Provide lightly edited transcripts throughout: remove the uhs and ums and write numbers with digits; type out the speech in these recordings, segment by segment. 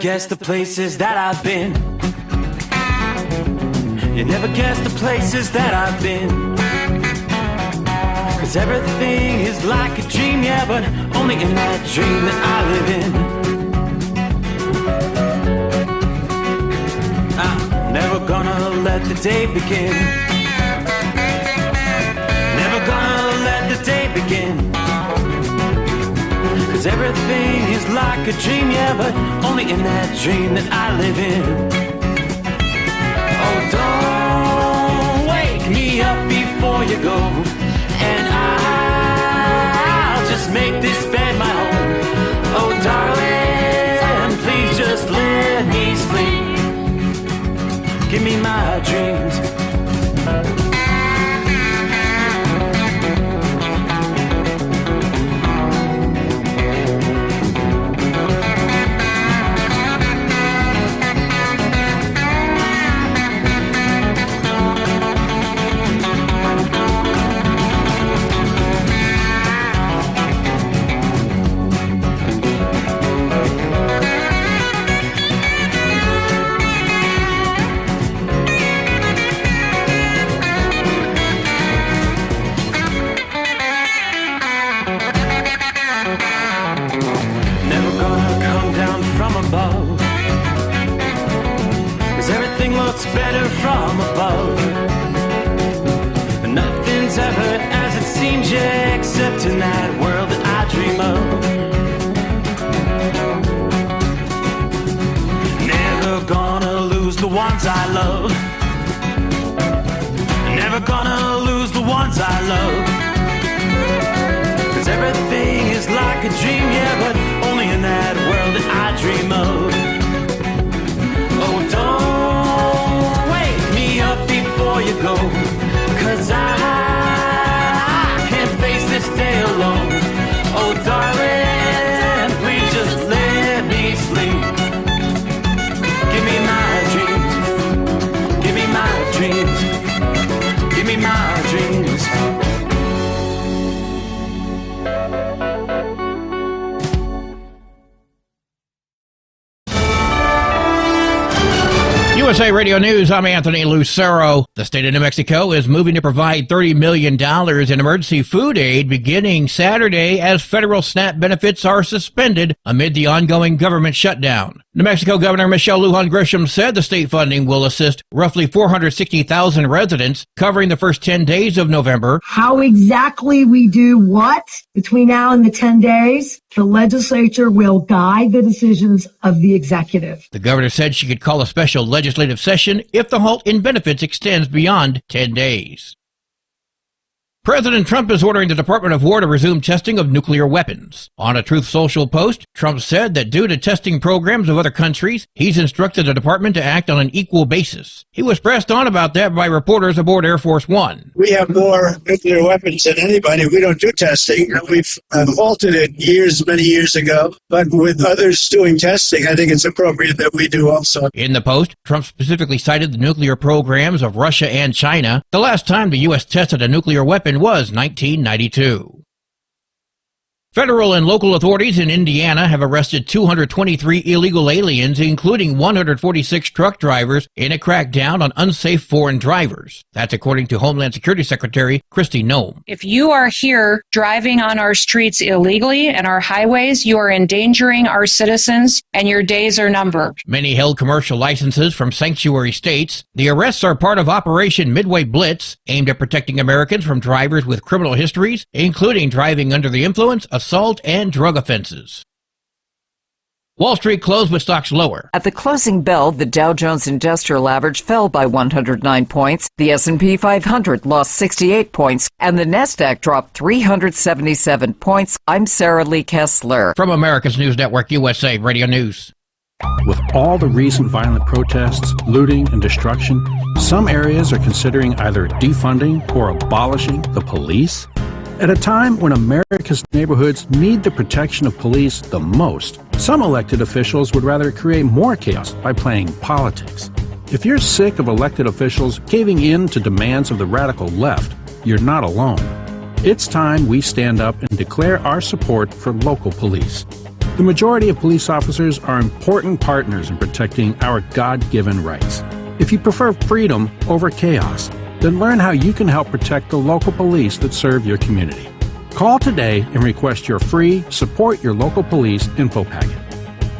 guess the places that I've been. You never guess the places that I've been. 'Cause everything is like a dream, yeah, but only in that dream that I live in. I'm never gonna let the day begin. Never gonna let the day begin. 'Cause everything is like a dream, yeah, but only in that dream that I live in. Oh, don't wake me up before you go, and I'll just make this bed my home. Oh, darling, please just let me sleep. Give me my dreams. Better from above. Nothing's ever as it seems, yeah, except in that world that I dream of. Never gonna lose the ones I love. Never gonna lose the ones I love. 'Cause everything is like a dream, yeah, but only in that world that I dream of. Oh, don't before you go, 'cause I can't face this day alone. Oh, darling, please just let me sleep. Give me my dreams. Give me my dreams. Give me my dreams. USA Radio News, I'm Anthony Lucero. The state of New Mexico is moving to provide $30 million in emergency food aid beginning Saturday as federal SNAP benefits are suspended amid the ongoing government shutdown. New Mexico Governor Michelle Lujan Grisham said the state funding will assist roughly 460,000 residents covering the first 10 days of November. How exactly we do what between now and the 10 days, the legislature will guide the decisions of the executive. The governor said she could call a special legislative session if the halt in benefits extends beyond 10 days. President Trump is ordering the Department of War to resume testing of nuclear weapons. On a Truth Social post, Trump said that due to testing programs of other countries, he's instructed the department to act on an equal basis. He was pressed on about that by reporters aboard Air Force One. We have more nuclear weapons than anybody. We don't do testing. We've halted it many years ago. But with others doing testing, I think it's appropriate that we do also. In the post, Trump specifically cited the nuclear programs of Russia and China. The last time the U.S. tested a nuclear weapon was 1992. Federal and local authorities in Indiana have arrested 223 illegal aliens, including 146 truck drivers, in a crackdown on unsafe foreign drivers. That's according to Homeland Security Secretary Kristi Noem. If you are here driving on our streets illegally and our highways, you are endangering our citizens and your days are numbered. Many held commercial licenses from sanctuary states. The arrests are part of Operation Midway Blitz, aimed at protecting Americans from drivers with criminal histories, including driving under the influence, assault, and drug offenses. Wall Street closed with stocks lower. At the closing bell, the Dow Jones Industrial Average fell by 109 points, the S&P 500 lost 68 points, and the Nasdaq dropped 377 points. I'm Sarah Lee Kessler. From America's News Network, USA Radio News. With all the recent violent protests, looting, and destruction, some areas are considering either defunding or abolishing the police. At a time when America's neighborhoods need the protection of police the most, some elected officials would rather create more chaos by playing politics. If you're sick of elected officials caving in to demands of the radical left, you're not alone. It's time we stand up and declare our support for local police. The majority of police officers are important partners in protecting our God-given rights. If you prefer freedom over chaos, then learn how you can help protect the local police that serve your community. Call today and request your free Support Your Local Police info packet.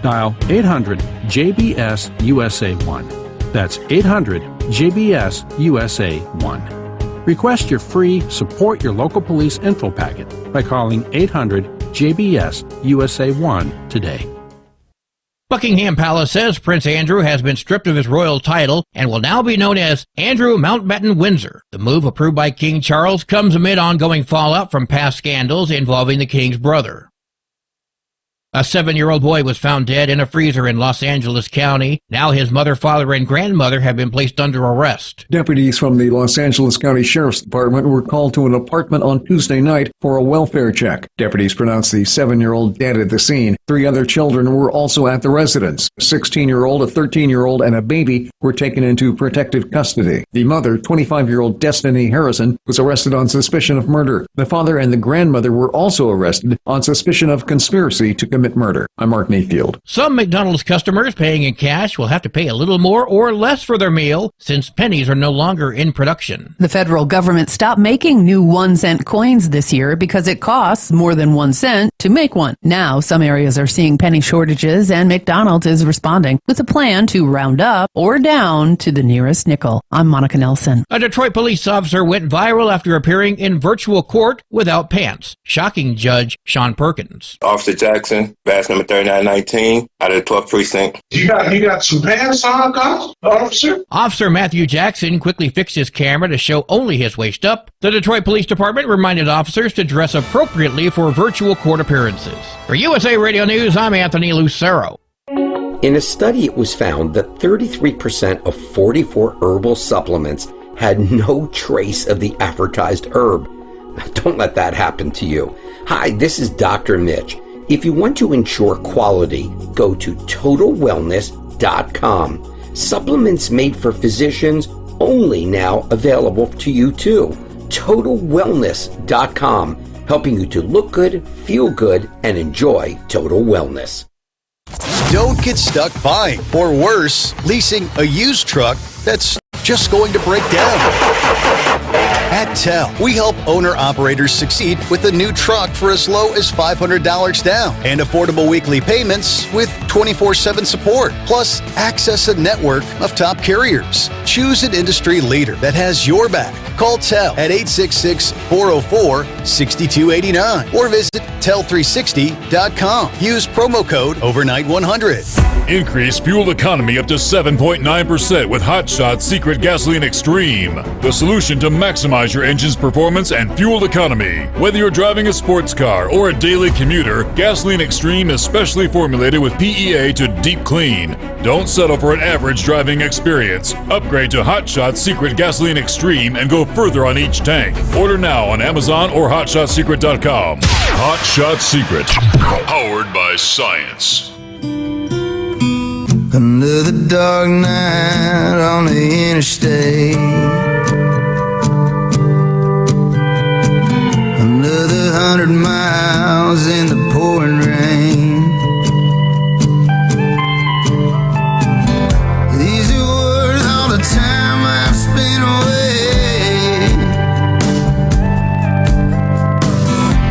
Dial 800-JBS-USA-1. That's 800-JBS-USA-1. Request your free Support Your Local Police info packet by calling 800-JBS-USA-1 today. Buckingham Palace says Prince Andrew has been stripped of his royal title and will now be known as Andrew Mountbatten Windsor. The move, approved by King Charles, comes amid ongoing fallout from past scandals involving the king's brother. A 7-year-old boy was found dead in a freezer in Los Angeles County. Now his mother, father, and grandmother have been placed under arrest. Deputies from the Los Angeles County Sheriff's Department were called to an apartment on Tuesday night for a welfare check. Deputies pronounced the 7-year-old dead at the scene. 3 other children were also at the residence. A 16-year-old, a 13-year-old, and a baby were taken into protective custody. The mother, 25-year-old Destiny Harrison, was arrested on suspicion of murder. The father and the grandmother were also arrested on suspicion of conspiracy to commit murder. I'm Mark Mayfield. Some McDonald's customers paying in cash will have to pay a little more or less for their meal since pennies are no longer in production. The federal government stopped making new 1-cent coins this year because it costs more than 1 cent to make one. Now, some areas are seeing penny shortages, and McDonald's is responding with a plan to round up or down to the nearest nickel. I'm Monica Nelson. A Detroit police officer went viral after appearing in virtual court without pants, shocking Judge Sean Perkins. Officer Jackson, badge number 3919, out of the 12th precinct. You got some pants on, officer? Officer Matthew Jackson quickly fixed his camera to show only his waist up. The Detroit Police Department reminded officers to dress appropriately for virtual court appearances. For USA Radio News, I'm Anthony Lucero. In a study, it was found that 33% of 44 herbal supplements had no trace of the advertised herb. Now, don't let that happen to you. Hi, this is Dr. Mitch. If you want to ensure quality, go to TotalWellness.com. Supplements made for physicians, only now available to you too. TotalWellness.com, helping you to look good, feel good, and enjoy total wellness. Don't get stuck buying, or worse, leasing a used truck that's just going to break down. At TEL, we help owner-operators succeed with a new truck for as low as $500 down and affordable weekly payments with 24/7 support, plus access a network of top carriers. Choose an industry leader that has your back. Call TEL at 866-404-6289 or visit tel360.com. Use promo code overnight100. Increase fuel economy up to 7.9% with Hot Shot Secret Gasoline Extreme, the solution to maximize your engine's performance and fuel economy. Whether you're driving a sports car or a daily commuter, Gasoline Extreme is specially formulated with PEA to deep clean. Don't settle for an average driving experience. Upgrade to Hot Shot Secret Gasoline Extreme and go further on each tank. Order now on Amazon or HotShotSecret.com. Hot Shot Secret, powered by science. Another dark night on the interstate. Another 100 miles in the pouring rain. These are worth all the time I've spent away.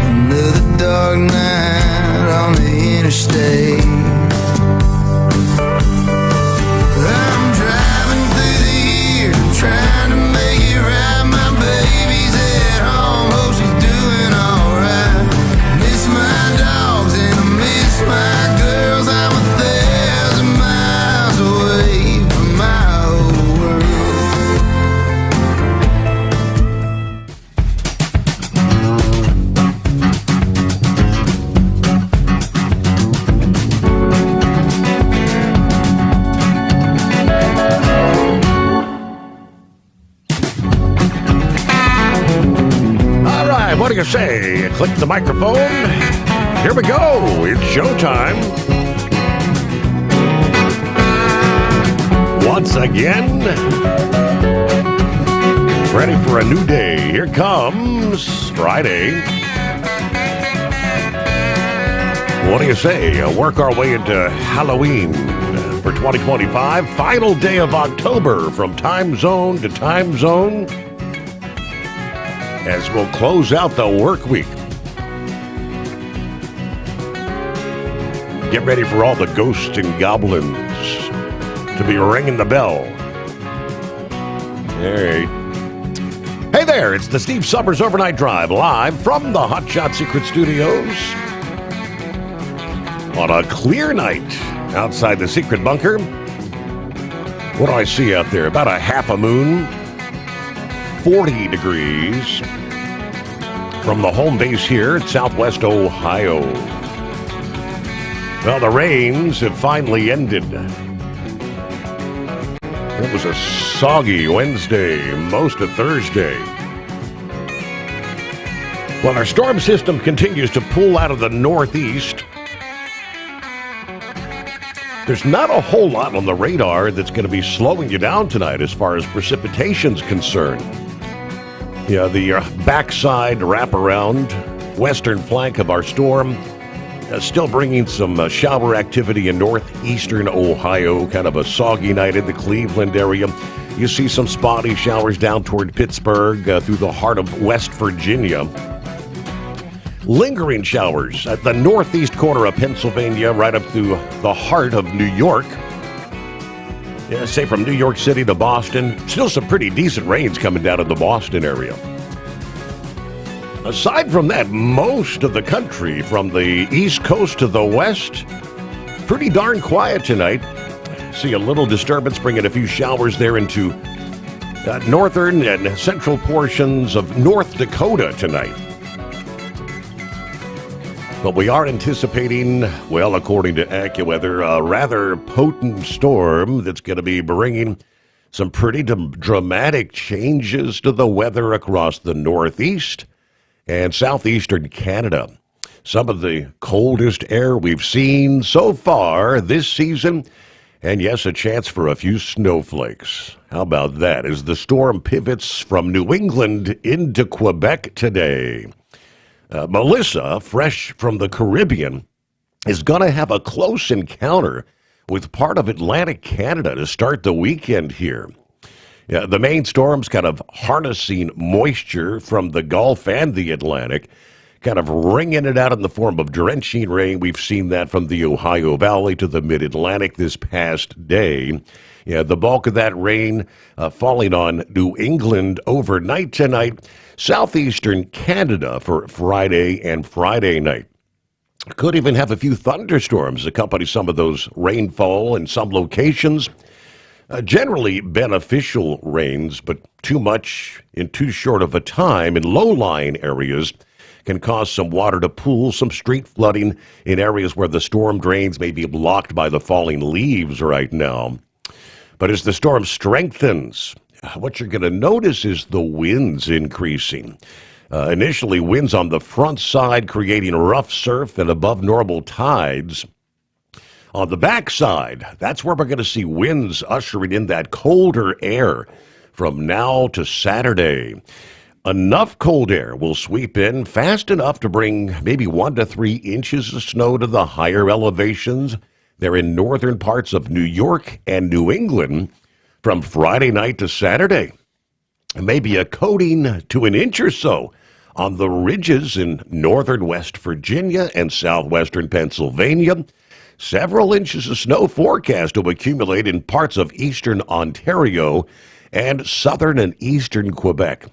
Another dark night on the interstate. Trying to make it right, my baby's at home, hope she's doing alright. Miss my dogs and I miss my girls, I'm 1,000 miles away from my old What do you say? Click the microphone. Here we go. It's showtime. Once again, ready for a new day. Here comes Friday. What do you say? Work our way into Halloween for 2025. Final day of October from time zone to time zone as we'll close out the work week. Get ready for all the ghosts and goblins to be ringing the bell. All right. Hey there, it's the Steve Sommers Overnight Drive live from the Hot Shot Secret Studios on a clear night outside the secret bunker. What do I see out there? About a half a moon, 40 degrees from the home base here in Southwest Ohio. Well, the rains have finally ended. It was a soggy Wednesday, most of Thursday. Well, our storm system continues to pull out of the northeast. There's not a whole lot on the radar that's going to be slowing you down tonight as far as precipitation's concerned. Yeah, the backside wraparound, western flank of our storm, still bringing some shower activity in northeastern Ohio. Kind of a soggy night in the Cleveland area. You see some spotty showers down toward Pittsburgh through the heart of West Virginia. Lingering showers at the northeast corner of Pennsylvania, right up through the heart of New York. Yeah, say from New York City to Boston. Still some pretty decent rains coming down in the Boston area. Aside from that, most of the country, from the east coast to the west, pretty darn quiet tonight. See a little disturbance bringing a few showers there into northern and central portions of North Dakota tonight. But we are anticipating, well, according to AccuWeather, a rather potent storm that's going to be bringing some pretty dramatic changes to the weather across the northeast and southeastern Canada. Some of the coldest air we've seen so far this season, and yes, a chance for a few snowflakes. How about that as the storm pivots from New England into Quebec today? Melissa, fresh from the Caribbean, is going to have a close encounter with part of Atlantic Canada to start the weekend here. Yeah, the main storm's kind of harnessing moisture from the Gulf and the Atlantic, kind of wringing it out in the form of drenching rain. We've seen that from the Ohio Valley to the Mid-Atlantic this past day. Yeah, the bulk of that rain falling on New England overnight tonight. Southeastern Canada for Friday and Friday night. Could even have a few thunderstorms accompany some of those rainfall in some locations. Generally beneficial rains, but too much in too short of a time in low-lying areas can cause some water to pool, some street flooding in areas where the storm drains may be blocked by the falling leaves right now. But as the storm strengthens, what you're going to notice is the winds increasing. Initially, winds on the front side creating rough surf and above normal tides. On the backside, that's where we're going to see winds ushering in that colder air from now to Saturday. Enough cold air will sweep in fast enough to bring maybe 1 to 3 inches of snow to the higher elevations. They're in northern parts of New York and New England from Friday night to Saturday. Maybe a coating to an inch or so on the ridges in northern West Virginia and southwestern Pennsylvania. Several inches of snow forecast to accumulate in parts of eastern Ontario and southern and eastern Quebec.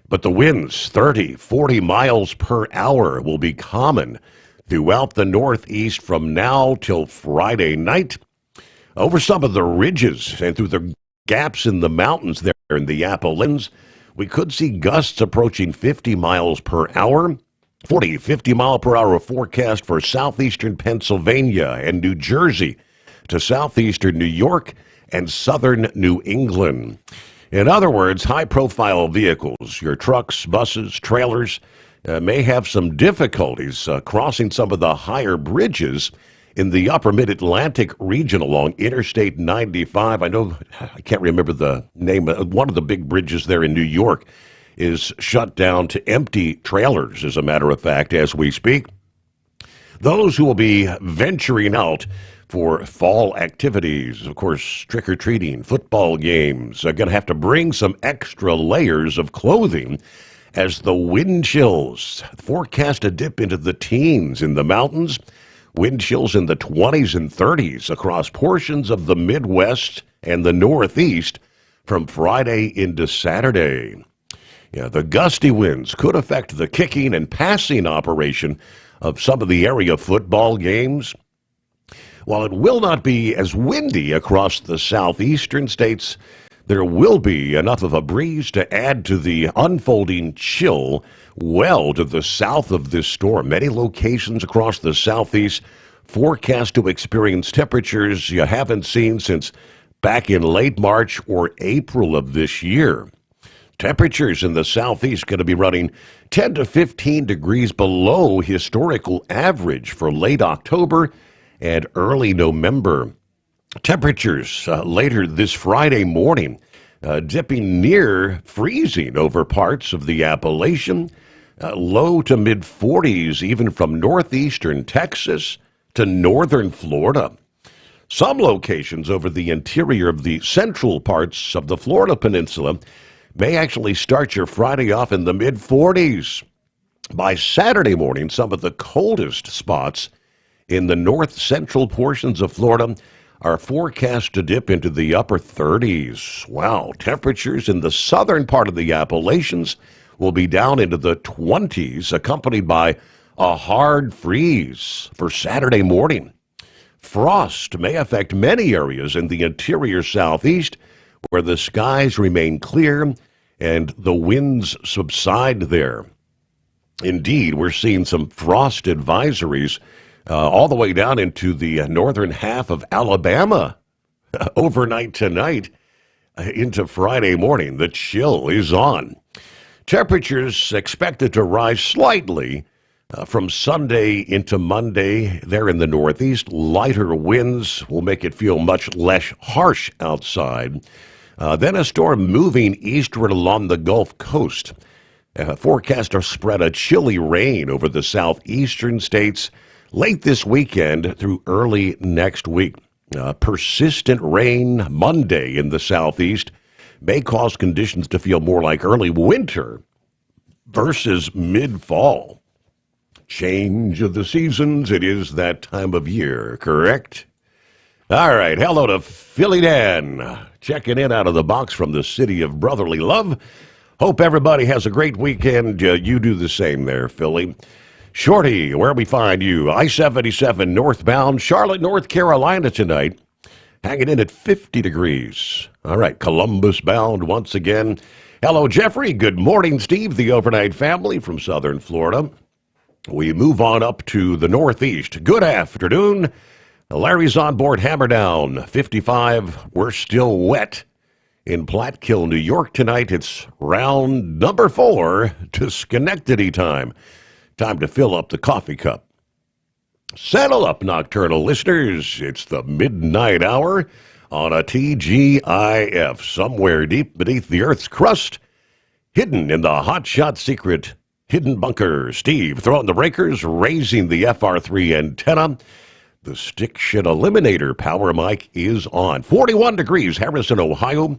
But the winds, 30, 40 miles per hour, will be common throughout the northeast from now till Friday night. Over some of the ridges and through the gaps in the mountains there in the Appalachians, we could see gusts approaching 50 miles per hour. 40, 50 mile per hour forecast for southeastern Pennsylvania and New Jersey to southeastern New York and southern New England. In other words, high-profile vehicles, your trucks, buses, trailers, may have some difficulties crossing some of the higher bridges in the upper mid-Atlantic region along Interstate 95. I can't remember the name. One of the big bridges there in New York is shut down to empty trailers, as a matter of fact, as we speak. those who will be venturing out for fall activities, of course, trick-or-treating, football games, are going to have to bring some extra layers of clothing as the wind chills forecast a dip into the teens in the mountains. Wind chills in the 20s and 30s across portions of the Midwest and the Northeast from Friday into Saturday. Yeah, the gusty winds could affect the kicking and passing operation of some of the area football games. While it will not be as windy across the southeastern states, there will be enough of a breeze to add to the unfolding chill well to the south of this storm. Many locations across the southeast forecast to experience temperatures you haven't seen since back in late March or April of this year. Temperatures in the southeast going to be running 10 to 15 degrees below historical average for late October and early November. Temperatures later this Friday morning dipping near freezing over parts of the Appalachian, low to mid 40s even from northeastern Texas to northern Florida. Some locations over the interior of the central parts of the Florida Peninsula may actually start your Friday off in the mid 40s. By Saturday morning, some of the coldest spots in the north central portions of Florida are forecast to dip into the upper 30s. Wow, temperatures in the southern part of the Appalachians will be down into the 20s, accompanied by a hard freeze for Saturday morning. Frost may affect many areas in the interior southeast where the skies remain clear and the winds subside there. Indeed, we're seeing some frost advisories all the way down into the northern half of Alabama overnight tonight into Friday morning. The chill is on. Temperatures expected to rise slightly from Sunday into Monday there in the Northeast. Lighter winds will make it feel much less harsh outside. Then a storm moving eastward along the Gulf Coast. Forecasters spread a chilly rain over the southeastern states late this weekend through early next week. Persistent rain Monday in the southeast may cause conditions to feel more like early winter versus mid-fall. Change of the seasons, it is that time of year, correct? All right, hello to Philly Dan, checking in out of the box from the city of brotherly love. Hope everybody has a great weekend. You do the same there, Philly. Shorty, where we find you? I-77 northbound, Charlotte, North Carolina tonight. Hanging in at 50 degrees. All right, Columbus bound once again. Hello, Jeffrey. Good morning, Steve, the overnight family from southern Florida. We move on up to the northeast. Good afternoon. Larry's on board Hammerdown, 55. We're still wet in Platkill, New York tonight. It's round number 4 to Schenectady time. Time to fill up the coffee cup. Saddle up, nocturnal listeners. It's the midnight hour on a TGIF, somewhere deep beneath the Earth's crust, hidden in the hotshot secret hidden bunker. Steve throwing the breakers, raising the FR3 antenna. The stick shit eliminator power mic is on. 41 degrees, Harrison, Ohio.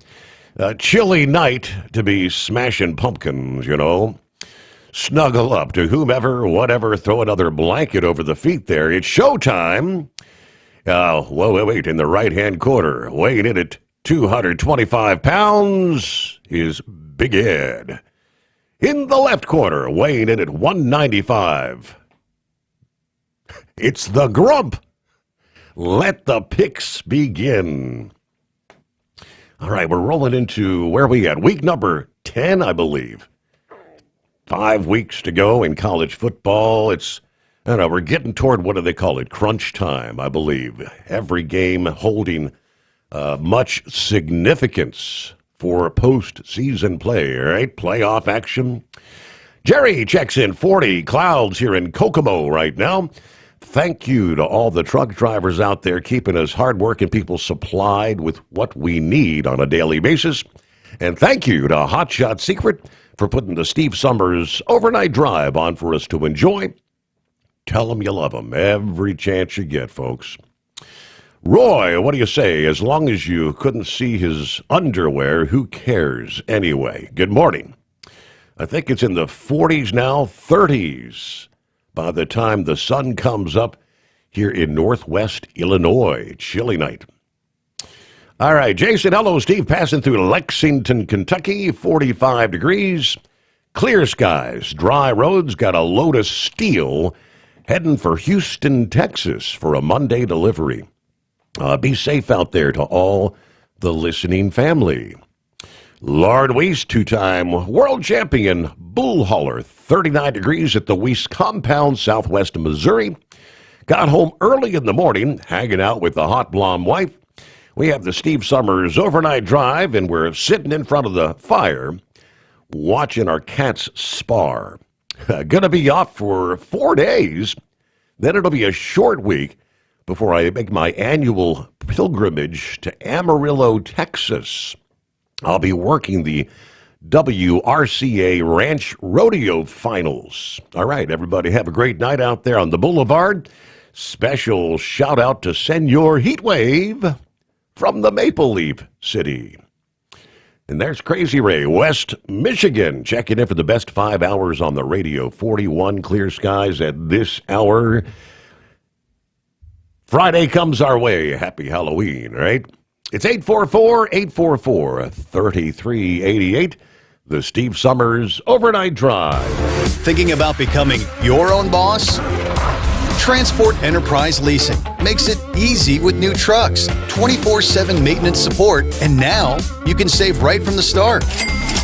Chilly night to be smashing pumpkins, you know. Snuggle up to whomever, whatever, throw another blanket over the feet there. It's showtime. Wait, in the right-hand corner, weighing in at 225 pounds is Big Ed. In the left corner, weighing in at 195, it's the Grump. Let the picks begin. All right, we're rolling into, where are we at? Week number 10, I believe. 5 weeks to go in college football. We're getting toward, what do they call it? Crunch time, I believe. Every game holding much significance for postseason play, right? Playoff action. Jerry checks in 40 clouds here in Kokomo right now. Thank you to all the truck drivers out there keeping us hardworking people supplied with what we need on a daily basis. And thank you to Hotshot Secret for putting the Steve Sommers overnight drive on for us to enjoy. Tell them you love them every chance you get, folks. Roy, what do you say? As long as you couldn't see his underwear, who cares anyway? Good morning. I think it's in the 40s now, 30s, by the time the sun comes up here in Northwest Illinois. Chilly night. All right, Jason, hello, Steve, passing through Lexington, Kentucky, 45 degrees, clear skies, dry roads, got a load of steel heading for Houston, Texas for a Monday delivery. Be safe out there to all the listening family. Lard Weiss, two-time world champion bull hauler, 39 degrees at the Weiss compound, southwest of Missouri. Got home early in the morning, hanging out with the hot blonde wife. We have the Steve Sommers overnight drive, and we're sitting in front of the fire watching our cats spar. Gonna be off for 4 days. Then it'll be a short week before I make my annual pilgrimage to Amarillo, Texas. I'll be working the WRCA Ranch Rodeo Finals. All right, everybody have a great night out there on the boulevard. Special shout out to Senor Heatwave from the Maple Leaf City. And there's Crazy Ray, West Michigan, checking in for the best 5 hours on the radio. 41 clear skies at this hour. Friday comes our way. Happy Halloween, right? It's 844-844-3388. The Steve Sommers Overnight Drive. Thinking about becoming your own boss? Transport Enterprise Leasing makes it easy with new trucks, 24/7 maintenance support, and now you can save right from the start.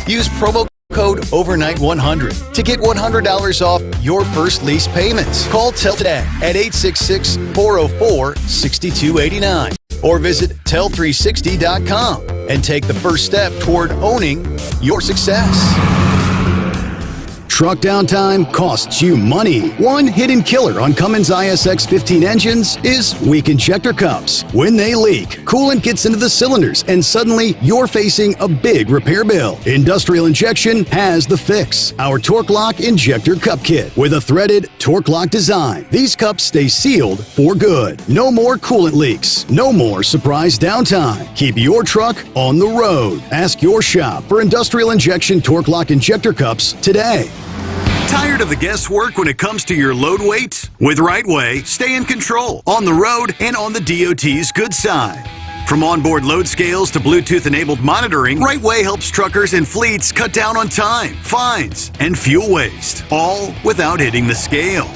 Use promo code OVERNIGHT100 to get $100 off your first lease payments. Call today at 866-404-6289 or visit tel360.com and take the first step toward owning your success. Truck downtime costs you money. One hidden killer on Cummins ISX 15 engines is weak injector cups. When they leak, coolant gets into the cylinders and suddenly you're facing a big repair bill. Industrial Injection has the fix. Our Torque Lock Injector Cup Kit with a threaded Torque Lock design. These cups stay sealed for good. No more coolant leaks. No more surprise downtime. Keep your truck on the road. Ask your shop for Industrial Injection Torque Lock Injector Cups today. Tired of the guesswork when it comes to your load weight? With RightWay, stay in control on the road and on the DOT's good side. From onboard load scales to Bluetooth-enabled monitoring, RightWay helps truckers and fleets cut down on time, fines, and fuel waste, all without hitting the scale.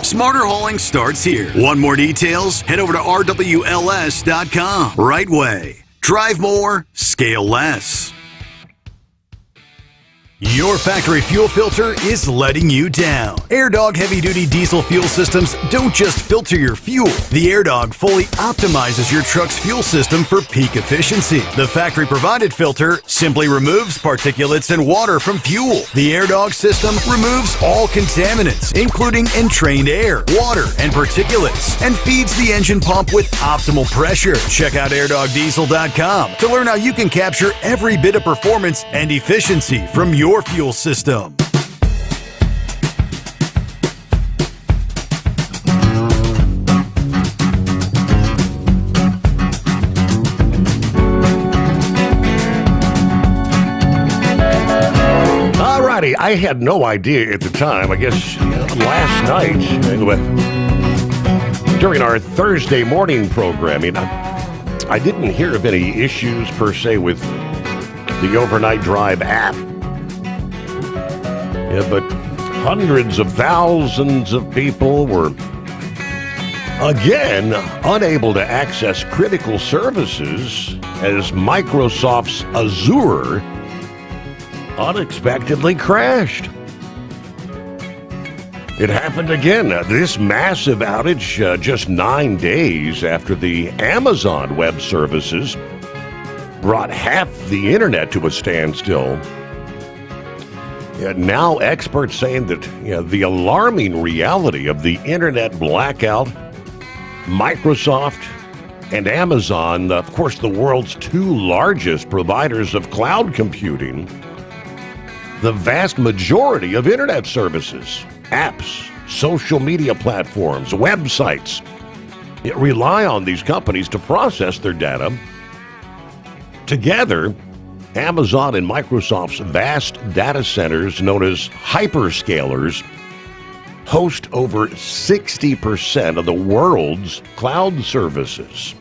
Smarter hauling starts here. Want more details? Head over to rwls.com. RightWay. Drive more, scale less. Your factory fuel filter is letting you down. AirDog heavy-duty diesel fuel systems don't just filter your fuel. The AirDog fully optimizes your truck's fuel system for peak efficiency. The factory-provided filter simply removes particulates and water from fuel. The AirDog system removes all contaminants, including entrained air, water, and particulates, and feeds the engine pump with optimal pressure. Check out airdogdiesel.com to learn how you can capture every bit of performance and efficiency from your fuel system. Alrighty, I had no idea at the time. I guess last night, during our Thursday morning programming, I didn't hear of any issues per se with the Overnight Drive app. Yeah, but hundreds of thousands of people were, again, unable to access critical services as Microsoft's Azure unexpectedly crashed. It happened again. This massive outage just 9 days after the Amazon Web Services brought half the internet to a standstill. Now experts saying that the alarming reality of the internet blackout, Microsoft and Amazon, of course the world's two largest providers of cloud computing, the vast majority of internet services, apps, social media platforms, websites rely on these companies to process their data. Together, Amazon and Microsoft's vast data centers, known as hyperscalers, host over 60% of the world's cloud services.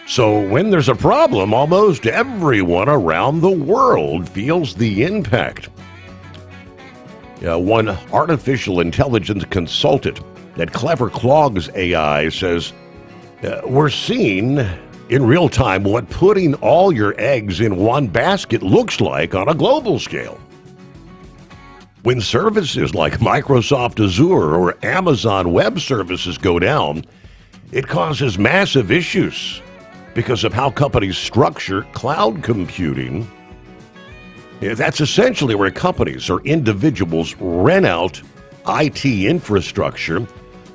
So when there's a problem, almost everyone around the world feels the impact. One artificial intelligence consultant at Clever Clogs AI says, we're seeing in real time what putting all your eggs in one basket looks like on a global scale. When services like Microsoft Azure or Amazon Web Services go down, it causes massive issues because of how companies structure cloud computing. That's essentially where companies or individuals rent out IT infrastructure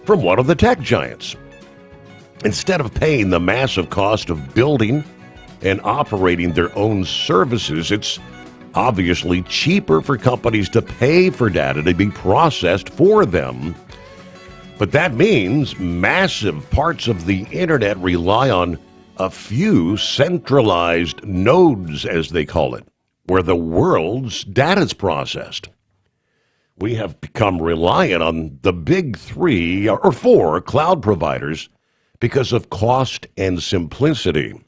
from one of the tech giants. Instead of paying the massive cost of building and operating their own services, it's obviously cheaper for companies to pay for data to be processed for them. But that means massive parts of the internet rely on a few centralized nodes, as they call it, where the world's data is processed. We have become reliant on the big 3 or 4 cloud providers because of cost and simplicity.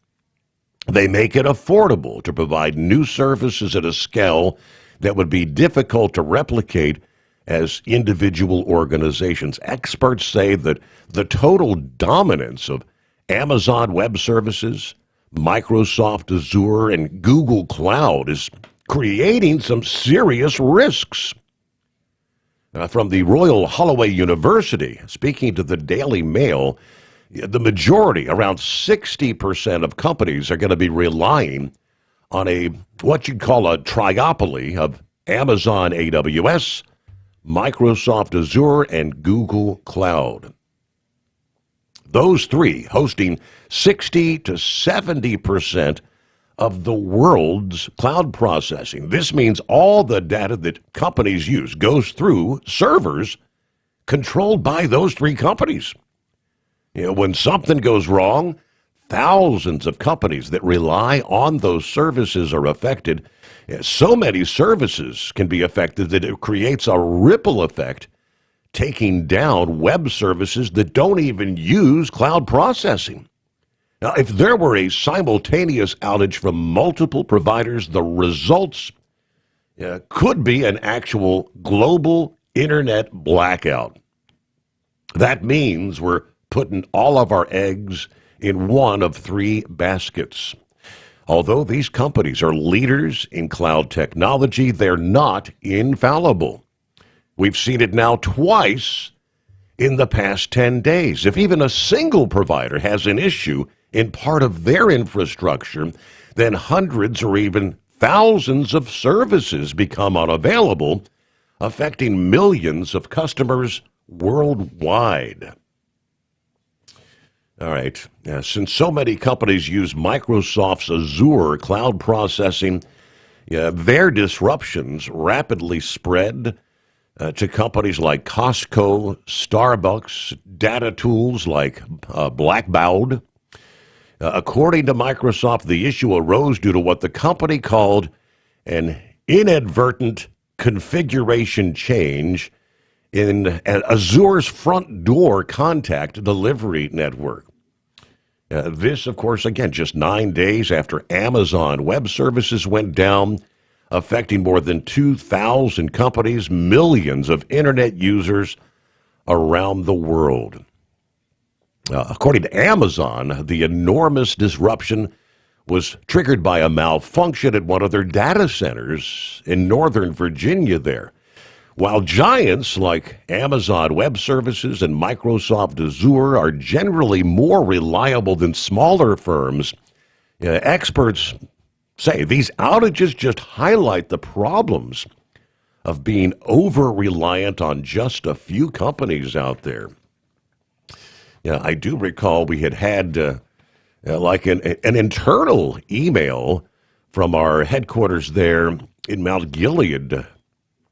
They make it affordable to provide new services at a scale that would be difficult to replicate as individual organizations. Experts say that the total dominance of Amazon Web Services, Microsoft Azure, and Google Cloud is creating some serious risks. From the Royal Holloway University, speaking to the Daily Mail, the majority, around 60% of companies, are going to be relying on what you'd call a triopoly of Amazon AWS, Microsoft Azure, and Google Cloud. Those 3 hosting 60 to 70% of the world's cloud processing. This means all the data that companies use goes through servers controlled by those 3 companies. When something goes wrong, thousands of companies that rely on those services are affected. So many services can be affected that it creates a ripple effect, taking down web services that don't even use cloud processing. Now, if there were a simultaneous outage from multiple providers, the results could be an actual global internet blackout. That means we're putting all of our eggs in one of 3 baskets. Although these companies are leaders in cloud technology, they're not infallible. We've seen it now twice in the past 10 days. If even a single provider has an issue in part of their infrastructure, then hundreds or even thousands of services become unavailable, affecting millions of customers worldwide. All right. Since so many companies use Microsoft's Azure cloud processing, their disruptions rapidly spread to companies like Costco, Starbucks, data tools like Blackbaud. According to Microsoft, the issue arose due to what the company called an inadvertent configuration change in Azure's front door contact delivery network. This, of course, again, just 9 days after Amazon Web Services went down, affecting more than 2,000 companies, millions of internet users around the world. According to Amazon, the enormous disruption was triggered by a malfunction at one of their data centers in Northern Virginia there. While giants like Amazon Web Services and Microsoft Azure are generally more reliable than smaller firms, experts say these outages just highlight the problems of being over-reliant on just a few companies out there. I do recall we had like an internal email from our headquarters there in Mount Gilead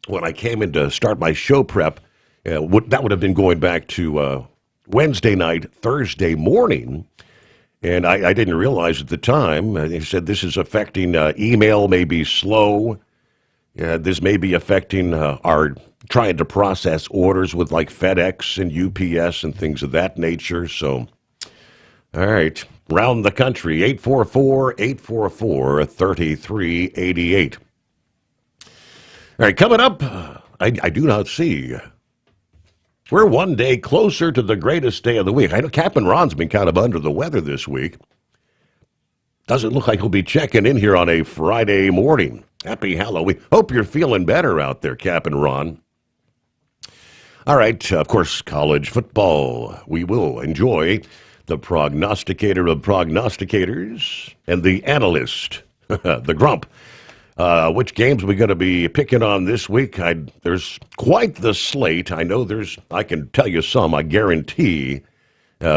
when I came in to start my show prep That would have been going back to Wednesday night, Thursday morning. And I didn't realize at the time. They said this is affecting email may be slow. This may be affecting our trying to process orders with like FedEx and UPS and things of that nature. So, all right, round the country, 844-844-3388. All right, coming up, I do not see. We're one day closer to the greatest day of the week. I know Captain Ron's been kind of under the weather this week. Doesn't look like he'll be checking in here on a Friday morning. Happy Halloween. Hope you're feeling better out there, Captain Ron. All right, of course, college football. We will enjoy the prognosticator of prognosticators and the analyst, the grump. Which games are we going to be picking on this week? There's quite the slate. I know I can tell you some, I guarantee.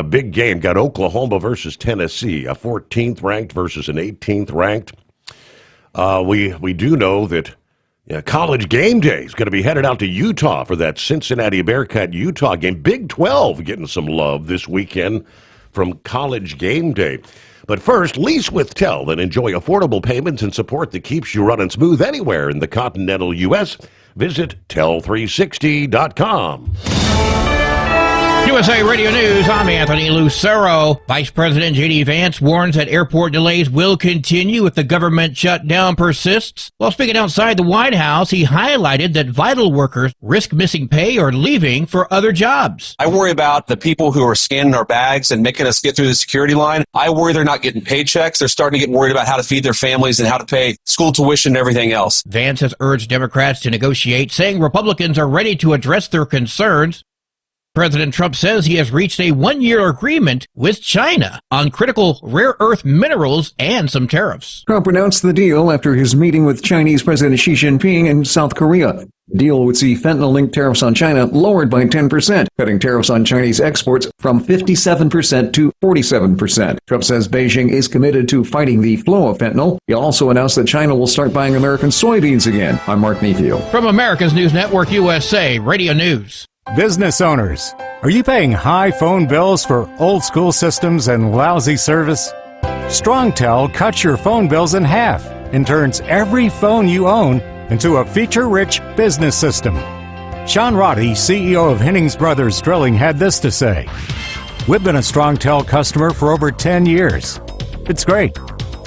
Big game. Got Oklahoma versus Tennessee, a 14th ranked versus an 18th ranked. We do know that College Game Day is going to be headed out to Utah for that Cincinnati Bearcat-Utah game. Big 12 getting some love this weekend from College Game Day. But first, lease with Tel and enjoy affordable payments and support that keeps you running smooth anywhere in the continental U.S. Visit tel360.com. USA Radio News, I'm Anthony Lucero. Vice President J.D. Vance warns that airport delays will continue if the government shutdown persists. While speaking outside the White House, he highlighted that vital workers risk missing pay or leaving for other jobs. I worry about the people who are scanning our bags and making us get through the security line. I worry they're not getting paychecks. They're starting to get worried about how to feed their families and how to pay school tuition and everything else. Vance has urged Democrats to negotiate, saying Republicans are ready to address their concerns. President Trump says he has reached a one-year agreement with China on critical rare earth minerals and some tariffs. Trump announced the deal after his meeting with Chinese President Xi Jinping in South Korea. The deal would see fentanyl-linked tariffs on China lowered by 10%, cutting tariffs on Chinese exports from 57% to 47%. Trump says Beijing is committed to fighting the flow of fentanyl. He also announced that China will start buying American soybeans again. I'm Mark Mayfield. From America's News Network USA, Radio News. Business owners, are you paying high phone bills for old school systems and lousy service? StrongTel cuts your phone bills in half and turns every phone you own into a feature-rich business system. Sean Roddy, CEO of Hennings Brothers Drilling, had this to say: "We've been a StrongTel customer for over 10 years. It's great,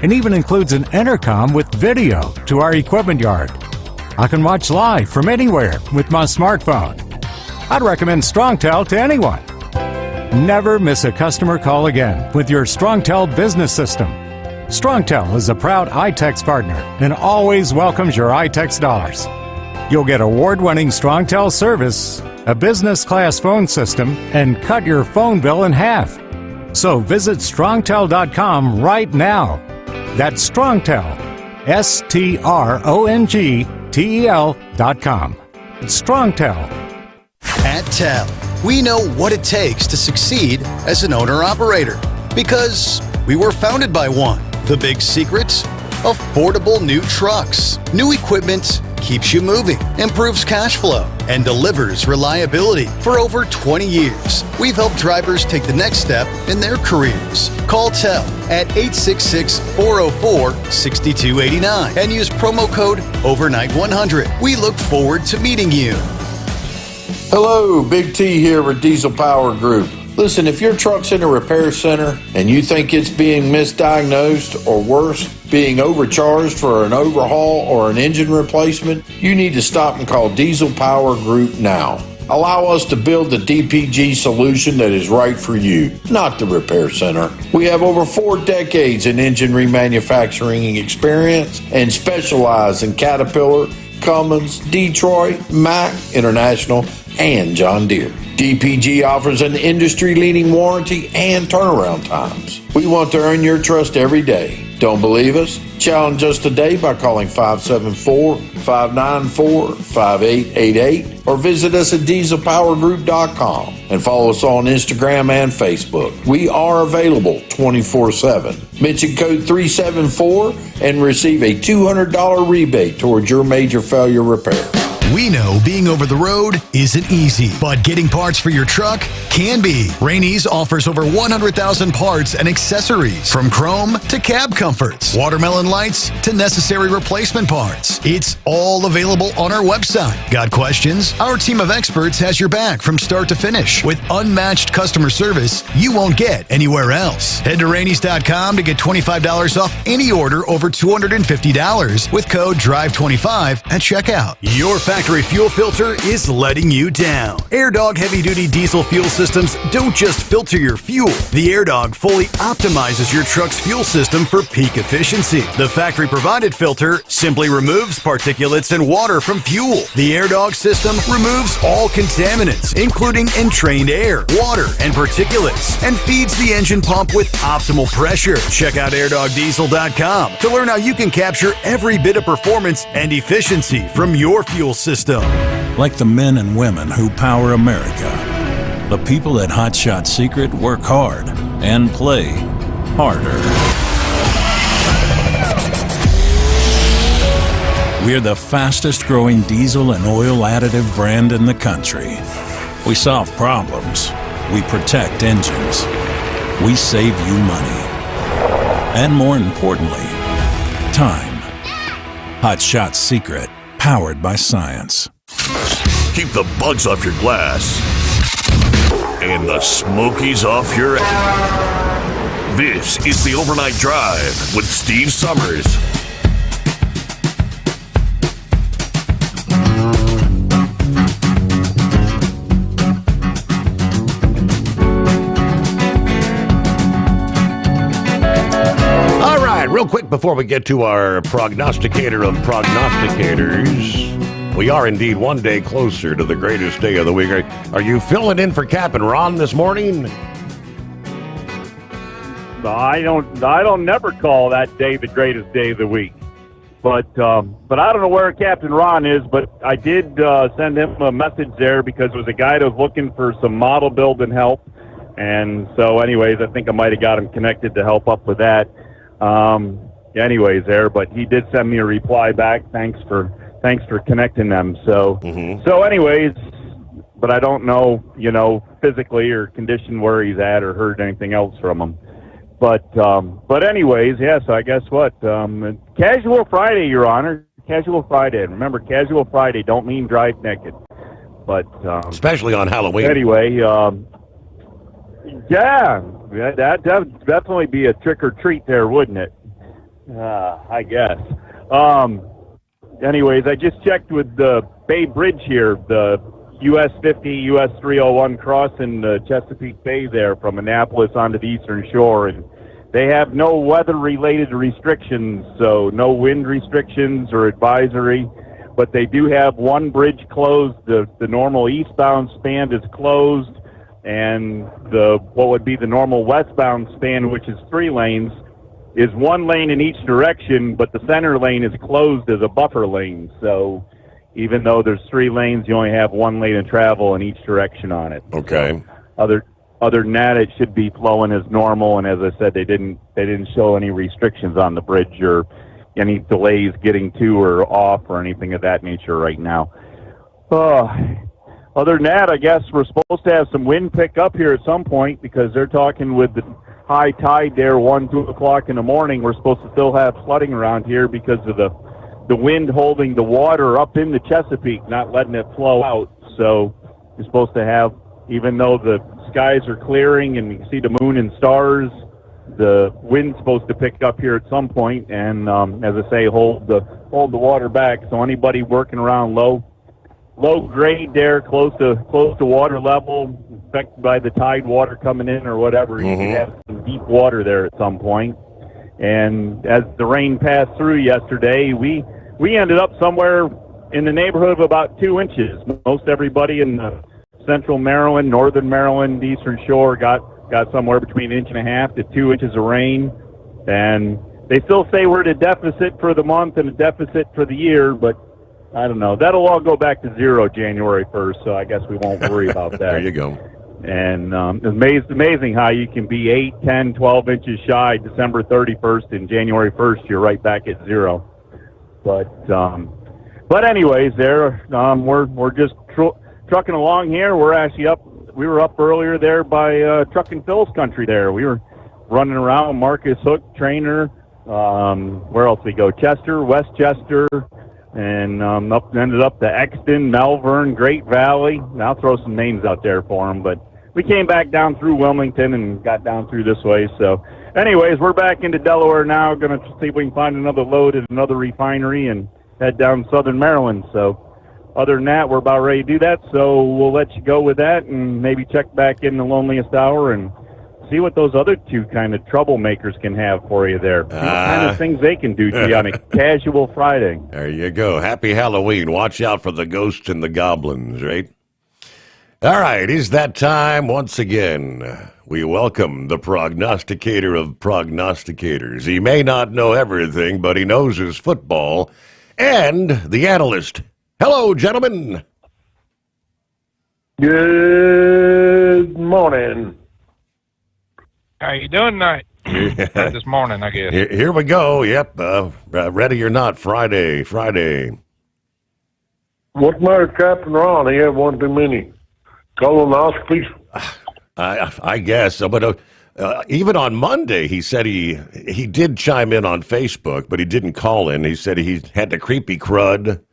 and even includes an intercom with video to our equipment yard. I can watch live from anywhere with my smartphone. I'd recommend StrongTel to anyone. Never miss a customer call again with your StrongTel business system. StrongTel is a proud iTex partner and always welcomes your iTex dollars. You'll get award-winning StrongTel service, a business-class phone system, and cut your phone bill in half. So visit StrongTel.com right now. That's StrongTel, StrongTel.com. It's StrongTel. At TEL, we know what it takes to succeed as an owner-operator because we were founded by one. The big secret? Affordable new trucks. New equipment keeps you moving, improves cash flow, and delivers reliability. For over 20 years, we've helped drivers take the next step in their careers. Call TEL at 866-404-6289 and use promo code OVERNIGHT100. We look forward to meeting you. Hello, Big T here with Diesel Power Group. Listen, if your truck's in a repair center and you think it's being misdiagnosed or worse, being overcharged for an overhaul or an engine replacement, you need to stop and call Diesel Power Group now. Allow us to build the DPG solution that is right for you, not the repair center. We have over 4 decades in engine remanufacturing experience and specialize in Caterpillar, Cummins, Detroit, Mack, International, and John Deere. DPG offers an industry-leading warranty and turnaround times. We want to earn your trust every day. Don't believe us? Challenge us today by calling 574-594-5888 or visit us at dieselpowergroup.com and follow us on Instagram and Facebook. We are available 24/7. Mention code 374 and receive a $200 rebate towards your major failure repair. We know being over the road isn't easy, but getting parts for your truck can be. Rainey's offers over 100,000 parts and accessories, from chrome to cab comforts, watermelon lights to necessary replacement parts. It's all available on our website. Got questions? Our team of experts has your back from start to finish with unmatched customer service you won't get anywhere else. Head to Rainey's.com to get $25 off any order over $250 with code DRIVE25 at checkout. Your factory fuel filter is letting you down. AirDog heavy-duty diesel fuel systems don't just filter your fuel. The AirDog fully optimizes your truck's fuel system for peak efficiency. The factory-provided filter simply removes particulates and water from fuel. The AirDog system removes all contaminants, including entrained air, water, and particulates, and feeds the engine pump with optimal pressure. Check out airdogdiesel.com to learn how you can capture every bit of performance and efficiency from your fuel system. Like the men and women who power America, the people at Hot Shot Secret work hard and play harder. We're the fastest growing diesel and oil additive brand in the country. We solve problems. We protect engines. We save you money. And more importantly, time. Hot Shot Secret, powered by science. Keep the bugs off your glass and the smokies off your ass. This is the Overnight Drive with Steve Sommers. Real quick before we get to our prognosticator of prognosticators, we are indeed one day closer to the greatest day of the week. Are you filling in for Captain Ron this morning? I don't never call that day the greatest day of the week. But I don't know where Captain Ron is, but I did send him a message there because it was a guy that was looking for some model building help. And so anyways, I think I might have got him connected to help up with that. Anyways there, but he did send me a reply back. Thanks for connecting them. So, So anyways, but I don't know, physically or condition where he's at or heard anything else from him. But anyways, yes, I guess what, Casual Friday, Your Honor, Casual Friday. Remember, Casual Friday don't mean drive naked, but, especially on Halloween. Anyway, yeah, that'd definitely be a trick or treat there, wouldn't it? I guess. Anyways, I just checked with the Bay Bridge here, the US 50, US 301 crossing the Chesapeake Bay there from Annapolis onto the Eastern Shore, and they have no weather-related restrictions, so no wind restrictions or advisory, but they do have one bridge closed. The normal eastbound span is closed, and what would be the normal westbound span, which is 3 lanes, is 1 lane in each direction, but the center lane is closed as a buffer lane. So even though there's 3 lanes, you only have 1 lane of travel in each direction on it. Okay. So other than that, it should be flowing as normal. And as I said, they didn't show any restrictions on the bridge or any delays getting to or off or anything of that nature right now. Other than that, I guess we're supposed to have some wind pick up here at some point because they're talking with the high tide there, 1, 2 o'clock in the morning. We're supposed to still have flooding around here because of the wind holding the water up in the Chesapeake, not letting it flow out. So you're supposed to have, even though the skies are clearing and you can see the moon and stars, the wind's supposed to pick up here at some point and, as I say, hold the water back. So anybody working around low grade there, close to water level, affected by the tide water coming in or whatever, you could have some deep water there at some point. And as the rain passed through yesterday, we ended up somewhere in the neighborhood of about 2 inches. Most everybody in the central Maryland, northern Maryland, eastern shore got somewhere between 1.5 to 2 inches of rain. And they still say we're at a deficit for the month and a deficit for the year, but I don't know. That'll all go back to 0 January 1st, so I guess we won't worry about that. There you go. And it's amazing how you can be 8, 10, 12 inches shy December 31st and January 1st, you're right back at 0. But But anyways, we're just trucking along here. We're actually we were up earlier there by Truck and Phil's country there. We were running around, Marcus Hook, Trainer, where else we go? Chester, Westchester, and ended up to Exton, Malvern, Great Valley. I'll throw some names out there for them, but we came back down through Wilmington and got down through this way. So anyways, we're back into Delaware now, going to see if we can find another load at another refinery and head down southern Maryland. So other than that, we're about ready to do that, so we'll let you go with that and maybe check back in the loneliest hour and see what those other two kind of troublemakers can have for you there. See what kind of things they can do to you on a casual Friday. There you go. Happy Halloween. Watch out for the ghosts and the goblins, right? All right, it's that time once again. We welcome the prognosticator of prognosticators. He may not know everything, but he knows his football. And the analyst. Hello, gentlemen. Good morning. How you doing tonight? This morning, I guess. Here we go. Yep. Ready or not, Friday. What's the matter with Captain Ron? He had one too many colonoscopies. I guess. But even on Monday, he said he did chime in on Facebook, but he didn't call in. He said he had the creepy crud.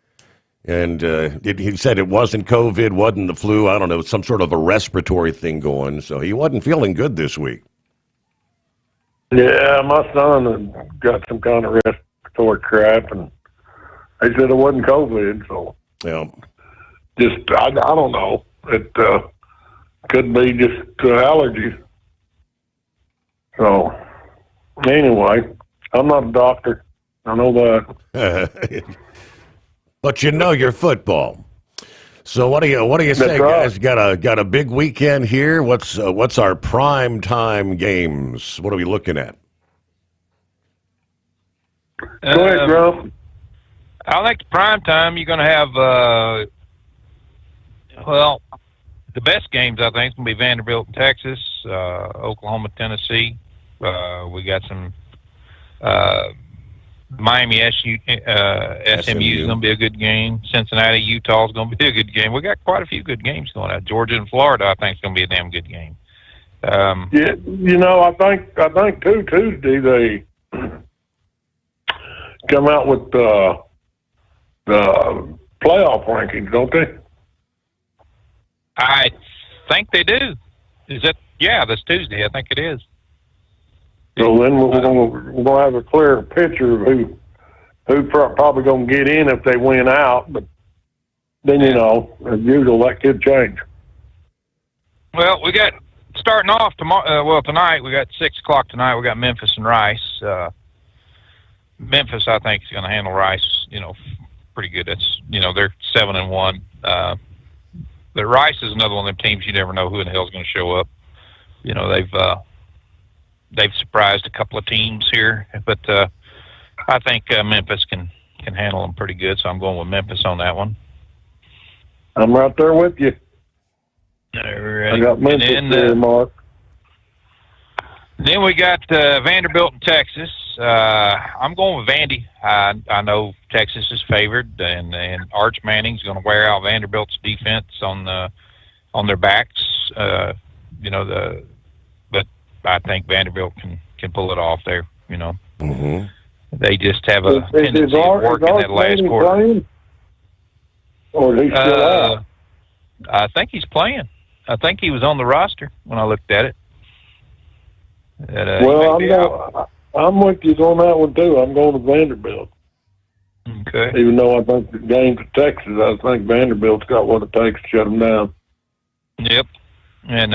And he said it wasn't COVID, wasn't the flu. I don't know, some sort of a respiratory thing going. So he wasn't feeling good this week. Yeah, my son had got some kind of respiratory crap, and they said it wasn't COVID. So yeah, I don't know. It could be just allergies. So anyway, I'm not a doctor. I know that. But you know your football. So what do you say, guys? Got a big weekend here. What's our prime time games? What are we looking at? Go ahead, Grump. I think the prime time you're going to have. The best games I think is going to be Vanderbilt and Texas, Oklahoma, Tennessee. We got some. Miami SMU is going to be a good game. Cincinnati, Utah is going to be a good game. We got quite a few good games going on. Georgia and Florida, I think, is going to be a damn good game. Yeah, I think too Tuesday they come out with the playoff rankings, don't they? I think they do. Is that? Yeah, this Tuesday. I think it is. So then we're gonna have a clearer picture of who probably gonna get in if they win out. But then as usual, that could change. Well, we got starting off tomorrow. Tonight we got 6 o'clock tonight. We got Memphis and Rice. Memphis, I think, is going to handle Rice. Pretty good. That's they're 7-1. But Rice is another one of them teams you never know who in the hell is going to show up. They've surprised a couple of teams here, but I think Memphis can handle them pretty good. So I'm going with Memphis on that one. I'm right there with you. All right. I got Memphis there, Mark. Then we got Vanderbilt and Texas. I'm going with Vandy. I know Texas is favored, and Arch Manning's going to wear out Vanderbilt's defense on their backs. But I think Vanderbilt can pull it off there. Mm-hmm. They just have a tendency of working that last quarter. Playing? Or is he still out? I think he's playing. I think he was on the roster when I looked at it. I'm with you on that one too. I'm going to Vanderbilt. Okay. Even though I think the game for Texas, I think Vanderbilt's got what it takes to shut them down. Yep. And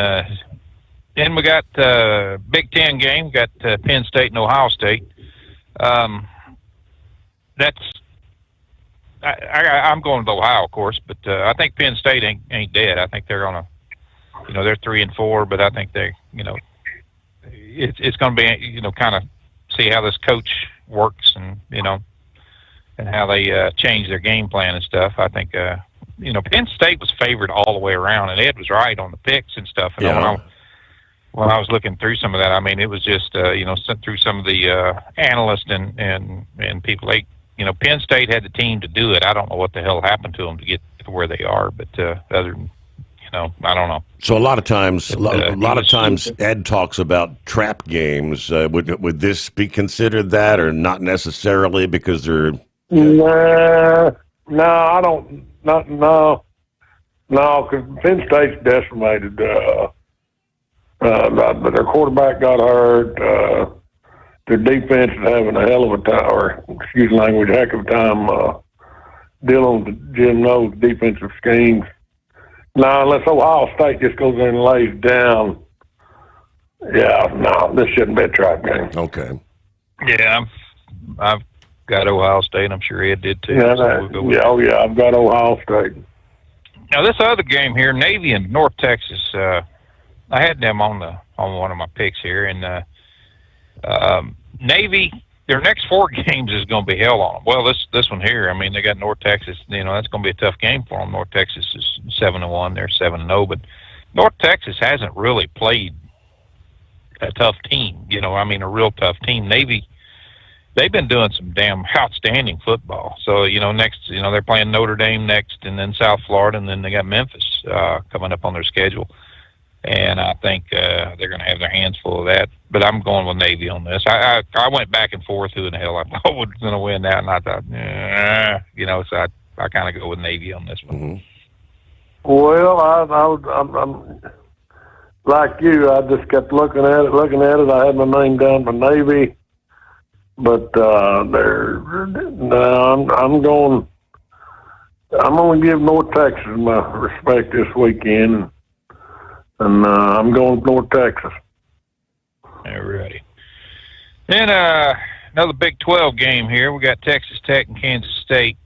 then we got Big Ten game. We got Penn State and Ohio State. I'm going with Ohio, of course, but I think Penn State ain't dead. I think they're gonna, they're 3-4, but I think they, it's going to be, kind of see how this coach works and, and how they change their game plan and stuff. I think, Penn State was favored all the way around, and Ed was right on the picks and stuff. And when I was looking through some of that, I mean, it was just, through some of the analysts and people, Penn State had the team to do it. I don't know what the hell happened to them to get to where they are, but other than, I don't know. So a lot of times, Ed talks about trap games. Would this be considered that, or not necessarily because they're? No, I don't. No, because Penn State's decimated. But their quarterback got hurt. Their defense is having a hell of a time, or excuse the language, heck of a time dealing with Jim Knowles' defensive schemes. Now, unless Ohio State just goes in and lays down, this shouldn't be a trap game. Okay. Yeah, I've got Ohio State. I'm sure Ed did too. Yeah, I've got Ohio State. Now, this other game here, Navy and North Texas, I had them on one of my picks here, and Navy, their next 4 games is going to be hell on them. Well, this one here, I mean, they got North Texas. That's going to be a tough game for them. North Texas is 7-1. They're 7-0, but North Texas hasn't really played a tough team. A real tough team. Navy, they've been doing some damn outstanding football. So next, they're playing Notre Dame next, and then South Florida, and then they got Memphis coming up on their schedule. And I think they're going to have their hands full of that. But I'm going with Navy on this. I went back and forth who in the hell I thought was going to win that, and I thought, so I kind of go with Navy on this one. Mm-hmm. Well, I'm like you. I just kept looking at it. I had my name down for Navy, but I'm going to give North Texas my respect this weekend. And I'm going with North Texas. Alrighty. Then another Big 12 game here. We got Texas Tech and Kansas State.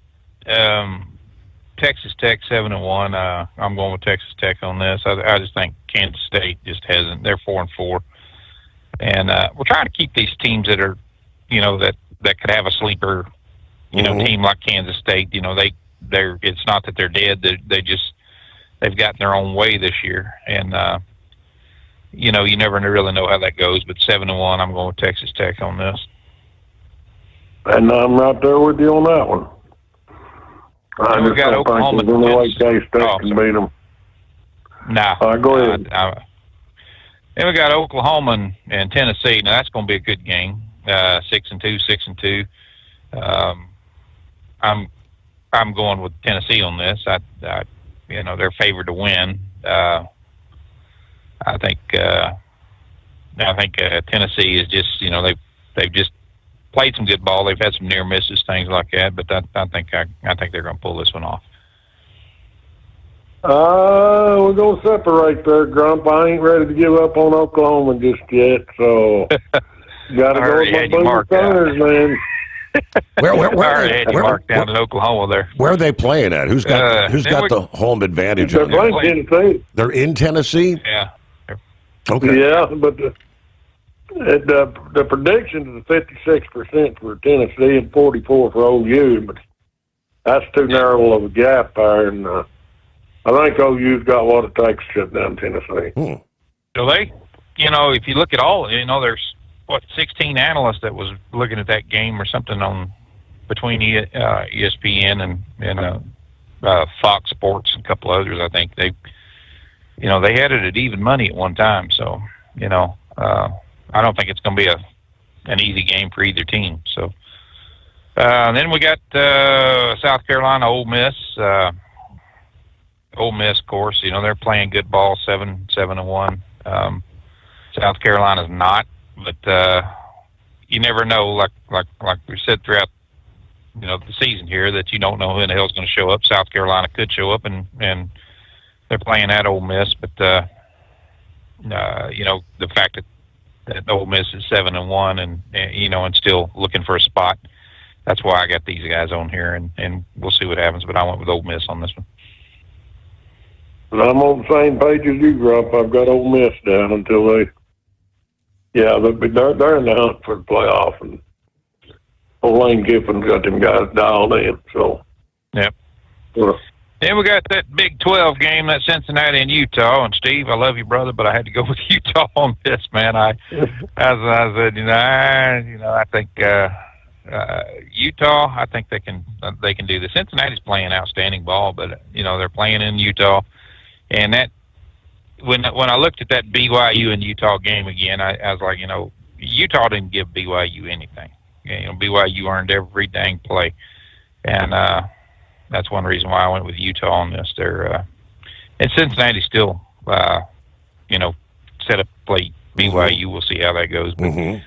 Texas Tech 7-1. I'm going with Texas Tech on this. I just think Kansas State just hasn't. They're 4-4, and we're trying to keep these teams that are, that could have a sleeper, team like Kansas State. They're. It's not that they're dead. They've gotten their own way this year, and you never really know how that goes. But 7-1, I'm going with Texas Tech on this. And I'm right there with you on that one. I just got don't Oklahoma. think there's any way K-State can beat them. Nah. Go ahead. Then we got Oklahoma and Tennessee. Now that's going to be a good game. 6-2, 6-2. I'm going with Tennessee on this. They're favored to win. I think Tennessee is just, they've just played some good ball. They've had some near misses, things like that. But I think they're going to pull this one off. We're going to separate there, Grump. I ain't ready to give up on Oklahoma just yet, so got to go with my Boomer Thunders, man. Where marked down in Oklahoma there. Where are they playing at? Who's got the home advantage? They're playing Tennessee. They're in Tennessee? Yeah. Okay. Yeah, but the prediction is 56% for Tennessee and 44% for OU, but that's too narrow of a gap there, and I think OU's got what it takes to shut down Tennessee. So they, if you look at all, there's 16 analysts that was looking at that game or something on between ESPN and Fox Sports and a couple others. I think they had it at even money at one time. So I don't think it's going to be an easy game for either team. So then we got South Carolina, Ole Miss. Ole Miss, of course, they're playing good ball, 7-1. South Carolina's not. But you never know, like we said throughout, the season here, that you don't know who in the hell's going to show up. South Carolina could show up, and they're playing at Ole Miss. But the fact that Ole Miss is 7-1, and and still looking for a spot, that's why I got these guys on here, and we'll see what happens. But I went with Ole Miss on this one. I'm on the same page as you, Grump. I've got Ole Miss down until they. Yeah, they're in the hunt for the playoff, and Lane Kiffin's got them guys dialed in. So, yep. Then we got that Big 12 game, that Cincinnati and Utah. And Steve, I love you, brother, but I had to go with Utah on this, man. I said, I think Utah, I think they can do this. Cincinnati's playing outstanding ball, but they're playing in Utah, and that when I looked at that BYU and Utah game again, I was like, Utah didn't give BYU anything. BYU earned every dang play, and that's one reason why I went with Utah on this. And Cincinnati still, set up play BYU. We'll see how that goes. But,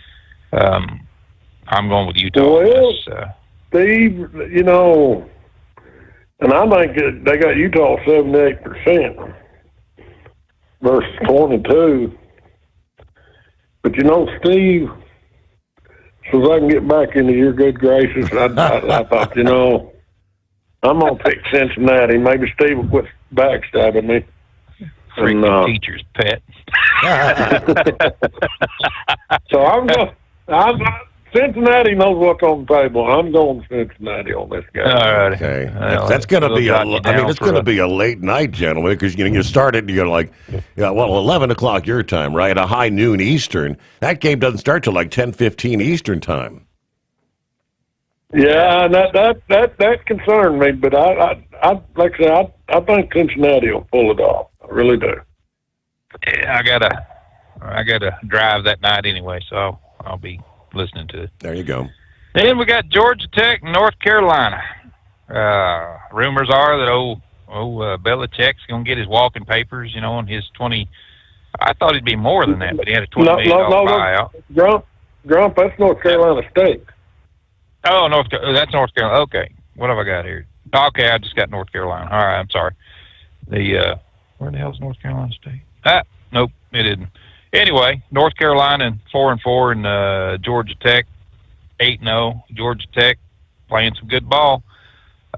I'm going with Utah. Well, Steve, and I think they got Utah 78% versus 22. But Steve, so as I can get back into your good graces, I thought, I'm going to pick Cincinnati. Maybe Steve will quit backstabbing me. Freaking teacher's pet. So Cincinnati knows what's on the table. I'm going Cincinnati on this game. All right. Okay. That's going to be it's going to be a late night, gentlemen, because you start it, you're like, 11 o'clock your time, right? A high noon Eastern. That game doesn't start till like 10:15 Eastern time. Yeah, and that concerned me, but I like I said, I think Cincinnati will pull it off. I really do. Yeah, I gotta drive that night anyway, so I'll be listening to it. There you go. Then we got Georgia Tech and North Carolina. Rumors are that old Belichick's gonna get his walking papers, on his 20. I thought it'd be more than that, but he had a $20 million buyout. Grump, that's North Carolina State. Oh, that's North Carolina. Okay, what have I got here? Okay, I just got North Carolina. All right, I'm sorry. Where the hell's North Carolina State? Nope, it didn't. Anyway, North Carolina 4-4 and Georgia Tech 8-0. Georgia Tech playing some good ball.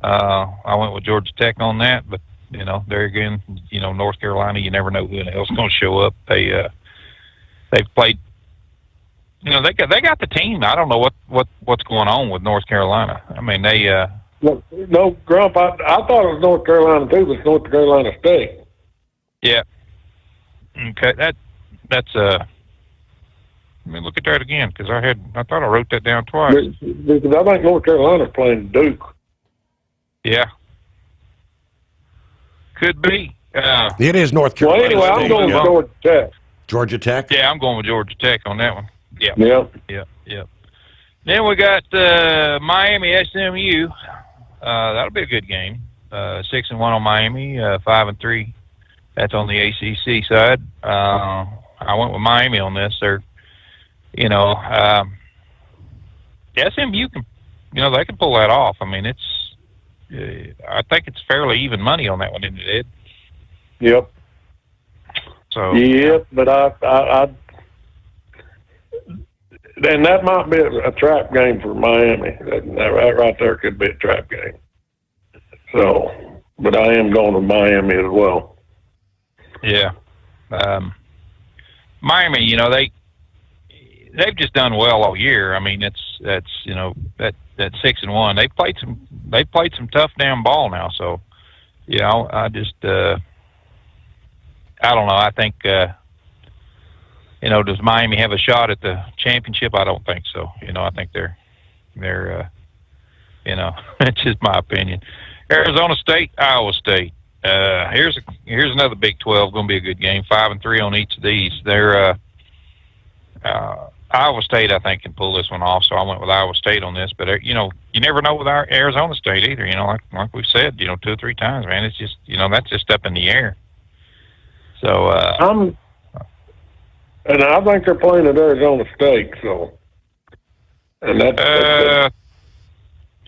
I went with Georgia Tech on that, but there again, North Carolina, you never know who the hell's going to show up. They've played. They got the team. I don't know what's going on with North Carolina. I mean, they. No, Grump. I thought it was North Carolina too, but it's North Carolina State. Yeah. Okay. That's Let me look at that again because I thought I wrote that down twice. Because I think North Carolina's playing Duke. Yeah. Could be. It is North Carolina. Well, anyway, I'm going with Georgia Tech. Georgia Tech? Yeah, I'm going with Georgia Tech on that one. Yeah. Yeah. Then we got Miami SMU. That'll be a good game. 6-1 on Miami, 5-3. That's on the ACC side. I went with Miami on this. They're, SMU can, they can pull that off. I mean, I think it's fairly even money on that one, isn't it, Ed? Yep. So. Yep, but I and that might be a trap game for Miami. That right there could be a trap game. So, but I am going to Miami as well. Yeah. Miami, they've just done well all year. I mean, that's 6-1. They played some tough damn ball now. So, I just I don't know. I think does Miami have a shot at the championship? I don't think so. I think they're it's just my opinion. Arizona State, Iowa State. Here's another Big 12. Going to be a good game. 5-3 on each of these. They're Iowa State, I think, can pull this one off. So I went with Iowa State on this. But you never know with our Arizona State either. Like we've said, 2 or 3 times, man. It's just that's just up in the air. So and I think they're playing at Arizona State. So, and that's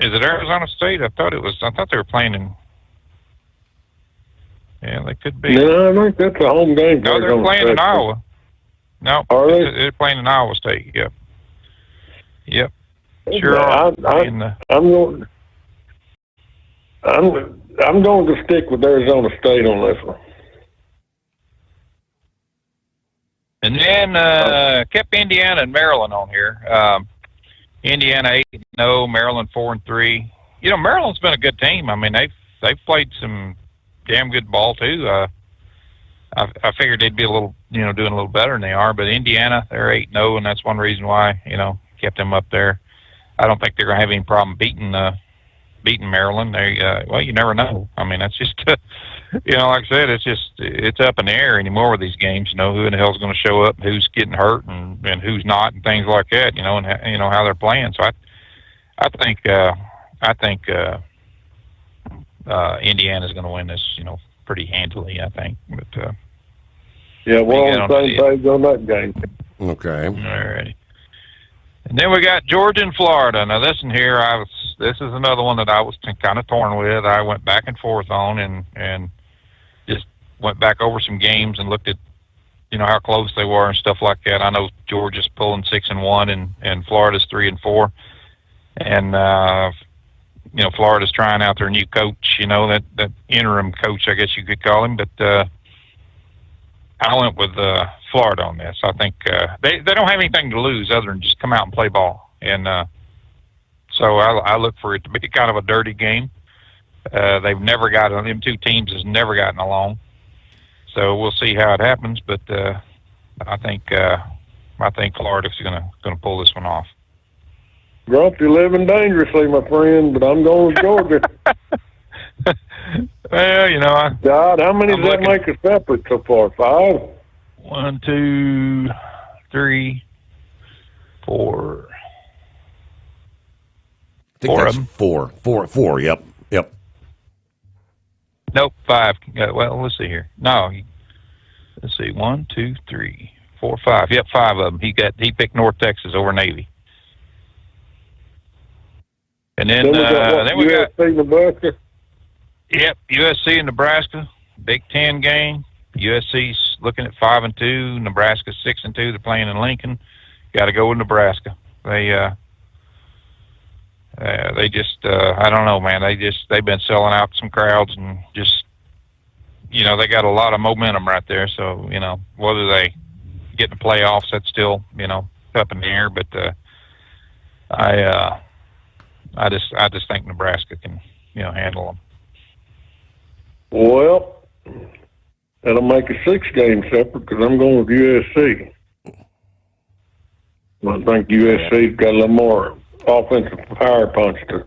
is it Arizona State? I thought they were playing in. Yeah, they could be. No, I think that's a home game. No, they're playing in Iowa. No, are they? They're playing in Iowa State. Yep. Sure. I'm going. I'm going to stick with Arizona State on this one. And then kept Indiana and Maryland on here. Indiana 8-0, Maryland 4-3. Maryland's been a good team. I mean, they've played some damn good ball too. I figured they'd be a little, doing a little better than they are. But Indiana, they're 8-0, and that's one reason why kept them up there. I don't think they're going to have any problem beating Maryland. Well, you never know. I mean, that's just like I said, it's up in the air anymore with these games. Who in the hell's going to show up, who's getting hurt, and who's not, and things like that. And how they're playing. So I think Indiana's going to win this. Pretty handily. I think. But yeah, we're on the same page on that game. Okay. All right. And then we got Georgia and Florida. Now this is another one that I was kind of torn with. I went back and forth on and just went back over some games and looked at, how close they were and stuff like that. I know Georgia's pulling 6-1 and Florida's 3-4. And, Florida's trying out their new coach, that interim coach, I guess you could call him. But, I went with Florida on this. I think they don't have anything to lose other than just come out and play ball. And so I look for it to be kind of a dirty game. They've never gotten, them two teams has never gotten along. So we'll see how it happens. But I think Florida's gonna pull this one off. Grump, you're living dangerously, my friend, but I'm going with Georgia. Well, God, how many does that make us separate so far? 5? 1, 2, 3, 4. I think that's four. Yep. Nope, 5. Well, let's see here. No, let's see. 1, 2, 3, 4, 5. Yep, 5 of them. He picked North Texas over Navy. And then we got Nebraska. Yep, USC and Nebraska, Big Ten game. USC's looking at 5-2. Nebraska's 6-2. They're playing in Lincoln. Got to go with Nebraska. They just I don't know, man. They've been selling out some crowds and just they got a lot of momentum right there. So whether they get in the playoffs, that's still up in the air. But I just think Nebraska can handle them. Well, that'll make a 6-game separate because I'm going with USC. I think USC's got a little more offensive power punch to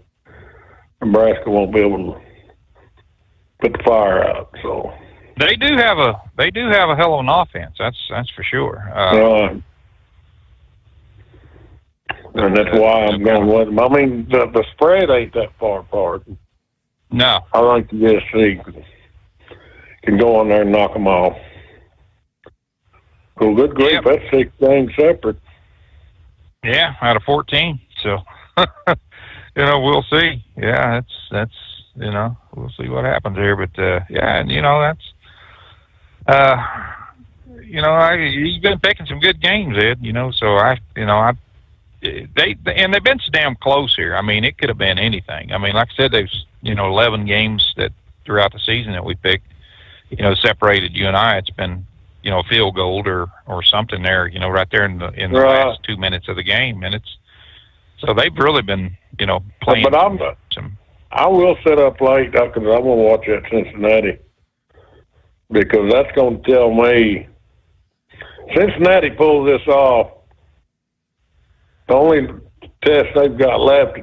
Nebraska won't be able to put the fire out. So they do have a hell of an offense. That's for sure. And that's why I'm going with them. I mean, the spread ain't that far apart. No, I think the USC can go on there and knock them off. Well, good grief, yep. That's 6 games separate. Yeah, out of 14. So, we'll see. Yeah, that's we'll see what happens here. But yeah, and that's he's been picking some good games, Ed. So they've been so damn close here. I mean, it could have been anything. I mean, like I said, there's 11 games that throughout the season that we picked, separated you and I. It's been a field goal or something there, right there in the last 2 minutes of the game, and so they've really been playing. But I will sit up late because I'm going to watch that Cincinnati because that's going to tell me Cincinnati pulls this off. The only test they've got left,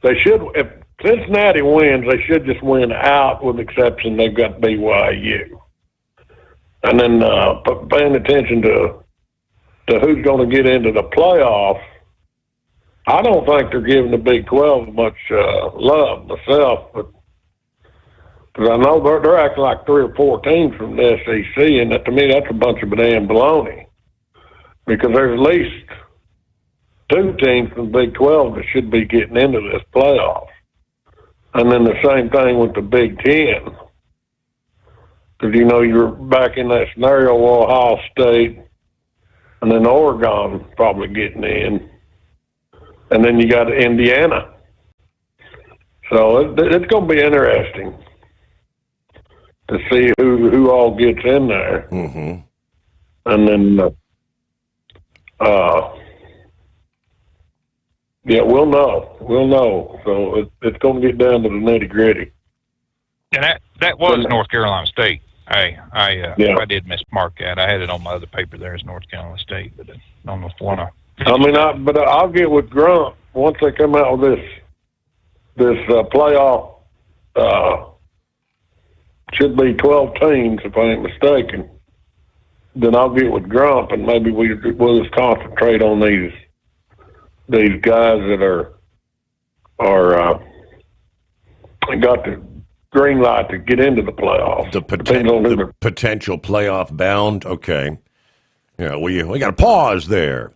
they should. If Cincinnati wins, they should just win out, with the exception they've got BYU. And then paying attention to who's going to get into the playoffs. I don't think they're giving the Big 12 much love myself, but because I know they're acting like 3 or 4 teams from the SEC, and to me that's a bunch of damn baloney. Because there's at least 2 teams from the Big 12 that should be getting into this playoff. And then the same thing with the Big 10. Because, you're back in that scenario with Ohio State and then Oregon probably getting in. And then you got Indiana. So it's going to be interesting to see who all gets in there. Mm-hmm. And then, yeah, we'll know. We'll know. So it's going to get down to the nitty gritty. And that was North Carolina State. I did mismark that. I had it on my other paper there as North Carolina State, but I don't know if one. But I'll get with Grunt. once they come out with this playoff, should be 12 teams if I ain't mistaken, then I'll get with Grump and maybe we'll just concentrate on these guys that are got the green light to get into the playoffs. The potential playoff bound. Okay. Yeah, we got to pause there.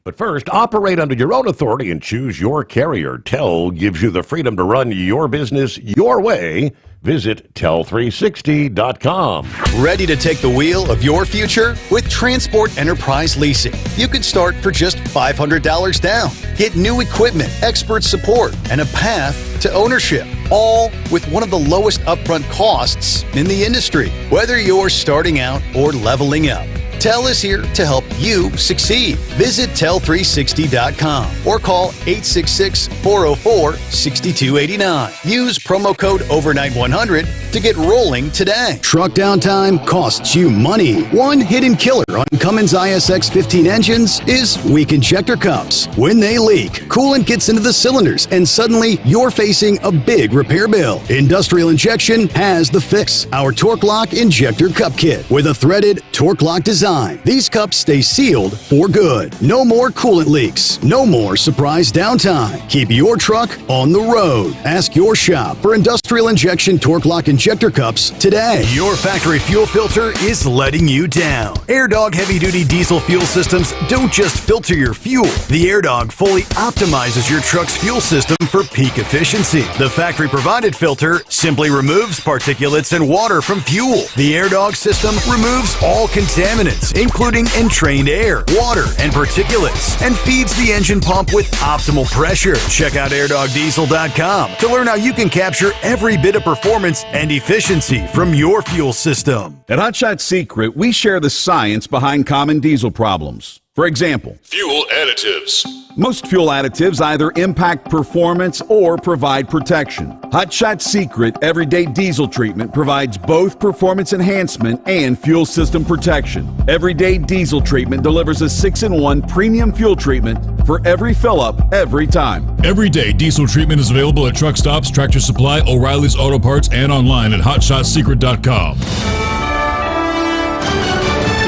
But first, operate under your own authority and choose your carrier. TEL gives you the freedom to run your business your way. Visit tel360.com. Ready to take the wheel of your future? With Transport Enterprise Leasing, you can start for just $500 down. Get new equipment, expert support, and a path to ownership, all with one of the lowest upfront costs in the industry. Whether you're starting out or leveling up, TEL is here to help you succeed. Visit tel360.com or call 866-404-6289. Use promo code OVERNIGHT100 to get rolling today. Truck downtime costs you money. One hidden killer on Cummins ISX 15 engines is weak injector cups. When they leak, coolant gets into the cylinders and suddenly you're facing a big repair bill. Industrial Injection has the fix. Our Torque Lock Injector Cup Kit with a threaded Torque Lock design. These cups stay sealed for good. No more coolant leaks. No more surprise downtime. Keep your truck on the road. Ask your shop for Industrial Injection Torque Lock Injector Cups today. Your factory fuel filter is letting you down. AirDog heavy-duty diesel fuel systems don't just filter your fuel. The AirDog fully optimizes your truck's fuel system for peak efficiency. The factory-provided filter simply removes particulates and water from fuel. The AirDog system removes all contaminants, including entrained air, water, and particulates, and feeds the engine pump with optimal pressure. Check out airdogdiesel.com to learn how you can capture every bit of performance and efficiency from your fuel system. At Hotshot Secret, we share the science behind common diesel problems. For example, fuel additives. Most fuel additives either impact performance or provide protection. Hotshot Secret Everyday Diesel Treatment provides both performance enhancement and fuel system protection. Everyday Diesel Treatment delivers a 6-in-1 premium fuel treatment for every fill-up, every time. Everyday Diesel Treatment is available at truck stops, Tractor Supply, O'Reilly's Auto Parts, and online at hotshotsecret.com.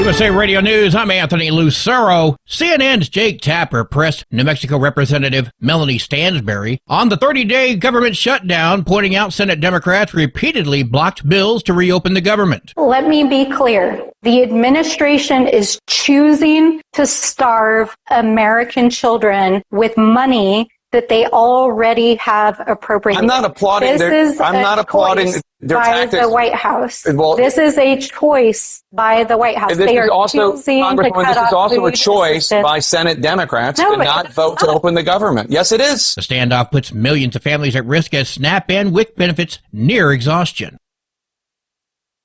USA Radio News, I'm Anthony Lucero. CNN's Jake Tapper pressed New Mexico Representative Melanie Stansbury on the 30-day government shutdown, pointing out Senate Democrats repeatedly blocked bills to reopen the government. Let me be clear. The administration is choosing to starve American children with money that they already have appropriated. I'm not applauding their tactics. By the White House. Well, this is a choice by the White House. They are choosing to cut this is off also a food choice assistance. by Senate Democrats to not vote to open the government. Yes, it is. The standoff puts millions of families at risk as SNAP and WIC benefits near exhaustion.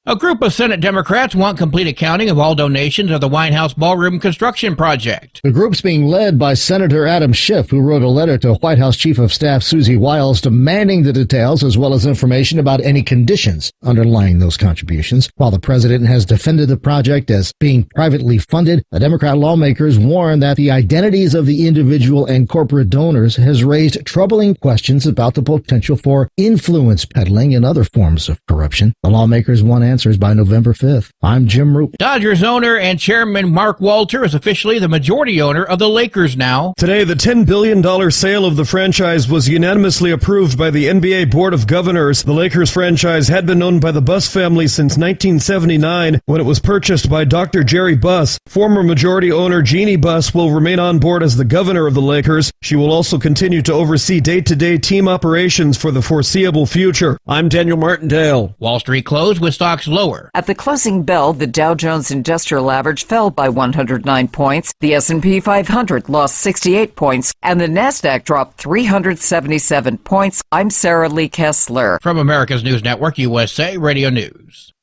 A group of Senate Democrats want complete accounting of all donations of the White House ballroom construction project. The group's being led by Senator Adam Schiff, who wrote a letter to White House Chief of Staff Susie Wiles demanding the details as well as information about any conditions underlying those contributions. While the president has defended the project as being privately funded, the Democrat lawmakers warn that the identities of the individual and corporate donors has raised troubling questions about the potential for influence peddling and other forms of corruption. The lawmakers want answers by November 5th. I'm Jim Roop. Dodgers owner and chairman Mark Walter is officially the majority owner of the Lakers now. Today, the $10 billion sale of the franchise was unanimously approved by the NBA Board of Governors. The Lakers franchise had been owned by the Buss family since 1979 when it was purchased by Dr. Jerry Buss. Former majority owner Jeannie Buss will remain on board as the governor of the Lakers. She will also continue to oversee day-to-day team operations for the foreseeable future. I'm Daniel Martindale. Wall Street closed with stocks lower. At the closing bell, the Dow Jones Industrial Average fell by 109 points, the S&P 500 lost 68 points, and the Nasdaq dropped 377 points. I'm Sarah Lee Kessler. From America's News Network, USA Radio News.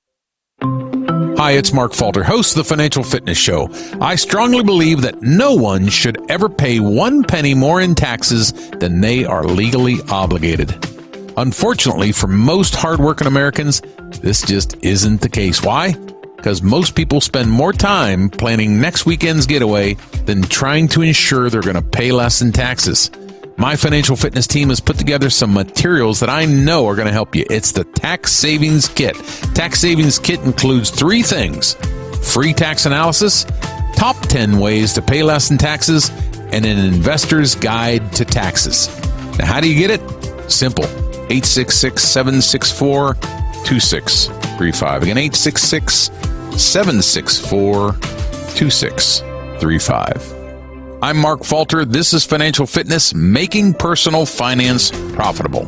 Hi, it's Mark Falter, host of the Financial Fitness Show. I strongly believe that no one should ever pay 1 penny more in taxes than they are legally obligated. Unfortunately, for most hardworking Americans, this just isn't the case. Why? Because most people spend more time planning next weekend's getaway than trying to ensure they're going to pay less in taxes. My Financial Fitness team has put together some materials that I know are going to help you. It's the Tax Savings Kit. Tax Savings Kit includes 3 things: free tax analysis, top 10 ways to pay less in taxes, and an investor's guide to taxes. Now, how do you get it? Simple. 866-764-2635. Again, 866-764-2635. I'm Mark Falter. This is Financial Fitness, making personal finance profitable.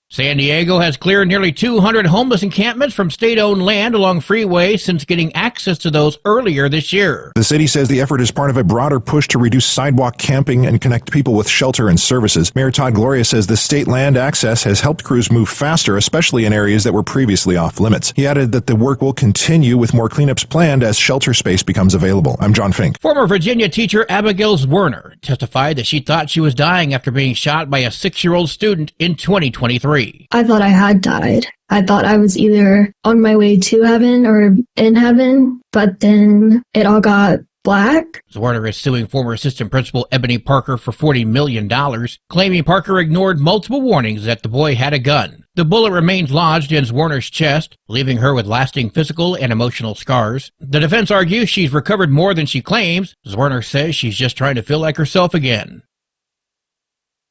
San Diego has cleared nearly 200 homeless encampments from state-owned land along freeways since getting access to those earlier this year. The city says the effort is part of a broader push to reduce sidewalk camping and connect people with shelter and services. Mayor Todd Gloria says the state land access has helped crews move faster, especially in areas that were previously off limits. He added that the work will continue with more cleanups planned as shelter space becomes available. I'm John Fink. Former Virginia teacher Abigail Zwerner testified that she thought she was dying after being shot by a 6-year-old student in 2023. I thought I had died. I thought I was either on my way to heaven or in heaven, but then it all got black. Zwerner is suing former assistant principal Ebony Parker for $40 million, claiming Parker ignored multiple warnings that the boy had a gun. The bullet remains lodged in Zwerner's chest, leaving her with lasting physical and emotional scars. The defense argues she's recovered more than she claims. Zwerner says she's just trying to feel like herself again.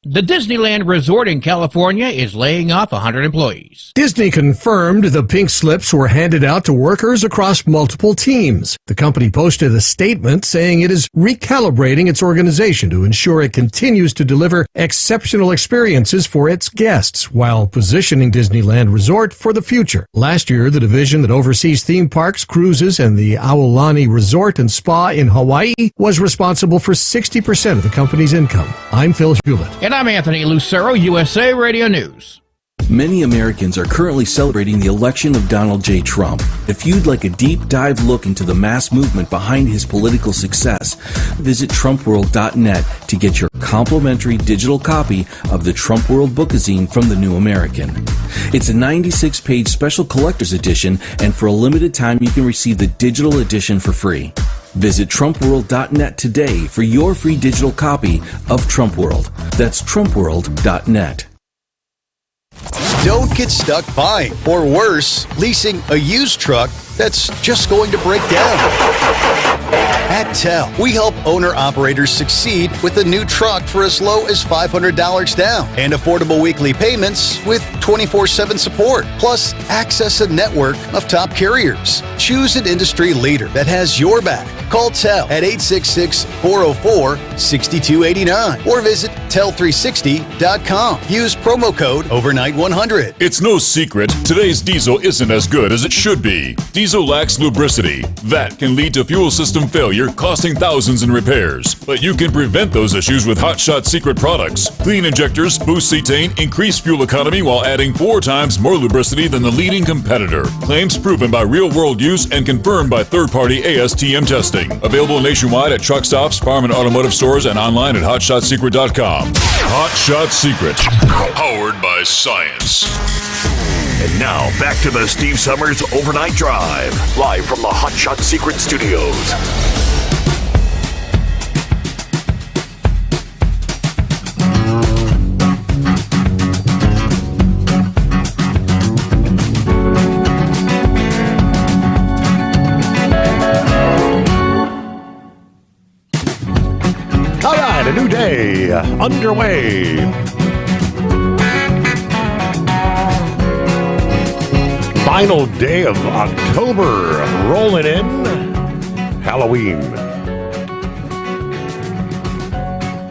The Disneyland Resort in California is laying off 100 employees. Disney confirmed the pink slips were handed out to workers across multiple teams. The company posted a statement saying it is recalibrating its organization to ensure it continues to deliver exceptional experiences for its guests while positioning Disneyland Resort for the future. Last year, the division that oversees theme parks, cruises, and the Aulani Resort and Spa in Hawaii was responsible for 60% of the company's income. I'm Phil Hewlett. And I'm Anthony Lucero, USA Radio News. Many Americans are currently celebrating the election of Donald J. Trump. If you'd like a deep dive look into the mass movement behind his political success, visit TrumpWorld.net to get your complimentary digital copy of the Trump World Bookazine from The New American. It's a 96-page special collector's edition, and for a limited time you can receive the digital edition for free. Visit TrumpWorld.net today for your free digital copy of Trump World. That's TrumpWorld.net. Don't get stuck buying, or worse, leasing a used truck that's just going to break down. At TEL, we help owner-operators succeed with a new truck for as low as $500 down and affordable weekly payments with 24/7 support, plus access a network of top carriers. Choose an industry leader that has your back. Call TEL at 866-404-6289 or visit tel360.com. Use promo code OVERNIGHT100. It's no secret today's diesel isn't as good as it should be. Diesel lacks lubricity. That can lead to fuel system failure, costing thousands in repairs. But you can prevent those issues with Hot Shot Secret products. Clean injectors, boost cetane, increase fuel economy while adding 4 times more lubricity than the leading competitor. Claims proven by real-world use and confirmed by third-party ASTM testing. Available nationwide at truck stops, farm and automotive stores, and online at hotshotsecret.com. Hot Shot Secret. Powered by science. And now, back to the Steve Sommers Overnight Drive, live from the Hot Shot Secret Studios. All right, a new day underway. Final day of October, rolling in. Halloween.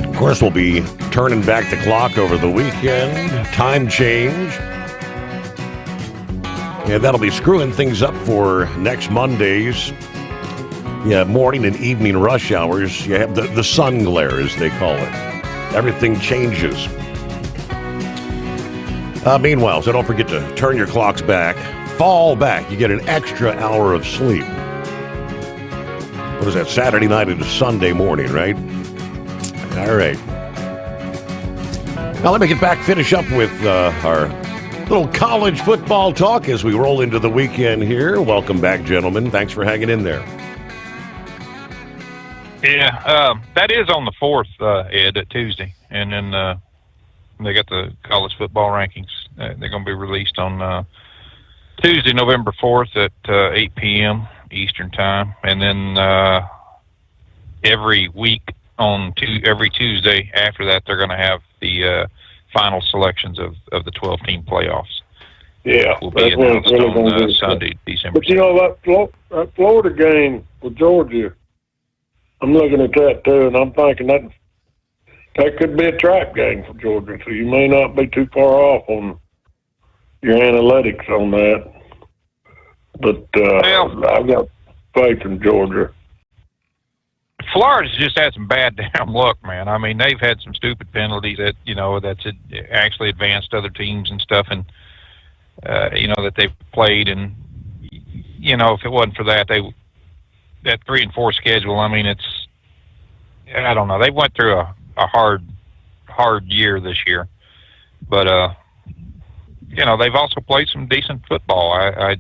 Of course, we'll be turning back the clock over the weekend. Time change. Yeah, that'll be screwing things up for next Monday's morning and evening rush hours. You have the sun glare, as they call it. Everything changes. Meanwhile, so don't forget to turn your clocks back. Fall back. You get an extra hour of sleep. What is that? Saturday night into Sunday morning, right? All right. Now let me get back, finish up with our little college football talk as we roll into the weekend here. Welcome back, gentlemen. Thanks for hanging in there. Yeah, that is on the 4th, Ed, at Tuesday. And then they got the college football rankings. They're going to be released on Tuesday, November 4th at 8 p.m. Eastern Time. And then every week every Tuesday after that, they're going to have the final selections of the 12-team playoffs. Yeah, will be announced on Sunday, December. But you know that Florida game with Georgia, I'm looking at that too, and I'm thinking that could be a trap game for Georgia. So you may not be too far off on your analytics on that. But I've got faith in Georgia. Florida's just had some bad damn luck, man. I mean, they've had some stupid penalties that that's actually advanced other teams and stuff, and that they've played. And if it wasn't for that 3-4 schedule, I mean, I don't know. They went through a hard year this year, but they've also played some decent football. I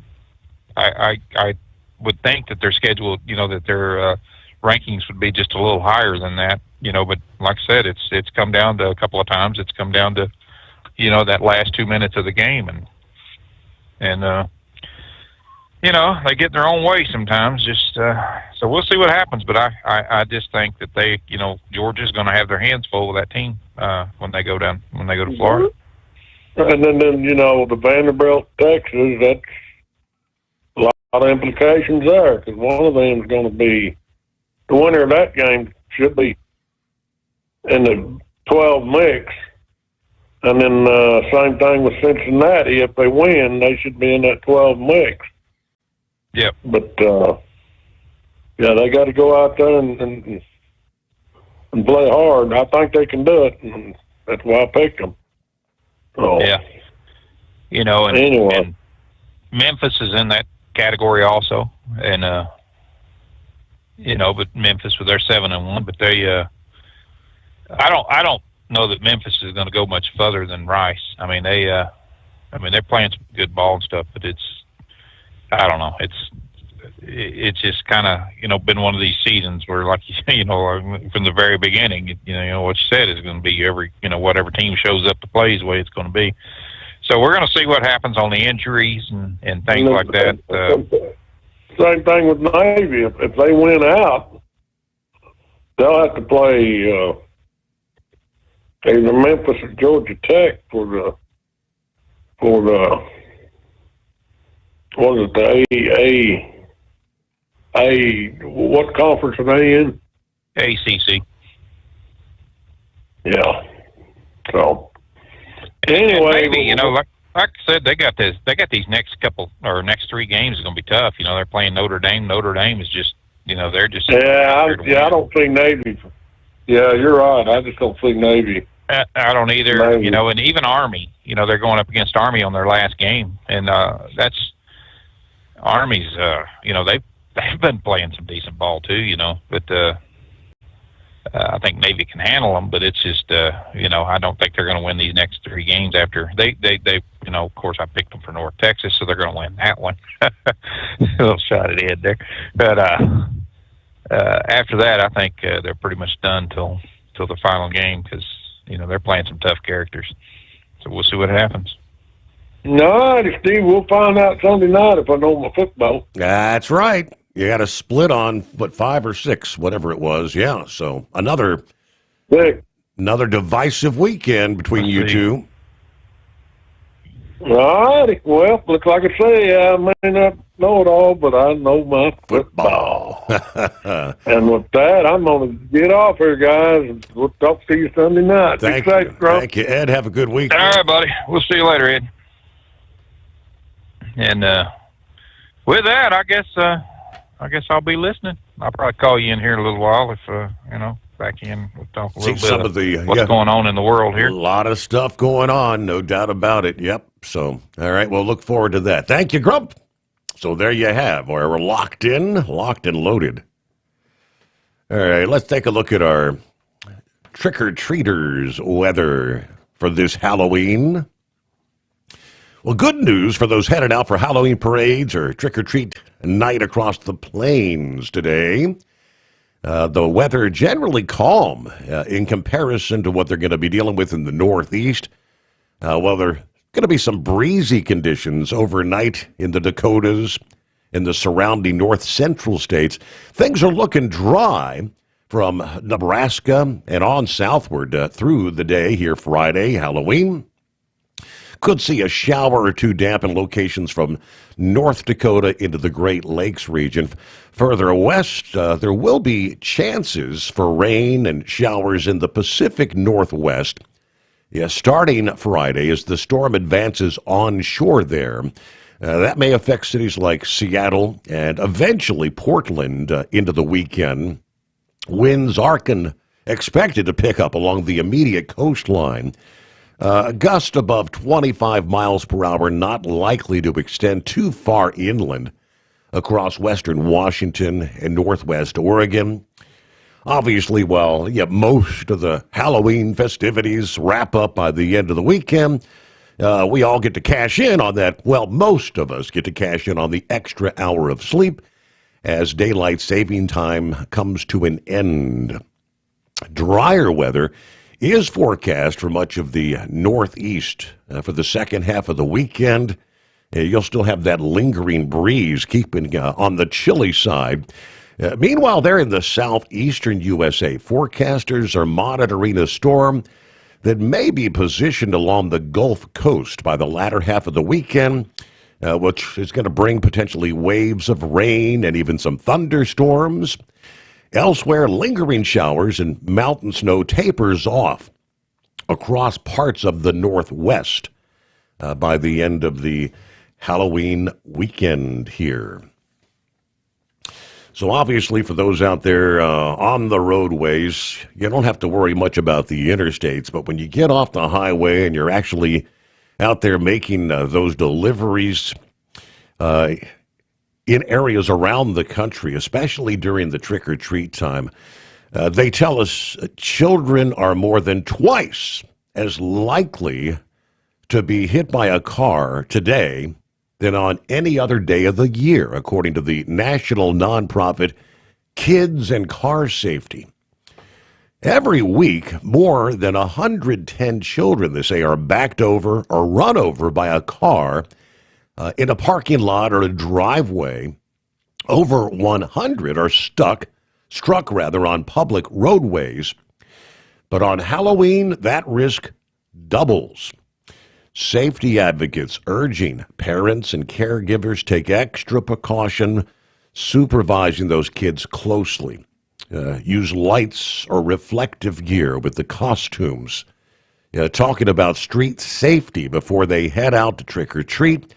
would think that their schedule, that their rankings would be just a little higher than that, but like I said, it's come down to a couple of times. It's come down to, that last 2 minutes of the game, and they get in their own way sometimes. Just so we'll see what happens. But I just think that Georgia's going to have their hands full with that team when they go to Florida. And then the Vanderbilt, Texas. That's a lot of implications there, because one of them is going to be the winner of that game should be in the 12 mix. And then same thing with Cincinnati. If they win, they should be in that 12 mix. Yep. But they got to go out there and play hard. I think they can do it, and that's why I picked them. So, yeah. And Memphis is in that category also, and but Memphis with their 7-1, but they I don't know that Memphis is going to go much further than Rice. I mean, they're playing some good ball and stuff, but I don't know. It's just kind of, been one of these seasons where, like, from the very beginning, what you said is going to be whatever team shows up to play is the way it's going to be. So we're going to see what happens on the injuries and things like that. Same thing with Navy. If they win out, they'll have to play either Memphis or Georgia Tech for the what conference are they in? ACC. Yeah. So anyway, and maybe like I said, they got these next 3 games is going to be tough. They're playing Notre Dame. Notre Dame is just they're just I don't think Navy. Yeah, you're right. I just don't think Navy. I don't either. Navy. And even Army. They're going up against Army on their last game, and that's Army's. They've been playing some decent ball too. But I think Navy can handle them. But it's just I don't think they're going to win these next 3 games after they. Of course, I picked them for North Texas, so they're going to win that one. A little shot at Ed there, but after that, I think they're pretty much done till the final game because they're playing some tough characters. So we'll see what happens. All right, Steve, we'll find out Sunday night if I know my football. That's right. You got a split on 5 or 6, whatever it was. Yeah. So another divisive weekend between you two. All righty. Well, looks like I say, I may not know it all, but I know my football. And with that, I'm going to get off here, guys, and we'll talk to you Sunday night. Thank you, Ed. Have a good week. All right, buddy. We'll see you later, Ed. And with that, I guess I'll be listening. I'll probably call you in here in a little while if back in. We'll talk a little bit of what's going on in the world here. A lot of stuff going on, no doubt about it. Yep. So, all right, we'll look forward to that. Thank you, Grump. So there you have, where we're locked and loaded. All right, let's take a look at our trick-or-treaters weather for this Halloween. Well, good news for those headed out for Halloween parades or trick-or-treat night across the plains today. The weather generally calm in comparison to what they're going to be dealing with in the Northeast. Well, there are going to be some breezy conditions overnight in the Dakotas and the surrounding north central states. Things are looking dry from Nebraska and on southward through the day here Friday, Halloween. Could see a shower or two dampen locations from North Dakota into the Great Lakes region. Further west, there will be chances for rain and showers in the Pacific Northwest. Yeah, starting Friday as the storm advances onshore there. That may affect cities like Seattle and eventually Portland into the weekend. Winds are expected to pick up along the immediate coastline. A gust above 25 miles per hour not likely to extend too far inland across western Washington and northwest Oregon. Obviously, most of the Halloween festivities wrap up by the end of the weekend. We all get to cash in on that. Well, most of us get to cash in on the extra hour of sleep as daylight saving time comes to an end. Drier weather is forecast for much of the Northeast for the second half of the weekend. You'll still have that lingering breeze keeping on the chilly side. Meanwhile, there in the southeastern USA, forecasters are monitoring a storm that may be positioned along the Gulf Coast by the latter half of the weekend, which is going to bring potentially waves of rain and even some thunderstorms. Elsewhere, lingering showers and mountain snow tapers off across parts of the Northwest by the end of the Halloween weekend here. So obviously, for those out there on the roadways, you don't have to worry much about the interstates. But when you get off the highway and you're actually out there making those deliveries in areas around the country, especially during the trick-or-treat time, they tell us children are more than twice as likely to be hit by a car today than on any other day of the year, according to the national nonprofit Kids and Car Safety. Every week, more than 110 children, they say, are backed over or run over by a car in a parking lot or a driveway. Over 100 are struck on public roadways. But on Halloween, that risk doubles. Safety advocates urging parents and caregivers take extra precaution supervising those kids closely. Use lights or reflective gear with the costumes. Talking about street safety before they head out to trick-or-treat.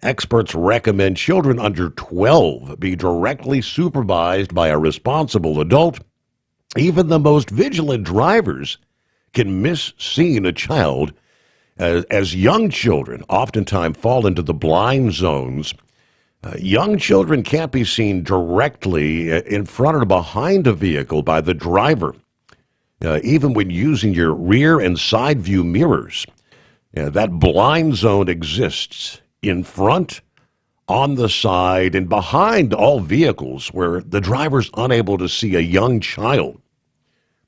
Experts recommend children under 12 be directly supervised by a responsible adult. Even the most vigilant drivers can miss seeing a child, as young children oftentimes fall into the blind zones. Young children can't be seen directly in front or behind a vehicle by the driver, even when using your rear and side view mirrors. That blind zone exists in front, on the side, and behind all vehicles where the driver's unable to see a young child.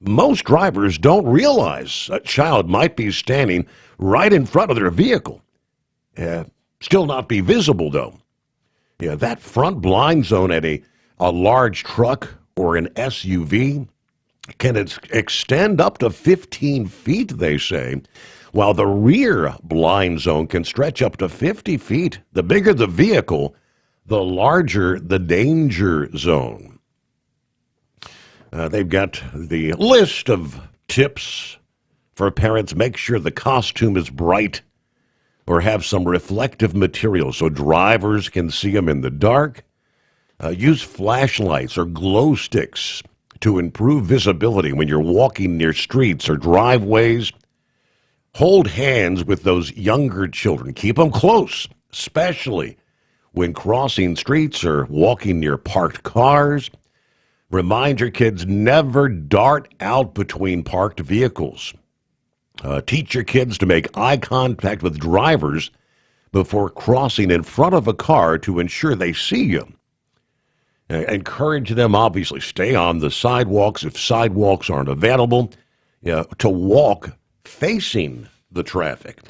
Most drivers don't realize a child might be standing right in front of their vehicle. Still not be visible, though. That front blind zone at a large truck or an SUV can extend up to 15 feet, they say, while the rear blind zone can stretch up to 50 feet. The bigger the vehicle, the larger the danger zone. They've got the list of tips for parents. Make sure the costume is bright or have some reflective material so drivers can see them in the dark. Use flashlights or glow sticks to improve visibility when you're walking near streets or driveways. Hold hands with those younger children. Keep them close, especially when crossing streets or walking near parked cars. Remind your kids never dart out between parked vehicles. Teach your kids to make eye contact with drivers before crossing in front of a car to ensure they see you. Encourage them, obviously, stay on the sidewalks if sidewalks aren't available, to walk facing the traffic.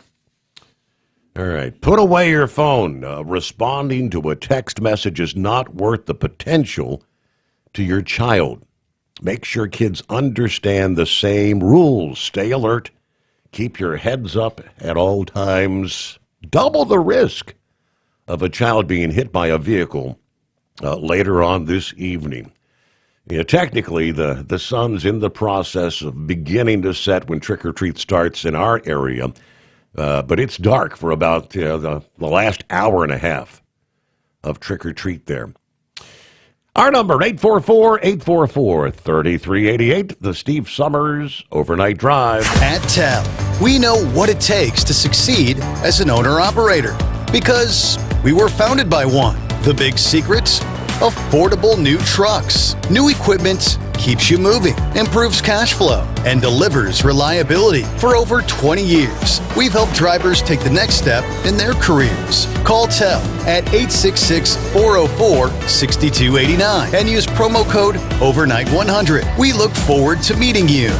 All right. Put away your phone. Responding to a text message is not worth the potential to your child. Make sure kids understand the same rules. Stay alert. Keep your heads up at all times. Double the risk of a child being hit by a vehicle later on this evening. Technically, the sun's in the process of beginning to set when trick-or-treat starts in our area, but it's dark for about the last hour and a half of trick-or-treat there. Our number, 844-844-3388, the Steve Sommers Overnight Drive. At TEL, we know what it takes to succeed as an owner-operator because we were founded by one. The big secret? Affordable new trucks. New equipment keeps you moving, improves cash flow, and delivers reliability. For over 20 years, we've helped drivers take the next step in their careers. Call TEL at 866-404-6289 and use promo code OVERNIGHT100. We look forward to meeting you.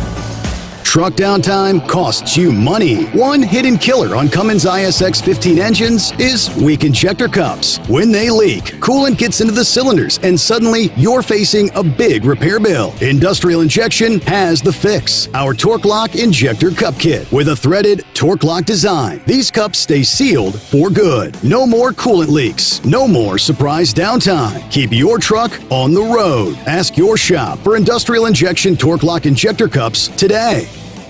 Truck downtime costs you money. One hidden killer on Cummins ISX 15 engines is weak injector cups. When they leak, coolant gets into the cylinders and suddenly you're facing a big repair bill. Industrial Injection has the fix. Our Torque Lock Injector Cup Kit with a threaded Torque Lock design. These cups stay sealed for good. No more coolant leaks. No more surprise downtime. Keep your truck on the road. Ask your shop for Industrial Injection Torque Lock Injector Cups today.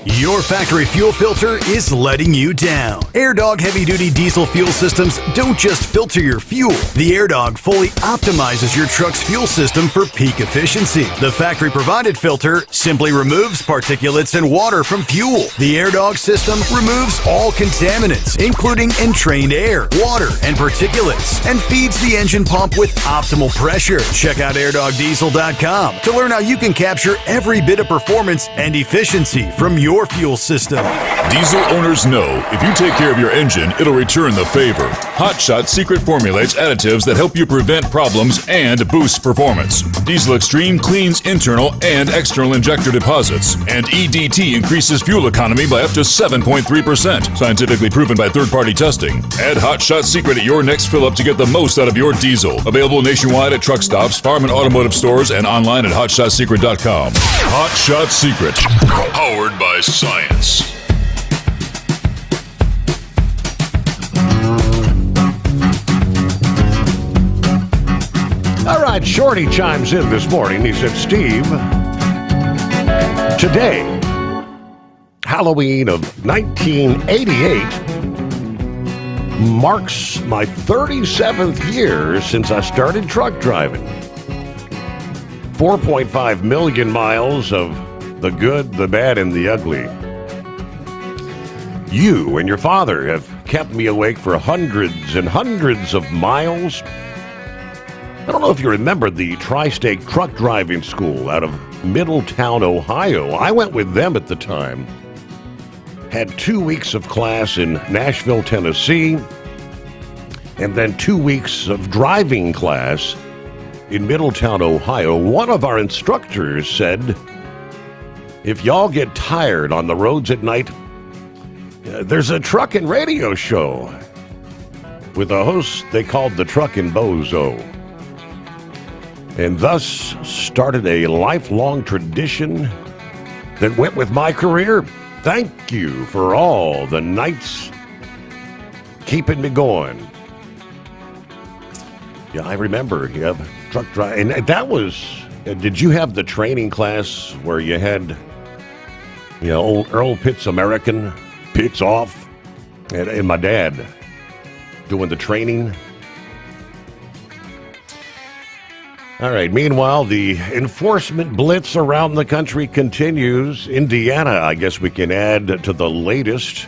Your factory fuel filter is letting you down. AirDog heavy-duty diesel fuel systems don't just filter your fuel. The AirDog fully optimizes your truck's fuel system for peak efficiency. The factory-provided filter simply removes particulates and water from fuel. The AirDog system removes all contaminants, including entrained air, water, and particulates, and feeds the engine pump with optimal pressure. Check out airdogdiesel.com to learn how you can capture every bit of performance and efficiency from your fuel system. Diesel owners know if you take care of your engine, it'll return the favor. Hot Shot secret formulates additives that help you prevent problems and boost performance. Diesel Extreme cleans internal and external injector deposits, and EDT increases fuel economy by up to 7.3%, scientifically proven by third-party testing. Add Hot Shot secret at your next fill-up to get the most out of your diesel. Available nationwide at truck stops, farm and automotive stores, and online at hotshotsecret.com. Hot Shot Secret, powered by science. All right, Shorty chimes in this morning. He said, Steve, today, Halloween of 1988, marks my 37th year since I started truck driving. 4.5 million miles of the good, the bad, and the ugly. You and your father have kept me awake for hundreds and hundreds of miles. I don't know if you remember the Tri-State Truck Driving School out of Middletown, Ohio. I went with them at the time. Had 2 weeks of class in Nashville, Tennessee, and then 2 weeks of driving class in Middletown, Ohio. One of our instructors said, if y'all get tired on the roads at night, there's a truckin' radio show with a host they called the Truckin' Bozo. And thus started a lifelong tradition that went with my career. Thank you for all the nights keeping me going. Yeah, I remember. Yeah, truck drive, and that was. Did you have the training class where you had, old Earl Pitt's American, Pitt's Off, and my dad doing the training? All right, meanwhile, the enforcement blitz around the country continues. Indiana, I guess we can add to the latest,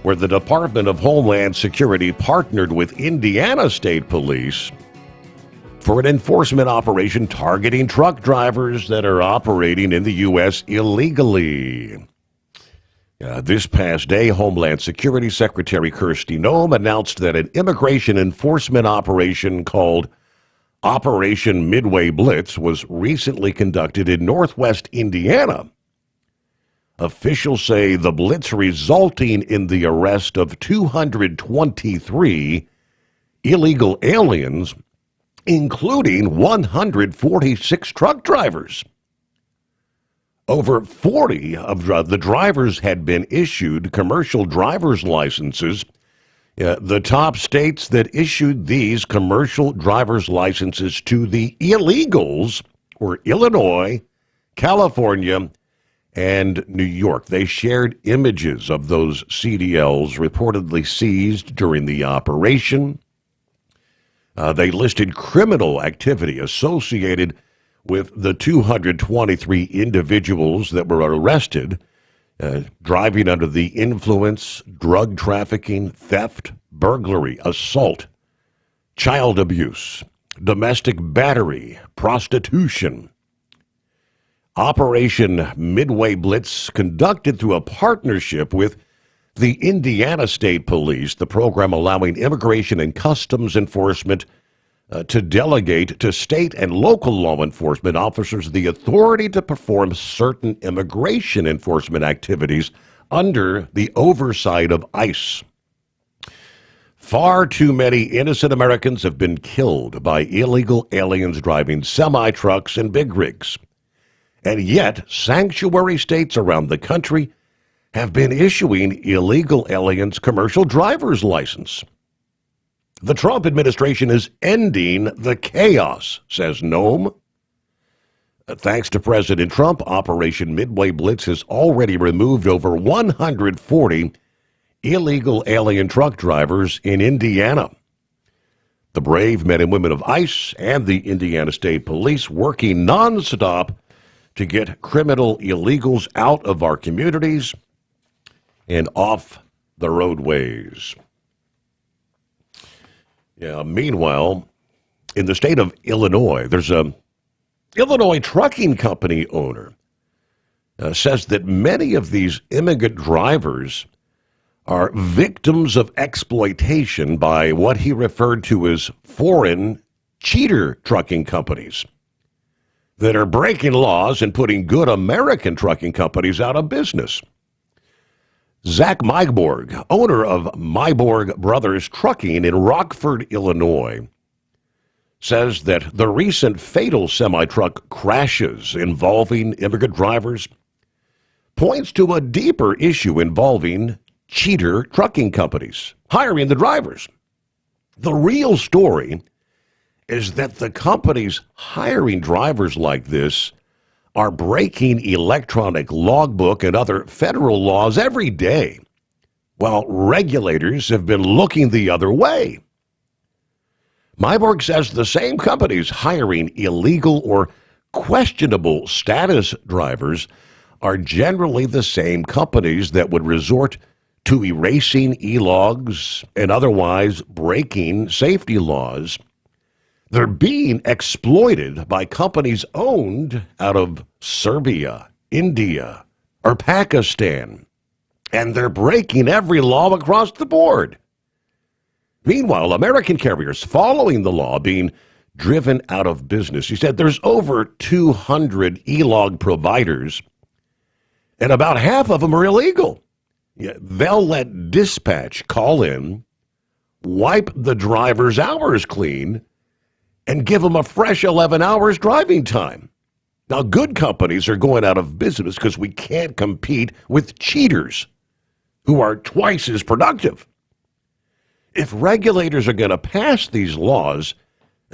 where the Department of Homeland Security partnered with Indiana State Police for an enforcement operation targeting truck drivers that are operating in the U.S. illegally. This past day, Homeland Security Secretary Kristi Noem announced that an immigration enforcement operation called Operation Midway Blitz was recently conducted in northwest Indiana. Officials say the blitz resulting in the arrest of 223 illegal aliens, including 146 truck drivers. Over 40 of the drivers had been issued commercial driver's licenses. The top states that issued these commercial driver's licenses to the illegals were Illinois, California, and New York. They shared images of those CDLs reportedly seized during the operation. They listed criminal activity associated with the 223 individuals that were arrested, driving under the influence, drug trafficking, theft, burglary, assault, child abuse, domestic battery, prostitution. Operation Midway Blitz, conducted through a partnership with the Indiana State Police, the program allowing Immigration and Customs Enforcement to delegate to state and local law enforcement officers the authority to perform certain immigration enforcement activities under the oversight of ICE. Far too many innocent Americans have been killed by illegal aliens driving semi-trucks and big rigs. And yet, sanctuary states around the country have been issuing illegal aliens commercial driver's license. The Trump administration is ending the chaos, says Noam. Thanks to President Trump, Operation Midway Blitz has already removed over 140 illegal alien truck drivers in Indiana. The brave men and women of ICE and the Indiana State Police working nonstop to get criminal illegals out of our communities and off the roadways. Meanwhile, in the state of Illinois, there's a Illinois trucking company owner says that many of these immigrant drivers are victims of exploitation by what he referred to as foreign cheater trucking companies that are breaking laws and putting good American trucking companies out of business. Zach Myborg, owner of Myborg Brothers Trucking in Rockford, Illinois, says that the recent fatal semi-truck crashes involving immigrant drivers points to a deeper issue involving cheater trucking companies hiring the drivers. The real story is that the companies hiring drivers like this are breaking electronic logbook and other federal laws every day, while regulators have been looking the other way. Myborg says the same companies hiring illegal or questionable status drivers are generally the same companies that would resort to erasing e-logs and otherwise breaking safety laws. They're being exploited by companies owned out of Serbia, India, or Pakistan, and they're breaking every law across the board. Meanwhile, American carriers following the law being driven out of business. He said there's over 200 e-log providers, and about half of them are illegal. They'll let dispatch call in, wipe the driver's hours clean, and give them a fresh 11 hours driving time. Now, good companies are going out of business because we can't compete with cheaters who are twice as productive. If regulators are going to pass these laws,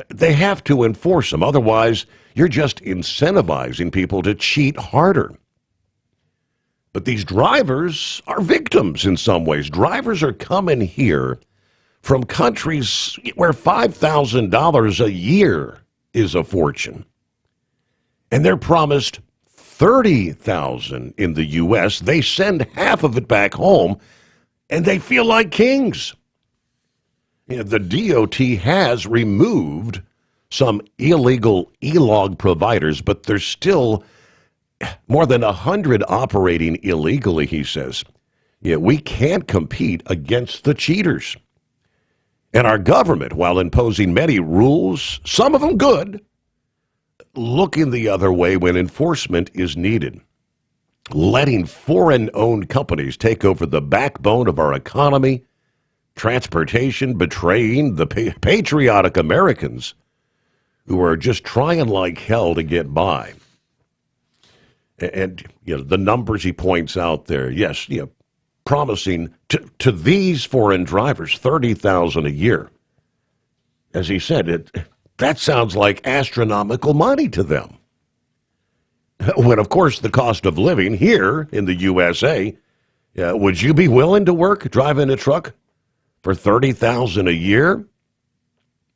they have to enforce them. Otherwise, you're just incentivizing people to cheat harder. But these drivers are victims in some ways. Drivers are coming here from countries where $5,000 a year is a fortune. And they're promised $30,000 in the U.S. They send half of it back home, and they feel like kings. The DOT has removed some illegal e-log providers, but there's still more than 100 operating illegally, he says. We can't compete against the cheaters. And our government, while imposing many rules, some of them good, looking the other way when enforcement is needed. Letting foreign-owned companies take over the backbone of our economy, transportation, betraying the patriotic Americans who are just trying like hell to get by. And the numbers he points out there, yes, promising to these foreign drivers $30,000 a year. As he said, that sounds like astronomical money to them. When, of course, the cost of living here in the USA, would you be willing to work driving a truck for $30,000 a year?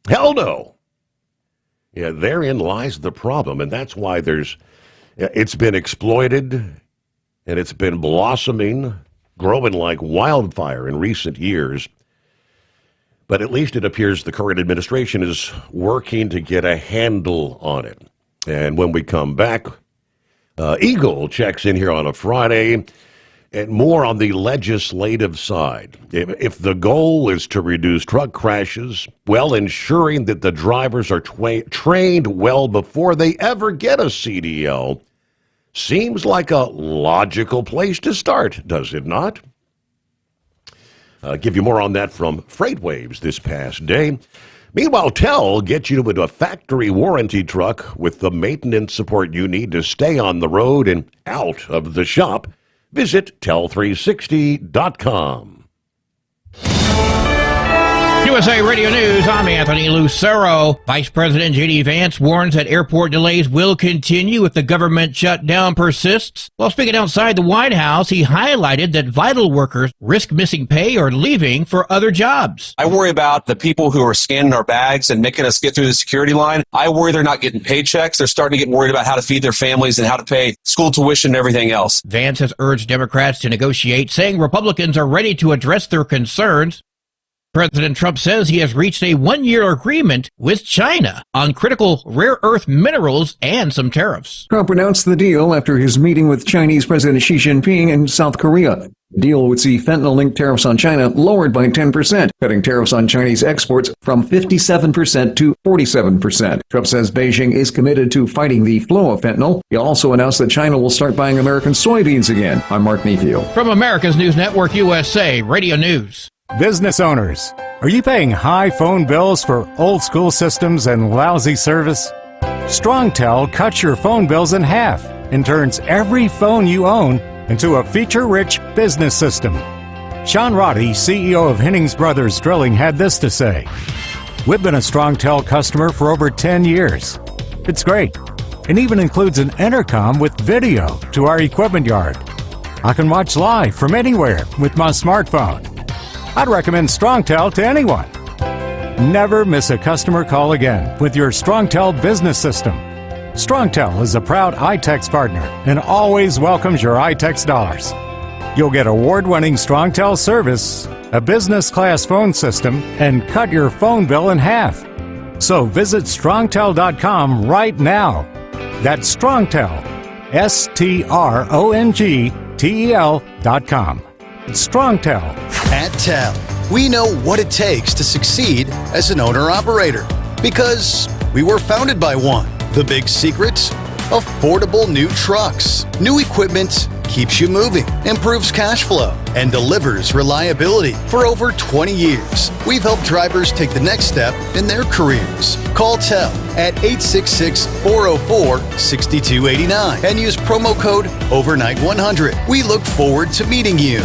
Hell no. Yeah, therein lies the problem, and that's why it's been exploited, and it's been blossoming, growing like wildfire in recent years. But at least it appears the current administration is working to get a handle on it. And when we come back, Eagle checks in here on a Friday, and more on the legislative side. If the goal is to reduce truck crashes, well, ensuring that the drivers are trained well before they ever get a CDL seems like a logical place to start, does it not? Give you more on that from FreightWaves this past day. Meanwhile, TEL gets you into a factory warranty truck with the maintenance support you need to stay on the road and out of the shop. Visit tel360.com. USA Radio News, I'm Anthony Lucero. Vice President J.D. Vance warns that airport delays will continue if the government shutdown persists. While speaking outside the White House, he highlighted that vital workers risk missing pay or leaving for other jobs. I worry about the people who are scanning our bags and making us get through the security line. I worry they're not getting paychecks. They're starting to get worried about how to feed their families and how to pay school tuition and everything else. Vance has urged Democrats to negotiate, saying Republicans are ready to address their concerns. President Trump says he has reached a one-year agreement with China on critical rare earth minerals and some tariffs. Trump announced the deal after his meeting with Chinese President Xi Jinping in South Korea. The deal would see fentanyl-linked tariffs on China lowered by 10%, cutting tariffs on Chinese exports from 57% to 47%. Trump says Beijing is committed to fighting the flow of fentanyl. He also announced that China will start buying American soybeans again. I'm Mark Mayfield. From America's News Network USA Radio News. Business owners, are you paying high phone bills for old school systems and lousy service? StrongTel cuts your phone bills in half and turns every phone you own into a feature-rich business system. Sean Roddy, CEO of Hennings Brothers Drilling, had this to say: "We've been a StrongTel customer for over 10 years. It's great. It even includes an intercom with video to our equipment yard. I can watch live from anywhere with my smartphone. I'd recommend StrongTel to anyone. Never miss a customer call again with your StrongTel business system. StrongTel is a proud iTex partner and always welcomes your iTex dollars. You'll get award-winning StrongTel service, a business-class phone system, and cut your phone bill in half. So visit StrongTel.com right now. That's StrongTel, StrongTel.com. StrongTel. At TEL, we know what it takes to succeed as an owner-operator because we were founded by one. The big secret? Affordable new trucks. New equipment keeps you moving, improves cash flow, and delivers reliability. For over 20 years, we've helped drivers take the next step in their careers. Call TEL at 866-404-6289 and use promo code OVERNIGHT100. We look forward to meeting you.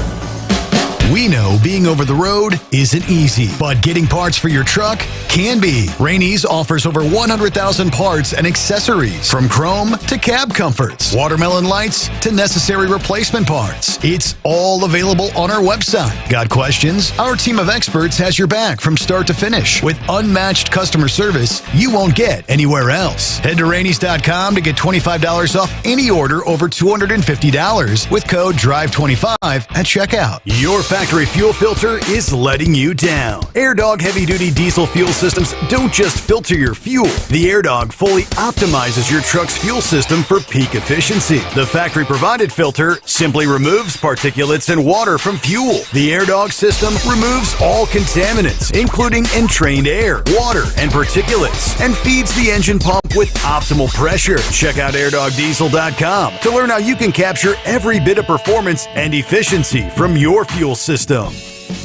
We know being over the road isn't easy, but getting parts for your truck can be. Rainey's offers over 100,000 parts and accessories, from chrome to cab comforts, watermelon lights to necessary replacement parts. It's all available on our website. Got questions? Our team of experts has your back from start to finish with unmatched customer service you won't get anywhere else. Head to Rainey's.com to get $25 off any order over $250 with code DRIVE25 at checkout. Your factory fuel filter is letting you down. AirDog heavy-duty diesel fuel systems don't just filter your fuel. The AirDog fully optimizes your truck's fuel system for peak efficiency. The factory-provided filter simply removes particulates and water from fuel. The AirDog system removes all contaminants, including entrained air, water, and particulates, and feeds the engine pump with optimal pressure. Check out airdogdiesel.com to learn how you can capture every bit of performance and efficiency from your fuel system.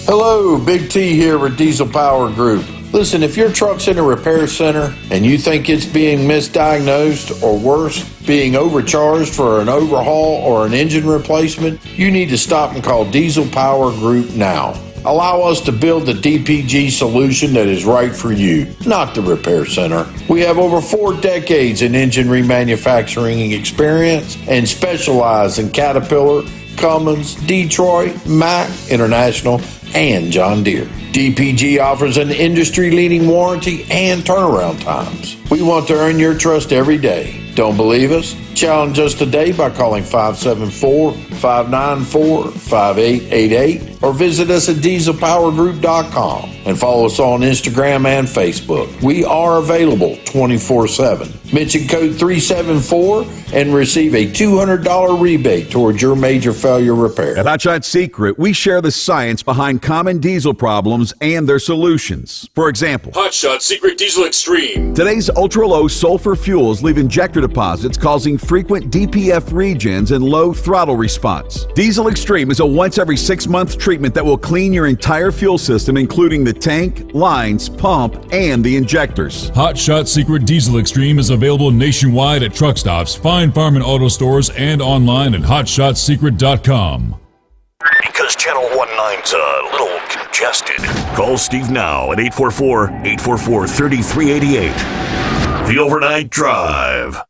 Hello, Big T here with Diesel Power Group. Listen, if your truck's in a repair center and you think it's being misdiagnosed or worse, being overcharged for an overhaul or an engine replacement, you need to stop and call Diesel Power Group now. Allow us to build the DPG solution that is right for you, not the repair center. We have over 4 decades in engine remanufacturing experience and specialize in Caterpillar, Cummins, Detroit, Mack, International, and John Deere. DPG offers an industry-leading warranty and turnaround times. We want to earn your trust every day. Don't believe us? Challenge us today by calling 574-594-5888 or visit us at dieselpowergroup.com and follow us on Instagram and Facebook. We are available 24/7. Mention code 374 and receive a $200 rebate towards your major failure repair. At Hotshot Secret, we share the science behind common diesel problems and their solutions. For example, Hotshot Secret Diesel Extreme. Today's ultra-low sulfur fuels leave injector deposits causing frequent DPF regens and low throttle response. Diesel Extreme is a once every 6-month treatment that will clean your entire fuel system, including the tank, lines, pump, and the injectors. Hotshot Secret Diesel Extreme is available nationwide at truck stops, fine farm and auto stores, and online at hotshotsecret.com. Because Channel 19's a little congested. Call Steve now at 844-844-3388. The Overnight Drive.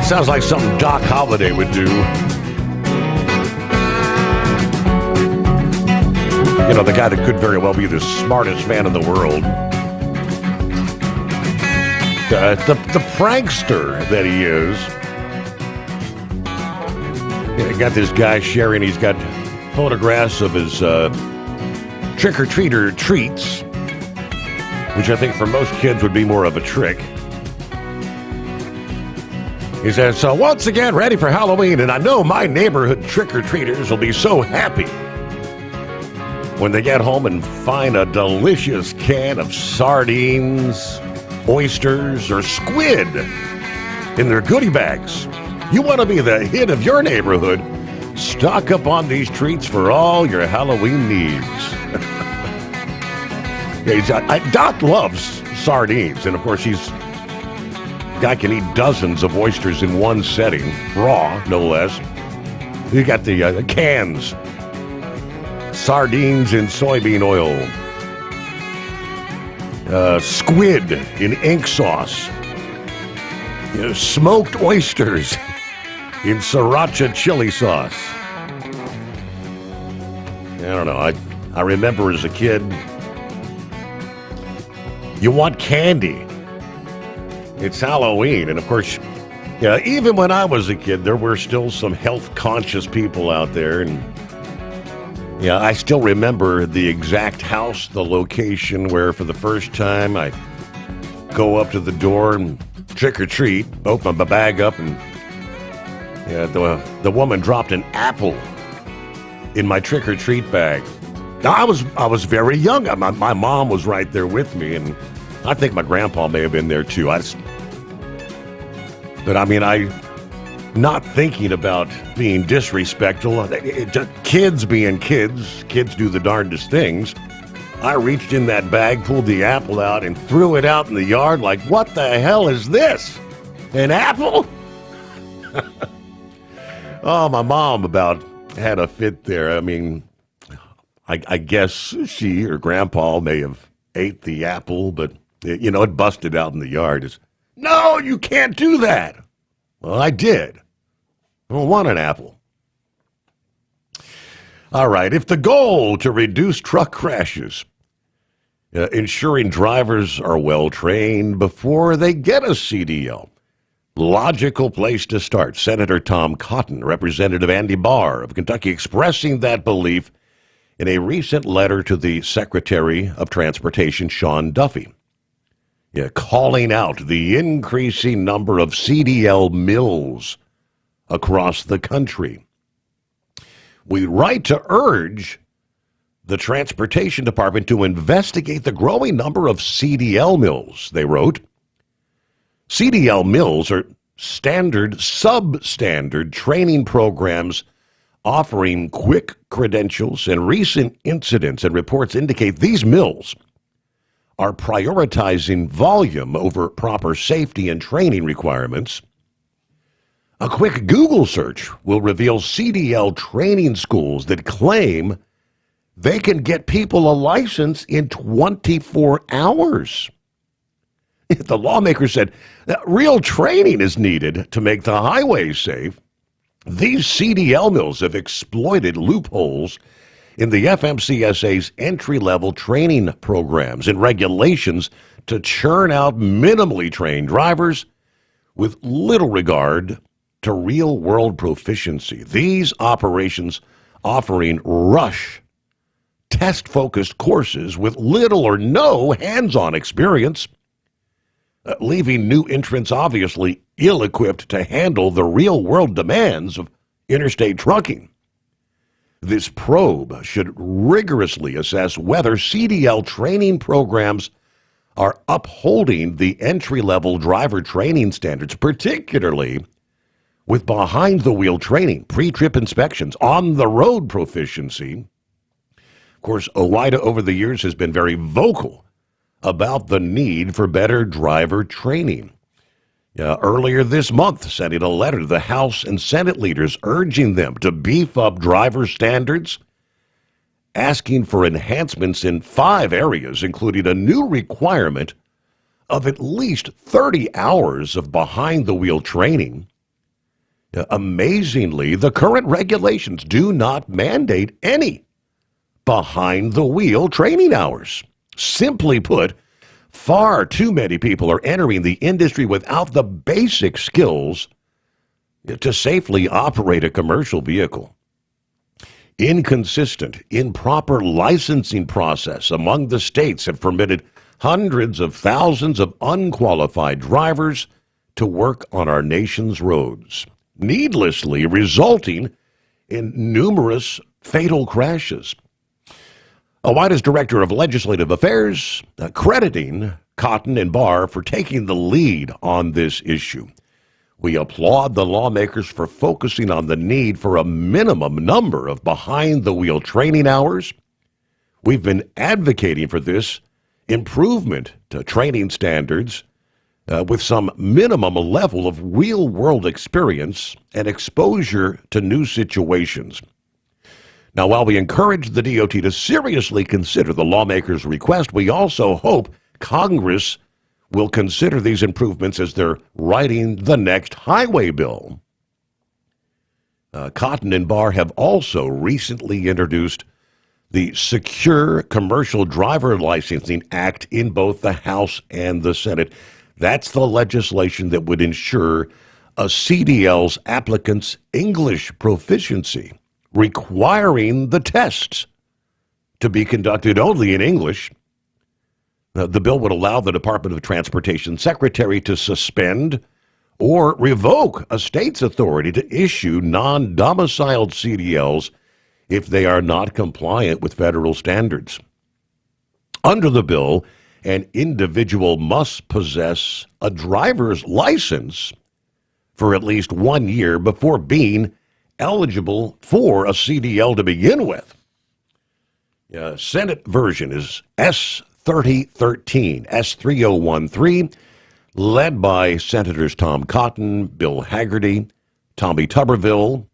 Sounds like something Doc Holliday would do. You know, the guy that could very well be the smartest man in the world. The prankster that he is. You got this guy sharing, he's got photographs of his trick-or-treater treats, which I think for most kids would be more of a trick. He says, so once again, ready for Halloween, and I know my neighborhood trick-or-treaters will be so happy when they get home and find a delicious can of sardines, oysters, or squid in their goodie bags. You want to be the hit of your neighborhood? Stock up on these treats for all your Halloween needs. Doc loves sardines, and of course guy can eat dozens of oysters in one setting, raw, no less. You got the cans, sardines in soybean oil, squid in ink sauce, smoked oysters in sriracha chili sauce. I don't know. I remember as a kid, you want candy. It's Halloween, and of course, even when I was a kid, there were still some health-conscious people out there, and I still remember the exact house, the location where for the first time I go up to the door and trick-or-treat, open my bag up, and the woman dropped an apple in my trick-or-treat bag. Now, I was very young. My mom was right there with me, and I think my grandpa may have been there too. But I mean, not thinking about being disrespectful. Kids being kids do the darndest things. I reached in that bag, pulled the apple out, and threw it out in the yard like, what the hell is this? An apple? Oh, my mom about had a fit there. I mean, I guess she or grandpa may have ate the apple, but it busted out in the yard. No, you can't do that. Well, I did. I don't want an apple. All right, if the goal to reduce truck crashes, ensuring drivers are well trained before they get a CDL, logical place to start. Senator Tom Cotton, Representative Andy Barr of Kentucky, expressing that belief in a recent letter to the Secretary of Transportation, Sean Duffy, calling out the increasing number of CDL mills across the country. We write to urge the Transportation Department to investigate the growing number of CDL mills, they wrote. CDL mills are standard, substandard training programs offering quick credentials, and recent incidents and reports indicate these mills are prioritizing volume over proper safety and training requirements. A quick Google search will reveal CDL training schools that claim they can get people a license in 24 hours. The lawmaker said that real training is needed to make the highways safe. These CDL mills have exploited loopholes in the FMCSA's entry-level training programs and regulations to churn out minimally trained drivers with little regard to real-world proficiency. These operations offering rush, test-focused courses with little or no hands-on experience, leaving new entrants obviously ill-equipped to handle the real-world demands of interstate trucking. This probe should rigorously assess whether CDL training programs are upholding the entry-level driver training standards, particularly with behind-the-wheel training, pre-trip inspections, on-the-road proficiency. Of course, OOIDA over the years has been very vocal about the need for better driver training. Earlier this month, sending a letter to the House and Senate leaders urging them to beef up driver standards, asking for enhancements in 5 areas, including a new requirement of at least 30 hours of behind-the-wheel training. Amazingly, the current regulations do not mandate any behind-the-wheel training hours. Simply put, far too many people are entering the industry without the basic skills to safely operate a commercial vehicle. Inconsistent, improper licensing process among the states have permitted hundreds of thousands of unqualified drivers to work on our nation's roads, needlessly resulting in numerous fatal crashes. OOIDA's Director of Legislative Affairs crediting Cotton and Barr for taking the lead on this issue. We applaud the lawmakers for focusing on the need for a minimum number of behind-the-wheel training hours. We've been advocating for this improvement to training standards with some minimum level of real-world experience and exposure to new situations. Now, while we encourage the DOT to seriously consider the lawmakers' request, we also hope Congress will consider these improvements as they're writing the next highway bill. Cotton and Barr have also recently introduced the Secure Commercial Driver Licensing Act in both the House and the Senate. That's the legislation that would ensure a CDL's applicant's English proficiency, requiring the tests to be conducted only in English. The bill would allow the Department of Transportation Secretary to suspend or revoke a state's authority to issue non-domiciled CDLs if they are not compliant with federal standards. Under the bill, an individual must possess a driver's license for at least 1 year before being eligible for a CDL to begin with. Senate version is S3013, S3013, led by Senators Tom Cotton, Bill Hagerty, Tommy Tuberville.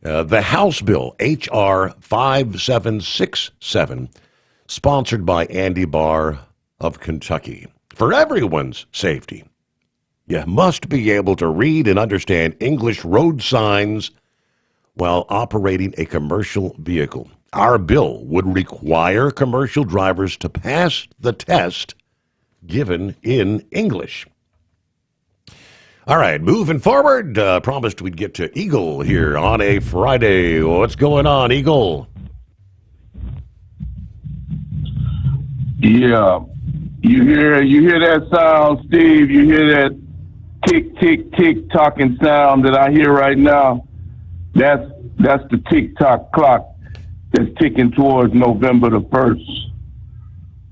The House bill, H.R. 5767, sponsored by Andy Barr of Kentucky. For everyone's safety, You must be able to read and understand English road signs while operating a commercial vehicle. Our bill would require commercial drivers to pass the test given in English. All right, moving forward, promised we'd get to Eagle here on a Friday. What's going on, Eagle? Yeah, you hear that sound, Steve? You hear that tick, tick, tick talking sound that I hear right now? That's the tick-tock clock that's ticking towards November the 1st.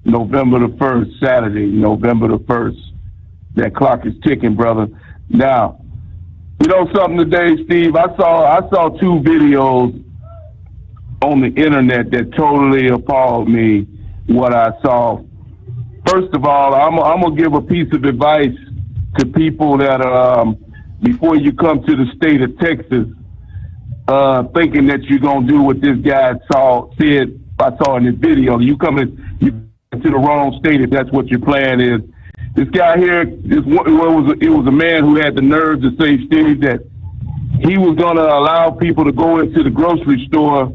November the 1st, Saturday, November the 1st. That clock is ticking, brother. Now, you know something today, Steve? I saw two videos on the internet that totally appalled me, what I saw. First of all, I'm going to give a piece of advice to people that, before you come to the state of Texas, thinking that you're going to do what this guy said I saw in this video. You come to the wrong state if that's what your plan is. This guy here, it was a man who had the nerve to say, Steve, that he was going to allow people to go into the grocery store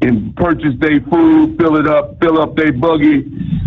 and purchase their food, fill up their buggy,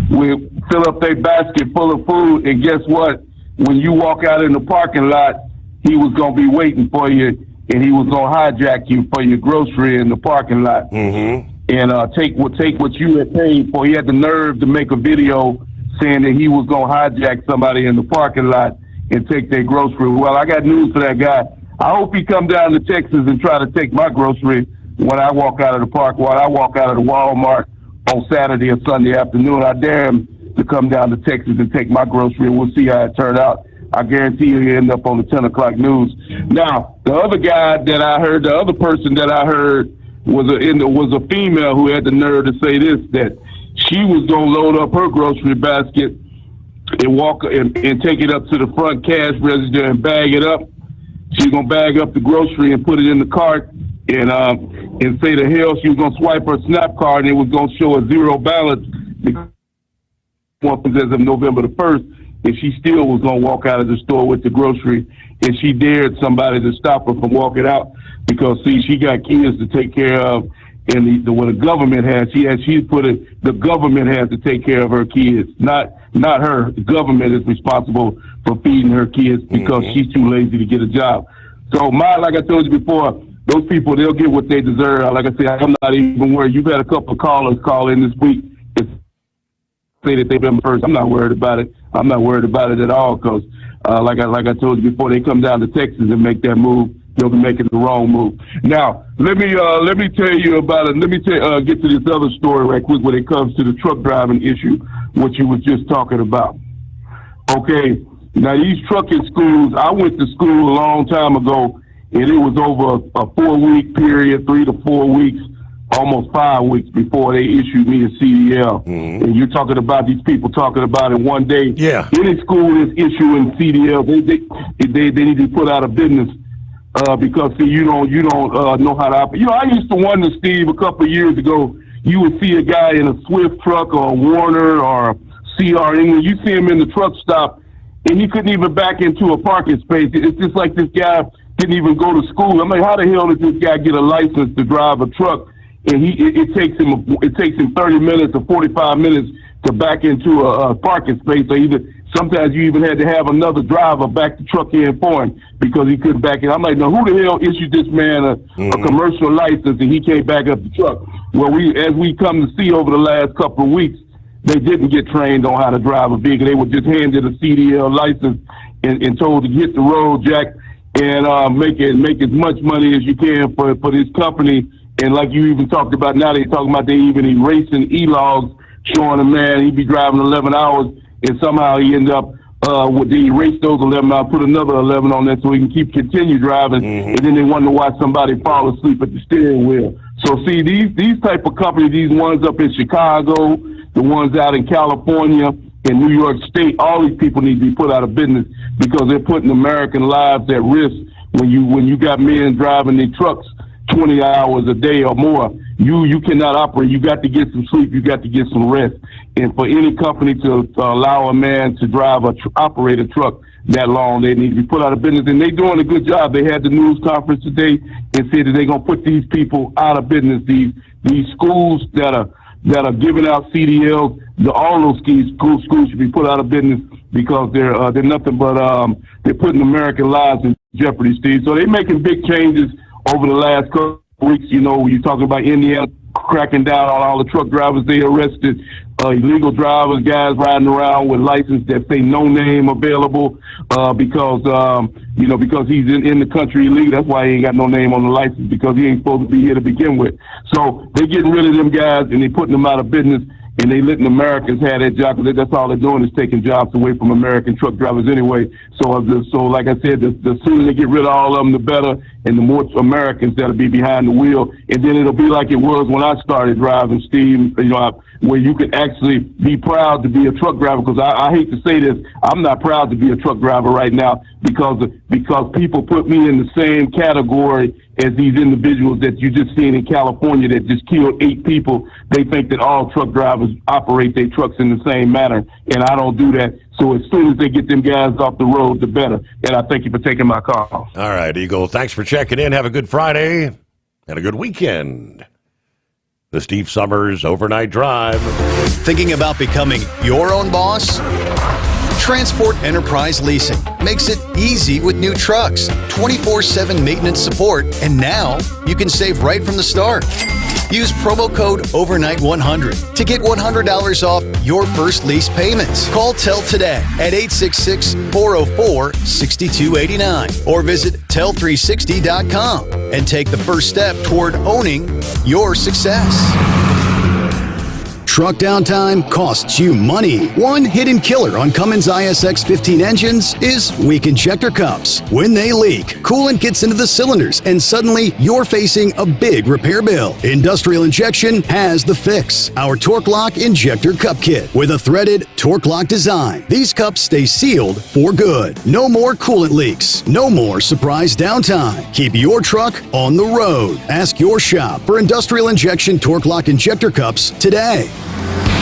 fill up their basket full of food, and guess what? When you walk out in the parking lot, he was going to be waiting for you, and he was going to hijack you for your grocery in the parking lot. Mm-hmm. And take what you had paid for. He had the nerve to make a video saying that he was going to hijack somebody in the parking lot and take their grocery. Well, I got news for that guy. I hope he come down to Texas and try to take my grocery when I walk out of the park, while I walk out of the Walmart on Saturday or Sunday afternoon. I dare him to come down to Texas and take my grocery, and we'll see how it turned out. I guarantee you he'll end up on the 10 o'clock news. Now, the other person that I heard was a female who had the nerve to say this, that she was going to load up her grocery basket and walk and take it up to the front cash register and bag it up. She's going to bag up the grocery and put it in the cart and say to hell she was going to swipe her SNAP card and it was going to show a zero balance as of November the 1st, and she still was going to walk out of the store with the grocery, and she dared somebody to stop her from walking out because, see, she got kids to take care of, and what the government has, the government has to take care of her kids, not her. The government is responsible for feeding her kids because she's too lazy to get a job. So like I told you before, those people, they'll get what they deserve. Like I said, I'm not even worried. You've had a couple of callers call in this week and say that they've been first. I'm not worried about it. I'm not worried about it at all because, like I told you before, they come down to Texas and make that move, they'll be making the wrong move. Now, let me tell you about it. Let me get to this other story right quick when it comes to the truck driving issue, what you was just talking about. Okay, now these trucking schools, I went to school a long time ago, and it was over a 4-week period, 3 to 4 weeks, almost 5 weeks before they issued me a CDL. And you're talking about these people talking about it one day. Yeah. Any school is issuing CDL, they need to put out of business because see, you don't know how to operate. I used to wonder, Steve, a couple of years ago, you would see a guy in a Swift truck or a Warner or a CRN, and you see him in the truck stop, and he couldn't even back into a parking space. It's just like this guy didn't even go to school. I'm like, how the hell did this guy get a license to drive a truck? And it takes him 30 minutes or 45 minutes to back into a parking space. So sometimes you even had to have another driver back the truck in for him because he couldn't back in. I'm like, no, who the hell issued this man a commercial license and he can't back up the truck? Well, as we come to see over the last couple of weeks, they didn't get trained on how to drive a vehicle. They were just handed a CDL license and told to hit the road, Jack, and make as much money as you can for this company. And like you even talked about, now they talking about they even erasing e-logs, showing a man he'd be driving 11 hours, and somehow he ended up they erase those 11 hours, put another 11 on that so he can continue driving, and then they wonder why somebody fall asleep at the steering wheel. So see, these type of companies, these ones up in Chicago, the ones out in California, in New York State, all these people need to be put out of business because they're putting American lives at risk when you got men driving their trucks 20 hours a day or more. you cannot operate. You got to get some sleep. You got to get some rest. And for any company to allow a man to drive operate a truck that long, they need to be put out of business. And they're doing a good job. They had the news conference today and said that they're going to put these people out of business. These schools that are giving out CDLs, all those schools should be put out of business because they're nothing but they're putting American lives in jeopardy, Steve. So they're making big changes over the last couple weeks. You know, you're talking about Indiana cracking down on all the truck drivers they arrested, illegal drivers, guys riding around with license that say no name available because he's in the country illegally. That's why he ain't got no name on the license, because he ain't supposed to be here to begin with. So they're getting rid of them guys and they're putting them out of business. And they letting Americans have that job. That's all they're doing is taking jobs away from American truck drivers anyway. So like I said, the sooner they get rid of all of them, the better, and the more Americans that'll be behind the wheel. And then it'll be like it was when I started driving, Steve, where you could actually be proud to be a truck driver. Because I hate to say this, I'm not proud to be a truck driver right now because people put me in the same category as these individuals that you just seen in California that just killed 8 people. They think that all truck drivers operate their trucks in the same manner, and I don't do that. So as soon as they get them guys off the road, the better. And I thank you for taking my call. All right, Eagle, thanks for checking in. Have a good Friday and a good weekend. The Steve Sommers Overnight Drive. Thinking about becoming your own boss? Transport Enterprise Leasing makes it easy with new trucks, 24/7 maintenance support, and now you can save right from the start. Use promo code OVERNIGHT100 to get $100 off your first lease payments. Call TEL today at 866-404-6289 or visit tel360.com and take the first step toward owning your success. Truck downtime costs you money. One hidden killer on Cummins ISX 15 engines is weak injector cups. When they leak, coolant gets into the cylinders and suddenly you're facing a big repair bill. Industrial Injection has the fix. Our Torque Lock Injector Cup Kit with a threaded Torque Lock design. These cups stay sealed for good. No more coolant leaks. No more surprise downtime. Keep your truck on the road. Ask your shop for Industrial Injection Torque Lock Injector Cups today.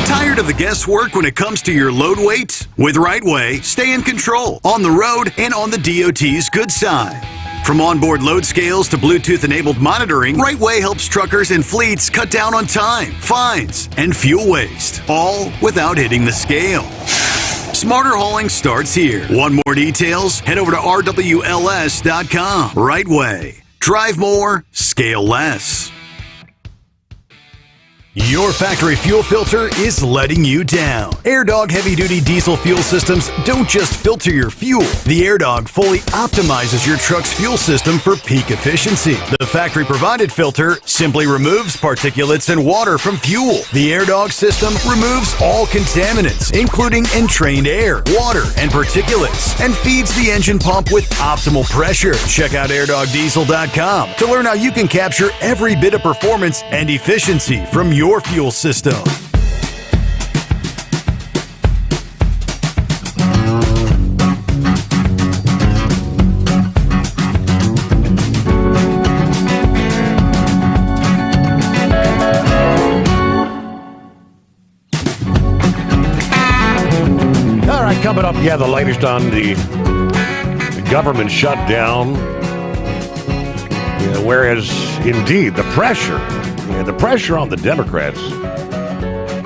Tired of the guesswork when it comes to your load weight? With Rightway, stay in control on the road and on the DOT's good side. From onboard load scales to Bluetooth-enabled monitoring, Rightway helps truckers and fleets cut down on time, fines, and fuel waste, all without hitting the scale. Smarter hauling starts here. Want more details? Head over to rwls.com. Rightway. Drive more, scale less. Your factory fuel filter is letting you down. AirDog heavy-duty diesel fuel systems don't just filter your fuel. The AirDog fully optimizes your truck's fuel system for peak efficiency. The factory-provided filter simply removes particulates and water from fuel. The AirDog system removes all contaminants, including entrained air, water, and particulates, and feeds the engine pump with optimal pressure. Check out airdogdiesel.com to learn how you can capture every bit of performance and efficiency from your fuel system. All right, coming up, the latest on the government shutdown. Whereas, indeed, the pressure on the Democrats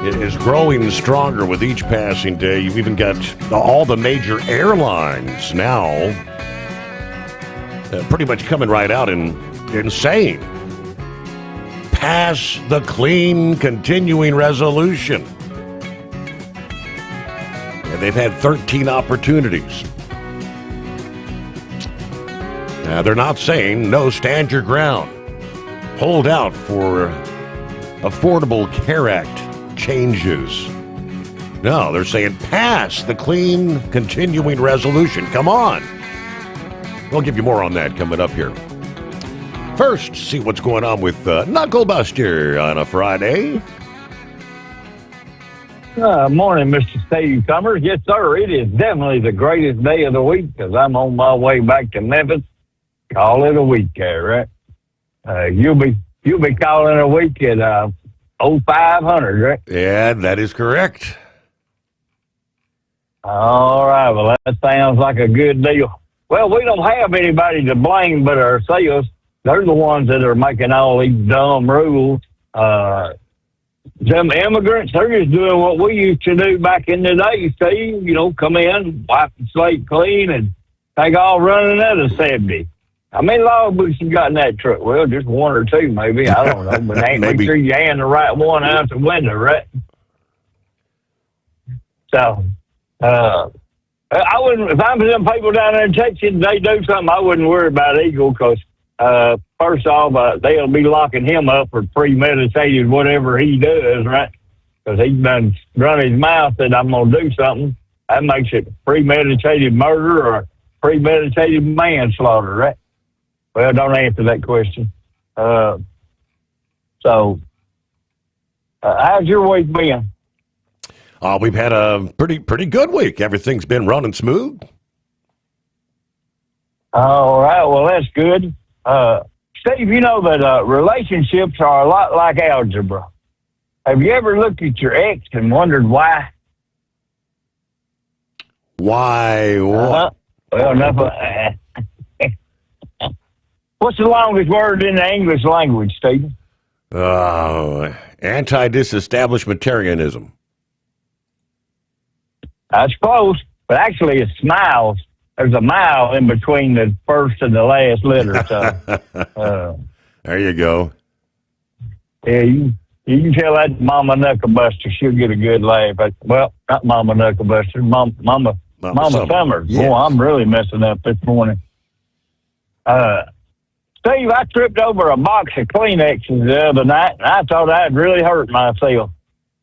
is growing stronger with each passing day. You've even got all the major airlines now pretty much coming right out and saying, pass the clean continuing resolution. And they've had 13 opportunities. Now, they're not saying, no, stand your ground. Hold out for Affordable Care Act changes. No, they're saying pass the clean continuing resolution. Come on. We'll give you more on that coming up here. First, see what's going on with Knucklebuster on a Friday. Morning, Mr. Steve Sommers. Yes, sir. It is definitely the greatest day of the week because I'm on my way back to Memphis. Call it a week there, right? You'll be you'll be calling a week at 0500, right? Yeah, that is correct. All right. Well, that sounds like a good deal. Well, we don't have anybody to blame but ourselves. They're the ones that are making all these dumb rules. Them immigrants, they're just doing what we used to do back in the day, Steve. You know, come in, wipe the slate clean, and take all running another 70. How many logbooks you got in that truck? Well, just one or two, maybe. I don't know. But ain't make sure you hand the right one out the window, right? So, I wouldn't, if I'm them people down there in Texas, they do something, I wouldn't worry about Eagle because, first off, they'll be locking him up for premeditated whatever he does, right? Because he's done run his mouth that I'm going to do something. That makes it premeditated murder or premeditated manslaughter, right? Well, don't answer that question. How's your week been? We've had a pretty good week. Everything's been running smooth. All right. Well, that's good. Steve, you know that relationships are a lot like algebra. Have you ever looked at your ex and wondered why? Why? What? Well, enough. What's the longest word in the English language, Stephen? Anti-disestablishmentarianism. That's close, but actually it's smiles. There's a mile in between the first and the last letter. So, there you go. Yeah, you can tell that Mama Knucklebuster. She'll get a good laugh. Well, not Mama Knucklebuster, Mama Sommers. Yes. Boy, I'm really messing up this morning. Steve, I tripped over a box of Kleenexes the other night, and I thought I'd really hurt myself.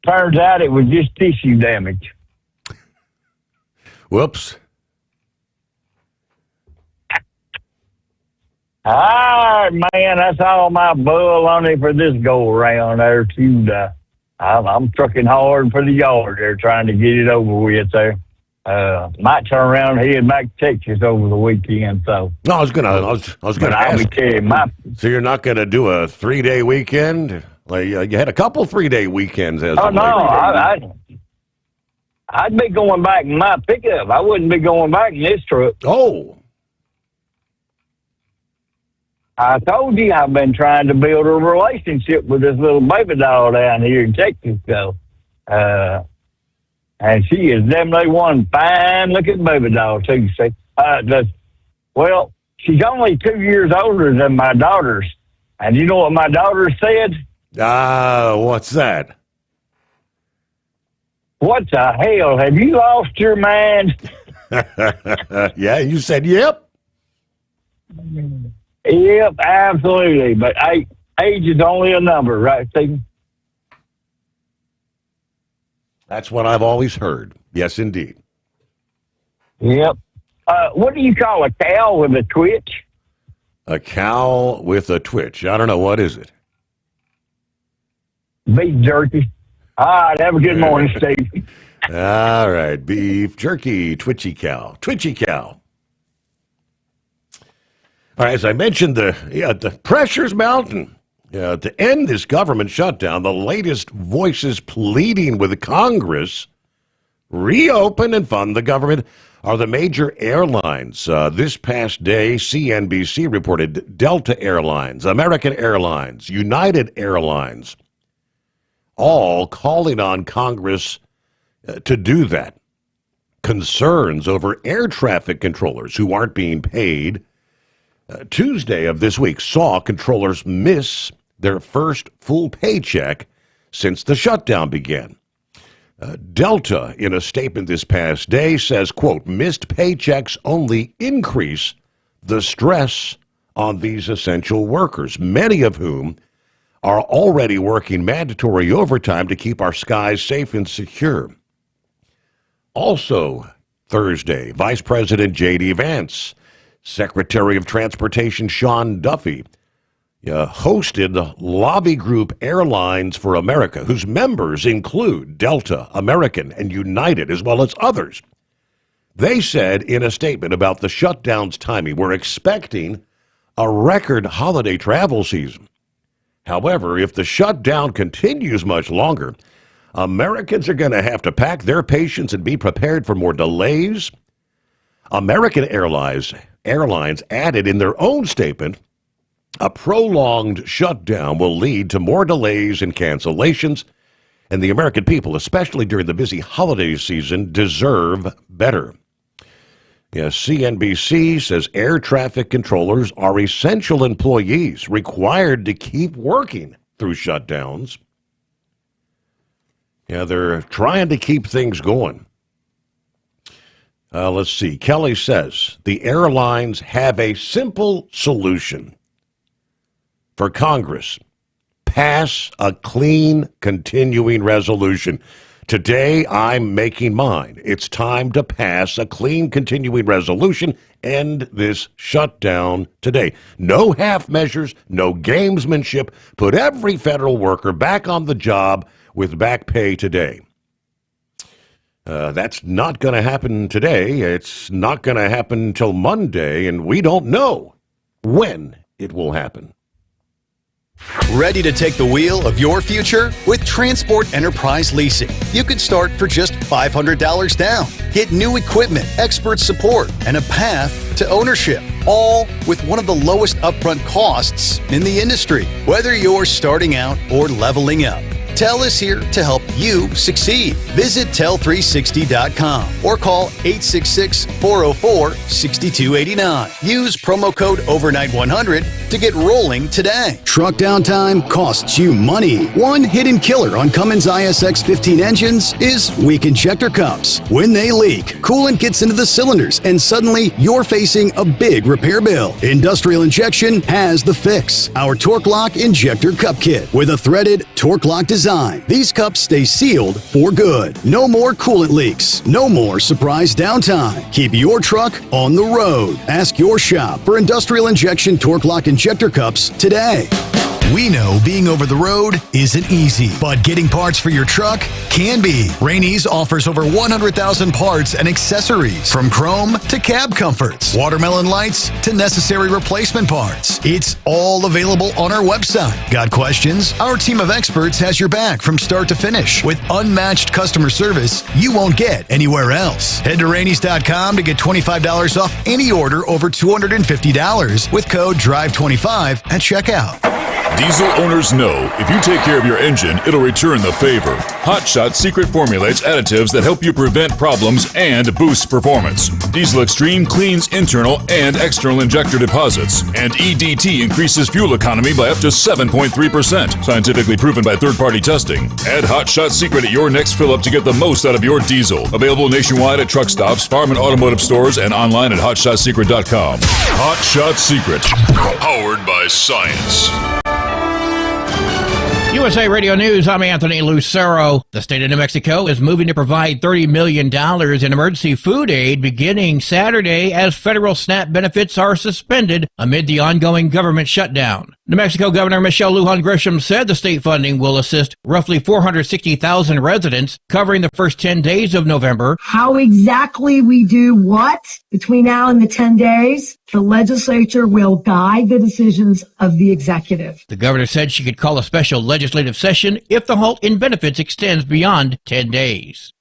Turns out it was just tissue damage. Whoops. All right, man, that's all my bull on it for this go-around there, too. I'm trucking hard for the yard there, trying to get it over with there. Might turn around and head back to Texas over the weekend. So no, I was gonna ask. So you're not gonna do a 3-day weekend? Like you had a couple 3-day weekends. I'd be going back in my pickup. I wouldn't be going back in this truck. Oh. I told you I've been trying to build a relationship with this little baby doll down here in Texas. So, and she is definitely one fine-looking baby doll, too. See? Well, she's only 2 years older than my daughters. And you know what my daughter said? What's that? What the hell? Have you lost your mind? Yeah, you said yep. Yep, absolutely. But age is only a number, right, Stephen? That's what I've always heard. Yes, indeed. Yep. What do you call a cow with a twitch? A cow with a twitch. I don't know. What is it? Beef jerky. All right, have a good morning, Steve. All right, beef jerky, twitchy cow. Twitchy cow. All right, as I mentioned, the pressure's mounting. To end this government shutdown, the latest voices pleading with Congress reopen and fund the government are the major airlines. This past day, CNBC reported Delta Airlines, American Airlines, United Airlines, all calling on Congress to do that. Concerns over air traffic controllers who aren't being paid. Tuesday of this week saw controllers miss their first full paycheck since the shutdown began. Delta, in a statement this past day, says, quote, missed paychecks only increase the stress on these essential workers, many of whom are already working mandatory overtime to keep our skies safe and secure. Also, Thursday, Vice President J.D. Vance, Secretary of Transportation Sean Duffy, hosted the lobby group Airlines for America, whose members include Delta, American, and United, as well as others. They said in a statement about the shutdown's timing, we're expecting a record holiday travel season. However, if the shutdown continues much longer, Americans are going to have to pack their patience and be prepared for more delays. American Airlines added in their own statement, a prolonged shutdown will lead to more delays and cancellations, and the American people, especially during the busy holiday season, deserve better. Yes, CNBC says air traffic controllers are essential employees required to keep working through shutdowns. Yeah, they're trying to keep things going. Let's see. Kelly says the airlines have a simple solution for Congress. Pass a clean continuing resolution. Today, I'm making mine. It's time to pass a clean continuing resolution. End this shutdown today. No half measures, no gamesmanship. Put every federal worker back on the job with back pay today. That's not going to happen today. It's not going to happen until Monday, and we don't know when it will happen. Ready to take the wheel of your future? With Transport Enterprise Leasing, you could start for just $500 down. Get new equipment, expert support, and a path to ownership, all with one of the lowest upfront costs in the industry. Whether you're starting out or leveling up, TEL is here to help you succeed. Visit tel360.com or call 866-404-6289. Use promo code overnight100 to get rolling today. Truck downtime costs you money. One hidden killer on Cummins ISX 15 engines is weak injector cups. When they leak, coolant gets into the cylinders and suddenly you're facing a big repair bill. Industrial Injection has the fix. Our Torque Lock Injector Cup Kit with a threaded Torque Lock design. These cups stay sealed for good. No more coolant leaks. No more surprise downtime. Keep your truck on the road. Ask your shop for Industrial Injection Torque Lock Injector Cups today. We know being over the road isn't easy, but getting parts for your truck can be. Rainey's offers over 100,000 parts and accessories, from chrome to cab comforts, watermelon lights to necessary replacement parts. It's all available on our website. Got questions? Our team of experts has your back from start to finish with unmatched customer service you won't get anywhere else. Head to Rainey's.com to get $25 off any order over $250 with code DRIVE25 at checkout. Diesel owners know if you take care of your engine, it'll return the favor. Hot Shot secret formulates additives that help you prevent problems and boost performance. Diesel Extreme cleans internal and external injector deposits, and EDT increases fuel economy by up to 7.3%. Scientifically proven by third-party testing. Add Hot Shot secret at your next fill-up to get the most out of your diesel. Available nationwide at truck stops, farm and automotive stores, and online at hotshotsecret.com. Hot Shot Secret, powered by science. USA Radio News, I'm Anthony Lucero. The state of New Mexico is moving to provide $30 million in emergency food aid beginning Saturday as federal SNAP benefits are suspended amid the ongoing government shutdown. New Mexico Governor Michelle Lujan Grisham said the state funding will assist roughly 460,000 residents covering the first 10 days of November. How exactly we do what between now and the 10 days, the legislature will guide the decisions of the executive. The governor said she could call a special legislative session if the halt in benefits extends beyond 10 days.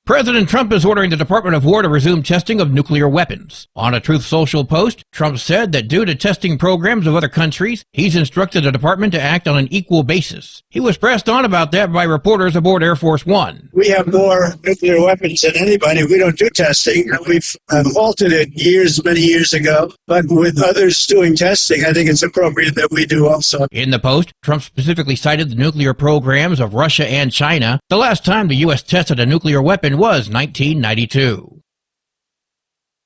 President Trump is ordering the Department of War to resume testing of nuclear weapons. On a Truth Social post, Trump said that due to testing programs of other countries, he's instructed the department to act on an equal basis. He was pressed on about that by reporters aboard Air Force One. We have more nuclear weapons than anybody. We don't do testing. We've halted it many years ago. But with others doing testing, I think it's appropriate that we do also. In the post, Trump specifically cited the nuclear programs of Russia and China. The last time the U.S. tested a nuclear weapon was 1992.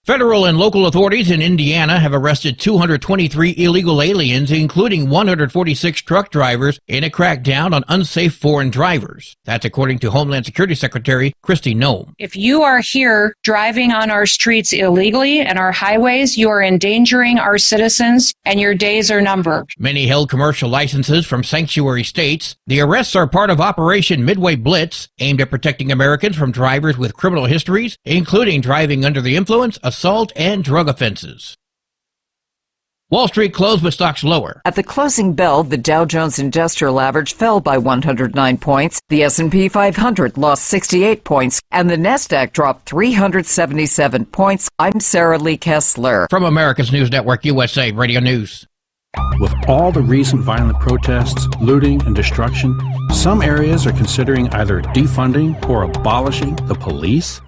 Federal and local authorities in Indiana have arrested 223 illegal aliens, including 146 truck drivers, in a crackdown on unsafe foreign drivers. That's according to Homeland Security Secretary Kristi Noem. If you are here driving on our streets illegally and our highways, you are endangering our citizens and your days are numbered. Many held commercial licenses from sanctuary states. The arrests are part of Operation Midway Blitz, aimed at protecting Americans from drivers with criminal histories, including driving under the influence, assault, and drug offenses. Wall Street closed with stocks lower. At the closing bell, the Dow Jones Industrial Average fell by 109 points, the S&P 500 lost 68 points, and the Nasdaq dropped 377 points. I'm Sarah Lee Kessler. From America's News Network, USA Radio News. With all the recent violent protests, looting, and destruction, some areas are considering either defunding or abolishing the police.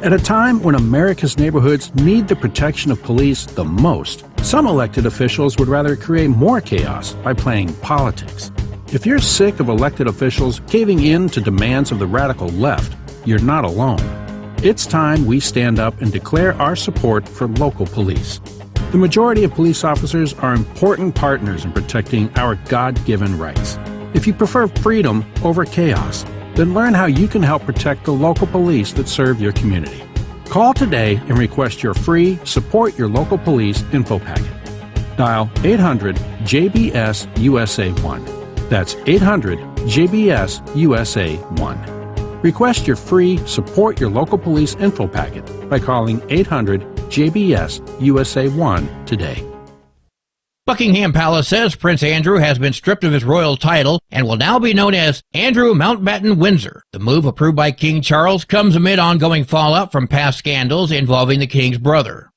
At a time when America's neighborhoods need the protection of police the most, some elected officials would rather create more chaos by playing politics. If you're sick of elected officials caving in to demands of the radical left, you're not alone. It's time we stand up and declare our support for local police. The majority of police officers are important partners in protecting our God-given rights. If you prefer freedom over chaos, then learn how you can help protect the local police that serve your community. Call today and request your free Support Your Local Police info packet. Dial 800-JBS-USA-1. That's 800-JBS-USA-1. Request your free Support Your Local Police info packet by calling 800-JBS-USA-1 today. Buckingham Palace says Prince Andrew has been stripped of his royal title and will now be known as Andrew Mountbatten Windsor. The move, approved by King Charles, comes amid ongoing fallout from past scandals involving the king's brother.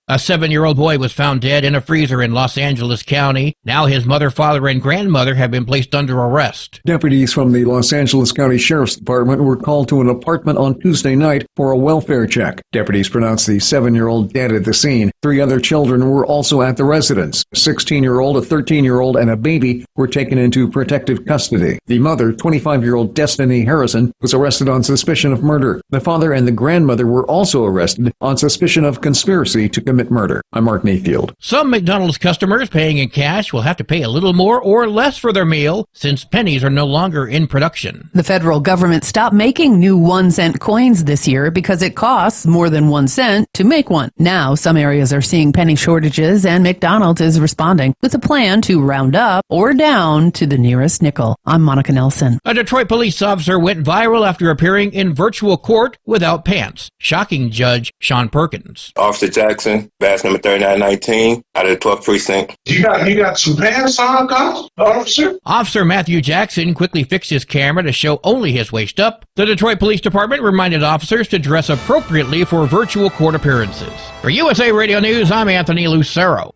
A 7-year-old boy was found dead in a freezer in Los Angeles County. Now his mother, father, and grandmother have been placed under arrest. Deputies from the Los Angeles County Sheriff's Department were called to an apartment on Tuesday night for a welfare check. Deputies pronounced the 7-year-old dead at the scene. 3 other children were also at the residence. A 16-year-old, a 13-year-old, and a baby were taken into protective custody. The mother, 25-year-old Destiny Harrison, was arrested on suspicion of murder. The father and the grandmother were also arrested on suspicion of conspiracy to commit murder. I'm Mark Mayfield. Some McDonald's customers paying in cash will have to pay a little more or less for their meal since pennies are no longer in production. The federal government stopped making new 1-cent coins this year because it costs more than 1 cent to make one. Now, some areas are seeing penny shortages, and McDonald's is responding with a plan to round up or down to the nearest nickel. I'm Monica Nelson. A Detroit police officer went viral after appearing in virtual court without pants, shocking Judge Sean Perkins. Officer Jackson, badge number 3919, out of the 12th precinct. You got some pants on, officer? Officer Matthew Jackson quickly fixed his camera to show only his waist up. The Detroit Police Department reminded officers to dress appropriately for virtual court appearances. For USA Radio News, I'm Anthony Lucero.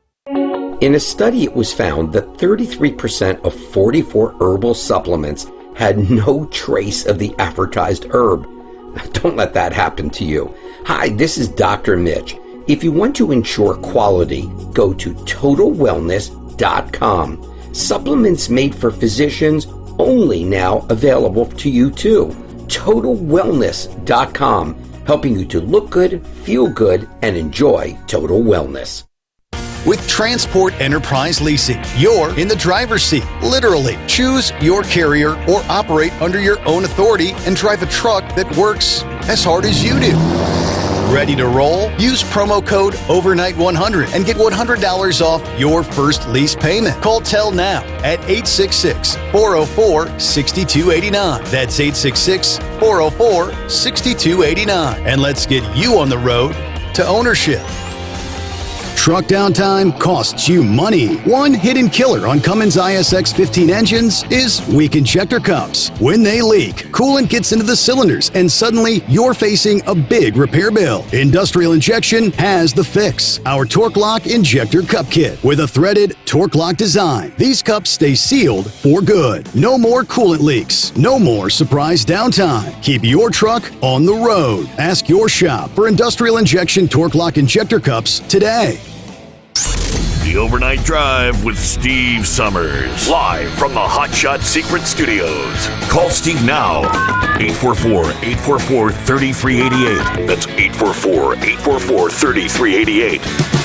In a study, it was found that 33% of 44 herbal supplements had no trace of the advertised herb. Don't let that happen to you. Hi, this is Dr. Mitch. If you want to ensure quality, go to TotalWellness.com. Supplements made for physicians, only now available to you too. TotalWellness.com, helping you to look good, feel good, and enjoy total wellness. With Transport Enterprise Leasing, you're in the driver's seat, literally. Choose your carrier or operate under your own authority and drive a truck that works as hard as you do. Ready to roll? Use promo code OVERNIGHT100 and get $100 off your first lease payment. Call TEL now at 866-404-6289. That's 866-404-6289. And let's get you on the road to ownership. Truck downtime costs you money. One hidden killer on Cummins ISX-15 engines is weak injector cups. When they leak, coolant gets into the cylinders and suddenly you're facing a big repair bill. Industrial Injection has the fix. Our Torque Lock Injector Cup Kit with a threaded Torque Lock design. These cups stay sealed for good. No more coolant leaks. No more surprise downtime. Keep your truck on the road. Ask your shop for Industrial Injection Torque Lock Injector Cups today. The Overnight Drive with Steve Sommers. Live from the Hot Shot Secret Studios. Call Steve now. 844-844-3388. That's 844-844-3388.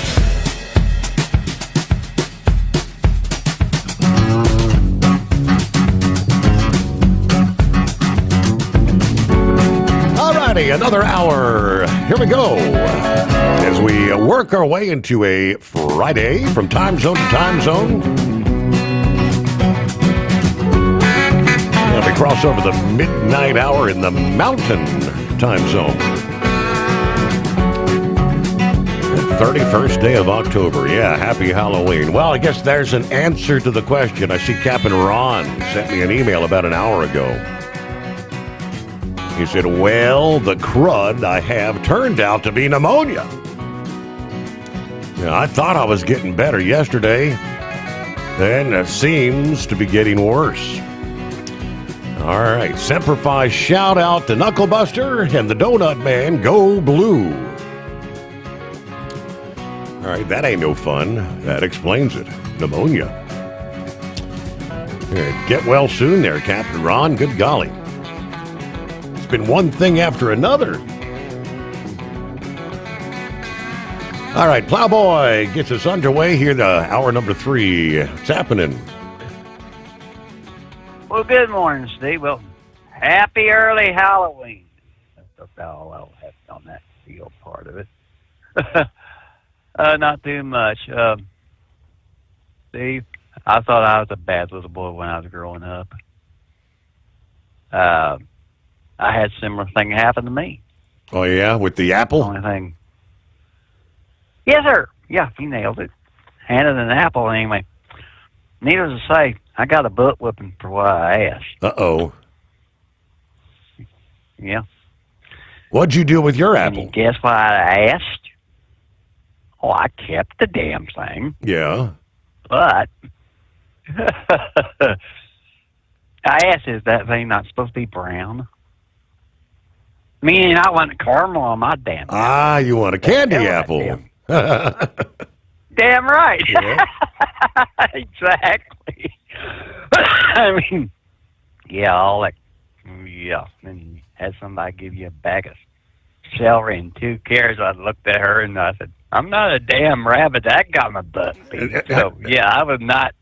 Another hour. Here we go. As we work our way into a Friday from time zone to time zone. And we cross over the midnight hour in the mountain time zone. 31st day of October. Yeah, happy Halloween. Well, I guess there's an answer to the question. I see Captain Ron sent me an email about an hour ago. He said, well, the crud I have turned out to be pneumonia. Yeah, I thought I was getting better yesterday. Then it seems to be getting worse. All right, Semper Fi shout out to Knucklebuster and the Donut Man. Go Blue. All right, that ain't no fun. That explains it. Pneumonia. Yeah, get well soon there, Captain Ron. Good golly. It's been one thing after another. All right, Plowboy gets us underway here to hour number 3. What's happening? Well, good morning, Steve. Well, happy early Halloween. That's all I'll have on that field part of it. Not too much. Steve, I thought I was a bad little boy when I was growing up. I had a similar thing happen to me. Oh, yeah? With the apple? Only thing. Yes, sir. Yeah, he nailed it. Handed an apple anyway. Needless to say, I got a butt whipping for what I asked. Uh-oh. Yeah. What'd you do with your apple? And guess what I asked? Oh, I kept the damn thing. Yeah. But I asked, is that thing not supposed to be brown? Meaning I want caramel on my damn apple. Ah, you want a candy apple. Damn right. Yeah. Exactly. I mean, yeah, all that. Yeah. And you had somebody give you a bag of celery and 2 carrots. I looked at her and I said, I'm not a damn rabbit. That got my butt beat. So, yeah, I was not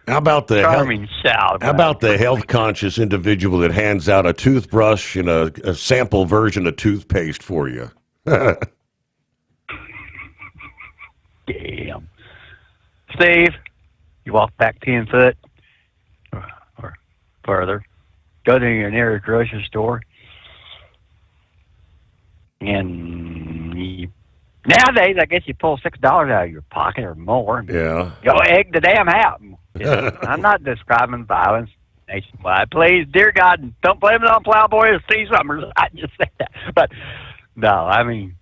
how about the charming salad. How about the health-conscious individual that hands out a toothbrush and a sample version of toothpaste for you? Damn. Steve, you walk back 10 foot or further, go to your nearest grocery store, and nowadays, I guess you pull $6 out of your pocket or more. Yeah. Go egg the damn house. I'm not describing violence nationwide. Please, dear God, don't blame it on Plowboy or Steve Summers. I just said that. But, no, I mean,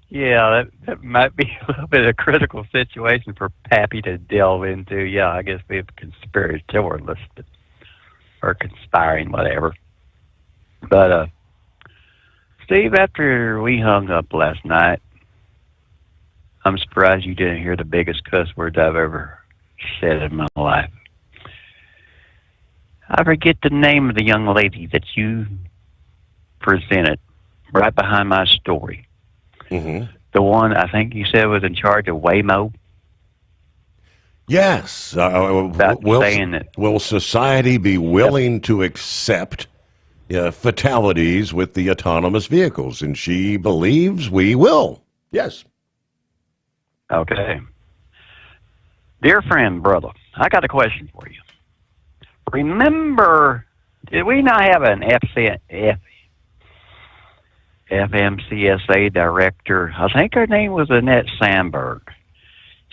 yeah, that might be a little bit of a critical situation for Pappy to delve into. Yeah, I guess we're conspiratorialists or conspiring, whatever. But, Steve, after we hung up last night, I'm surprised you didn't hear the biggest cuss words I've ever said in my life. I forget the name of the young lady that you presented right behind my story. Mm-hmm. The one I think you said was in charge of Waymo. Yes. Will society be willing to accept fatalities with the autonomous vehicles? And she believes we will. Yes. Okay. Dear friend, brother, I got a question for you. Remember, did we not have an FMCSA director? I think her name was Annette Sandberg.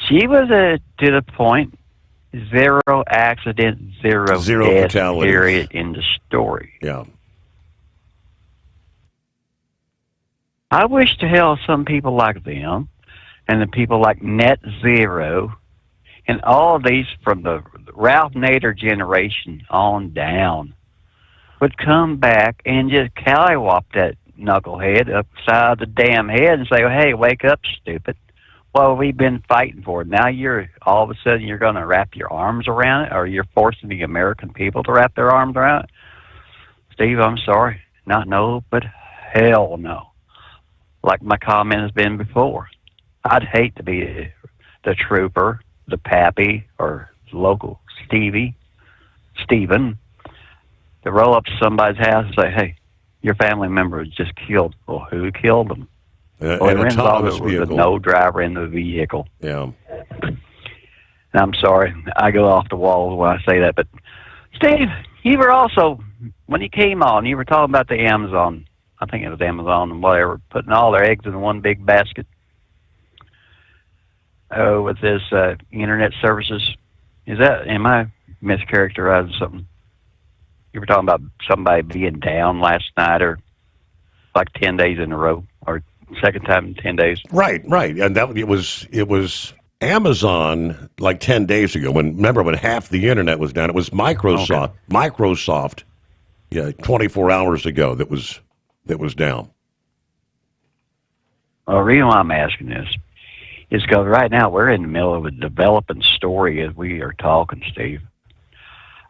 She was to the point, 0 accident, 0 death, fatalities. Period, in the story. Yeah. I wish to hell some people like them and the people like Net Zero and all these from the Ralph Nader generation on down would come back and just callywop that knucklehead upside the damn head and say, hey, wake up, stupid. Well, we've been fighting for it. Now you're all of a sudden you're going to wrap your arms around it, or you're forcing the American people to wrap their arms around it. Steve, I'm sorry. Not no, but hell no. Like my comment has been before. I'd hate to be the trooper, the Pappy, or local Steven, to roll up to somebody's house and say, hey, your family member was just killed. Well, who killed them? An autonomous vehicle. No driver in the vehicle. Yeah. And I'm sorry, I go off the walls when I say that. But, Steve, you were also, when you came on, you were talking about the Amazon, I think it was Amazon and whatever, putting all their eggs in one big basket. with this internet services. Am I mischaracterizing something? You were talking about somebody being down last night, or like 10 days in a row, or second time in 10 days. Right. And it was Amazon like 10 days ago. Remember when half the internet was down? It was Microsoft. Okay. Microsoft, 24 hours ago that was down. Well, the reason why I'm asking this is because right now we're in the middle of a developing story as we are talking, Steve.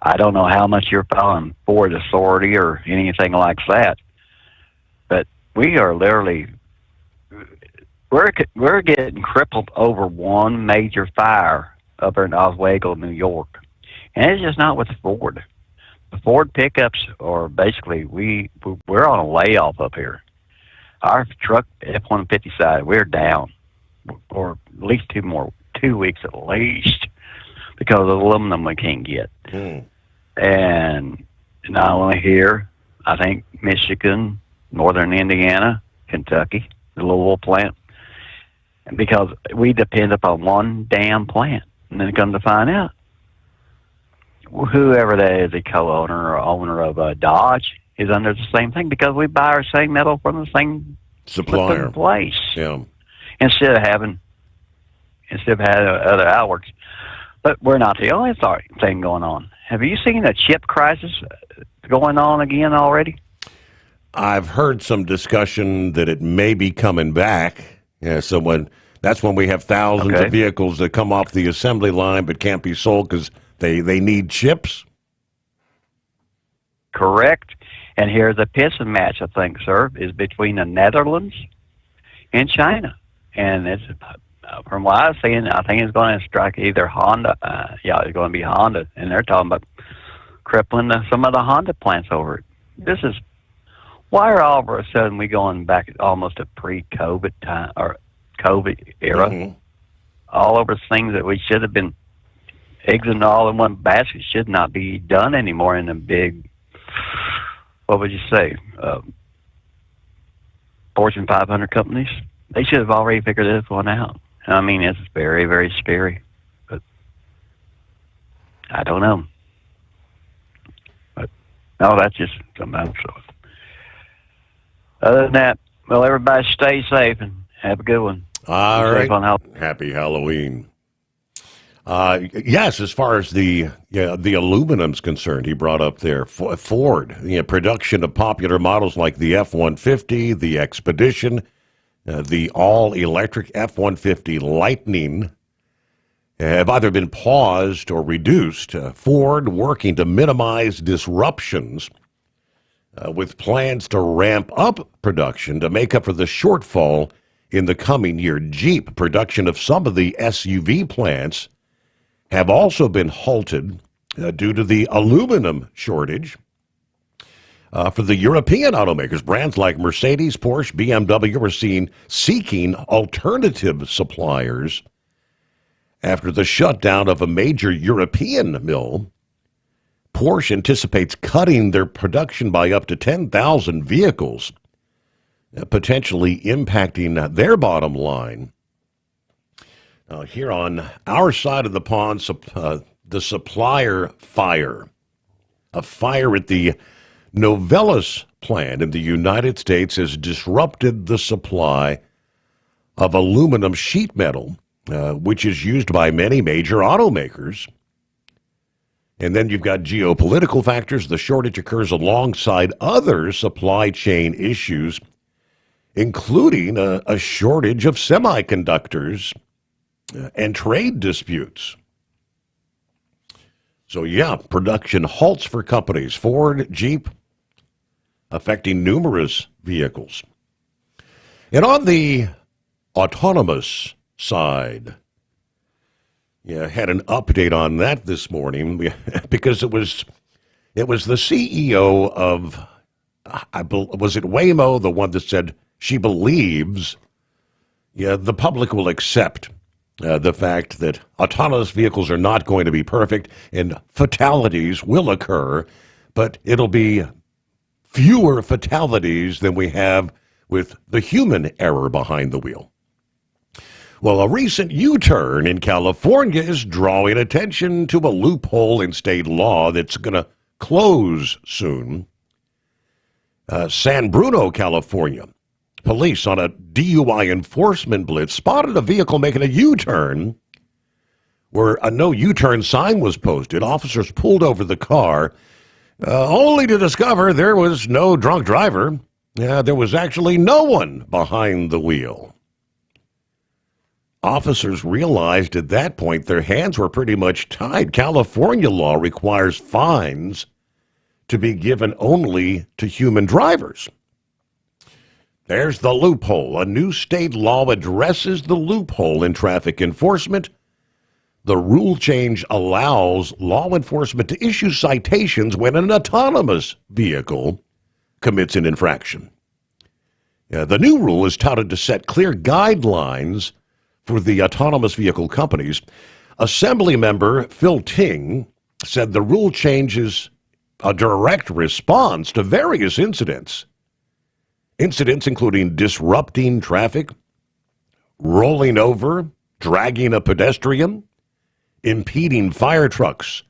I don't know how much you're following Ford Authority or anything like that, but we are literally we're getting crippled over one major fire up in Oswego, New York, and it's just not with Ford. The Ford pickups are basically we're on a layoff up here. Our truck F-150 side, we're down, or at least 2 weeks at least, because of the aluminum we can't get. And not only here, I think Michigan, Northern Indiana, Kentucky, the Louisville plant, because we depend upon one damn plant. And then come to find out, whoever that is, a co-owner or owner of Dodge, is under the same thing, because we buy our same metal from the same supplier place. Yeah. Instead of having other outlets. But we're not the only thing going on. Have you seen a chip crisis going on again already? I've heard some discussion that it may be coming back. Yeah, so that's when we have thousands of vehicles that come off the assembly line but can't be sold because they need chips. Correct. And here's a pissing match, I think, sir, is between the Netherlands and China. And it's, from what I've seen, I think it's going to strike either Honda. It's going to be Honda. And they're talking about crippling some of the Honda plants over it. This is, why are all of a sudden we going back almost to pre-COVID time, or COVID era? Mm-hmm. All over things that we should have been eggs and all in one basket should not be done anymore in a big, what would you say, Fortune 500 companies. They should have already figured this one out. I mean, it's very, very scary, but I don't know. But no, that's just something else. Other than that, well, everybody stay safe and have a good one. All right. Happy Halloween. Yes, as far as the aluminum's concerned, he brought up there Ford, production of popular models like the F-150, the Expedition, the all-electric F-150 Lightning have either been paused or reduced. Ford working to minimize disruptions with plans to ramp up production to make up for the shortfall in the coming year. Jeep production of some of the SUV plants have also been halted due to the aluminum shortage. For the European automakers, brands like Mercedes, Porsche, BMW are seeking alternative suppliers after the shutdown of a major European mill. Porsche anticipates cutting their production by up to 10,000 vehicles, potentially impacting their bottom line. Here on our side of the pond, the supplier fire. A fire at the Novelis plant in the United States has disrupted the supply of aluminum sheet metal, which is used by many major automakers. And then you've got geopolitical factors. The shortage occurs alongside other supply chain issues, including a shortage of semiconductors and trade disputes. So, production halts for companies, Ford, Jeep, affecting numerous vehicles. And on the autonomous side, had an update on that this morning because it was the CEO of, was it Waymo, the one that said she believes the public will accept the fact that autonomous vehicles are not going to be perfect and fatalities will occur, but it'll be fewer fatalities than we have with the human error behind the wheel. Well, a recent U-turn in California is drawing attention to a loophole in state law that's going to close soon. San Bruno, California. Police on a DUI enforcement blitz spotted a vehicle making a U-turn where a no U-turn sign was posted. Officers pulled over the car only to discover there was no drunk driver. There was actually no one behind the wheel. Officers realized at that point their hands were pretty much tied. California law requires fines to be given only to human drivers. There's the loophole. A new state law addresses the loophole in traffic enforcement. The rule change allows law enforcement to issue citations when an autonomous vehicle commits an infraction. The new rule is touted to set clear guidelines for the autonomous vehicle companies. Assemblymember Phil Ting said the rule changes a direct response to various incidents. Incidents including disrupting traffic, rolling over, dragging a pedestrian, impeding fire trucks,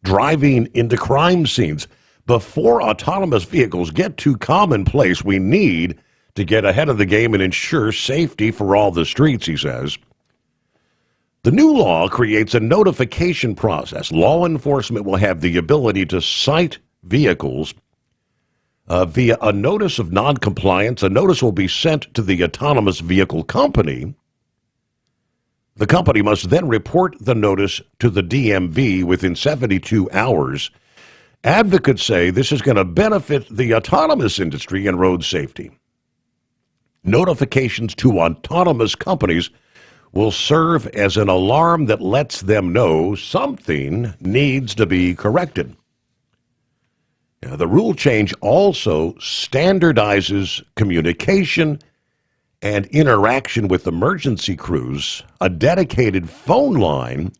driving into crime scenes. Before autonomous vehicles get too commonplace, we need to get ahead of the game and ensure safety for all the streets, he says. The new law creates a notification process. Law enforcement will have the ability to cite vehicles via a notice of noncompliance. A notice will be sent to the autonomous vehicle company. The company must then report the notice to the DMV within 72 hours. Advocates say this is going to benefit the autonomous industry and road safety. Notifications to autonomous companies will serve as an alarm that lets them know something needs to be corrected. The rule change also standardizes communication and interaction with emergency crews. A dedicated phone line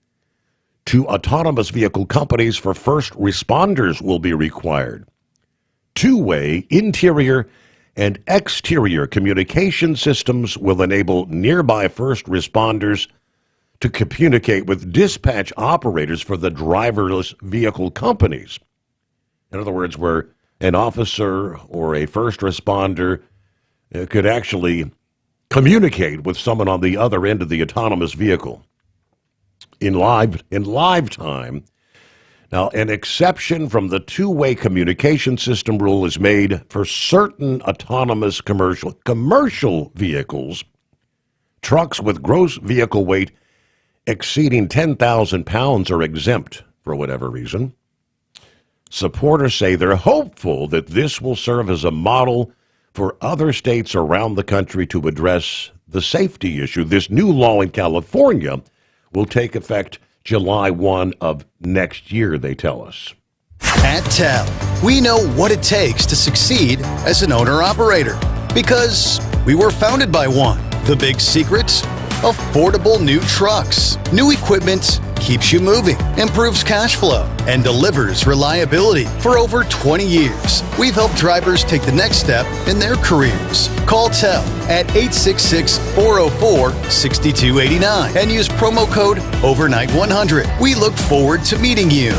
to autonomous vehicle companies for first responders will be required. Two-way interior and exterior communication systems will enable nearby first responders to communicate with dispatch operators for the driverless vehicle companies. In other words, where an officer or a first responder could actually communicate with someone on the other end of the autonomous vehicle in live time. Now, an exception from the two-way communication system rule is made for certain autonomous commercial vehicles. Trucks with gross vehicle weight exceeding 10,000 pounds are exempt for whatever reason. Supporters say they're hopeful that this will serve as a model for other states around the country to address the safety issue. This new law in California will take effect July 1 of next year, they tell us. At TEL, we know what it takes to succeed as an owner-operator because we were founded by one. The big secret? Affordable new trucks. New equipment keeps you moving, improves cash flow, and delivers reliability. For over 20 years, we've helped drivers take the next step in their careers. Call TEL at 866-404-6289 and use promo code OVERNIGHT100. We look forward to meeting you.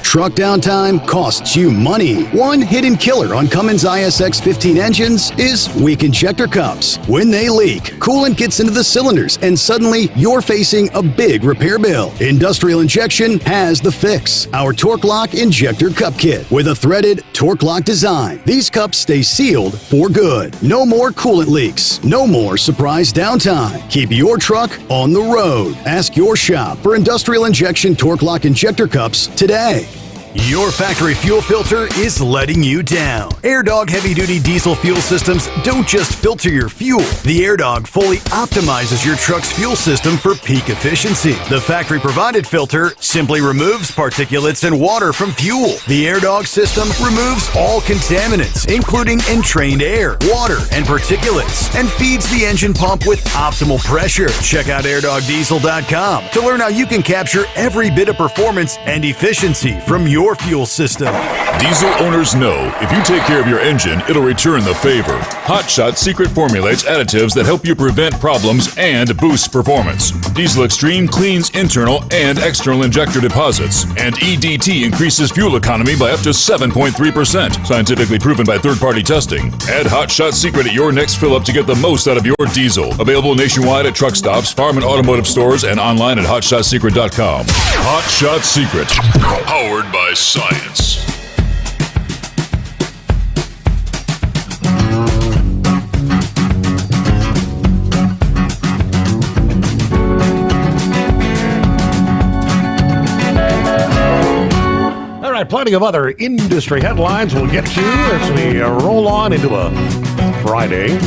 Truck downtime costs you money. One hidden killer on Cummins ISX 15 engines is weak injector cups. When they leak, coolant gets into the cylinders and suddenly you're facing a big repair bill. Industrial Injection has the fix. Our Torque Lock Injector Cup Kit with a threaded Torque Lock design. These cups stay sealed for good. No more coolant leaks. No more surprise downtime. Keep your truck on the road. Ask your shop for Industrial Injection Torque Lock Injector Cups today. Your factory fuel filter is letting you down. AirDog heavy-duty diesel fuel systems don't just filter your fuel. The AirDog fully optimizes your truck's fuel system for peak efficiency. The factory-provided filter simply removes particulates and water from fuel. The AirDog system removes all contaminants, including entrained air, water, and particulates, and feeds the engine pump with optimal pressure. Check out airdogdiesel.com to learn how you can capture every bit of performance and efficiency from your your fuel system. Diesel owners know if you take care of your engine, it'll return the favor. Hot Shot secret formulates additives that help you prevent problems and boost performance. Diesel Extreme cleans internal and external injector deposits, and EDT increases fuel economy by up to 7.3%, scientifically proven by third-party testing. Add Hot Shot secret at your next fill-up to get the most out of your diesel. Available nationwide at truck stops, farm and automotive stores, and online at hotshotsecret.com. Hot Shot Secret, powered by science. All right, plenty of other industry headlines we'll get to as we roll on into a Friday.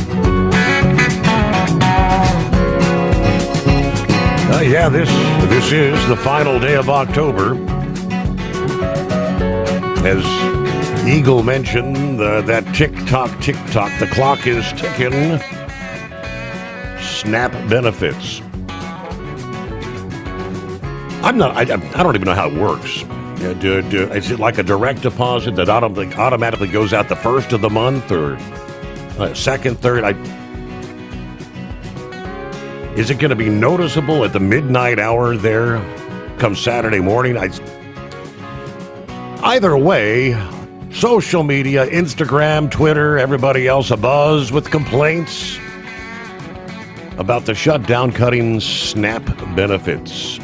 Yeah, this is the final day of October. As Eagle mentioned, that tick-tock, the clock is ticking. SNAP benefits. I don't even know how it works. Is it like a direct deposit that automatically goes out the first of the month or second, third? Is it going to be noticeable at the midnight hour there come Saturday morning? Either way, social media, Instagram, Twitter, everybody else abuzz with complaints about the shutdown cutting SNAP benefits.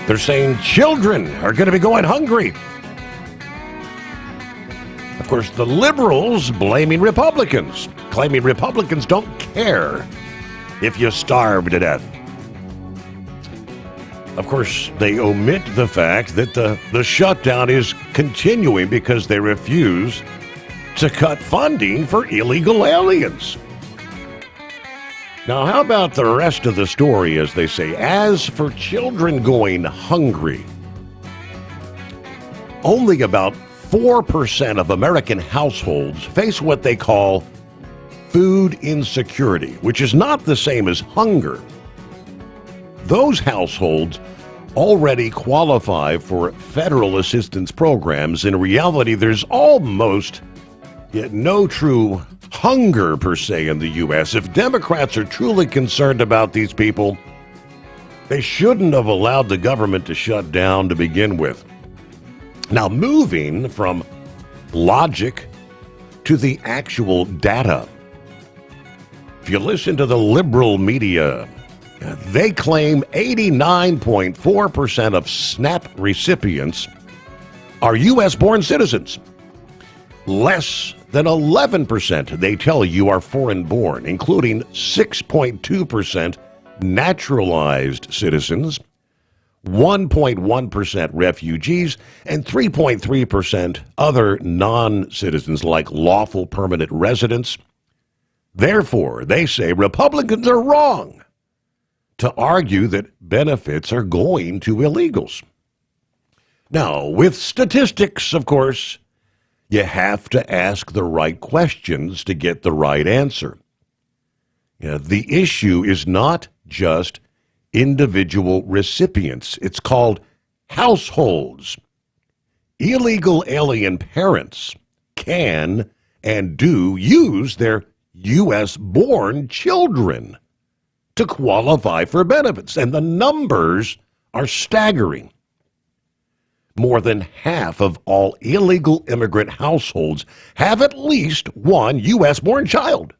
They're saying children are going to be going hungry. Of course, the liberals blaming Republicans, claiming Republicans don't care if you starve to death. Of course, they omit the fact that the shutdown is continuing because they refuse to cut funding for illegal aliens. Now, how about the rest of the story, as they say? As for children going hungry, only about 4% of American households face what they call food insecurity, which is not the same as hunger. Those households already qualify for federal assistance programs. In reality, there's almost no true hunger per se in the U.S. If Democrats are truly concerned about these people, they shouldn't have allowed the government to shut down to begin with. Now, moving from logic to the actual data. If you listen to the liberal media, they claim 89.4% of SNAP recipients are U.S.-born citizens. Less than 11%, they tell you, are foreign-born, including 6.2% naturalized citizens, 1.1% refugees, and 3.3% other non-citizens like lawful permanent residents. Therefore, they say Republicans are wrong to argue that benefits are going to illegals. Now, with statistics, of course, you have to ask the right questions to get the right answer. The issue is not just individual recipients. It's called households. Illegal alien parents can and do use their U.S.-born children to qualify for benefits, and the numbers are staggering. More than half of all illegal immigrant households have at least one U.S.-born child,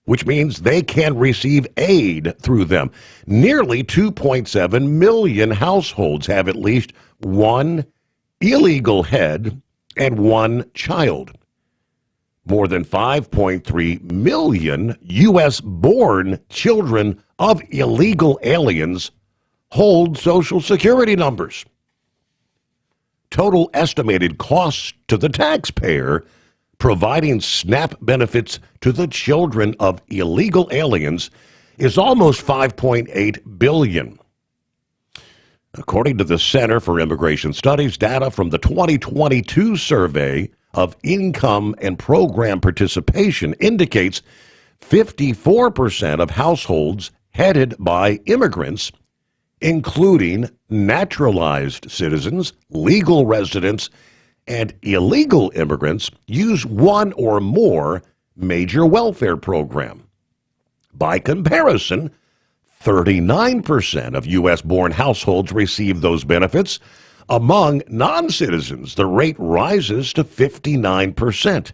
which means they can receive aid through them. Nearly 2.7 million households have at least one illegal head and one child. More than 5.3 million U.S.-born children of illegal aliens hold Social Security numbers. Total estimated costs to the taxpayer providing SNAP benefits to the children of illegal aliens is almost $5.8 billion. According to the Center for Immigration Studies, data from the 2022 survey of income and program participation indicates 54% of households headed by immigrants including naturalized citizens, legal residents, and illegal immigrants, use one or more major welfare program. By comparison, 39% of U.S.-born households receive those benefits. Among non-citizens, the rate rises to 59%.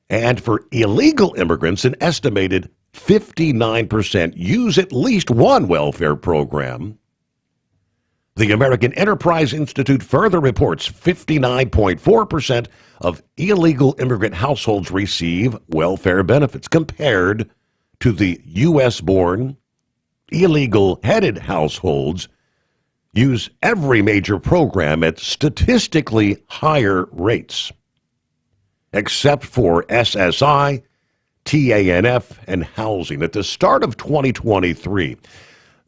And for illegal immigrants, an estimated 59% use at least one welfare program. The American Enterprise Institute further reports 59.4% of illegal immigrant households receive welfare benefits compared to the U.S.-born illegal-headed households use every major program at statistically higher rates, except for SSI, TANF, and housing. At the start of 2023,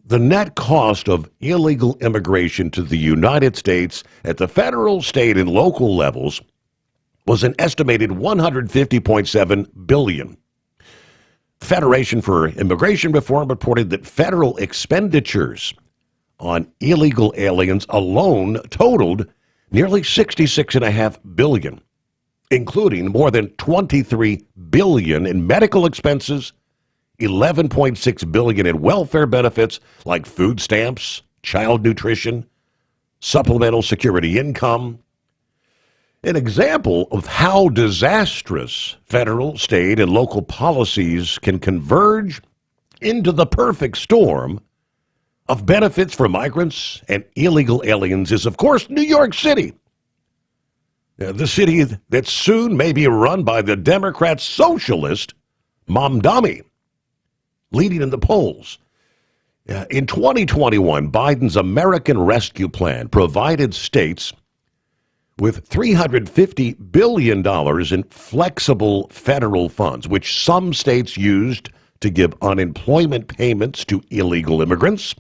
the net cost of illegal immigration to the United States at the federal, state, and local levels was an estimated $150.7 billion. Federation for Immigration Reform reported that federal expenditures on illegal aliens alone totaled nearly $66.5 billion, including more than $23 billion in medical expenses, $11.6 billion in welfare benefits like food stamps, child nutrition, supplemental security income. An example of how disastrous federal, state, and local policies can converge into the perfect storm of benefits for migrants and illegal aliens is, of course, New York City. The city that soon may be run by the Democrat socialist Mamdani, leading in the polls. In 2021, Biden's American Rescue Plan provided states with $350 billion in flexible federal funds, which some states used to give unemployment payments to illegal immigrants.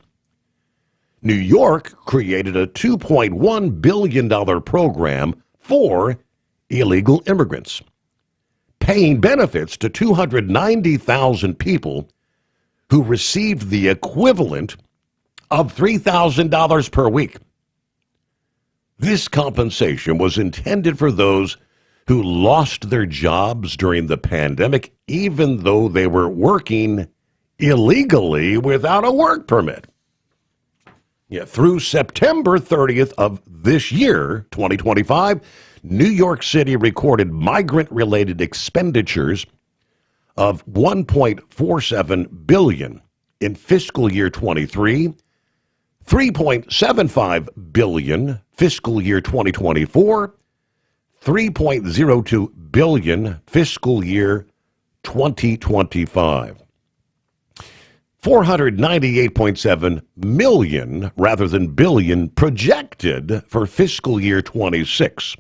New York created a $2.1 billion program for illegal immigrants, paying benefits to 290,000 people who received the equivalent of $3,000 per week. This compensation was intended for those who lost their jobs during the pandemic, even though they were working illegally without a work permit. Through September 30th of this year, 2025, New York City recorded migrant-related expenditures of $1.47 billion in fiscal year 23, $3.75 billion fiscal year 2024, $3.02 billion fiscal year 2025. $498.7 million rather than billion projected for fiscal year 26.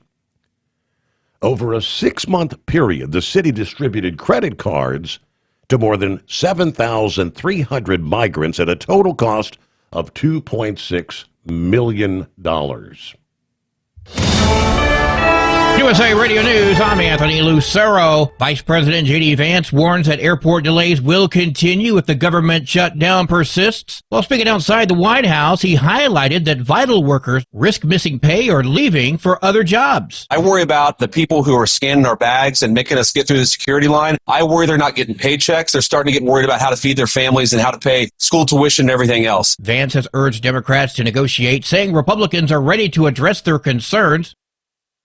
Over a 6-month period, the city distributed credit cards to more than 7,300 migrants at a total cost of $2.6 million. USA Radio News, I'm Anthony Lucero. Vice President J.D. Vance warns that airport delays will continue if the government shutdown persists. While speaking outside the White House, he highlighted that vital workers risk missing pay or leaving for other jobs. I worry about the people who are scanning our bags and making us get through the security line. I worry they're not getting paychecks. They're starting to get worried about how to feed their families and how to pay school tuition and everything else. Vance has urged Democrats to negotiate, saying Republicans are ready to address their concerns.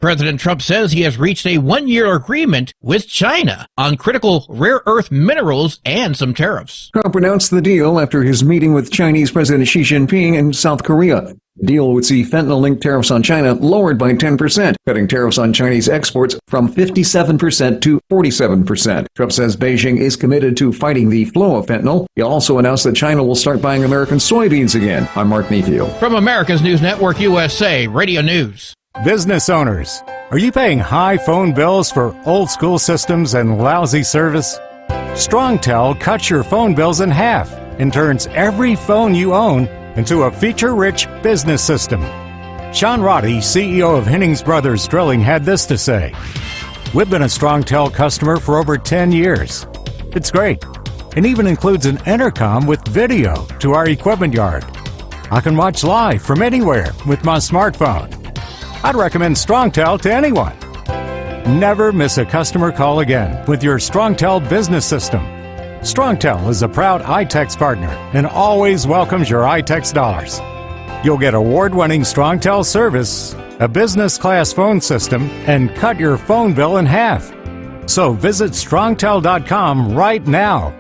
President Trump says he has reached a 1-year agreement with China on critical rare earth minerals and some tariffs. Trump announced the deal after his meeting with Chinese President Xi Jinping in South Korea. The deal would see fentanyl-linked tariffs on China lowered by 10%, cutting tariffs on Chinese exports from 57% to 47%. Trump says Beijing is committed to fighting the flow of fentanyl. He also announced that China will start buying American soybeans again. I'm Mark Mayfield. From America's News Network USA Radio News. Business owners, are you paying high phone bills for old school systems and lousy service? StrongTel cuts your phone bills in half and turns every phone you own into a feature-rich business system. Sean Roddy, CEO of Hennings Brothers Drilling, had this to say: "We've been a StrongTel customer for over 10 years. It's great. It even includes an intercom with video to our equipment yard. I can watch live from anywhere with my smartphone. I'd recommend StrongTel to anyone. Never miss a customer call again with your StrongTel business system. StrongTel is a proud iTex partner and always welcomes your iTex dollars. You'll get award-winning StrongTel service, a business-class phone system, and cut your phone bill in half. So visit strongtel.com right now.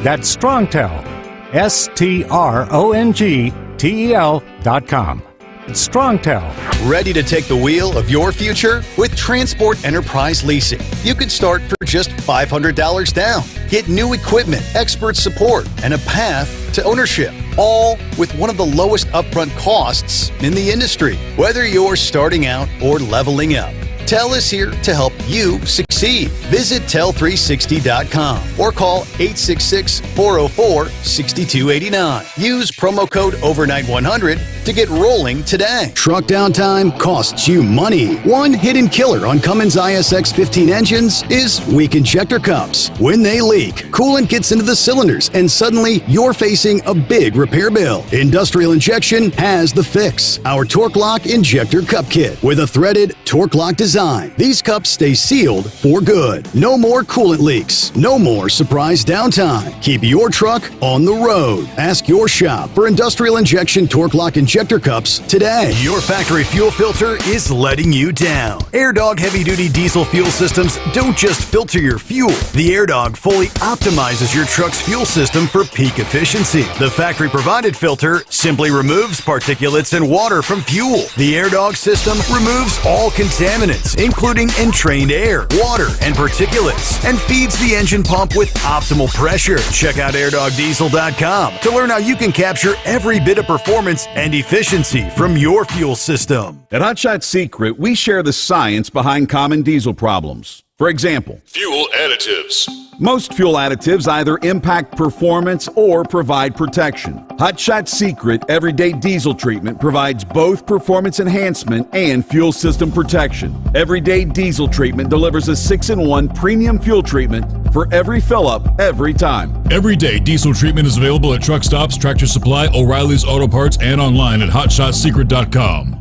That's StrongTel, StrongTel.com. StrongTel. Ready to take the wheel of your future? With Transport Enterprise Leasing, you can start for just $500 down. Get new equipment, expert support, and a path to ownership, all with one of the lowest upfront costs in the industry. Whether you're starting out or leveling up, TEL is here to help you succeed. Visit tel360.com or call 866-404-6289. Use promo code overnight100 to get rolling today. Truck downtime costs you money. One hidden killer on Cummins ISX 15 engines is weak injector cups. When they leak, coolant gets into the cylinders and suddenly you're facing a big repair bill. Industrial Injection has the fix. Our Torque Lock Injector Cup Kit with a threaded Torque Lock design. These cups stay sealed for good. No more coolant leaks. No more surprise downtime. Keep your truck on the road. Ask your shop for Industrial Injection Torque Lock Injector Cups today. Your factory fuel filter is letting you down. AirDog heavy-duty diesel fuel systems don't just filter your fuel. The AirDog fully optimizes your truck's fuel system for peak efficiency. The factory-provided filter simply removes particulates and water from fuel. The AirDog system removes all contaminants, including entrained air, water, and particulates, and feeds the engine pump with optimal pressure. Check out airdogdiesel.com to learn how you can capture every bit of performance and efficiency from your fuel system. At Hotshot Secret, we share the science behind common diesel problems. For example, fuel additives. Most fuel additives either impact performance or provide protection. Hotshot Secret Everyday Diesel Treatment provides both performance enhancement and fuel system protection. Everyday Diesel Treatment delivers a 6-in-1 premium fuel treatment for every fill-up, every time. Everyday Diesel Treatment is available at truck stops, Tractor Supply, O'Reilly's Auto Parts, and online at hotshotsecret.com.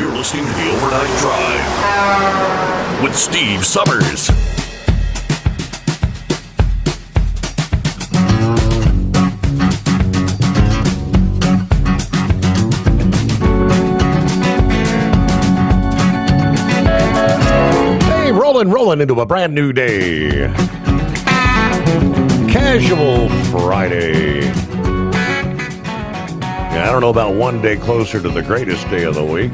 You're listening to the Overnight Drive with Steve Summers. Hey, rolling into a brand new day. Casual Friday. Yeah, I don't know about one day closer to the greatest day of the week.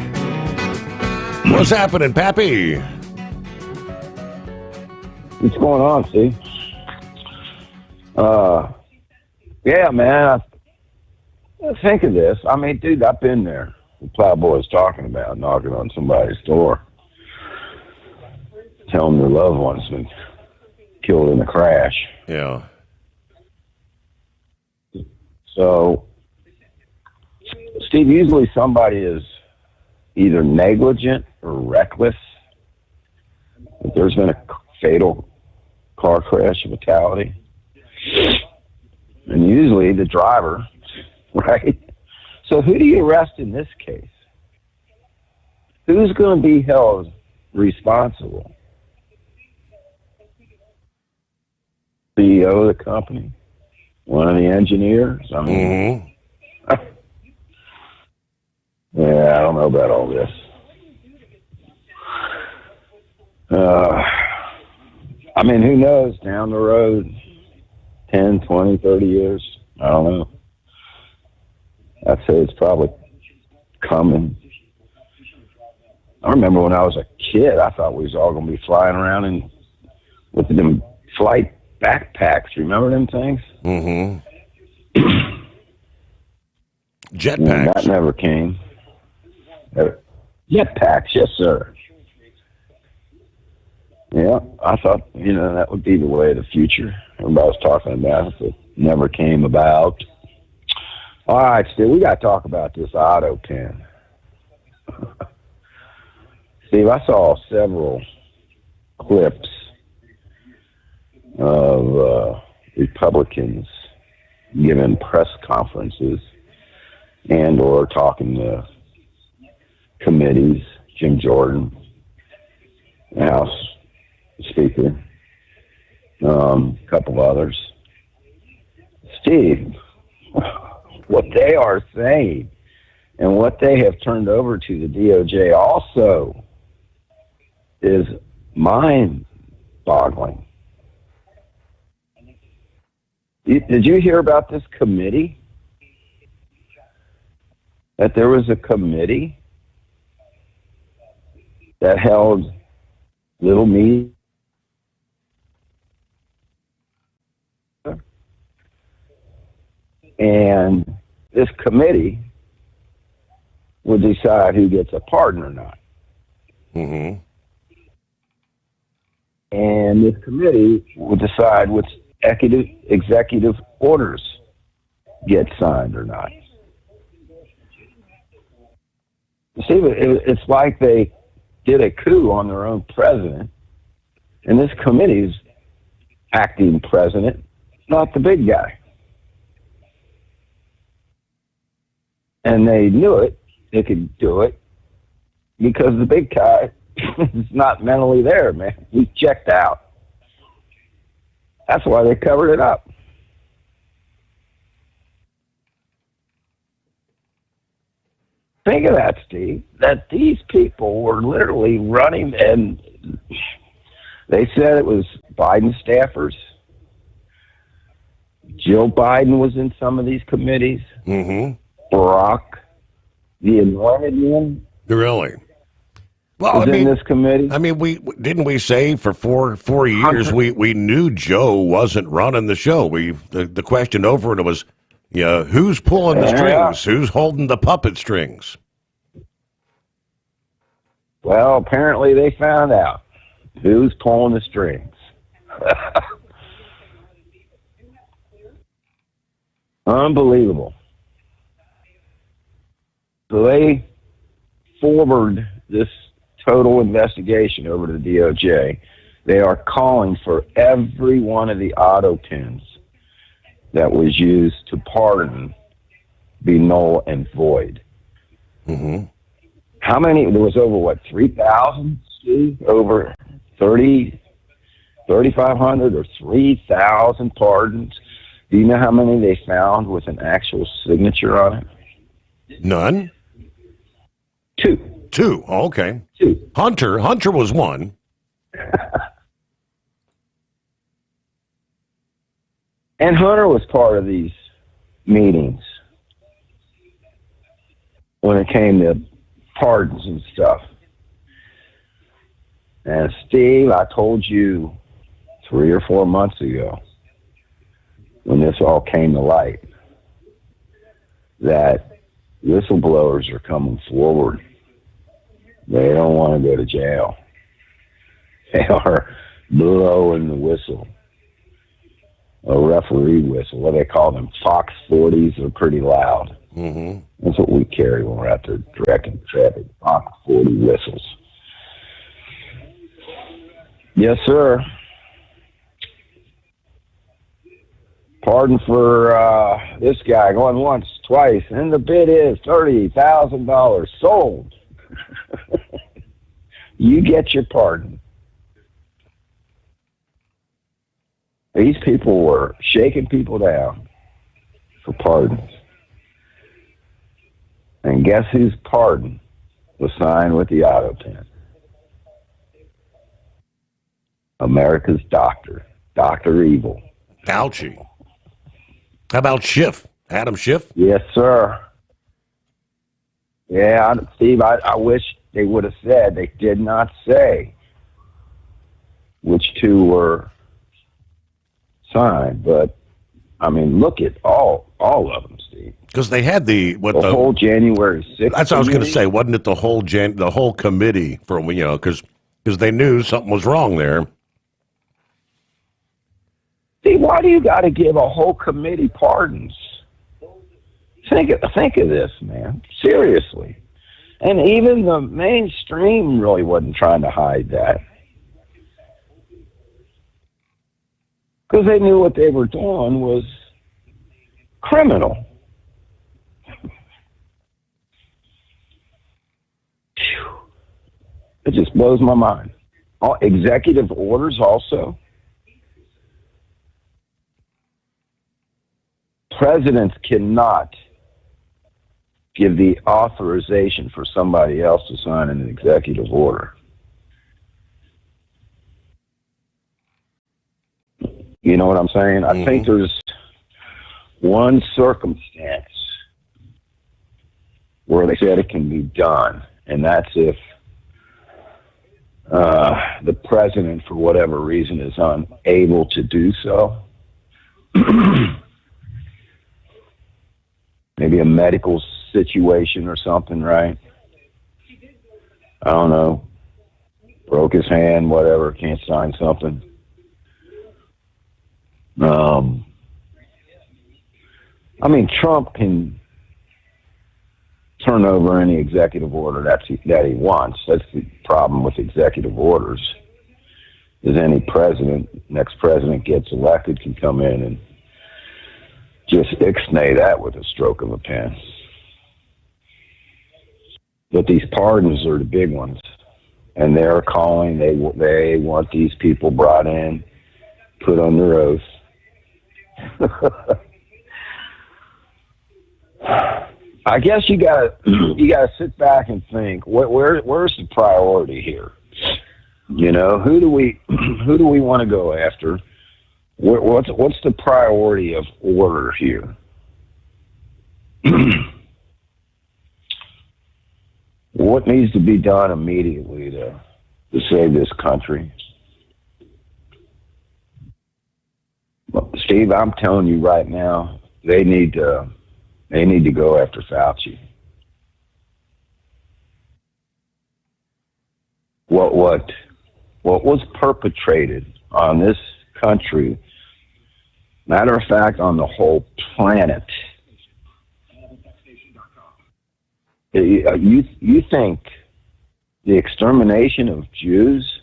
What's happening, Pappy? What's going on, Steve? Yeah, man. I think of this. I mean, dude, I've been there. The Plowboy's talking about knocking on somebody's door, telling their loved one's been killed in a crash. Yeah. So, Steve, usually somebody is either negligent or reckless. If there's been a fatal car crash, a fatality, and usually the driver, right? So who do you arrest in this case? Who's going to be held responsible? CEO of the company? One of the engineers? I mean, yeah, I don't know about all this. I mean, who knows down the road, 10, 20, 30 years? I don't know. I'd say it's probably coming. I remember when I was a kid, I thought we was all going to be flying around with them flight backpacks. Remember them things? Mm-hmm. Jetpacks. And that never came. Jetpacks, yes, sir. Yeah, I thought, that would be the way of the future. Everybody was talking about it, but never came about. All right, Steve, we got to talk about this auto pen. Steve, I saw several clips of Republicans giving press conferences and or talking to committees, Jim Jordan, House Speaker, a couple others. Steve, what they are saying and what they have turned over to the DOJ also is mind-boggling. Did you hear about this committee? That there was a committee that held little meetings? And this committee would decide who gets a pardon or not. Mm-hmm. And this committee would decide which executive orders get signed or not. See, it's like they did a coup on their own president, and this committee's acting president, not the big guy. And they knew it, they could do it, because the big guy is not mentally there, man. He's checked out. That's why they covered it up. Think of that, Steve, that these people were literally running, and they said it was Biden staffers. Jill Biden was in some of these committees. Mm-hmm. Barack, the anointed one. Really? Well, was in this committee. I mean, we say for four years we knew Joe wasn't running the show. The question over and it was, who's pulling the strings? Who's holding the puppet strings? Well, apparently they found out who's pulling the strings. Unbelievable. So they forward this total investigation over to the DOJ. They are calling for every one of the auto pins that was used to pardon be null and void. Mm-hmm. How many? There was over, 3,000, Steve? Over 3,500 or 3,000 pardons. Do you know how many they found with an actual signature on it? None? Two. Oh, okay. Two. Hunter was one. And Hunter was part of these meetings when it came to pardons and stuff. And Steve, I told you 3 or 4 months ago when this all came to light that whistleblowers are coming forward. They don't want to go to jail. They are blowing the whistle. A referee whistle. What do they call them? Fox 40s are pretty loud. Mm-hmm. That's what we carry when we're out there directing traffic. Fox 40 whistles. Yes, sir. Pardon for this guy going once, twice, and the bid is $30,000 sold. You get your pardon. These people were shaking people down for pardons. And guess whose pardon was signed with the auto pen? America's doctor, Dr. Evil. Fauci. How about Schiff? Adam Schiff? Yes, sir. Yeah, Steve, I wish they would have said. They did not say which two were signed, but I mean, look at all of them, Steve. Because they had the whole January 6th. That's what I was going to say. Wasn't it the whole committee from because they knew something was wrong there. See, why do you got to give a whole committee pardons? Think of this, man. Seriously. And even the mainstream really wasn't trying to hide that. Because they knew what they were doing was criminal. It just blows my mind. Executive orders also. Presidents cannot give the authorization for somebody else to sign an executive order. You know what I'm saying? I think there's one circumstance where they said it can be done, and that's if the president, for whatever reason, is unable to do so. Maybe a medical situation or something, right? I don't know. Broke his hand, whatever, can't sign something. I mean, Trump can turn over any executive order that he wants. That's the problem with executive orders. Is any president, next president gets elected, can come in and just ixnay that with a stroke of a pen. But these pardons are the big ones, and they're calling. They want these people brought in, put under oath. I guess you gotta sit back and think. Where's the priority here? You know, who do we want to go after? What's the priority of order here? What needs to be done immediately to save this country? Well, Steve, I'm telling you right now, they need to go after Fauci. What was perpetrated on this country, matter of fact, on the whole planet? You think the extermination of Jews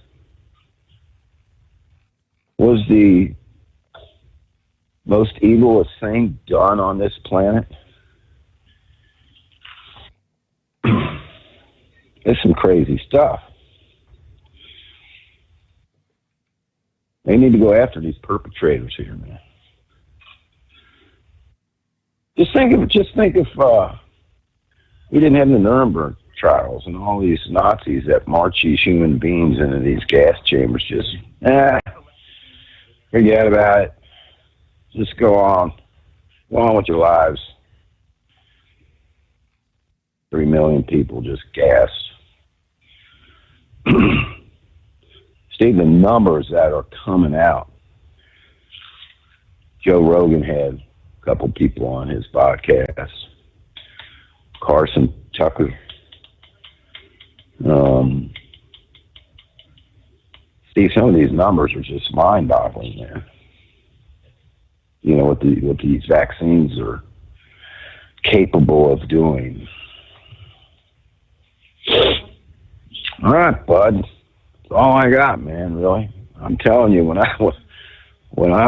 was the most evilest thing done on this planet? It's some crazy stuff. They need to go after these perpetrators here, man. Just think if we didn't have the Nuremberg trials and all these Nazis that march these human beings into these gas chambers. Just forget about it. Just go on with your lives. 3 million people just gassed. Steve, the numbers that are coming out. Joe Rogan had a couple people on his podcast. Carson Tucker. Steve, some of these numbers are just mind-boggling, man. You know what these vaccines are capable of doing. All right, bud. That's all I got, man. Really, I'm telling you, when I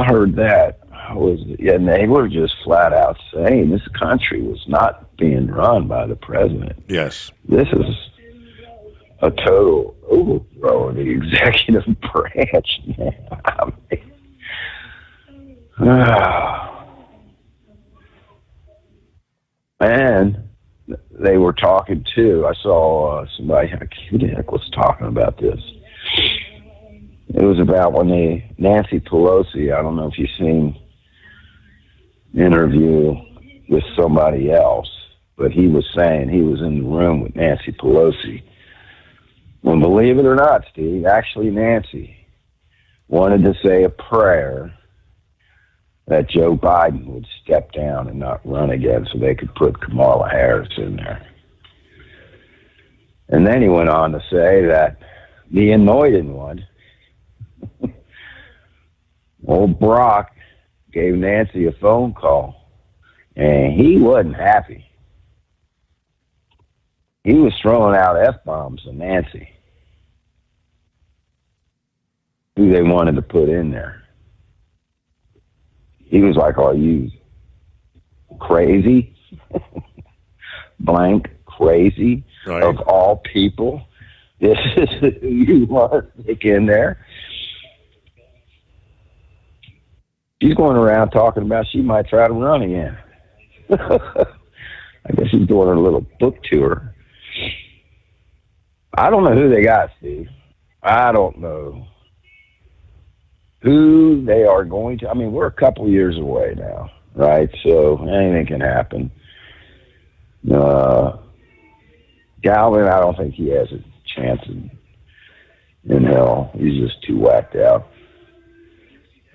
heard that, and they were just flat out saying this country was not being run by the president. Yes, this is a total overthrow of the executive branch, man. And they were talking too. I saw somebody, who the heck was talking about this? It was about when Nancy Pelosi, I don't know if you've seen interview with somebody else, but he was saying he was in the room with Nancy Pelosi. Well, believe it or not, Steve, actually Nancy wanted to say a prayer that Joe Biden would step down and not run again so they could put Kamala Harris in there. And then he went on to say that the anointed one, old Brock, gave Nancy a phone call, and he wasn't happy. He was throwing out F-bombs to Nancy, who they wanted to put in there. He was like, are you crazy? Blank crazy, right, of all people, This is who you want to stick in there. She's going around talking about she might try to run again. I guess she's doing her little book tour. I don't know who they got, Steve. I don't know who they are going to. I mean, we're a couple years away now, right? So anything can happen. Galvin, I don't think he has a chance in hell. He's just too whacked out.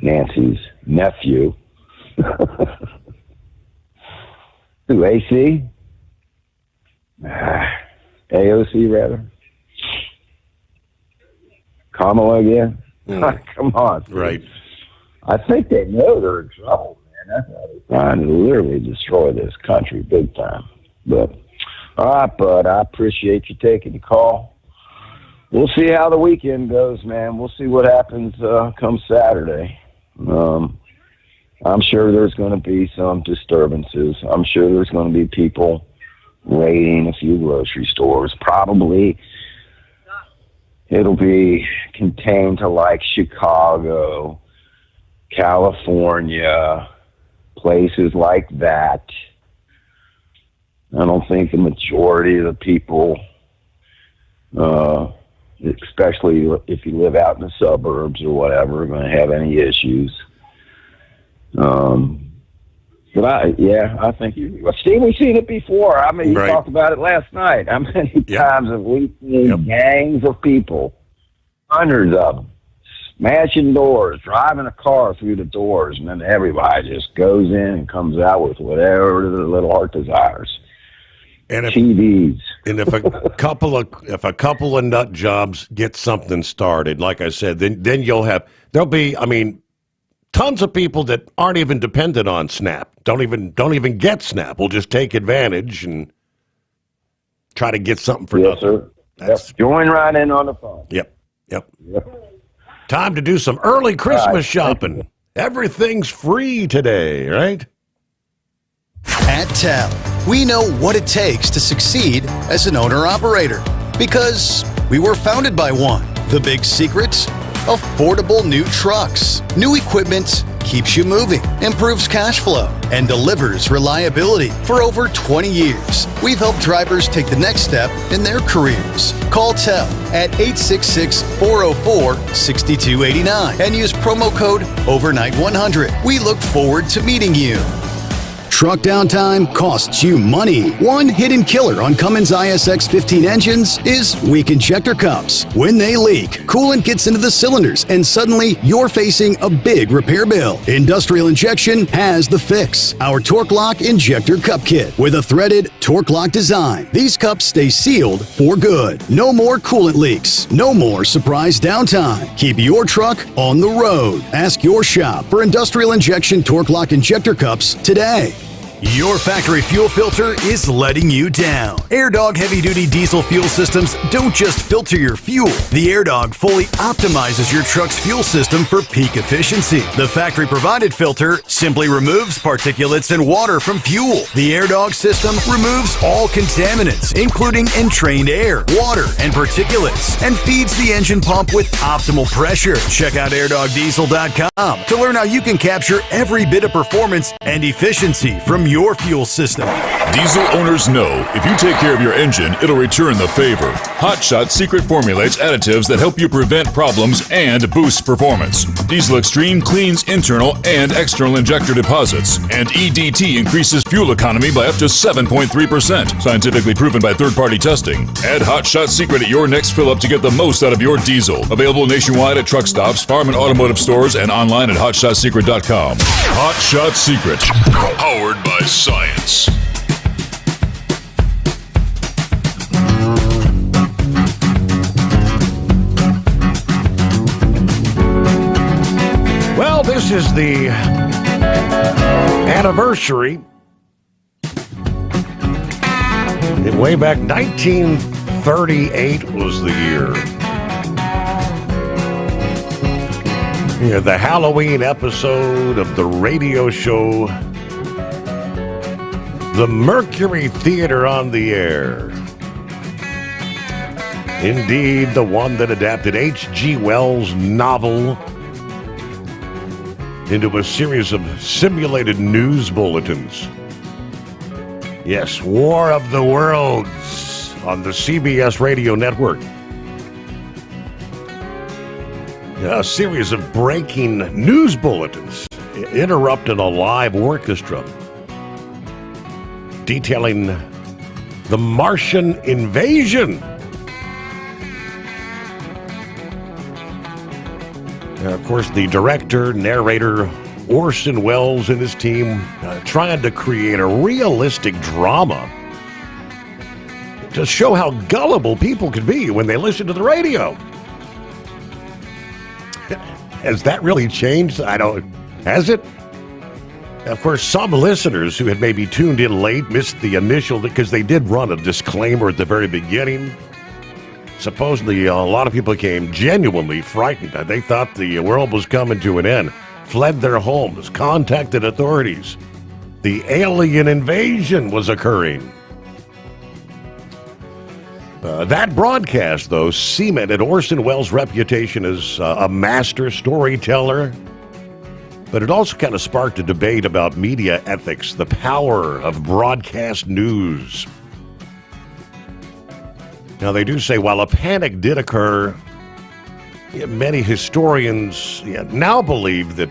Nancy's nephew. Who, AC? AOC, rather. Kamala again? Come on. Right. I think they know they're in trouble, man. That's how they're trying to literally destroy this country big time. But, all right, bud, I appreciate you taking the call. We'll see how the weekend goes, man. We'll see what happens come Saturday. I'm sure there's going to be some disturbances. I'm sure there's going to be people raiding a few grocery stores. Probably it'll be contained to like Chicago, California, places like that. I don't think the majority of the people, especially if you live out in the suburbs or whatever, are going to have any issues. But I think Steve, we've seen it before. I mean, you talked about it last night. How many times have we seen gangs of people, hundreds of them, smashing doors, driving a car through the doors, and then everybody just goes in and comes out with whatever their little heart desires. And if, TVs. And if a couple of nut jobs get something started, like I said, then there'll be, I mean, tons of people that aren't even dependent on SNAP, don't even get SNAP. Will just take advantage and try to get something for nothing. Sir. Join right in on the phone. Yep. Time to do some early Christmas shopping. Everything's free today, right? At TEL, we know what it takes to succeed as an owner-operator because we were founded by one. The big secret? Affordable new trucks. New equipment keeps you moving, improves cash flow, and delivers reliability. For over 20 years, we've helped drivers take the next step in their careers. Call TEL at 866-404-6289 and use promo code OVERNIGHT100. We look forward to meeting you. Truck downtime costs you money. One hidden killer on Cummins ISX 15 engines is weak injector cups. When they leak, coolant gets into the cylinders and suddenly you're facing a big repair bill. Industrial Injection has the fix. Our Torque Lock Injector Cup Kit with a threaded Torque Lock design. These cups stay sealed for good. No more coolant leaks. No more surprise downtime. Keep your truck on the road. Ask your shop for Industrial Injection Torque Lock Injector Cups today. Your factory fuel filter is letting you down. AirDog heavy-duty diesel fuel systems don't just filter your fuel. The AirDog fully optimizes your truck's fuel system for peak efficiency. The factory-provided filter simply removes particulates and water from fuel. The AirDog system removes all contaminants, including entrained air, water, and particulates, and feeds the engine pump with optimal pressure. Check out airdogdiesel.com to learn how you can capture every bit of performance and efficiency from your fuel system. Diesel owners know if you take care of your engine, it'll return the favor. Hot Shot secret formulates additives that help you prevent problems and boost performance. Diesel Extreme cleans internal and external injector deposits, and EDT increases fuel economy by up to 7.3%, scientifically proven by third-party testing. Add Hot Shot secret at your next fill-up to get the most out of your diesel. Available nationwide at truck stops, farm and automotive stores, and online at hotshotsecret.com. Hot Shot Secret, powered by science. Well, this is the anniversary. Way back 1938 was the year. Yeah, the Halloween episode of the radio show The Mercury Theater on the Air. Indeed, the one that adapted H.G. Wells' novel into a series of simulated news bulletins. Yes, War of the Worlds on the CBS radio network. A series of breaking news bulletins interrupting a live orchestra detailing the Martian invasion. Of course, the director, narrator, Orson Welles and his team trying to create a realistic drama to show how gullible people can be when they listen to the radio. Has that really changed? Has it? Of course, some listeners who had maybe tuned in late missed the initial, because they did run a disclaimer at the very beginning. Supposedly, a lot of people became genuinely frightened. They thought the world was coming to an end, fled their homes, contacted authorities. The alien invasion was occurring. That broadcast, though, cemented Orson Welles' reputation as a master storyteller. But it also kind of sparked a debate about media ethics, the power of broadcast news. Now, they do say while a panic did occur, many historians now believe that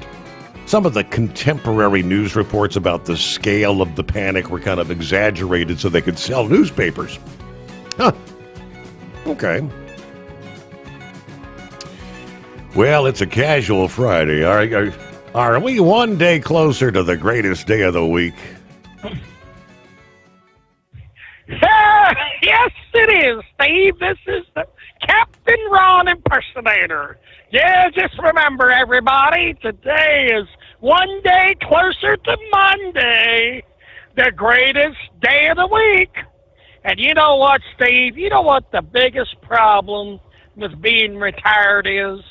some of the contemporary news reports about the scale of the panic were kind of exaggerated so they could sell newspapers. Huh. Okay. Well, it's a casual Friday. Are we one day closer to the greatest day of the week? Yes, it is, Steve. This is the Captain Ron impersonator. Yeah, just remember, everybody, today is one day closer to Monday, the greatest day of the week. And you know what, Steve? You know what the biggest problem with being retired is?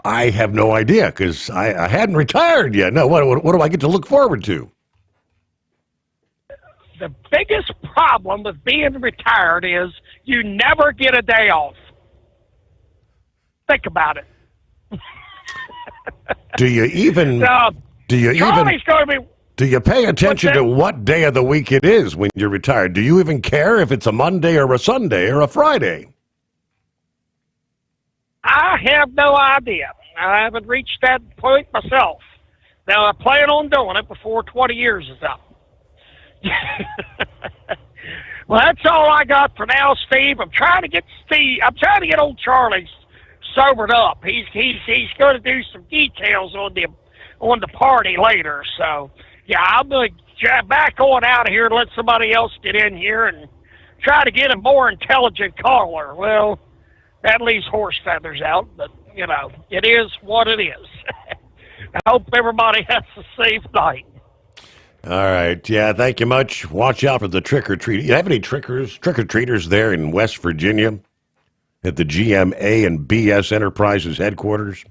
I have no idea, because I hadn't retired yet. No, what do I get to look forward to? The biggest problem with being retired is you never get a day off. Think about it. Do you pay attention to what day of the week it is when you're retired? Do you even care if it's a Monday or a Sunday or a Friday? I have no idea. I haven't reached that point myself. Now, I plan on doing it before 20 years is up. Well, that's all I got for now, Steve. I'm trying to get old Charlie sobered up. He's going to do some details on the party later. So, yeah, I'm going to back on out of here and let somebody else get in here and try to get a more intelligent caller. Well, that leaves horse feathers out, but, it is what it is. I hope everybody has a safe night. All right. Yeah, thank you much. Watch out for the trick-or-treat. You have any trick-or-treaters there in West Virginia at the GMA and BS Enterprises headquarters?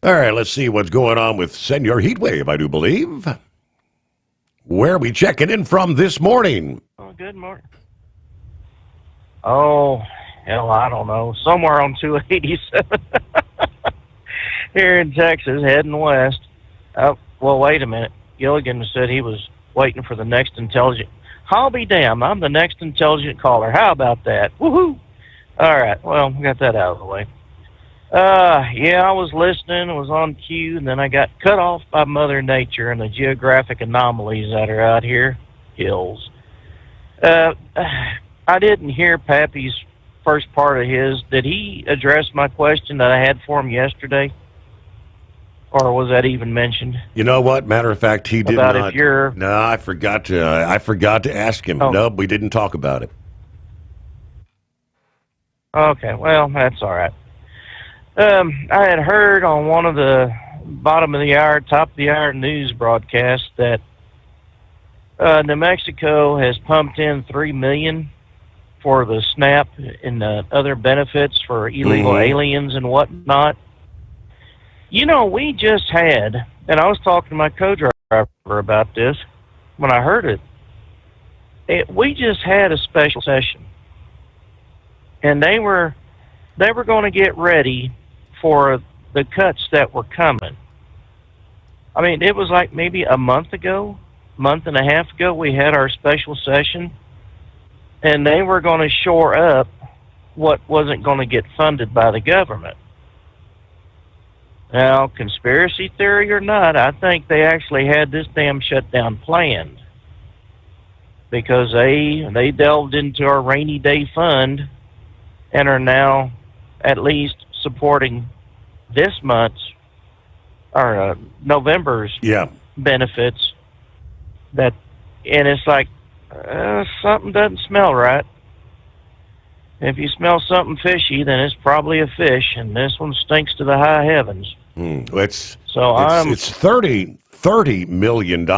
All right, let's see what's going on with Senor Heatwave, I do believe. Where are we checking in from this morning? Oh, good morning. Oh, hell, I don't know. Somewhere on 287 here in Texas, heading west. Well, wait a minute. Gilligan said he was waiting for the next intelligent. I'll be damned. I'm the next intelligent caller. How about that? Woohoo! All right. Well, we got that out of the way. Yeah, I was listening. I was on cue, and then I got cut off by Mother Nature and the geographic anomalies that are out here. Hills. I didn't hear Pappy's first part of his. Did he address my question that I had for him yesterday? Or was that even mentioned? You know what? Matter of fact, he did about not. If you're... No, I forgot to ask him. Oh. Nope, we didn't talk about it. Okay, well, that's all right. I had heard on one of the bottom of the hour, top of the hour news broadcasts that New Mexico has pumped in $3 million for the SNAP and other benefits for illegal aliens and whatnot. We just had, and I was talking to my co-driver about this when I heard it. we just had a special session, and they were going to get ready for the cuts that were coming. I mean, it was like maybe a month and a half ago, we had our special session, and they were going to shore up what wasn't going to get funded by the government. Now, conspiracy theory or not, I think they actually had this damn shutdown planned, because they delved into our rainy day fund and are now at least supporting this month's or November's benefits. And it's like something doesn't smell right. If you smell something fishy, then it's probably a fish, and this one stinks to the high heavens. It's $30 million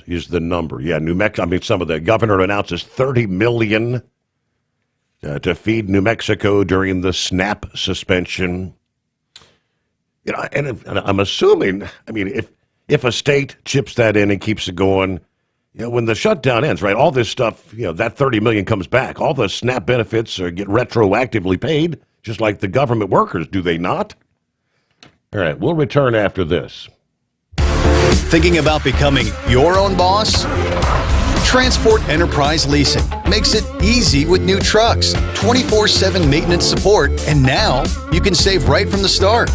is the number. Yeah, New Mexico. I mean, some of the governor announces $30 million to feed New Mexico during the SNAP suspension. You know, and I'm assuming. I mean, if a state chips that in and keeps it going, you know, when the shutdown ends, right? All this stuff, you know, that $30 million comes back. All the SNAP benefits get retroactively paid, just like the government workers, do they not? All right, we'll return after this. Thinking about becoming your own boss? Transport Enterprise Leasing makes it easy with new trucks, 24/7 maintenance support, and now you can save right from the start.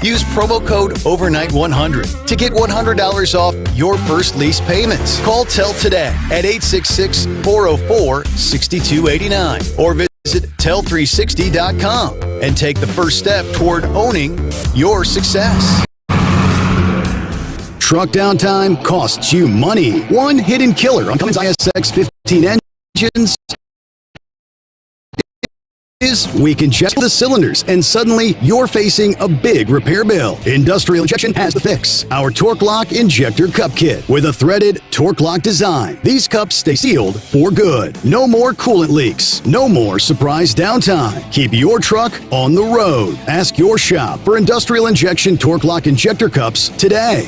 Use promo code OVERNIGHT100 to get $100 off your first lease payments. Call TEL today at 866-404-6289 or visit tel360.com and take the first step toward owning your success. Truck downtime costs you money. One hidden killer on Cummins ISX 15 engines is we can check the cylinders, and suddenly you're facing a big repair bill. Industrial Injection has the fix. Our Torque Lock Injector Cup Kit with a threaded Torque Lock design. These cups stay sealed for good. No more coolant leaks. No more surprise downtime. Keep your truck on the road. Ask your shop for Industrial Injection Torque Lock Injector Cups today.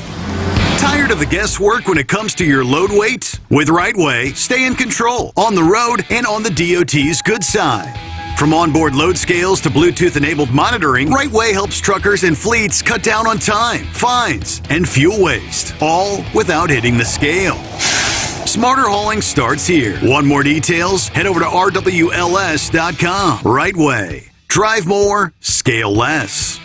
Tired of the guesswork when it comes to your load weight? With Rightway, stay in control on the road and on the DOT's good side. From onboard load scales to Bluetooth-enabled monitoring, Rightway helps truckers and fleets cut down on time, fines, and fuel waste, all without hitting the scale. Smarter hauling starts here. Want more details? Head over to rwls.com. Rightway. Drive more, scale less.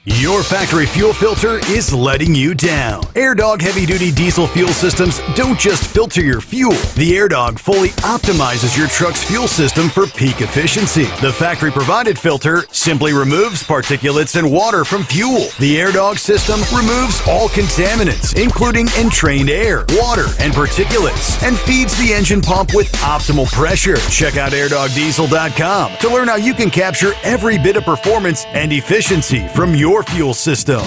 Your factory fuel filter is letting you down. AirDog heavy-duty diesel fuel systems don't just filter your fuel. The AirDog fully optimizes your truck's fuel system for peak efficiency. The factory-provided filter simply removes particulates and water from fuel. The AirDog system removes all contaminants, including entrained air, water, and particulates, and feeds the engine pump with optimal pressure. Check out airdogdiesel.com to learn how you can capture every bit of performance and efficiency from your fuel system.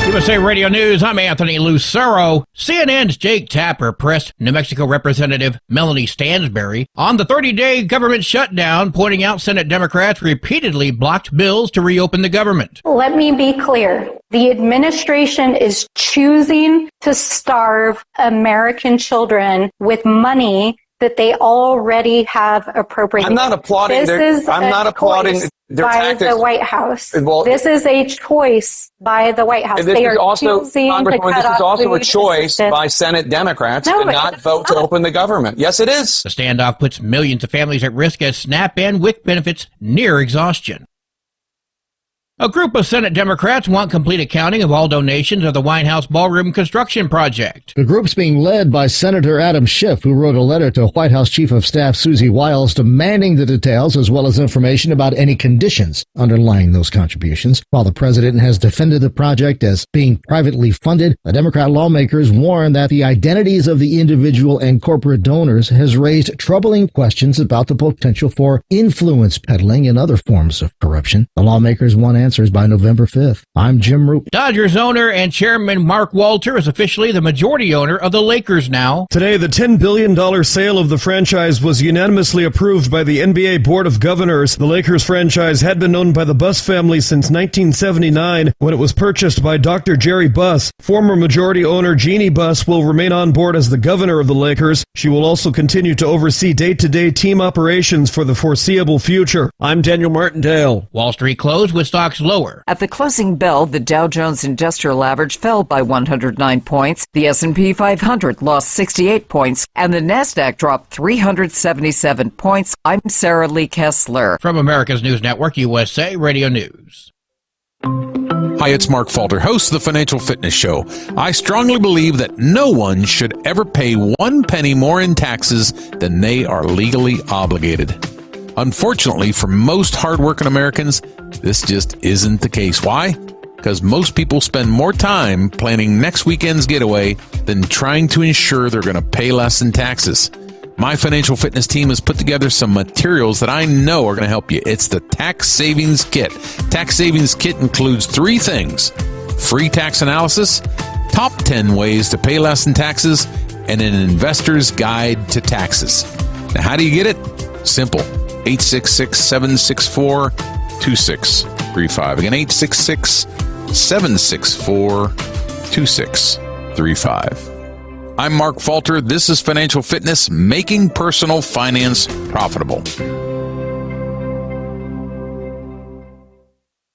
USA Radio News, I'm Anthony Lucero. CNN's Jake Tapper pressed New Mexico Representative Melanie Stansberry on the 30-day government shutdown, pointing out Senate Democrats repeatedly blocked bills to reopen the government. Let me be clear. The administration is choosing to starve American children with money that they already have appropriated. I'm not applauding. I'm not applauding their by tactics. The White House. Well, this is a choice by the White House. They are choosing to cut this is off also a food choice assistance. by Senate Democrats to not vote to open the government. Yes, it is. The standoff puts millions of families at risk as SNAP and WIC benefits near exhaustion. A group of Senate Democrats want complete accounting of all donations of the White House Ballroom construction project. The group's being led by Senator Adam Schiff, who wrote a letter to White House Chief of Staff Susie Wiles demanding the details as well as information about any conditions underlying those contributions. While the president has defended the project as being privately funded, the Democrat lawmakers warn that the identities of the individual and corporate donors has raised troubling questions about the potential for influence peddling and other forms of corruption. The lawmakers want answers answers by November 5th. I'm Jim Roop. Dodgers owner and chairman Mark Walter is officially the majority owner of the Lakers now. Today, the $10 billion sale of the franchise was unanimously approved by the NBA Board of Governors. The Lakers franchise had been owned by the Buss family since 1979 when it was purchased by Dr. Jerry Buss. Former majority owner Jeannie Buss will remain on board as the governor of the Lakers. She will also continue to oversee day-to-day team operations for the foreseeable future. I'm Daniel Martindale. Wall Street closed with stocks lower. At the closing bell, the Dow Jones Industrial Average fell by 109 points. The S&P 500 lost 68 points, and the Nasdaq dropped 377 points. I'm Sarah Lee Kessler. From America's News Network, USA Radio News. Hi, it's Mark Falter, host of the Financial Fitness Show. I strongly believe that no one should ever pay 1 penny more in taxes than they are legally obligated. Unfortunately, for most hardworking Americans, this just isn't the case. Why? Because most people spend more time planning next weekend's getaway than trying to ensure they're going to pay less in taxes. My financial fitness team has put together some materials that I know are going to help you. It's the Tax Savings Kit. Tax Savings Kit includes 3 things: free tax analysis, top 10 ways to pay less in taxes, and an investor's guide to taxes. Now, how do you get it? Simple. 866-764-2635. Again, 866-764-2635. I'm Mark Falter. This is Financial Fitness, making personal finance profitable.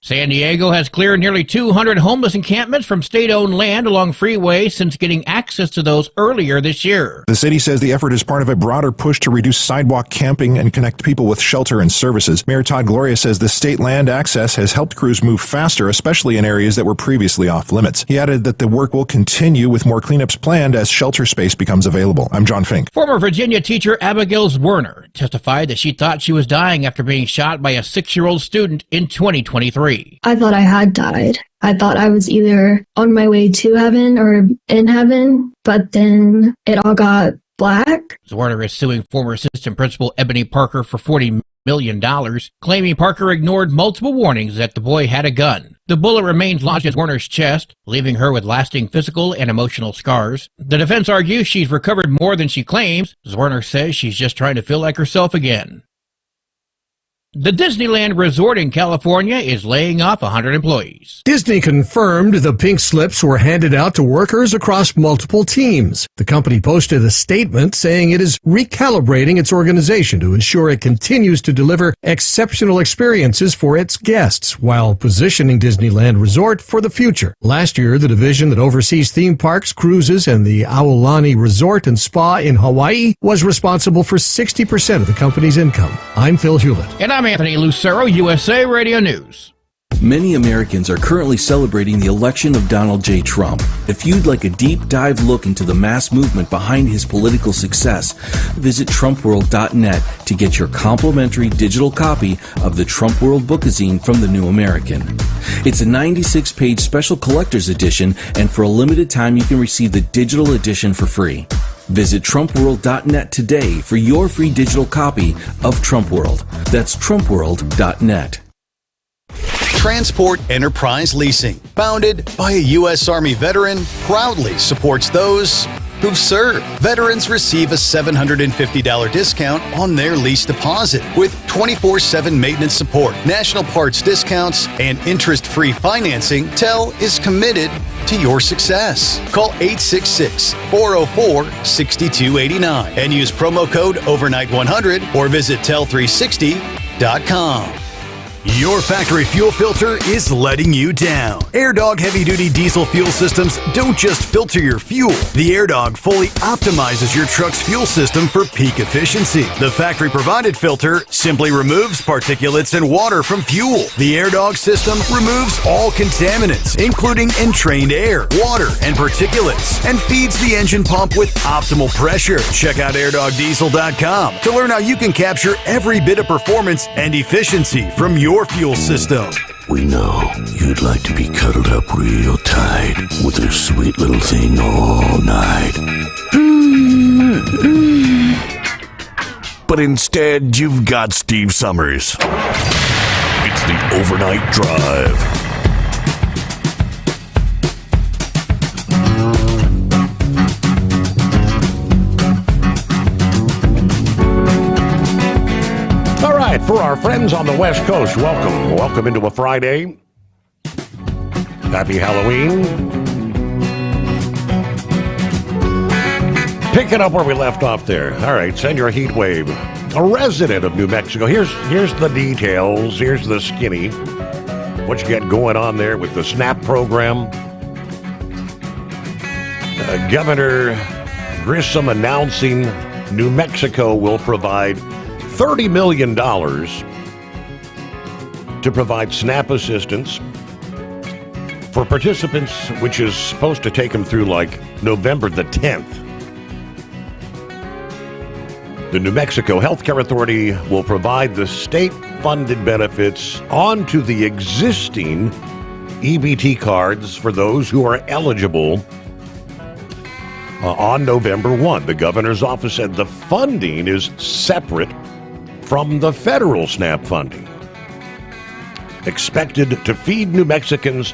San Diego has cleared nearly 200 homeless encampments from state-owned land along freeways since getting access to those earlier this year. The city says the effort is part of a broader push to reduce sidewalk camping and connect people with shelter and services. Mayor Todd Gloria says the state land access has helped crews move faster, especially in areas that were previously off limits. He added that the work will continue with more cleanups planned as shelter space becomes available. I'm John Fink. Former Virginia teacher Abigail Werner testified that she thought she was dying after being shot by a 6-year-old student in 2023. I thought I had died. I thought I was either on my way to heaven or in heaven, but then it all got black. Werner is suing former assistant principal Ebony Parker for $40 million, claiming Parker ignored multiple warnings that the boy had a gun. The bullet remains lodged in Werner's chest, leaving her with lasting physical and emotional scars. The defense argues she's recovered more than she claims. Werner says she's just trying to feel like herself again. The Disneyland Resort in California is laying off 100 employees. Disney confirmed the pink slips were handed out to workers across multiple teams. The company posted a statement saying it is recalibrating its organization to ensure it continues to deliver exceptional experiences for its guests while positioning Disneyland Resort for the future. Last year, the division that oversees theme parks, cruises, and the Aulani Resort and Spa in Hawaii was responsible for 60% of the company's income. I'm Phil Hewlett. And I'm Anthony Lucero, USA Radio News. Many Americans are currently celebrating the election of Donald J. Trump. If you'd like a deep dive look into the mass movement behind his political success, visit TrumpWorld.net to get your complimentary digital copy of the Trump World Bookazine from The New American. It's a 96-page special collector's edition, and for a limited time you can receive the digital edition for free. Visit TrumpWorld.net today for your free digital copy of Trump World. That's TrumpWorld.net. Transport Enterprise Leasing, founded by a U.S. Army veteran, proudly supports those who've served. Veterans receive a $750 discount on their lease deposit with 24/7 maintenance support, national parts discounts, and interest-free financing. TEL is committed to your success. Call 866-404-6289 and use promo code OVERNIGHT100 or visit tel360.com. Your factory fuel filter is letting you down. AirDog heavy-duty diesel fuel systems don't just filter your fuel. The AirDog fully optimizes your truck's fuel system for peak efficiency. The factory-provided filter simply removes particulates and water from fuel. The AirDog system removes all contaminants, including entrained air, water, and particulates, and feeds the engine pump with optimal pressure. Check out airdogdiesel.com to learn how you can capture every bit of performance and efficiency from your fuel system. We know you'd like to be cuddled up real tight with a sweet little thing all night. But instead, you've got Steve Summers. It's the Overnight Drive. All right, for our friends on the West Coast, welcome. Welcome into a Friday. Happy Halloween. Picking up where we left off there. All right, send your heat wave. A resident of New Mexico. Here's the details. Here's the skinny. What you got going on there with the SNAP program. Governor Grissom announcing New Mexico will provide $30 million to provide SNAP assistance for participants, which is supposed to take them through like November the 10th. The New Mexico Healthcare Authority will provide the state-funded benefits onto the existing EBT cards for those who are eligible on November 1. The governor's office said the funding is separate from the federal SNAP funding, expected to feed New Mexicans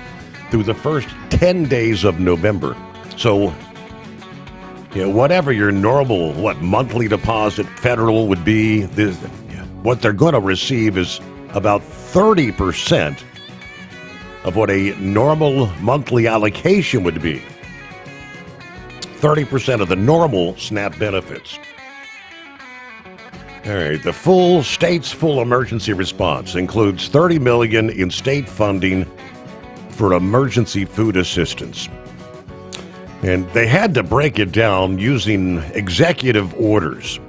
through the first 10 days of November. So, whatever your normal, monthly deposit federal would be, what they're going to receive is about 30% of what a normal monthly allocation would be. 30% of the normal SNAP benefits. All right, the state's full emergency response includes $30 million in state funding for emergency food assistance. And they had to break it down using executive orders.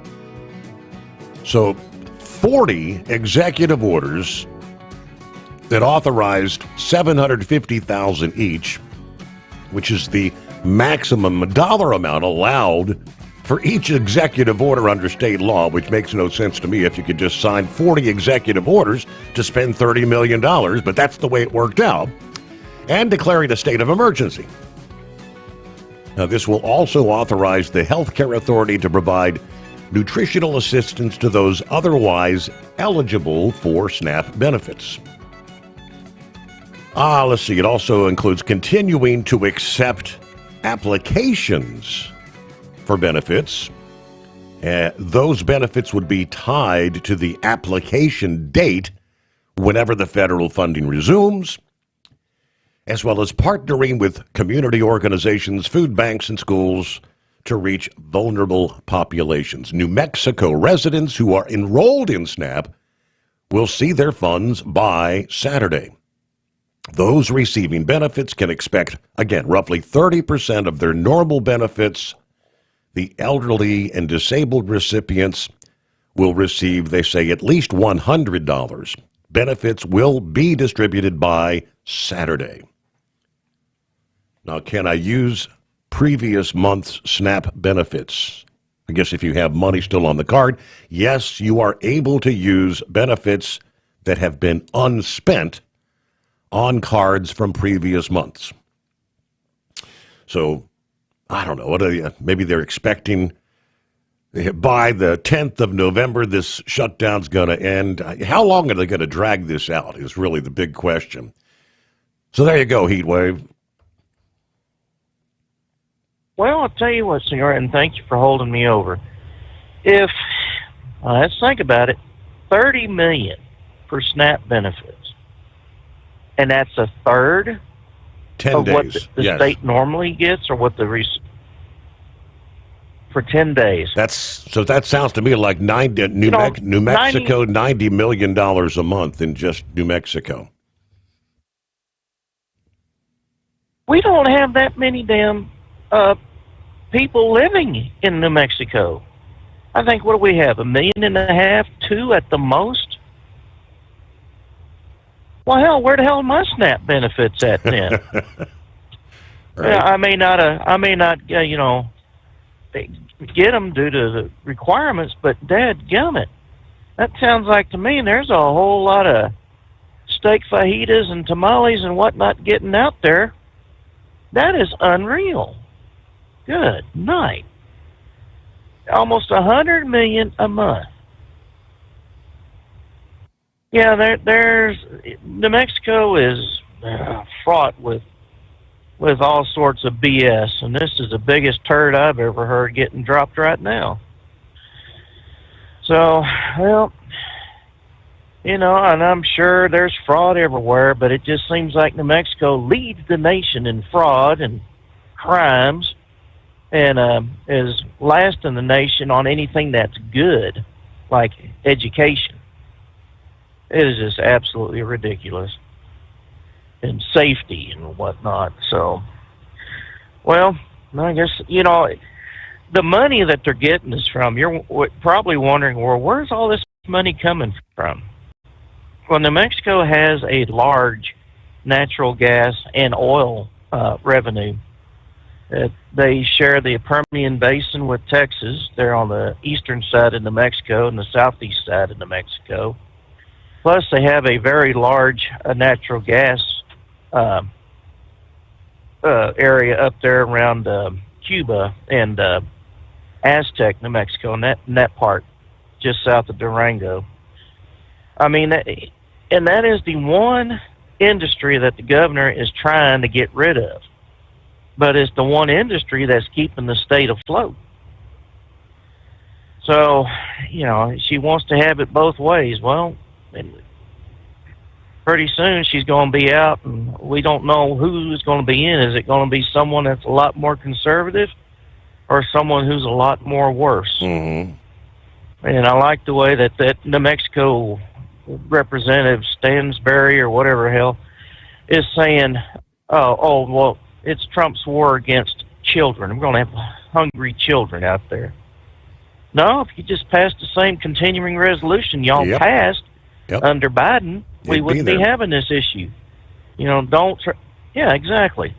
So 40 executive orders that authorized $750,000 each, which is the maximum dollar amount allowed for each executive order under state law, which makes no sense to me if you could just sign 40 executive orders to spend $30 million, but that's the way it worked out, and declaring a state of emergency. Now, this will also authorize the Healthcare Authority to provide nutritional assistance to those otherwise eligible for SNAP benefits. Let's see. It also includes continuing to accept applications for benefits. Those benefits would be tied to the application date whenever the federal funding resumes, as well as partnering with community organizations, food banks, and schools to reach vulnerable populations. New Mexico residents who are enrolled in SNAP will see their funds by Saturday. Those receiving benefits can expect, again, roughly 30% of their normal benefits. The elderly and disabled recipients will receive, they say, at least $100. Benefits will be distributed by Saturday. Now, can I use previous month's SNAP benefits? I guess if you have money still on the card, yes, you are able to use benefits that have been unspent on cards from previous months. So, I don't know. Maybe they're expecting by the 10th of November this shutdown's going to end. How long are they going to drag this out is really the big question. So there you go, Heatwave. Well, I'll tell you what, senor, and thank you for holding me over. If, let's think about it, $30 million for SNAP benefits, and that's a third 10 of days. what the state normally gets, or what for 10 days. That sounds to me like New Mexico, $90 million a month in just New Mexico. We don't have that many damn people living in New Mexico. I think, what do we have, 1.5 million, 2 at the most? Well, hell, where the hell are my SNAP benefits at then? Right. Yeah, I may not, get them due to the requirements, but dadgummit, that sounds like to me there's a whole lot of steak fajitas and tamales and whatnot getting out there. That is unreal. Good night. Almost $100 million a month. Yeah, there's New Mexico is fraught with all sorts of BS, and this is the biggest turd I've ever heard getting dropped right now. So, well, and I'm sure there's fraud everywhere, but it just seems like New Mexico leads the nation in fraud and crimes, and is last in the nation on anything that's good, like education. It is just absolutely ridiculous. And safety and whatnot. So, well, I guess, the money that they're getting is from, you're probably wondering, well, where's all this money coming from? Well, New Mexico has a large natural gas and oil revenue. They share the Permian Basin with Texas. They're on the eastern side of New Mexico and the southeast side of New Mexico. Plus, they have a very large natural gas area up there around Cuba and Aztec, New Mexico, and that part just south of Durango. I mean, and that is the one industry that the governor is trying to get rid of. But it's the one industry that's keeping the state afloat. So, she wants to have it both ways. Well, pretty soon she's going to be out, and we don't know who's going to be in. Is it going to be someone that's a lot more conservative or someone who's a lot more worse? Mm-hmm. And I like the way that New Mexico Representative Stansberry or whatever hell is saying, well, it's Trump's war against children. We're going to have hungry children out there. No, if you just passed the same continuing resolution y'all passed under Biden, we wouldn't be having this issue. Yeah, exactly.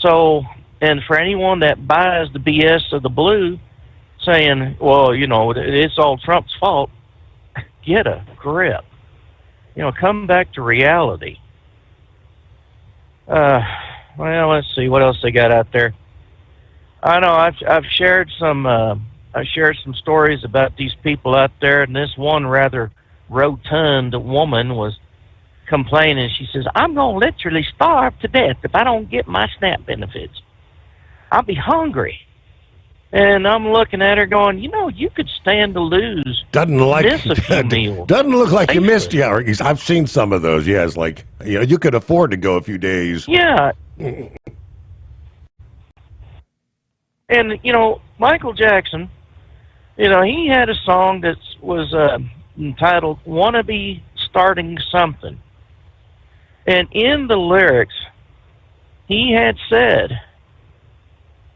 So, and for anyone that buys the BS of the blue, saying, well, it's all Trump's fault, get a grip. Come back to reality. Well, let's see what else they got out there. I know I've shared some stories about these people out there, and this one rather rotund woman was complaining. She says, "I'm going to literally starve to death if I don't get my SNAP benefits. I'll be hungry." And I'm looking at her going, you could stand to lose. Miss a few meals. Doesn't look like you missed. Yeah, I've seen some of those. Yeah, it's like, you could afford to go a few days. Yeah. And, Michael Jackson, he had a song that was entitled "Wanna Be Starting Something." And in the lyrics, he had said,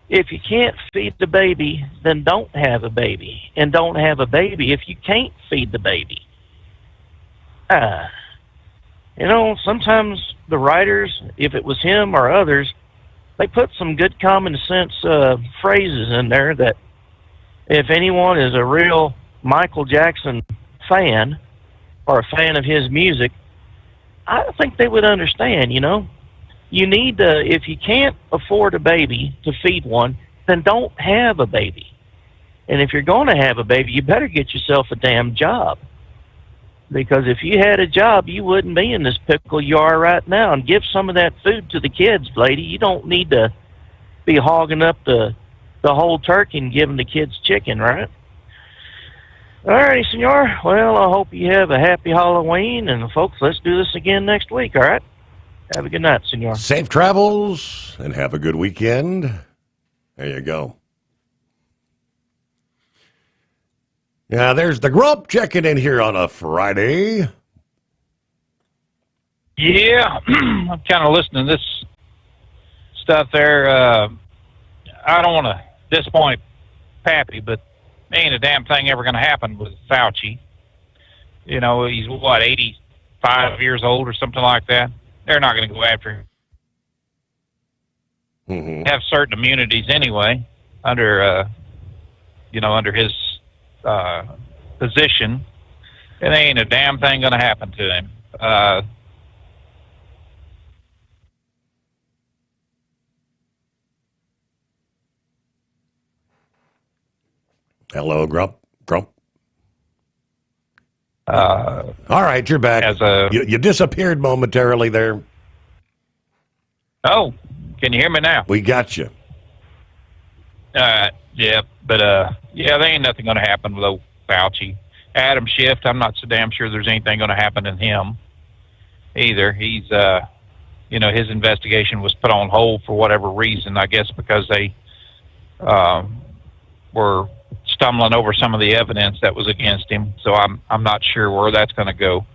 if you can't feed the baby, then don't have a baby. And don't have a baby if you can't feed the baby. Sometimes the writers, if it was him or others, they put some good common sense phrases in there that if anyone is a real Michael Jackson fan or a fan of his music, I think they would understand, You need to, if you can't afford a baby to feed one, then don't have a baby. And if you're going to have a baby, you better get yourself a damn job. Because if you had a job, you wouldn't be in this pickle you are right now. And give some of that food to the kids, lady. You don't need to be hogging up the whole turkey and giving the kids chicken, right? All righty, senor. Well, I hope you have a happy Halloween. And, folks, let's do this again next week, all right? Have a good night, senor. Safe travels and have a good weekend. There you go. Yeah, there's the Grump checking in here on a Friday. Yeah, I'm kind of listening to this stuff there. I don't want to disappoint Pappy, but ain't a damn thing ever going to happen with Fauci. He's, 85 years old or something like that. They're not going to go after him. Mm-hmm. Have certain immunities anyway under his position. It ain't a damn thing going to happen to him. Hello, Grump. All right, you're back. You disappeared momentarily there. Oh, can you hear me now? We got you. Yeah, but yeah, there ain't nothing going to happen with old Fauci. Adam Schiff, I'm not so damn sure there's anything going to happen to him either. He's, you know, his investigation was put on hold for whatever reason. I guess because they were stumbling over some of the evidence that was against him. So I'm not sure where that's going to go.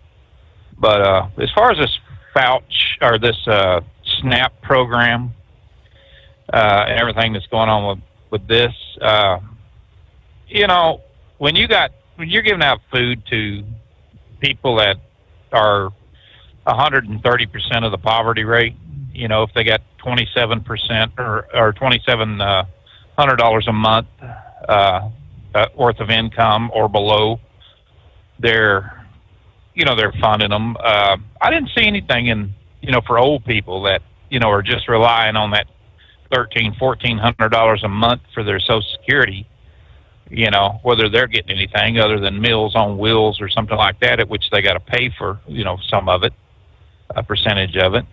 But as far as this Fauci or this SNAP program and everything that's going on with this, you know, when you're giving out food to people that are 130% of the poverty rate, you know, if they got 27% or $2,700 a month worth of income or below, they're funding them. I didn't see anything in, you know, for old people that, you know, are just relying on that $1,400 a month for their Social Security, you know, whether they're getting anything other than Meals on Wheels or something like that, at which they got to pay for, you know, some of it, a percentage of it.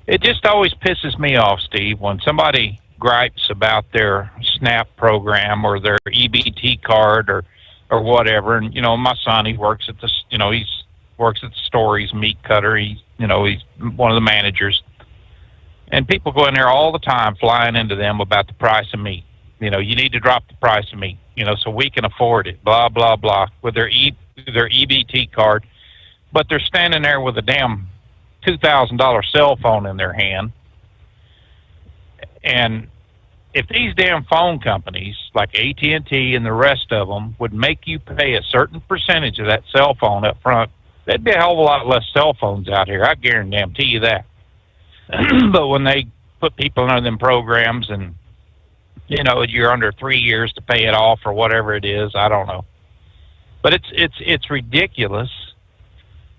It just always pisses me off, Steve, when somebody gripes about their SNAP program or their EBT card or whatever. And, you know, my son, he works at the, you know, works at the store. He's a meat cutter. He's one of the managers. And people go in there all the time flying into them about the price of meat. You know, you need to drop the price of meat, you know, so we can afford it, blah, blah, blah, with their EBT card. But they're standing there with a damn $2,000 cell phone in their hand. And if these damn phone companies like AT&T and the rest of them would make you pay a certain percentage of that cell phone up front, there'd be a hell of a lot less cell phones out here. I guarantee you that. But when they put people under them programs and, you know, you're under 3 years to pay it off or whatever it is, I don't know. But it's ridiculous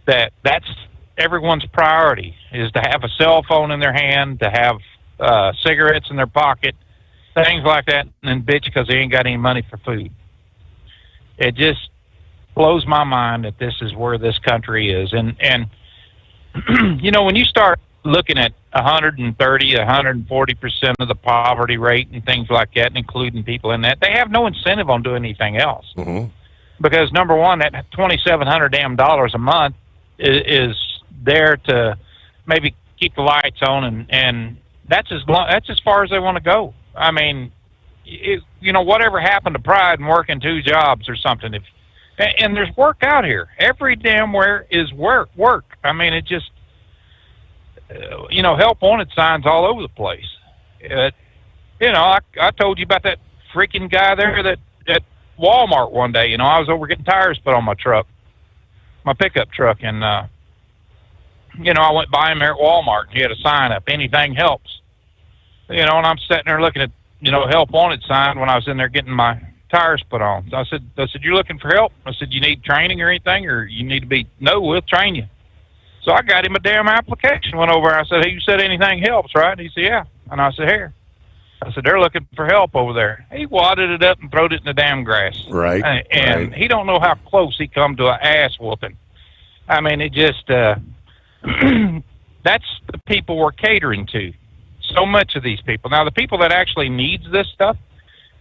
that that's everyone's priority, is to have a cell phone in their hand, to have cigarettes in their pocket, things like that, and then bitch because they ain't got any money for food. It just blows my mind that this is where this country is. And you know, when you start looking at 130, 140% of the poverty rate and things like that, and including people in that, they have no incentive on doing anything else. Mm-hmm. Because number one, that $2,700 damn dollars a month is there to maybe keep the lights on, and that's as far as they want to go. I mean, you know, whatever happened to pride and working 2 jobs or something? And there's work out here. Every damn where is work. I mean, it just, you know, help wanted signs all over the place. You know, I told you about that freaking guy there that at Walmart one day. You know, I was over getting tires put on my truck, my pickup truck, and you know, I went by him there at Walmart, and he had a sign up, anything helps. You know, and I'm sitting there looking at, you know, help wanted sign when I was in there getting my tires put on. So I said, you're looking for help? I said, you need training or anything, or you need to be, no, we'll train you. So I got him a damn application, went over, I said, hey, you said anything helps, right? And he said, yeah. And I said, here. I said, they're looking for help over there. He wadded it up and throwed it in the damn grass. Right. And he don't know how close he come to an ass whooping. I mean, it just, that's the people we're catering to. So much of these people. Now, the people that actually needs this stuff,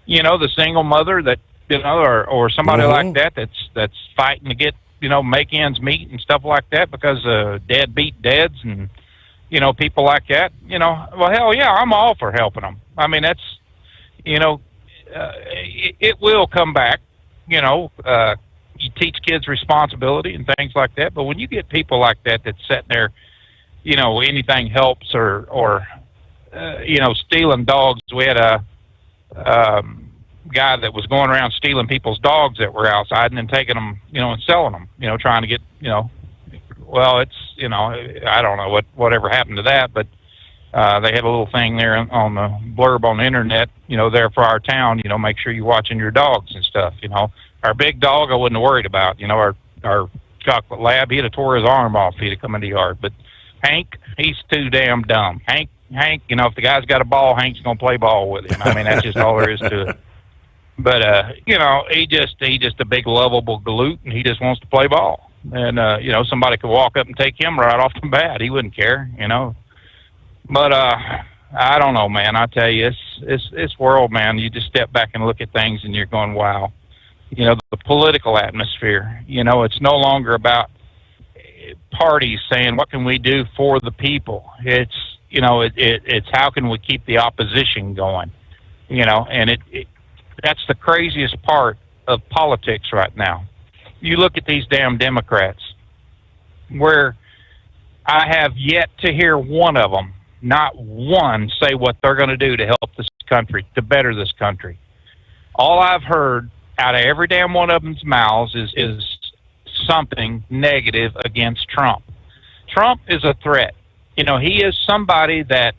you know, the single mother that, you know, or somebody like that that's fighting to get, you know, make ends meet and stuff like that because of deadbeat dads and, you know, people like that, you know, well, hell yeah, I'm all for helping them. I mean, that's, you know, it will come back, you know, you teach kids responsibility and things like that. But when you get people like that that's sitting there, you know, anything helps or you know, stealing dogs. We had a guy that was going around stealing people's dogs that were outside and then taking them, you know, and selling them, you know, trying to get, you know, well, it's, you know, I don't know whatever happened to that, but they had a little thing there on the blurb on the internet, you know, there for our town, you know, make sure you're watching your dogs and stuff, you know. Our big dog I wouldn't have worried about, you know, our chocolate lab, he'd have tore his arm off if he'd have come in the yard. But Hank, he's too damn dumb. Hank, you know, if the guy's got a ball, Hank's going to play ball with him. I mean, that's just all there is to it. But he's just a big lovable galoot, and he just wants to play ball. And somebody could walk up and take him right off the bat. He wouldn't care, But I don't know, man. I tell you, it's world, man. You just step back and look at things, and you're going, wow. The political atmosphere. It's no longer about parties saying what can we do for the people. It's it's how can we keep the opposition going. And that's the craziest part of politics right now. You look at these damn Democrats, where I have yet to hear one of them, not one, say what they're going to do to help this country, to better this country. All I've heard out of every damn one of them's mouths is something negative against Trump. Trump is a threat. He is somebody that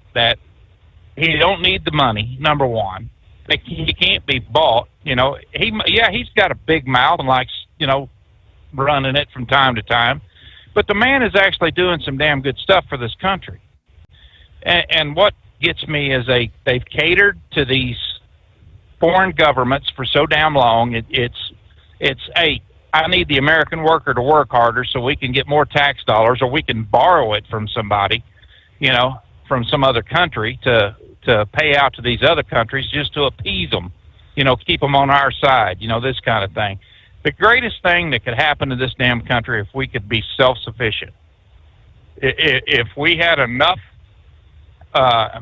he don't need the money, number one. He can't be bought. He's got a big mouth and likes, running it from time to time. But the man is actually doing some damn good stuff for this country. And what gets me is they've catered to these foreign governments for so damn long. I need the American worker to work harder so we can get more tax dollars, or we can borrow it from somebody, from some other country to pay out to these other countries just to appease them, keep them on our side, this kind of thing. The greatest thing that could happen to this damn country if we could be self-sufficient. If we had enough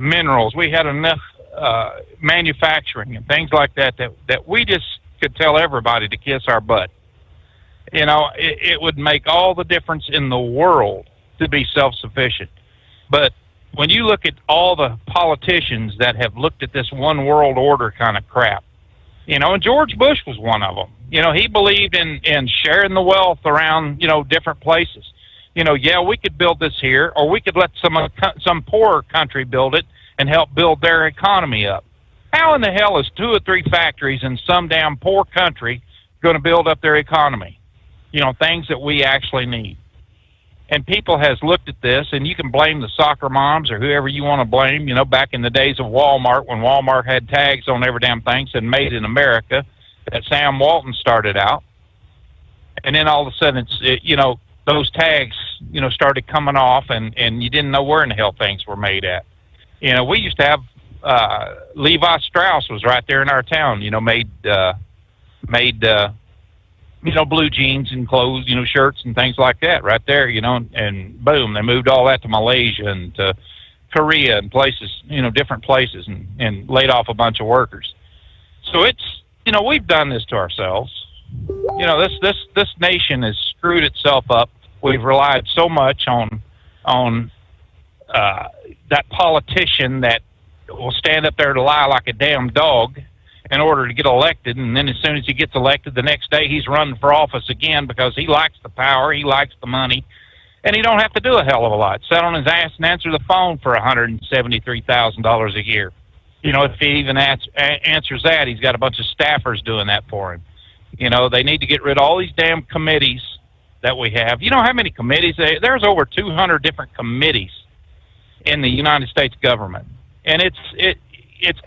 minerals, we had enough manufacturing and things like that we just could tell everybody to kiss our butt. It would make all the difference in the world to be self-sufficient. But when you look at all the politicians that have looked at this one world order kind of crap, and George Bush was one of them. He believed in sharing the wealth around, different places. We could build this here, or we could let some poorer country build it and help build their economy up. How in the hell is 2 or 3 factories in some damn poor country going to build up their economy? Things that we actually need. And people has looked at this, and you can blame the soccer moms or whoever you want to blame. Back in the days of Walmart, when Walmart had tags on every damn thing said "Made in America," that Sam Walton started out. And then all of a sudden, those tags, started coming off, and you didn't know where in the hell things were made at. We used to have Levi Strauss was right there in our town. Made blue jeans and clothes, shirts and things like that right there, and boom, they moved all that to Malaysia and to Korea and places, different places, and laid off a bunch of workers. So it's, we've done this to ourselves. This nation has screwed itself up. We've relied so much on that politician that will stand up there to lie like a damn dog in order to get elected, and then as soon as he gets elected, the next day he's running for office again because he likes the power, he likes the money, and he don't have to do a hell of a lot. Sit on his ass and answer the phone for $173,000 a year. If he even answers that, he's got a bunch of staffers doing that for him. They need to get rid of all these damn committees that we have. You know how many committees? There's over 200 different committees in the United States government, and it's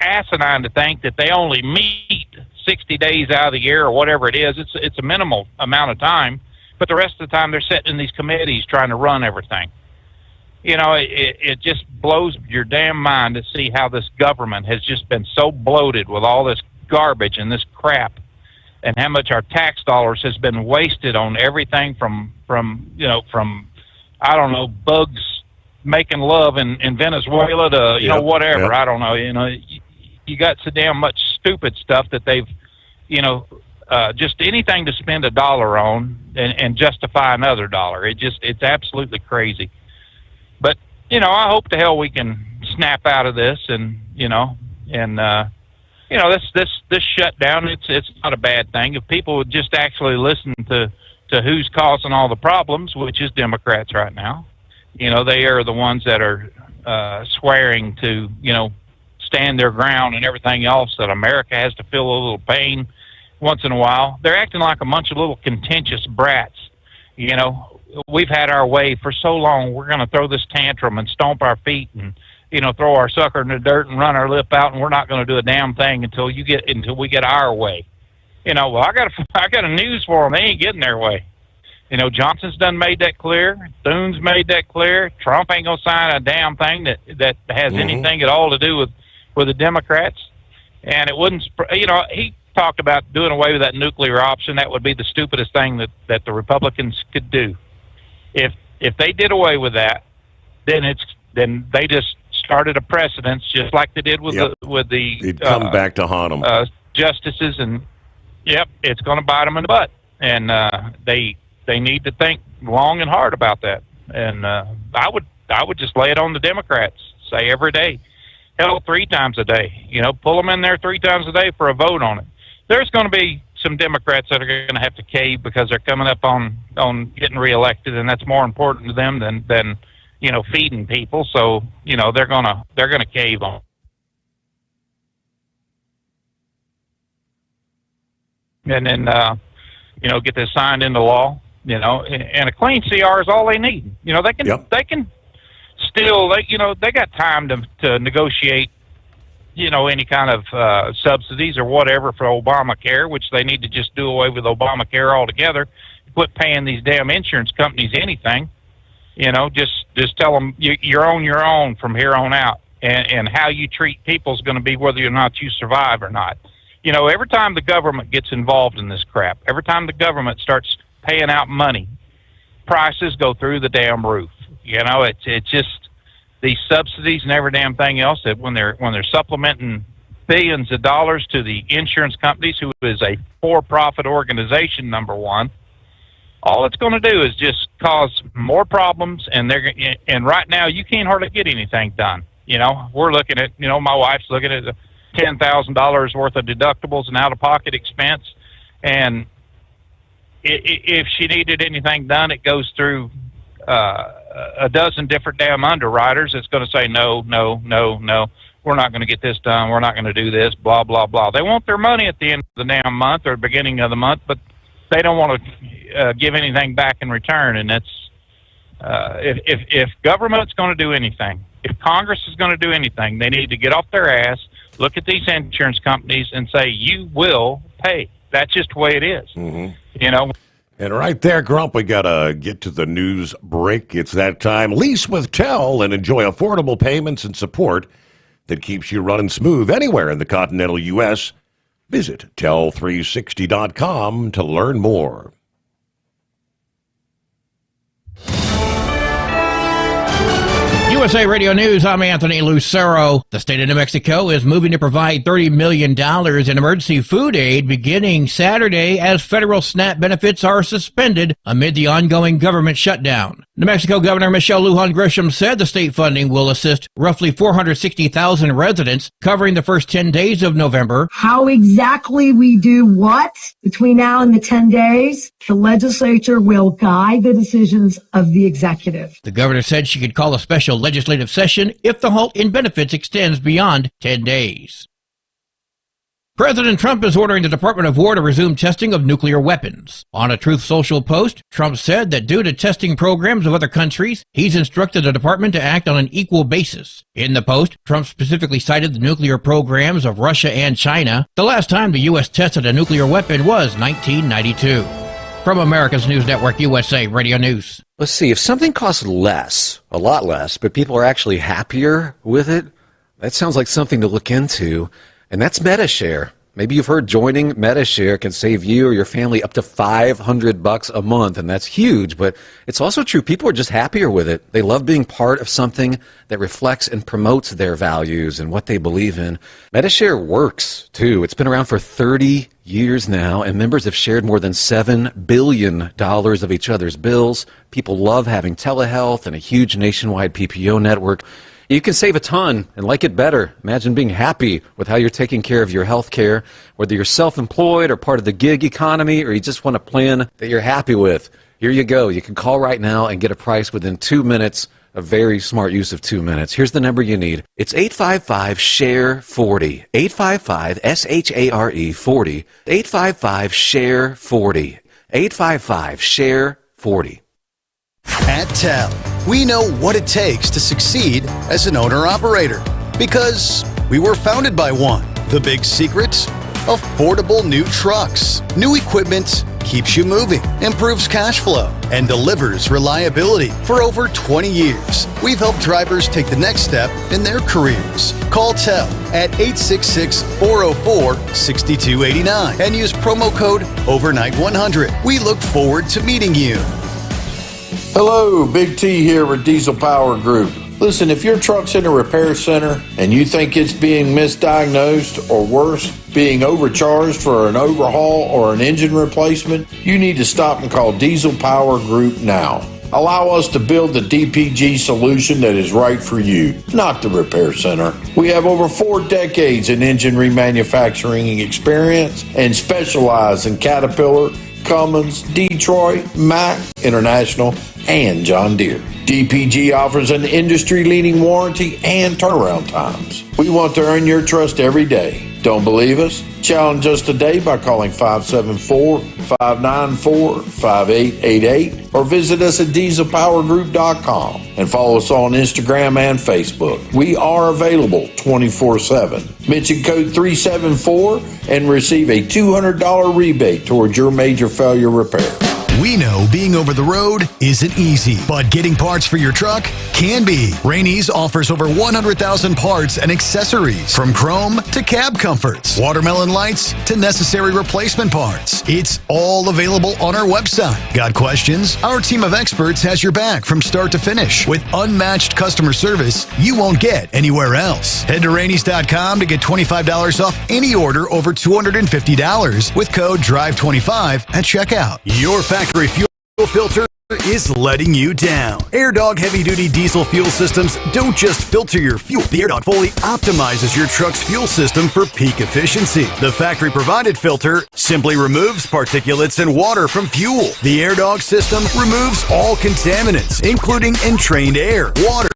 asinine to think that they only meet 60 days out of the year or whatever it is. It's a minimal amount of time, but the rest of the time they're sitting in these committees trying to run everything. It just blows your damn mind to see how this government has just been so bloated with all this garbage and this crap, and how much our tax dollars has been wasted on everything from I don't know, bugs making love in Venezuela to whatever. Yep. I don't know. You got so damn much stupid stuff that they've just anything to spend $1 on and justify another $1. It's absolutely crazy. But I hope to hell we can snap out of this, and this shutdown. It's not a bad thing if people would just actually listen to who's causing all the problems, which is Democrats right now. They are the ones that are swearing to, stand their ground and everything else, that America has to feel a little pain once in a while. They're acting like a bunch of little contentious brats. We've had our way for so long. We're going to throw this tantrum and stomp our feet throw our sucker in the dirt and run our lip out, and we're not going to do a damn thing until we get our way. Well, I got a news for them. They ain't getting their way. Johnson's done made that clear. Thun's made that clear. Trump ain't gonna sign a damn thing that has anything at all to do with the Democrats. And it wouldn't. He talked about doing away with that nuclear option. That would be the stupidest thing that the Republicans could do. If they did away with that, then they just started a precedence, just like they did with the It'd come back to haunt them. Justices, and it's going to bite them in the butt. And they need to think long and hard about that. And I would just lay it on the Democrats. Say every day, hell, 3 times a day. Pull them in there 3 times a day for a vote on it. There's going to be some Democrats that are going to have to cave because they're coming up on getting reelected, and that's more important to them than feeding people. So they're gonna cave on. And then get this signed into law. And a clean CR is all they need. They can still they got time to negotiate any kind of subsidies or whatever for Obamacare, which they need to just do away with Obamacare altogether. Quit paying these damn insurance companies anything. Just tell them you're on your own from here on out, and how you treat people is going to be whether or not you survive or not. Every time the government gets involved in this crap, every time the government starts paying out money, prices go through the damn roof. It's just these subsidies and every damn thing else that when they're supplementing billions of dollars to the insurance companies, who is a for-profit organization, number one, all it's going to do is just cause more problems. And right now you can't hardly get anything done. We're looking at, my wife's looking at $10,000 worth of deductibles and out-of-pocket expense, and if she needed anything done, it goes through a dozen different damn underwriters. It's going to say no, we're not going to get this done, we're not going to do this, blah blah blah. They want their money at the end of the damn month or beginning of the month, but they don't want to give anything back in return. And that's if government's going to do anything, if Congress is going to do anything, they need to get off their ass, look at these insurance companies, and say, you will pay. That's just the way it is. And right there, Grump, we got to get to the news break. It's that time. Lease with Tel and enjoy affordable payments and support that keeps you running smooth anywhere in the continental U.S. Visit tel360.com to learn more. USA Radio News, I'm Anthony Lucero. The state of New Mexico is moving to provide $30 million in emergency food aid beginning Saturday as federal SNAP benefits are suspended amid the ongoing government shutdown. New Mexico Governor Michelle Lujan Grisham said the state funding will assist roughly 460,000 residents covering the first 10 days of November. How exactly we do what between now and the 10 days, the legislature will guide the decisions of the executive. The governor said she could call a special legislative session if the halt in benefits extends beyond 10 days. President Trump is ordering the Department of War to resume testing of nuclear weapons. On a Truth Social post, Trump said that due to testing programs of other countries, he's instructed the department to act on an equal basis. In the post, Trump specifically cited the nuclear programs of Russia and China. The last time the U.S. tested a nuclear weapon was 1992. From America's News Network, USA Radio News. Let's see, if something costs less, a lot less, but people are actually happier with it, that sounds like something to look into. And that's MetaShare. Maybe you've heard joining MetaShare can save you or your family up to $500 a month, and that's huge. But it's also true. People are just happier with it. They love being part of something that reflects and promotes their values and what they believe in. MetaShare works, too. It's been around for 30 years now, and members have shared more than $7 billion of each other's bills. People love having telehealth and a huge nationwide PPO network. You can save a ton and like it better. Imagine being happy with how you're taking care of your health care, whether you're self-employed or part of the gig economy, or you just want a plan that you're happy with. Here you go. You can call right now and get a price within 2 minutes. A very smart use of 2 minutes. Here's the number you need. It's 855-SHARE-40. 855-SHARE-40. 855-SHARE-40. 855-SHARE-40. At TEL, we know what it takes to succeed as an owner-operator because we were founded by one. The big secret? Affordable new trucks. New equipment keeps you moving, improves cash flow, and delivers reliability. For over 20 years, we've helped drivers take the next step in their careers. Call TEL at 866-404-6289 and use promo code OVERNIGHT100. We look forward to meeting you. Hello, Big T here with Diesel Power Group. Listen, if your truck's in a repair center and you think it's being misdiagnosed or worse, being overcharged for an overhaul or an engine replacement, you need to stop and call Diesel Power Group now. Allow us to build the DPG solution that is right for you, not the repair center. We have over 4 decades in engine remanufacturing experience and specialize in Caterpillar, Cummins, Detroit, Mack, International, and John Deere. DPG offers an industry-leading warranty and turnaround times. We want to earn your trust every day. Don't believe us? Challenge us today by calling 574-594-5888 or visit us at dieselpowergroup.com and follow us on Instagram and Facebook. We are available 24/7. Mention code 374 and receive a $200 rebate towards your major failure repair. We know being over the road isn't easy, but getting parts for your truck can be. Rainey's offers over 100,000 parts and accessories, from chrome to cab comforts, watermelon lights to necessary replacement parts. It's all available on our website. Got questions? Our team of experts has your back from start to finish with unmatched customer service you won't get anywhere else. Head to Rainey's.com to get $25 off any order over $250 with code DRIVE25 at checkout. Your factory fuel filter is letting you down. AirDog heavy-duty diesel fuel systems don't just filter your fuel. The AirDog fully optimizes your truck's fuel system for peak efficiency. The factory-provided filter simply removes particulates and water from fuel. The AirDog system removes all contaminants, including entrained air, water,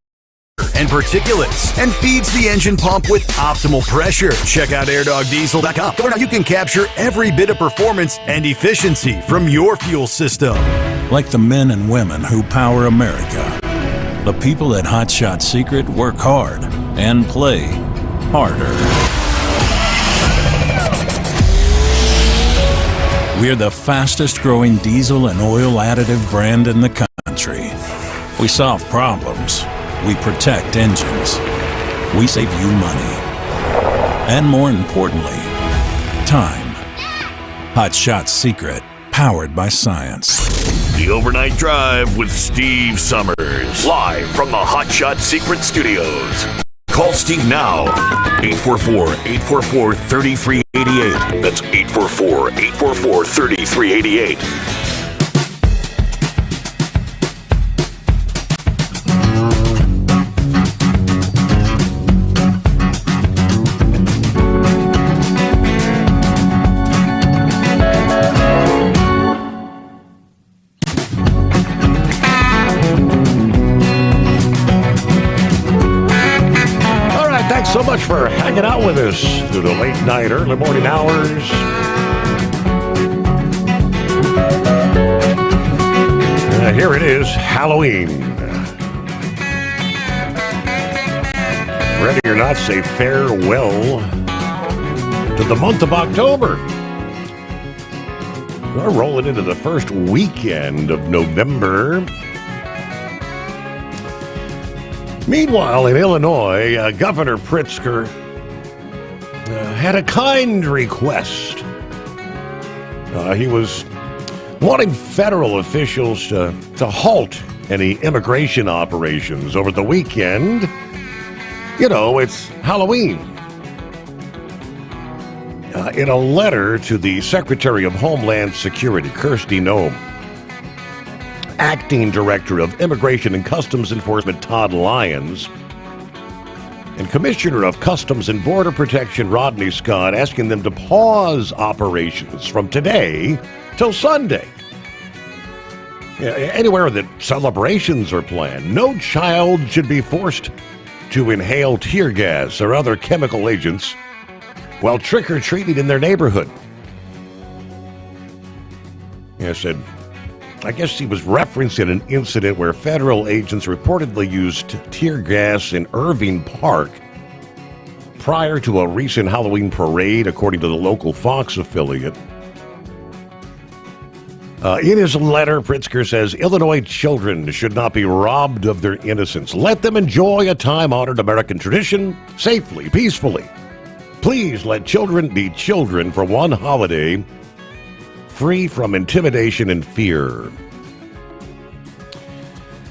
and particulates, and feeds the engine pump with optimal pressure. Check out airdogdiesel.com. Learn how you can capture every bit of performance and efficiency from your fuel system. Like the men and women who power America, the people at Hot Shot Secret work hard and play harder. We're the fastest growing diesel and oil additive brand in the country. We solve problems. We protect engines. We save you money. And more importantly, time. Hot Shot Secret, powered by science. The Overnight Drive with Steve Summers. Live from the Hot Shot Secret Studios. Call Steve now. 844-844-3388. That's 844-844-3388. So much for hanging out with us through the late night, early morning hours. Here it is, Halloween. Ready or not, say farewell to the month of October. We're rolling into the first weekend of November. Meanwhile, in Illinois, Governor Pritzker had a kind request. He was wanting federal officials to halt any immigration operations over the weekend. You know, it's Halloween. In a letter to the Secretary of Homeland Security, Kirsty Noem, Acting Director of Immigration and Customs Enforcement Todd Lyons, and Commissioner of Customs and Border Protection Rodney Scott, asking them to pause operations from today till Sunday. Anywhere that celebrations are planned, no child should be forced to inhale tear gas or other chemical agents while trick-or-treating in their neighborhood. I said, I guess he was referencing an incident where federal agents reportedly used tear gas in Irving Park prior to a recent Halloween parade, according to the local Fox affiliate. In his letter, Pritzker says Illinois children should not be robbed of their innocence. Let them enjoy a time-honored American tradition safely, peacefully. Please let children be children for one holiday, free from intimidation and fear.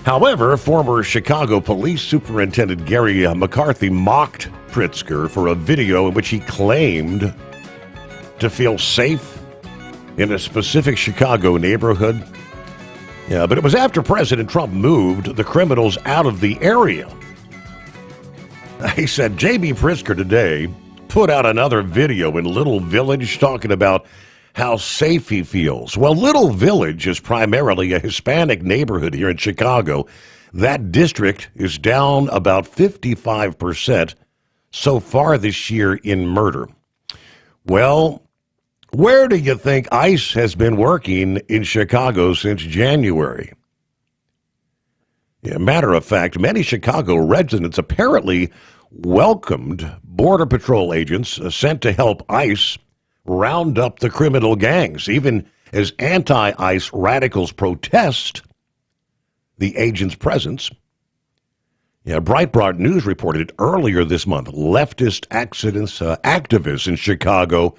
However, former Chicago Police Superintendent Gary McCarthy mocked Pritzker for a video in which he claimed to feel safe in a specific Chicago neighborhood. Yeah, but it was after President Trump moved the criminals out of the area. He said J.B. Pritzker today put out another video in Little Village talking about how safe he feels. Well, Little Village is primarily a Hispanic neighborhood here in Chicago. That district is down about 55% so far this year in murder. Well, where do you think ICE has been working in Chicago since January? Yeah, matter of fact, many Chicago residents apparently welcomed Border Patrol agents sent to help ICE round up the criminal gangs, even as anti-ICE radicals protest the agents' presence. Yeah, Breitbart News reported earlier this month leftist activists in Chicago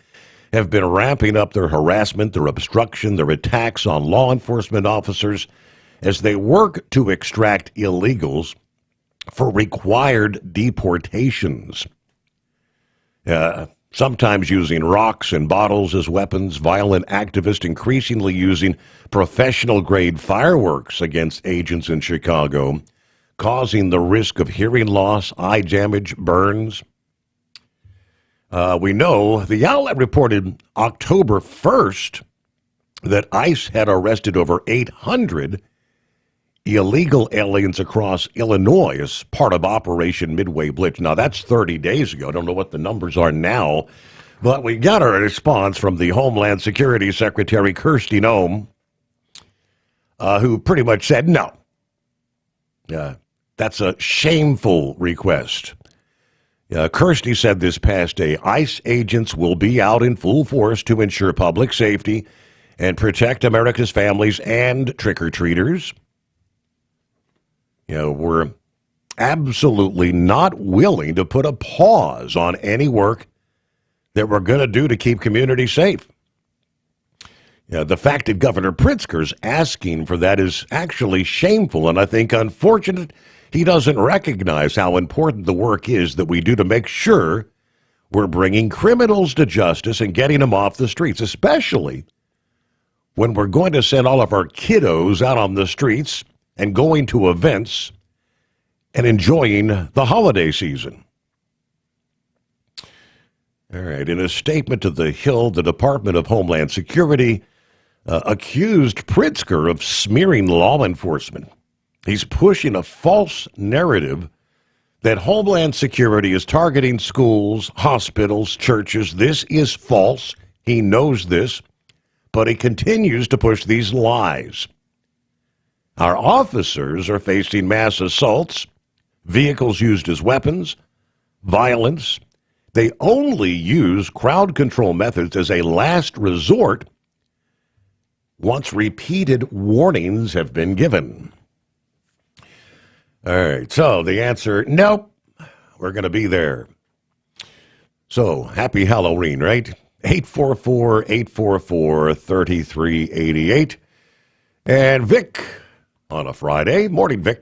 have been ramping up their harassment, their obstruction, their attacks on law enforcement officers as they work to extract illegals for required deportations. Sometimes using rocks and bottles as weapons, violent activists increasingly using professional-grade fireworks against agents in Chicago, causing the risk of hearing loss, eye damage, burns. We know the outlet reported October 1st that ICE had arrested over 800 illegal aliens across Illinois as part of Operation Midway Blitz. Now, that's 30 days ago. I don't know what the numbers are now, but we got a response from the Homeland Security Secretary, Kirsty Noem, who pretty much said no. That's a shameful request. Kirsty said this past day, ICE agents will be out in full force to ensure public safety and protect America's families and trick-or-treaters. We're absolutely not willing to put a pause on any work that we're going to do to keep communities safe. The fact that Governor Pritzker's asking for that is actually shameful, and I think unfortunate he doesn't recognize how important the work is that we do to make sure we're bringing criminals to justice and getting them off the streets, especially when we're going to send all of our kiddos out on the streets and going to events and enjoying the holiday season. All right, in a statement to The Hill, the Department of Homeland Security accused Pritzker of smearing law enforcement. He's pushing a false narrative that Homeland Security is targeting schools, hospitals, churches. This is false. He knows this, but he continues to push these lies. Our officers are facing mass assaults, vehicles used as weapons, violence. They only use crowd control methods as a last resort once repeated warnings have been given. All right, so the answer, nope, we're going to be there. So, happy Halloween, right? 844-844-3388. And Vic on a Friday. Morning, Vic.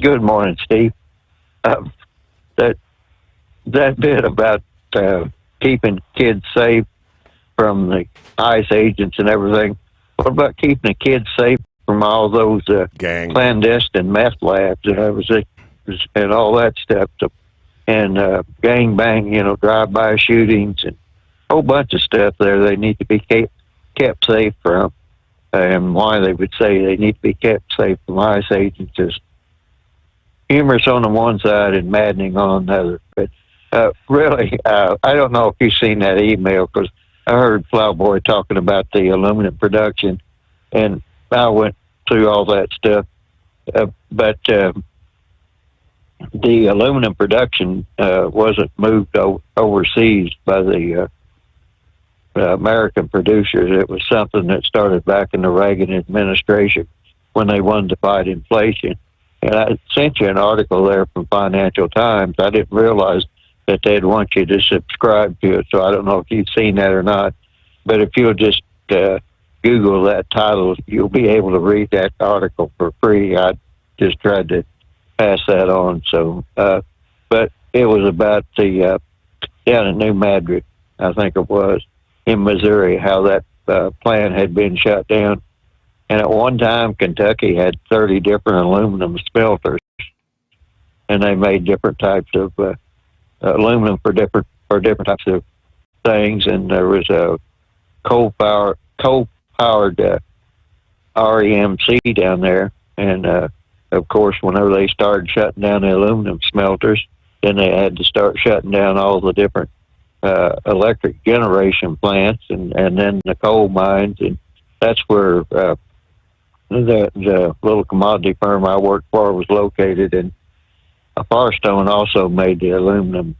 Good morning, Steve. That bit about keeping kids safe from the ICE agents and everything. What about keeping the kids safe from all those clandestine meth labs and everything and all that stuff? And gang bang, drive-by shootings and a whole bunch of stuff there they need to be kept safe from. And why they would say they need to be kept safe from ICE agents is humorous on the one side and maddening on the other. But really, I don't know if you've seen that email, because heard Plowboy talking about the aluminum production, and I went through all that stuff. But the aluminum production wasn't moved overseas by the American producers. It was something that started back in the Reagan administration when they wanted to fight inflation. And I sent you an article there from Financial Times. I didn't realize that they'd want you to subscribe to it, so I don't know if you've seen that or not. But if you'll just Google that title, you'll be able to read that article for free. I just tried to pass that on. So, but it was about the down in New Madrid, I think it was, in Missouri, how that plant had been shut down. And at one time, Kentucky had 30 different aluminum smelters, and they made different types of aluminum for different types of things. And there was a coal-powered REMC down there, and of course, whenever they started shutting down the aluminum smelters, then they had to start shutting down all the different electric generation plants, and then the coal mines, and that's where the little commodity firm I worked for was located. And Firestone also made the aluminum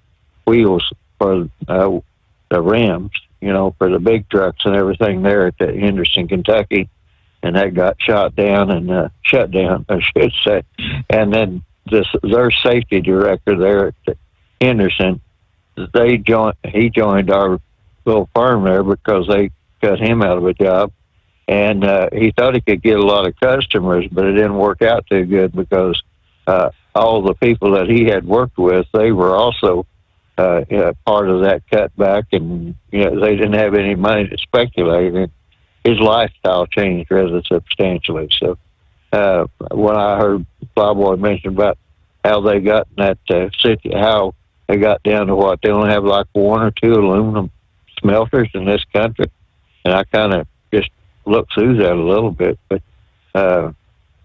wheels for the rims, for the big trucks and everything there at Henderson, Kentucky. And that got shut down, I should say. And then their safety director there at Henderson, he joined our little firm there because they cut him out of a job. And he thought he could get a lot of customers, but it didn't work out too good because all the people that he had worked with, they were also part of that cutback, and they didn't have any money to speculate. And his lifestyle changed rather substantially. So when I heard Plowboy mention about how they got in that city, how they got down to what, they only have like 1 or 2 aluminum smelters in this country, and I kind of just looked through that a little bit. But know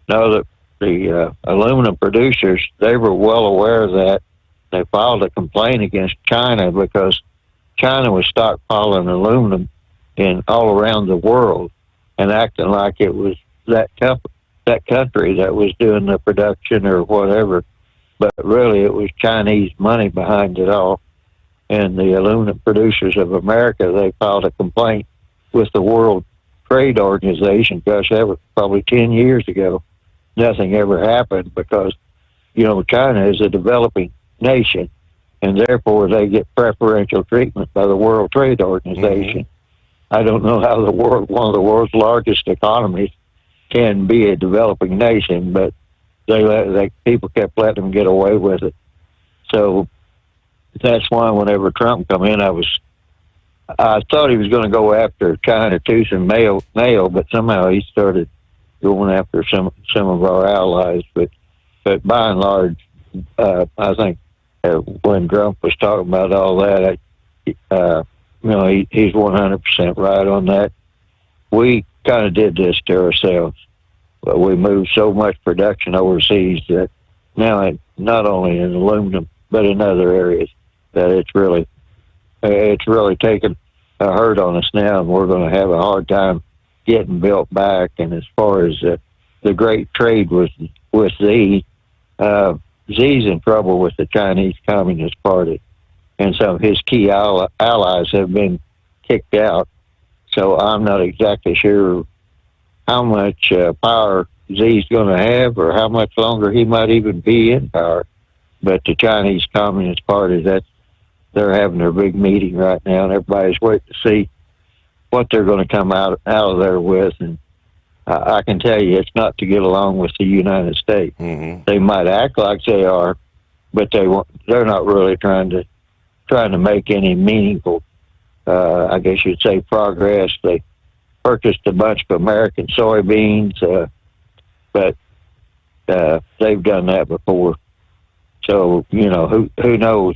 that the aluminum producers, they were well aware of that. They filed a complaint against China because China was stockpiling aluminum in all around the world and acting like it was that country that was doing the production or whatever. But really, it was Chinese money behind it all. And the aluminum producers of America, they filed a complaint with the World Trade Organization. Gosh, that was probably 10 years ago. Nothing ever happened because, China is a developing nation, and therefore they get preferential treatment by the World Trade Organization. I don't know how one of the world's largest economies can be a developing nation, but people kept letting them get away with it. So that's why whenever Trump come in, I thought he was going to go after China tooth and nail, but somehow he started going after some of our allies. But by and large, I think when Trump was talking about all that, he's 100% right on that. We kind of did this to ourselves. But we moved so much production overseas that now, not only in aluminum but in other areas, that it's really taken a hurt on us now, and we're going to have a hard time getting built back. And as far as the great trade with Xi, Xi's in trouble with the Chinese Communist Party, and some of his key allies have been kicked out. So I'm not exactly sure how much power Xi's going to have or how much longer he might even be in power. But the Chinese Communist Party, they're having their big meeting right now, and everybody's waiting to see what they're going to come out of there with. And I can tell you, it's not to get along with the United States. They might act like they are, but they're not really trying to make any meaningful, I guess you'd say, progress. They purchased a bunch of American soybeans, but they've done that before. So who knows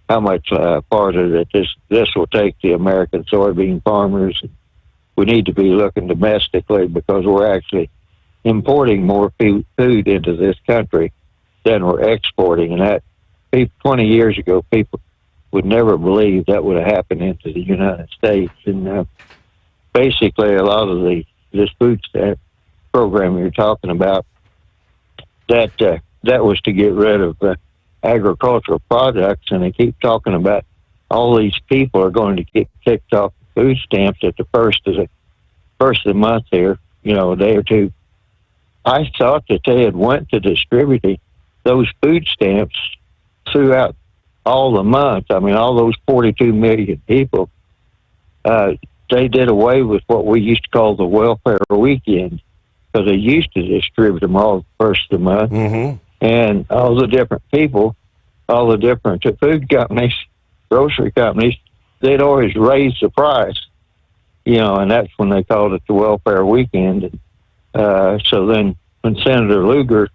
how much farther that this will take the American soybean farmers. We need to be looking domestically because we're actually importing more food into this country than we're exporting. And that 20 years ago, people would never believe that would have happened into the United States. And basically, a lot of this food stamp program you're talking about, that was to get rid of agricultural products, and they keep talking about all these people are going to get kicked off food stamps at the first of the month here, a day or two. I thought that they had went to distributing those food stamps throughout all the month. I mean, all those 42 million people, they did away with what we used to call the welfare weekend, because they used to distribute them all the first of the month. Mm-hmm. And all the different people, all the different food companies, grocery companies, they'd always raise the price, and that's when they called it the welfare weekend. And so then when Senator Lugar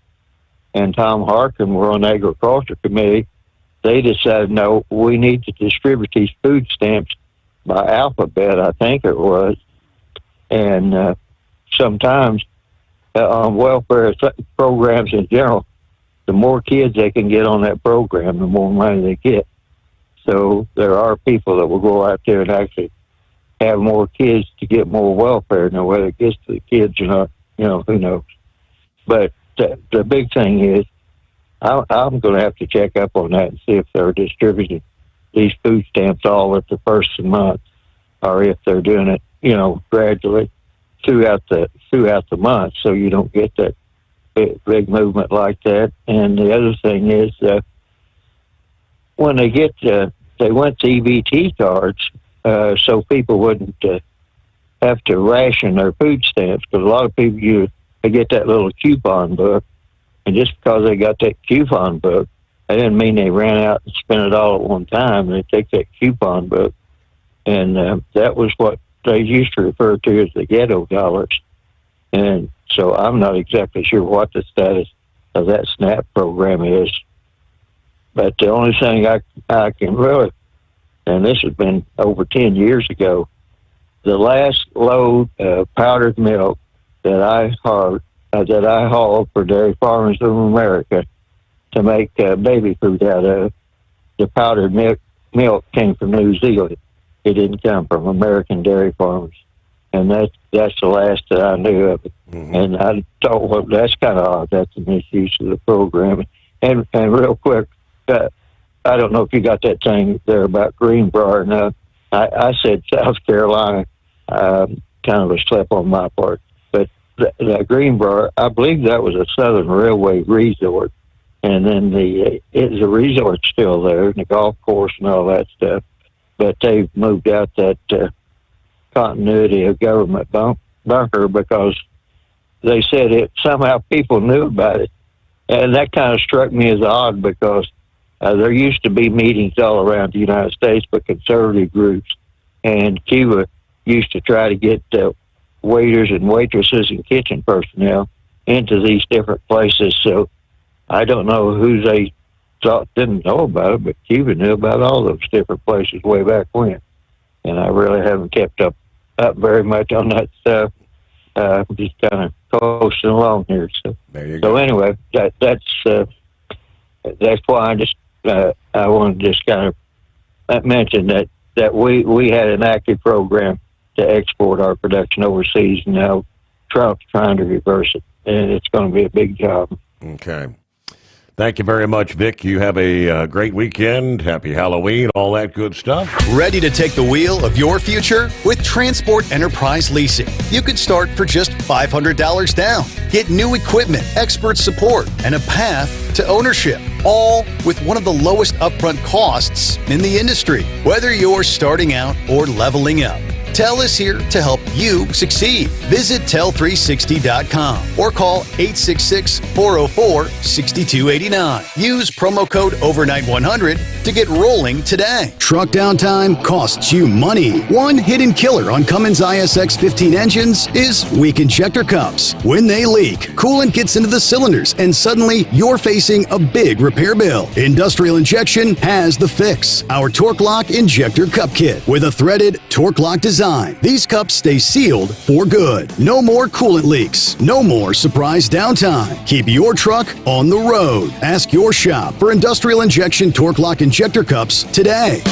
and Tom Harkin were on the Agriculture Committee, they decided, no, we need to distribute these food stamps by alphabet, I think it was. And sometimes on welfare programs in general, the more kids they can get on that program, the more money they get. So there are people that will go out there and actually have more kids to get more welfare. Now, whether it gets to the kids or not, who knows. But the big thing is, I'm going to have to check up on that and see if they're distributing these food stamps all at the first of the month, or if they're doing it, gradually throughout the month, so you don't get that big movement like that. And the other thing is, when they went to EBT cards, so people wouldn't have to ration their food stamps, because a lot of people they get that little coupon book, and just because they got that coupon book, that didn't mean they ran out and spent it all at one time. They take that coupon book, and that was what they used to refer to as the ghetto dollars. And so I'm not exactly sure what the status of that SNAP program is. But the only thing I can really, and this has been over 10 years ago, the last load of powdered milk that I hauled for Dairy Farmers of America to make baby food out of, the powdered milk came from New Zealand. It didn't come from American dairy farmers. And that's the last that I knew of it. Mm-hmm. And I thought, well, that's kind of odd. That's a misuse of the program. And real quick, I don't know if you got that thing there about Greenbrier. No, I said South Carolina, kind of a slip on my part. But the Greenbrier, I believe that was a Southern Railway resort. And then the resort's still there, and the golf course and all that stuff. But they've moved out that continuity of government bunker, because they said it somehow people knew about it. And that kind of struck me as odd, because there used to be meetings all around the United States, but conservative groups, and Cuba used to try to get waiters and waitresses and kitchen personnel into these different places. So I don't know who they thought didn't know about it, but Cuba knew about all those different places way back when. And I really haven't kept up very much on that stuff. Just kind of coasting along here. So there you go. So anyway, that's why I wanted to just kind of mention that we had an active program to export our production overseas, and now Trump's trying to reverse it, and it's going to be a big job. Okay. Thank you very much, Vic. You have a great weekend. Happy Halloween, all that good stuff. Ready to take the wheel of your future? With Transport Enterprise Leasing, you can start for just $500 down. Get new equipment, expert support, and a path to ownership, all with one of the lowest upfront costs in the industry. Whether you're starting out or leveling up, TEL is here to help you succeed. Visit tel360.com or call 866-404-6289. Use promo code OVERNIGHT100 to get rolling today. Truck downtime costs you money. One hidden killer on Cummins ISX 15 engines is weak injector cups. When they leak, coolant gets into the cylinders and suddenly you're facing a big repair bill. Industrial Injection has the fix. Our Torque Lock Injector Cup Kit with a threaded Torque Lock design design. These cups stay sealed for good. No more coolant leaks. No more surprise downtime. Keep your truck on the road. Ask your shop for industrial injection torque lock injector cups today.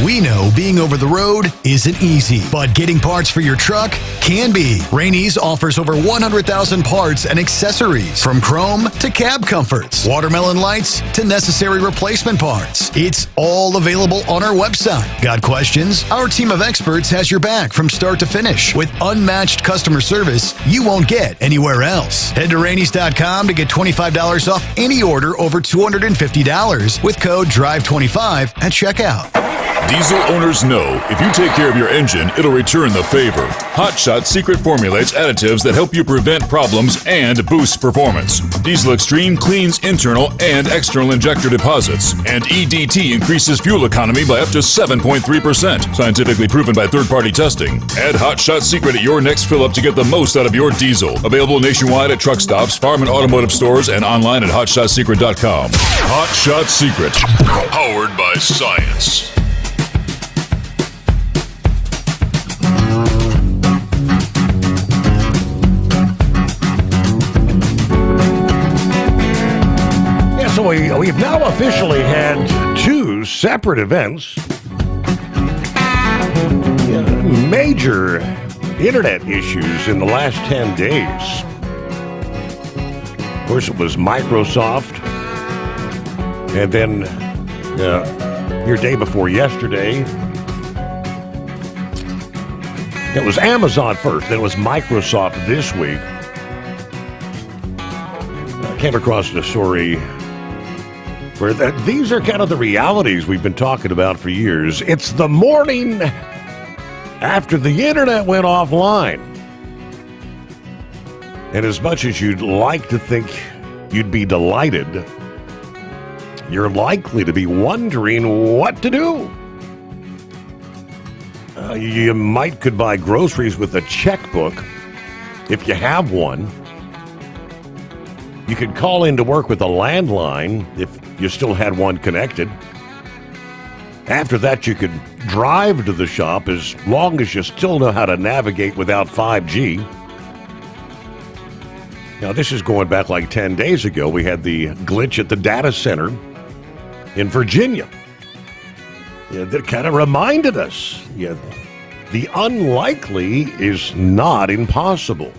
We know being over the road isn't easy, but getting parts for your truck can be. Rainey's offers over 100,000 parts and accessories, from chrome to cab comforts, watermelon lights to necessary replacement parts. It's all available on our website. Got questions? Our team of experts has your back from start to finish with unmatched customer service you won't get anywhere else. Head to Rainey's.com to get $25 off any order over $250 with code DRIVE25 at checkout. Diesel owners know if you take care of your engine, it'll return the favor. Hot Shot secret formulates additives that help you prevent problems and boost performance. Diesel Extreme cleans internal and external injector deposits, and EDT increases fuel economy by up to 7.3%. Scientifically proven by third-party testing. Add Hot Shot secret at your next fill-up to get the most out of your diesel. Available nationwide at truck stops, farm and automotive stores, and online at HotShotSecret.com. Hot Shot Secret, powered by science. So we've now officially had two separate events. Major internet issues in the last 10 days. Of course, it was Microsoft. And then your day before yesterday, it was Amazon first. Then it was Microsoft this week. I came across the story where these are kind of the realities we've been talking about for years. It's the morning after the internet went offline. And as much as you'd like to think you'd be delighted, you're likely to be wondering what to do. You could buy groceries with a checkbook if you have one. You could call in to work with a landline if you still had one connected. After that, you could drive to the shop as long as you still know how to navigate without 5G. Now, this is going back like 10 days ago. We had the glitch at the data center in Virginia. That kind of reminded us, the unlikely is not impossible.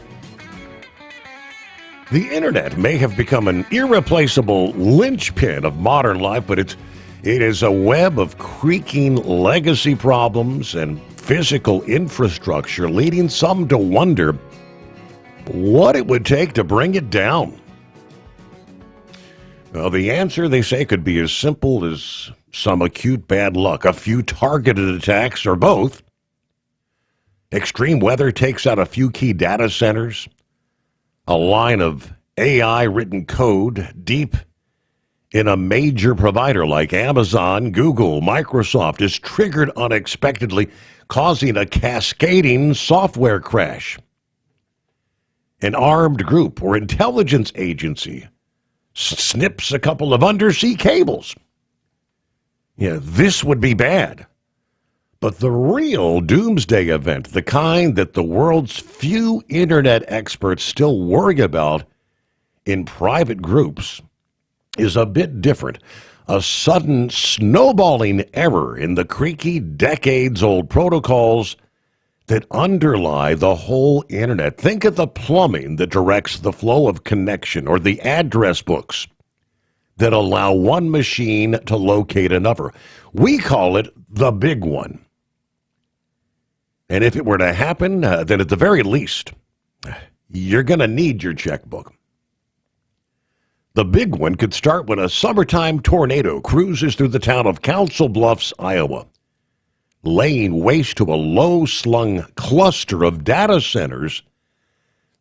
The internet may have become an irreplaceable linchpin of modern life, but it is a web of creaking legacy problems and physical infrastructure, leading some to wonder what it would take to bring it down. Well, the answer, they say, could be as simple as some acute bad luck, a few targeted attacks, or both. Extreme weather takes out a few key data centers. A line of AI-written code deep in a major provider like Amazon, Google, Microsoft is triggered unexpectedly, causing a cascading software crash. An armed group or intelligence agency snips a couple of undersea cables. This would be bad. But the real doomsday event, the kind that the world's few internet experts still worry about in private groups, is a bit different. A sudden snowballing error in the creaky, decades-old protocols that underlie the whole internet. Think of the plumbing that directs the flow of connection, or the address books that allow one machine to locate another. We call it the big one. And if it were to happen, then at the very least, you're going to need your checkbook. The big one could start when a summertime tornado cruises through the town of Council Bluffs, Iowa, laying waste to a low-slung cluster of data centers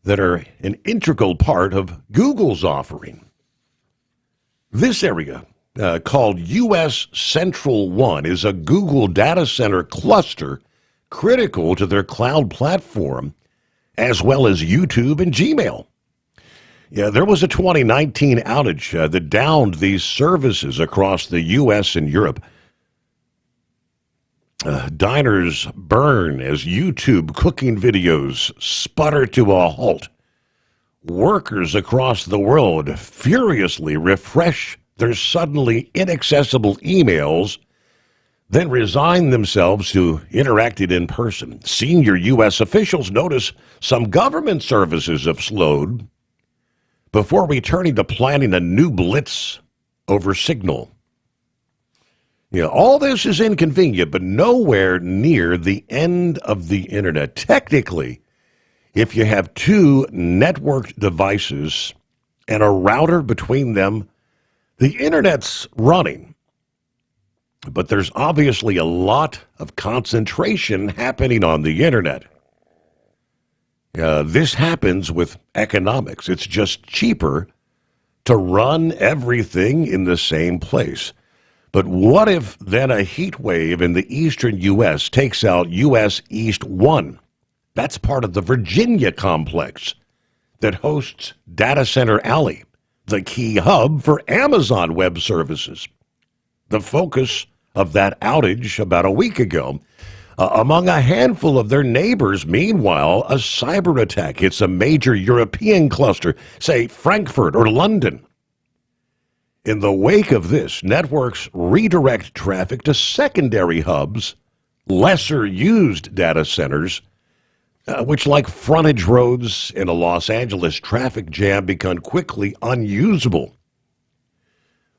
that are an integral part of Google's offering. This area, called U.S. Central 1, is a Google data center cluster critical to their cloud platform, as well as YouTube and Gmail. There was a 2019 outage that downed these services across the U.S. and Europe. Diners burn as YouTube cooking videos sputter to a halt. Workers across the world furiously refresh their suddenly inaccessible emails, then resign themselves to interacting in person. Senior U.S. officials notice some government services have slowed before returning to planning a new blitz over Signal. All this is inconvenient, but nowhere near the end of the internet. Technically, if you have two networked devices and a router between them, the internet's running. But there's obviously a lot of concentration happening on the internet. This happens with economics. It's just cheaper to run everything in the same place. But what if then a heat wave in the eastern U.S. takes out U.S. East 1? That's part of the Virginia complex that hosts Data Center Alley, the key hub for Amazon Web Services. The focus of that outage about a week ago, among a handful of their neighbors. Meanwhile, a cyber attack hits a major European cluster, say Frankfurt or London. In the wake of this, networks redirect traffic to secondary hubs, lesser used data centers, which, like frontage roads in a Los Angeles traffic jam, become quickly unusable.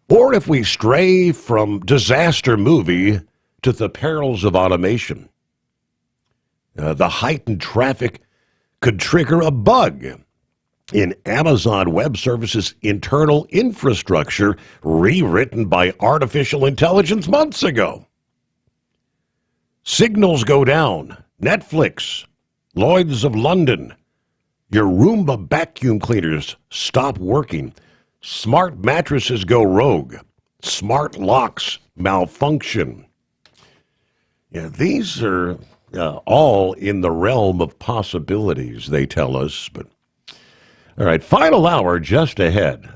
Or if we stray from disaster movie to the perils of automation, the heightened traffic could trigger a bug in Amazon Web Services' internal infrastructure rewritten by artificial intelligence months ago. Signals go down. Netflix, Lloyd's of London, your Roomba vacuum cleaners stop working. Smart mattresses go rogue. Smart locks malfunction. These are all in the realm of possibilities, they tell us. But all right, final hour just ahead.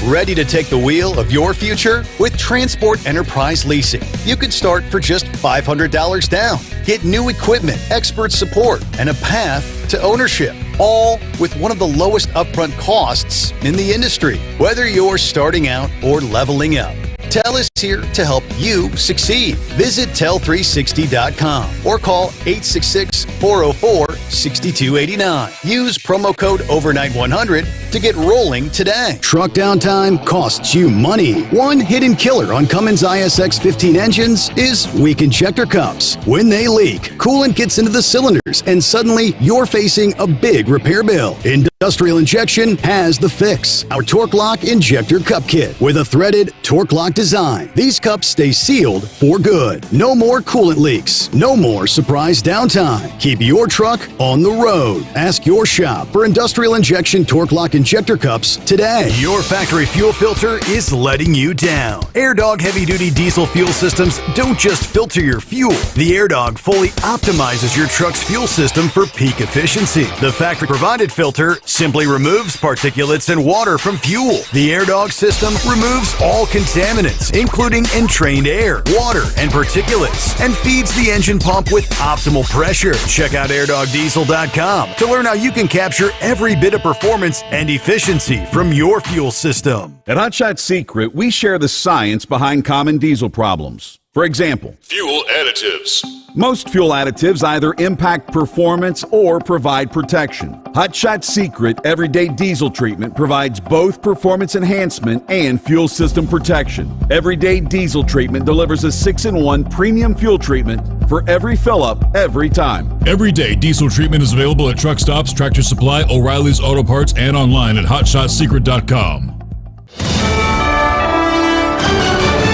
Ready to take the wheel of your future? With Transport Enterprise Leasing, you can start for just $500 down. Get new equipment, expert support, and a path to ownership, all with one of the lowest upfront costs in the industry. Whether you're starting out or leveling up, TEL is here to help you succeed. Visit tel360.com or call 866-404-6289. Use promo code overnight100 to get rolling today. Truck downtime costs you money. One hidden killer on Cummins ISX 15 engines is weak injector cups. When they leak, coolant gets into the cylinders and suddenly you're facing a big repair bill. Industrial Injection has the fix. Our Torque Lock Injector Cup Kit with a threaded Torque Lock design. These cups stay sealed for good. No more coolant leaks. No more surprise downtime. Keep your truck on the road. Ask your shop for Industrial Injection Torque Lock Injector Cups today. Your factory fuel filter is letting you down. AirDog heavy-duty diesel fuel systems don't just filter your fuel. The AirDog fully optimizes your truck's fuel system for peak efficiency. The factory-provided filter simply removes particulates and water from fuel. The AirDog system removes all contaminants, including entrained air, water, and particulates, and feeds the engine pump with optimal pressure. Check out airdogdiesel.com to learn how you can capture every bit of performance and efficiency from your fuel system. At Hot Shot Secret, we share the science behind common diesel problems. For example, fuel additives. Most fuel additives either impact performance or provide protection. Hot Shot Secret Everyday Diesel Treatment provides both performance enhancement and fuel system protection. Everyday Diesel Treatment delivers a 6-in-1 premium fuel treatment for every fill-up, every time. Everyday Diesel Treatment is available at truck stops, Tractor Supply, O'Reilly's Auto Parts, and online at hotshotsecret.com.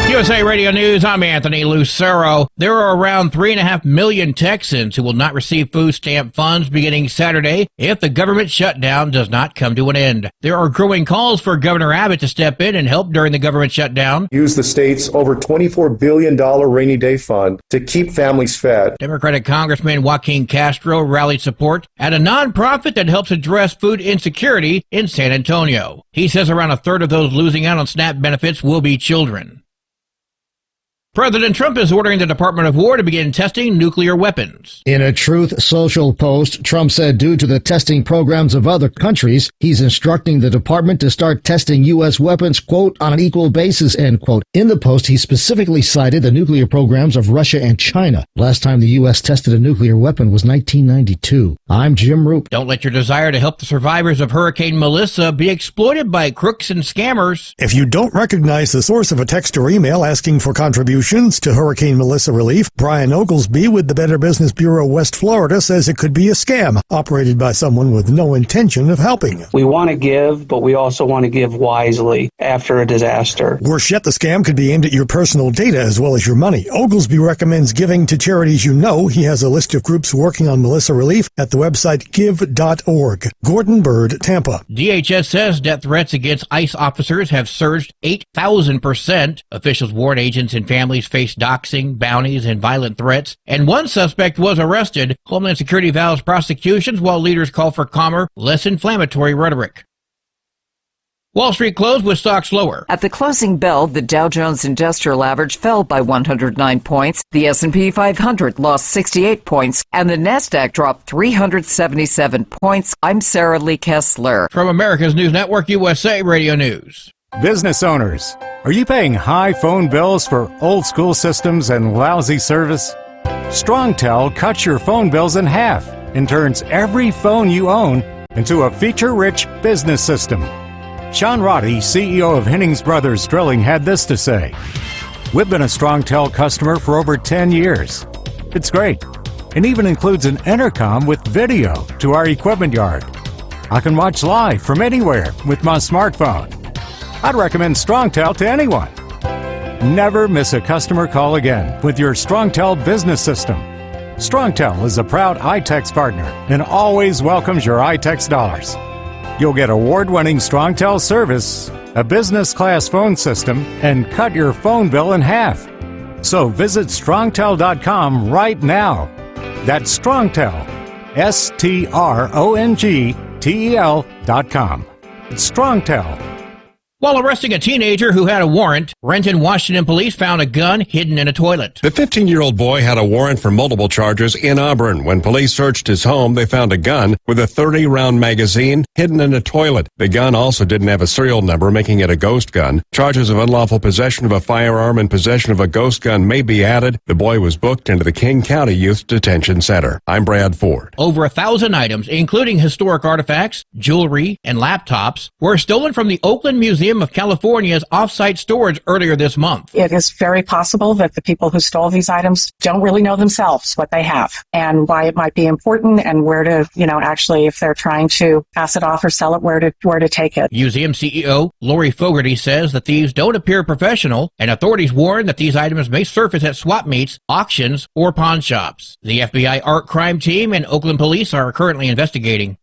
USA Radio News, I'm Anthony Lucero. There are around 3.5 million Texans who will not receive food stamp funds beginning Saturday if the government shutdown does not come to an end. There are growing calls for Governor Abbott to step in and help during the government shutdown. Use the state's over $24 billion rainy day fund to keep families fed. Democratic Congressman Joaquin Castro rallied support at a nonprofit that helps address food insecurity in San Antonio. He says around a third of those losing out on SNAP benefits will be children. President Trump is ordering the Department of War to begin testing nuclear weapons. In a Truth Social post, Trump said due to the testing programs of other countries, he's instructing the department to start testing U.S. weapons, quote, on an equal basis, end quote. In the post, he specifically cited the nuclear programs of Russia and China. Last time the U.S. tested a nuclear weapon was 1992. I'm Jim Roop. Don't let your desire to help the survivors of Hurricane Melissa be exploited by crooks and scammers. If you don't recognize the source of a text or email asking for contributions to Hurricane Melissa relief, Brian Oglesby with the Better Business Bureau West Florida says it could be a scam operated by someone with no intention of helping. We want to give, but we also want to give wisely after a disaster. Worse yet, the scam could be aimed at your personal data as well as your money. Oglesby recommends giving to charities you know. He has a list of groups working on Melissa relief at the website give.org. Gordon Bird, Tampa. DHS says death threats against ICE officers have surged 8,000%. Officials warn agents and families face doxing, bounties, and violent threats, and one suspect was arrested. Homeland Security vows prosecutions while leaders call for calmer, less inflammatory rhetoric. Wall Street closed with stocks lower. At the closing bell, the Dow Jones Industrial Average fell by 109 points, the S&P 500 lost 68 points, and the Nasdaq dropped 377 points. I'm Sarah Lee Kessler. From America's News Network, USA Radio News. Business owners, are you paying high phone bills for old school systems and lousy service? StrongTel cuts your phone bills in half and turns every phone you own into a feature-rich business system. Sean Roddy, CEO of Hennings Brothers Drilling, had this to say: "We've been a StrongTel customer for over 10 years. It's great, and even includes an intercom with video to our equipment yard. I can watch live from anywhere with my smartphone. I'd recommend StrongTel to anyone. Never miss a customer call again with your StrongTel business system. StrongTel is a proud iTex partner and always welcomes your iTex dollars. You'll get award-winning StrongTel service, a business-class phone system, and cut your phone bill in half. So visit StrongTel.com right now. That's StrongTel, StrongTel.com. It's StrongTel. While arresting a teenager who had a warrant, Renton, Washington police found a gun hidden in a toilet. The 15-year-old boy had a warrant for multiple charges in Auburn. When police searched his home, they found a gun with a 30-round magazine hidden in a toilet. The gun also didn't have a serial number, making it a ghost gun. Charges of unlawful possession of a firearm and possession of a ghost gun may be added. The boy was booked into the King County Youth Detention Center. I'm Brad Ford. Over 1,000 items, including historic artifacts, jewelry, and laptops, were stolen from the Oakland Museum of California's off-site storage earlier this month. It is very possible that the people who stole these items don't really know themselves what they have and why it might be important and where to, actually, if they're trying to pass it off or sell it, where to take it. Museum CEO Lori Fogarty says that thieves don't appear professional, and authorities warn that these items may surface at swap meets, auctions, or pawn shops. The FBI art crime team and Oakland police are currently investigating.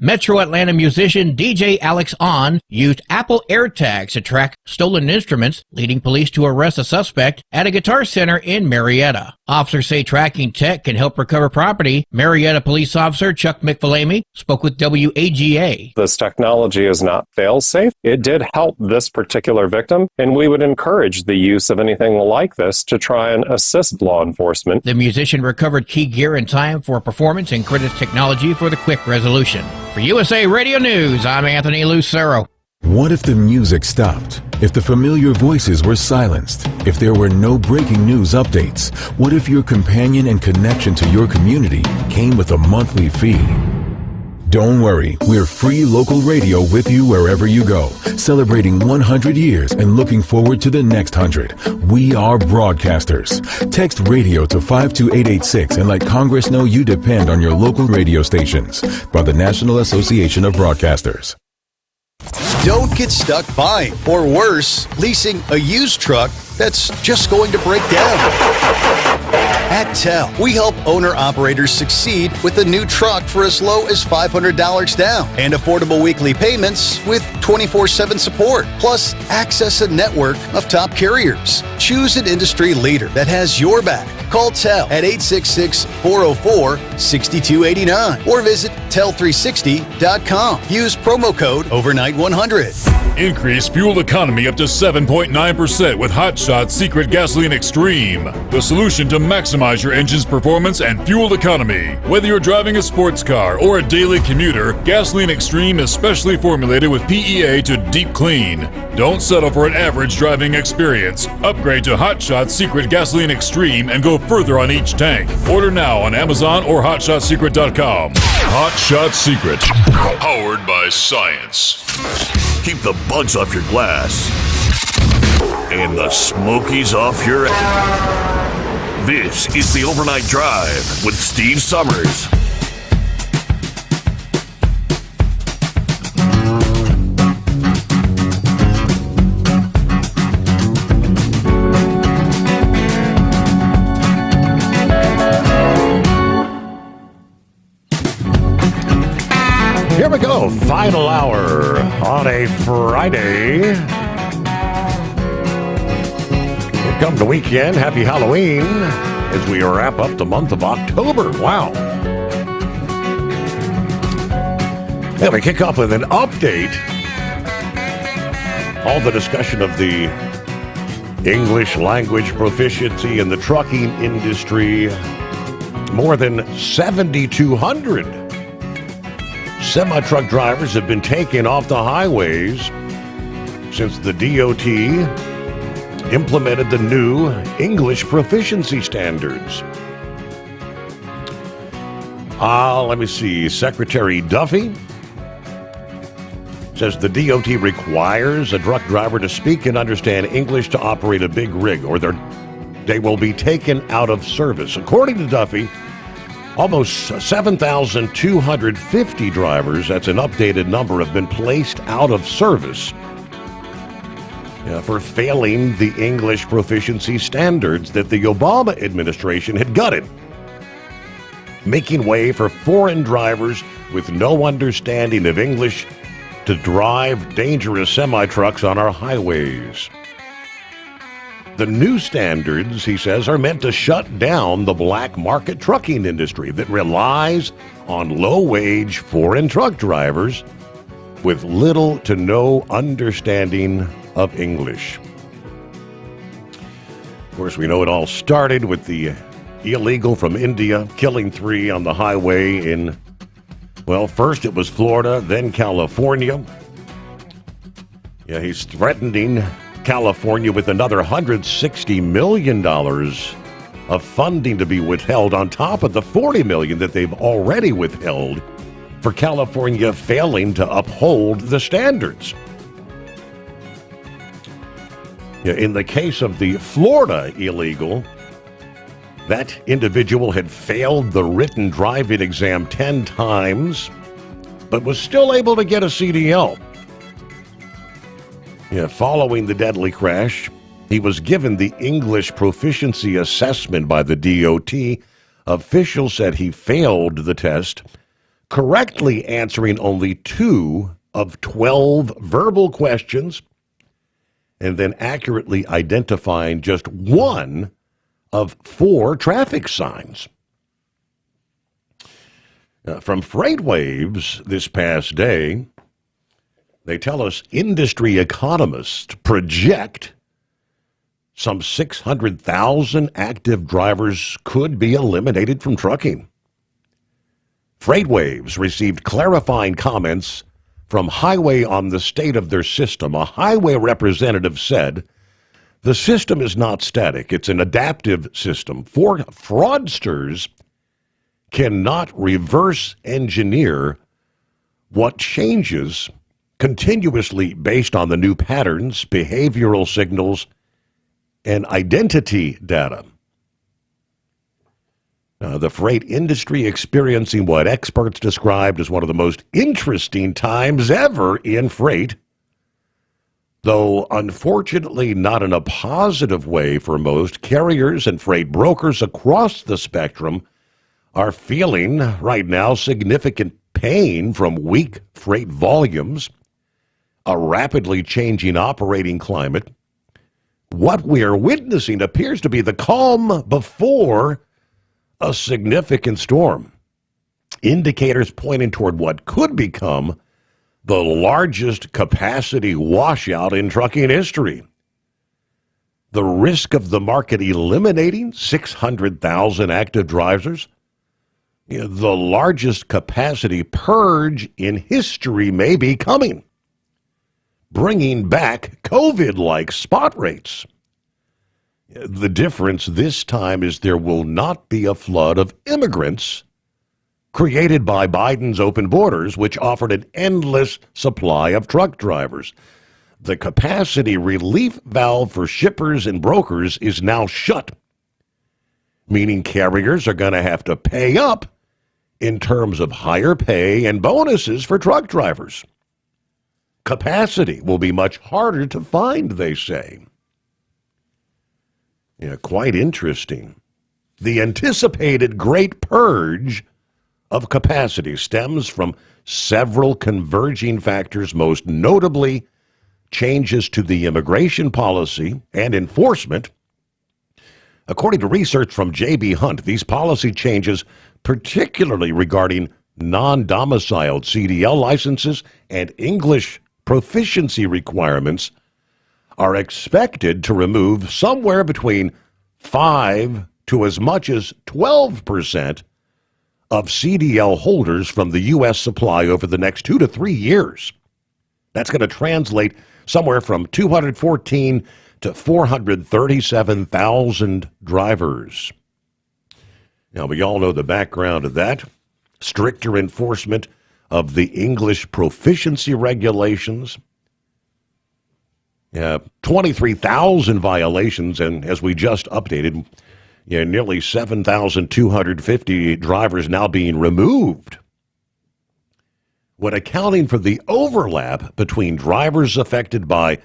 Metro Atlanta musician DJ Alex On used Apple AirTags to track stolen instruments, leading police to arrest a suspect at a guitar center in Marietta. Officers say tracking tech can help recover property. Marietta police officer Chuck McPhillamy spoke with WAGA. This technology is not fail-safe. It did help this particular victim, and we would encourage the use of anything like this to try and assist law enforcement. The musician recovered key gear in time for a performance and credits technology for the quick resolution. For USA Radio News, I'm Anthony Lucero. What if the music stopped? If the familiar voices were silenced? If there were no breaking news updates? What if your companion and connection to your community came with a monthly fee? Don't worry, we're free local radio with you wherever you go, celebrating 100 years and looking forward to the next 100. We are broadcasters. Text radio to 52886 and let Congress know you depend on your local radio stations. By the National Association of Broadcasters. Don't get stuck buying, or worse, leasing a used truck that's just going to break down. At TEL, we help owner-operators succeed with a new truck for as low as $500 down and affordable weekly payments with 24/7 support, plus access a network of top carriers. Choose an industry leader that has your back. Call TEL at 866-404-6289 or visit tel360.com. Use promo code overnight100. Increase fuel economy up to 7.9% with Hot Shot Secret Gasoline Extreme, the solution to maximize your engine's performance and fuel economy. Whether you're driving a sports car or a daily commuter, Gasoline Extreme is specially formulated with PEA to deep clean. Don't settle for an average driving experience. Upgrade to Hot Shot Secret Gasoline Extreme and go further on each tank. Order now on Amazon or HotShotSecret.com. Hot Shot Secret, powered by science. Keep the bugs off your glass and the smokies off your ass. This is the Overnight Drive with Steve Summers. Here we go, final hour on a Friday. Here comes the weekend. Happy Halloween as we wrap up the month of October. Wow. And we kick off with an update. All the discussion of the English language proficiency in the trucking industry. More than 7,200 semi-truck drivers have been taken off the highways since the DOT implemented the new English proficiency standards. Let me see. Secretary Duffy says the DOT requires a truck driver to speak and understand English to operate a big rig, or they will be taken out of service. According to Duffy, almost 7,250 drivers, that's an updated number, have been placed out of service for failing the English proficiency standards that the Obama administration had gutted, making way for foreign drivers with no understanding of English to drive dangerous semi-trucks on our highways. The new standards, he says, are meant to shut down the black market trucking industry that relies on low-wage foreign truck drivers with little to no understanding of English. Of course, we know it all started with the illegal from India killing 3 on the highway in, well, first it was Florida, then California. Yeah, he's threatening California with another $160 million of funding to be withheld on top of the $40 million that they've already withheld for California failing to uphold the standards. In the case of the Florida illegal, that individual had failed the written driving exam 10 times, but was still able to get a CDL. Following the deadly crash, he was given the English proficiency assessment by the DOT. Officials said he failed the test, correctly answering only 2 of 12 verbal questions, and then accurately identifying just 1 of 4 traffic signs. From FreightWaves this past day, they tell us industry economists project some 600,000 active drivers could be eliminated from trucking. FreightWaves received clarifying comments from Highway on the state of their system. A highway representative said, "The system is not static. It's an adaptive system. Fraudsters cannot reverse engineer what changes continuously based on the new patterns, behavioral signals, and identity data." The freight industry experiencing what experts described as one of the most interesting times ever in freight, though unfortunately not in a positive way for most. Carriers and freight brokers across the spectrum are feeling right now significant pain from weak freight volumes, a rapidly changing operating climate, what we are witnessing appears to be the calm before a significant storm. Indicators pointing toward what could become the largest capacity washout in trucking history. The risk of the market eliminating 600,000 active drivers, the largest capacity purge in history may be coming, bringing back COVID-like spot rates. The difference this time is there will not be a flood of immigrants created by Biden's open borders, which offered an endless supply of truck drivers. The capacity relief valve for shippers and brokers is now shut, meaning carriers are going to have to pay up in terms of higher pay and bonuses for truck drivers. Capacity will be much harder to find, they say. Yeah, quite interesting. The anticipated great purge of capacity stems from several converging factors, most notably changes to the immigration policy and enforcement. According to research from J.B. Hunt, these policy changes, particularly regarding non-domiciled CDL licenses and English proficiency requirements, are expected to remove somewhere between 5 to as much as 12% of CDL holders from the U.S. supply over the next 2 to 3 years. That's going to translate somewhere from 214 to 437,000 drivers. Now, we all know the background of that. Stricter enforcement of the English proficiency regulations. 23,000 violations, and as we just updated, nearly 7,250 drivers now being removed. When accounting for the overlap between drivers affected by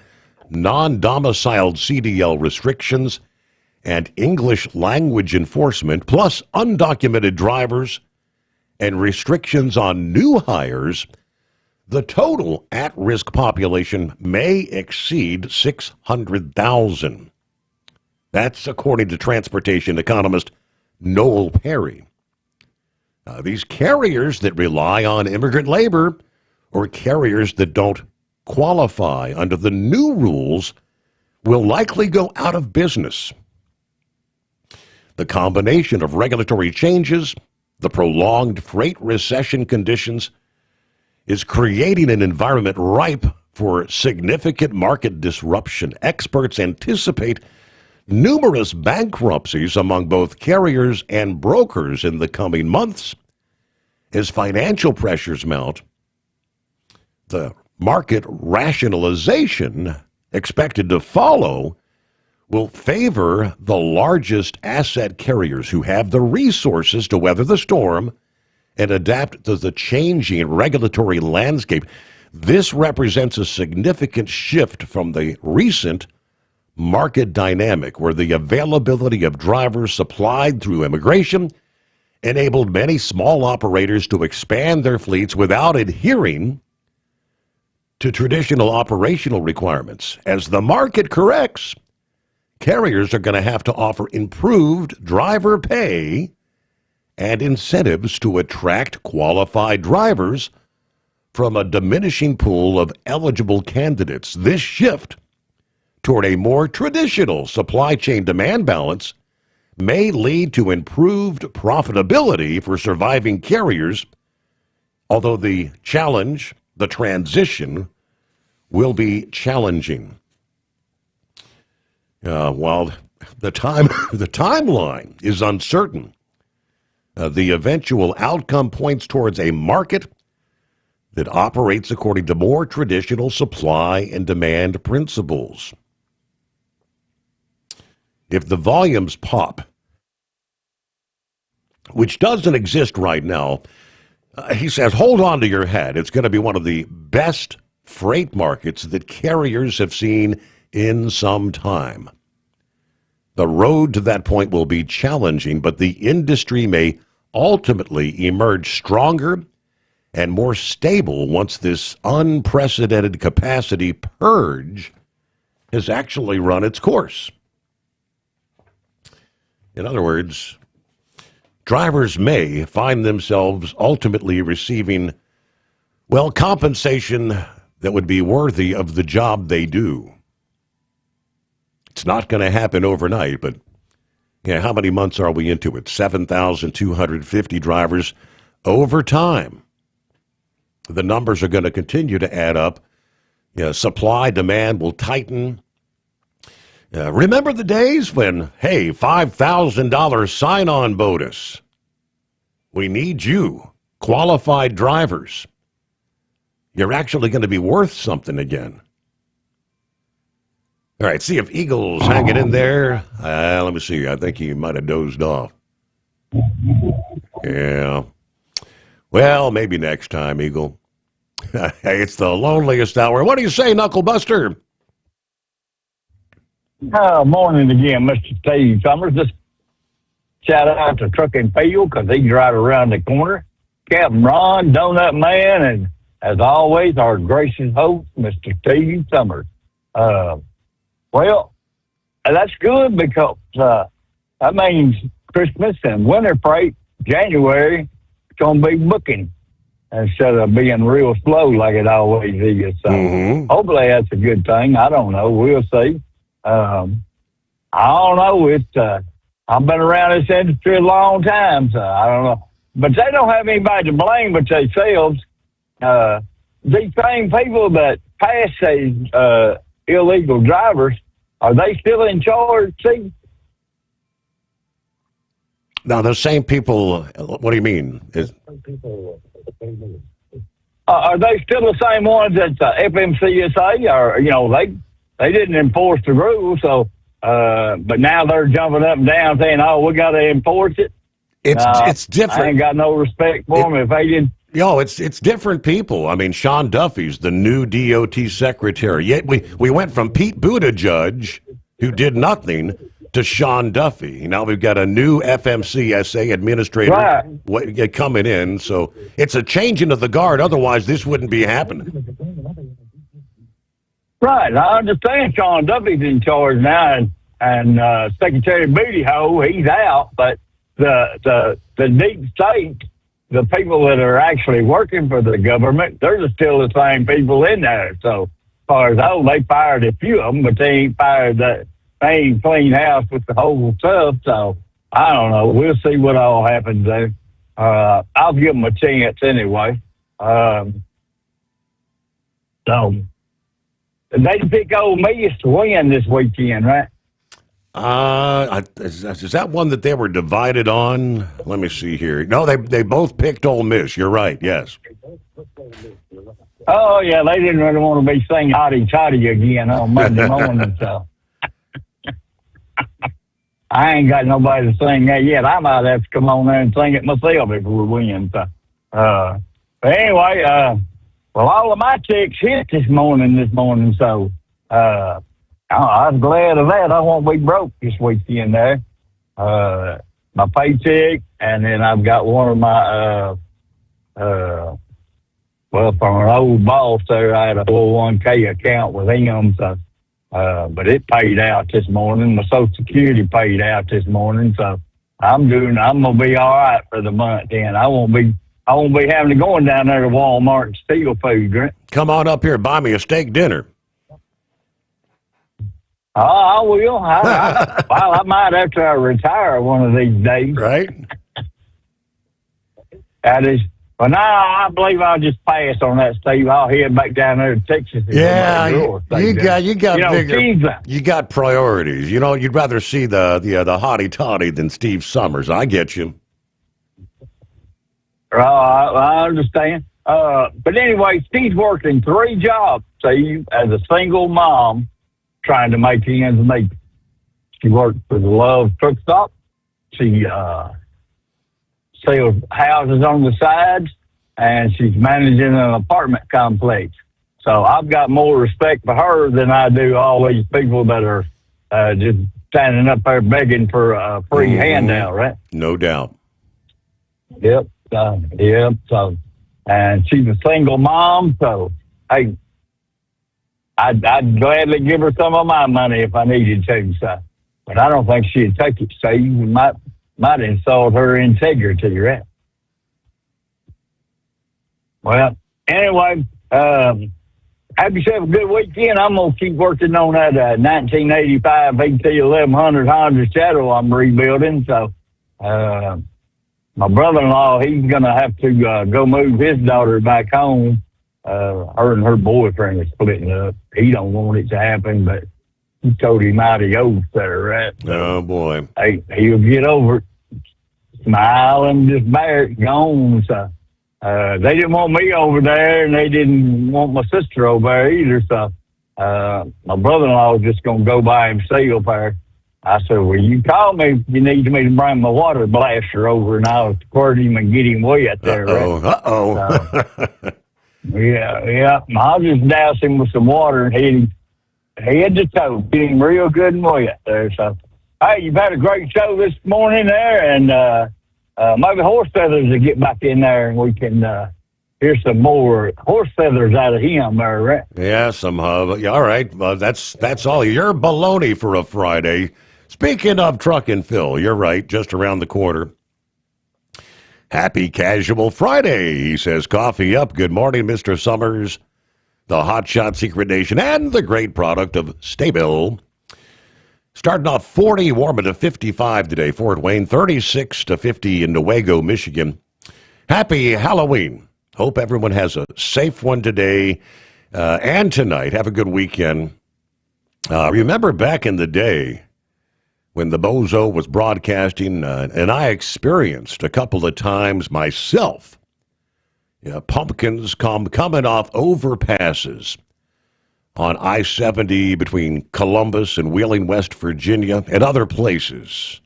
non-domiciled CDL restrictions and English language enforcement, plus undocumented drivers and restrictions on new hires, the total at-risk population may exceed 600,000. That's according to transportation economist Noel Perry. These carriers that rely on immigrant labor or carriers that don't qualify under the new rules will likely go out of business. The combination of regulatory changes, the prolonged freight recession conditions, is creating an environment ripe for significant market disruption. Experts anticipate numerous bankruptcies among both carriers and brokers in the coming months. As financial pressures mount, the market rationalization expected to follow will favor the largest asset carriers who have the resources to weather the storm and adapt to the changing regulatory landscape. This represents a significant shift from the recent market dynamic where the availability of drivers supplied through immigration enabled many small operators to expand their fleets without adhering to traditional operational requirements. As the market corrects, carriers are going to have to offer improved driver pay and incentives to attract qualified drivers from a diminishing pool of eligible candidates. This shift toward a more traditional supply chain demand balance may lead to improved profitability for surviving carriers, although the transition will be challenging. While the timeline is uncertain, the eventual outcome points towards a market that operates according to more traditional supply and demand principles. If the volumes pop, which doesn't exist right now, he says, hold on to your head. It's going to be one of the best freight markets that carriers have seen in some time. The road to that point will be challenging, but the industry may ultimately emerge stronger and more stable once this unprecedented capacity purge has actually run its course. In other words, drivers may find themselves ultimately receiving, well, compensation that would be worthy of the job they do. It's not going to happen overnight, but yeah, how many months are we into it? 7,250 drivers over time. The numbers are going to continue to add up. Supply, demand will tighten. Remember the days when, hey, $5,000 sign-on bonus. We need you, qualified drivers. You're actually going to be worth something again. All right, see if Eagle's hanging in there. Let me see. I think he might have dozed off. Yeah. Well, maybe next time, Eagle. Hey, it's the loneliest hour. What do you say, Knucklebuster? Morning again, Mr. Steve Sommers. Just shout out to Truck and Field because he's right around the corner. Captain Ron, Donut Man, and as always, our gracious host, Mr. Steve Sommers. Well, that's good because that means Christmas and winter freight, January, it's going to be booking instead of being real slow like it always is. So hopefully that's a good thing. I don't know. We'll see. I don't know. I've been around this industry a long time, so I don't know. But they don't have anybody to blame but themselves. These same people that pass these illegal drivers, are they still in charge, see? Now, the same people, what do you mean? Are they still the same ones at FMCSA? Or, they didn't enforce the rules, so, but now they're jumping up and down saying, oh, we got to enforce it. It's different. I ain't got no respect for them if they didn't. It's different people. I mean, Sean Duffy's the new DOT secretary. Yet we went from Pete Buttigieg, who did nothing, to Sean Duffy. Now we've got a new FMCSA administrator coming in. So it's a changing of the guard. Otherwise, this wouldn't be happening. Right. I understand Sean Duffy's in charge now, and Secretary Booty Hole, he's out. But the deep state, the people that are actually working for the government, they're still the same people in there. So as far as they fired a few of them, but they ain't fired that. They ain't clean house with the whole stuff. So I don't know. We'll see what all happens there. I'll give them a chance anyway. So they pick Ole Miss to win this weekend, right? Is that one that they were divided on? Let me see here. No, they both picked Ole Miss. You're right. Yes. Oh yeah, they didn't really want to be singing "Hotty Toddy" again on Monday morning. So I ain't got nobody to sing that yet. I might have to come on there and sing it myself if we win. So, but anyway, well, all of my checks hit this morning. So. I'm glad of that. I won't be broke this weekend there. My paycheck, and then I've got one of my, from an old boss there, I had a 401k account with him, so, but it paid out this morning. My Social Security paid out this morning, so I'm going to be all right for the month then. I won't be having to go down there to Walmart and steal food, right? Come on up here, buy me a steak dinner. Oh, I will. I might after I retire one of these days. Right. That is. Well, now I believe I'll just pass on that, Steve. I'll head back down there to Texas. Yeah, you got bigger. You got priorities. You'd rather see the hottie toddy than Steve Sommers. I get you. I understand. But anyway, Steve's working 3 jobs, Steve, as a single mom, trying to make ends meet. She works for the Love Truck Stop. She sells houses on the sides, and she's managing an apartment complex. So I've got more respect for her than I do all these people that are just standing up there begging for a free handout, right? No doubt. Yep. So, and she's a single mom, so hey, I'd gladly give her some of my money if I needed to. So, but I don't think she'd take it. So you might insult her integrity, right? Well, anyway, have yourself a good weekend. I'm going to keep working on that 1985 AT1100 Honda Shadow I'm rebuilding. So my brother-in-law, he's going to have to go move his daughter back home. Her and her boyfriend are splitting up. He don't want it to happen, but he told him adios there, right? Oh, boy. Hey, he'll get over it. Smile and just bear it, gone. So they didn't want me over there, and they didn't want my sister over there either. So my brother-in-law was just going to go by himself there. I said, well, you call me if you need me to bring my water blaster over, and I'll squirt him and get him wet there. Uh-oh. Yeah. I'll just douse him with some water and hit him head to toe, get him real good and wet there. So, hey, you've had a great show this morning there, and maybe Horse Feathers will get back in there and we can hear some more Horse Feathers out of him there, right? Yeah, somehow. All right, that's all. You're baloney for a Friday. Speaking of Truck and Phil, you're right, just around the corner. Happy Casual Friday, he says. Coffee up. Good morning, Mr. Sommers, the Hot Shot Secret Nation, and the great product of Stabil. Starting off 40, warming to 55 today. Fort Wayne, 36 to 50 in Newaygo, Michigan. Happy Halloween. Hope everyone has a safe one today and tonight. Have a good weekend. Remember back in the day when the Bozo was broadcasting, and I experienced a couple of times myself, pumpkins coming off overpasses on I-70 between Columbus and Wheeling, West Virginia, and other places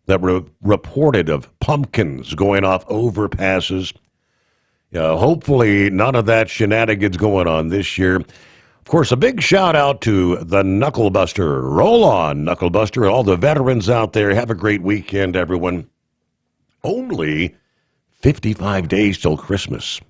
that were reported of pumpkins going off overpasses. Hopefully none of that shenanigans going on this year. Of course, a big shout-out to the Knucklebuster. Roll on, Knucklebuster. All the veterans out there, have a great weekend, everyone. Only 55 days till Christmas.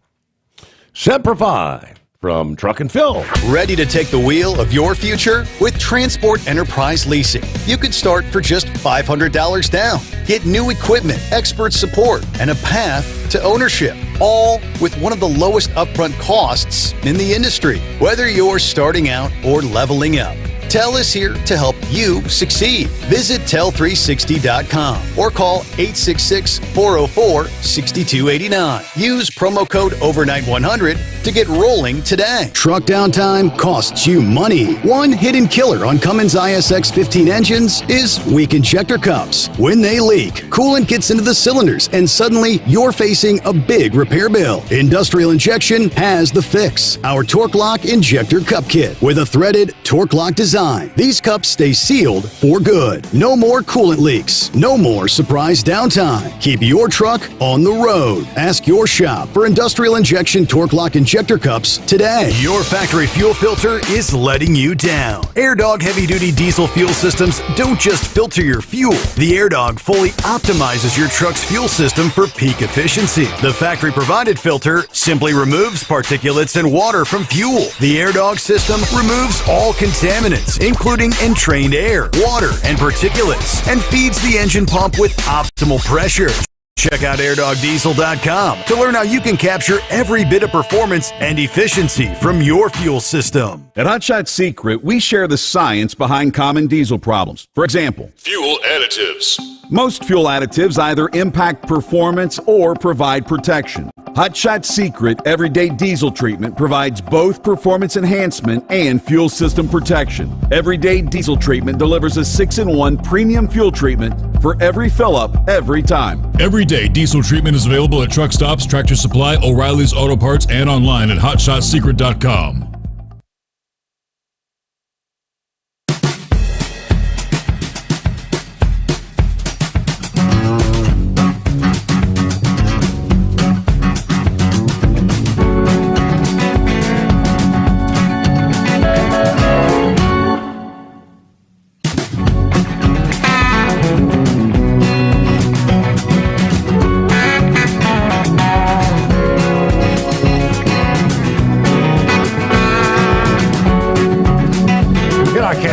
Semper Fi from Truck and Phil. Ready to take the wheel of your future? With Transport Enterprise Leasing, you could start for just $500 down. Get new equipment, expert support, and a path to ownership, all with one of the lowest upfront costs in the industry. Whether you're starting out or leveling up, TEL is here to help you succeed. Visit tel360.com or call 866-404-6289. Use promo code overnight100 to get rolling today. Truck downtime costs you money. One hidden killer on Cummins ISX 15 engines is weak injector cups. When they leak, coolant gets into the cylinders and suddenly you're facing a big repair bill. Industrial Injection has the fix. Our Torque Lock Injector Cup Kit with a threaded Torque Lock design. These cups stay sealed for good. No more coolant leaks. No more surprise downtime. Keep your truck on the road. Ask your shop for Industrial Injection Torque Lock Injector Cups today. Your factory fuel filter is letting you down. AirDog heavy-duty diesel fuel systems don't just filter your fuel. The AirDog fully optimizes your truck's fuel system for peak efficiency. The factory-provided filter simply removes particulates and water from fuel. The AirDog system removes all contaminants, including entrained air, water, and particulates, and feeds the engine pump with optimal pressure. Check out airdogdiesel.com to learn how you can capture every bit of performance and efficiency from your fuel system. At Hot Shot Secret, we share the science behind common diesel problems. For example, Fuel additives. most fuel additives either impact performance or provide protection. Hot Shot Secret Everyday Diesel Treatment provides both performance enhancement and fuel system protection. Everyday Diesel Treatment delivers a 6-in-1 premium fuel treatment for every fill-up, every time. Everyday diesel treatment is available at truck stops, Tractor Supply, O'Reilly's Auto Parts, and online at hotshotsecret.com.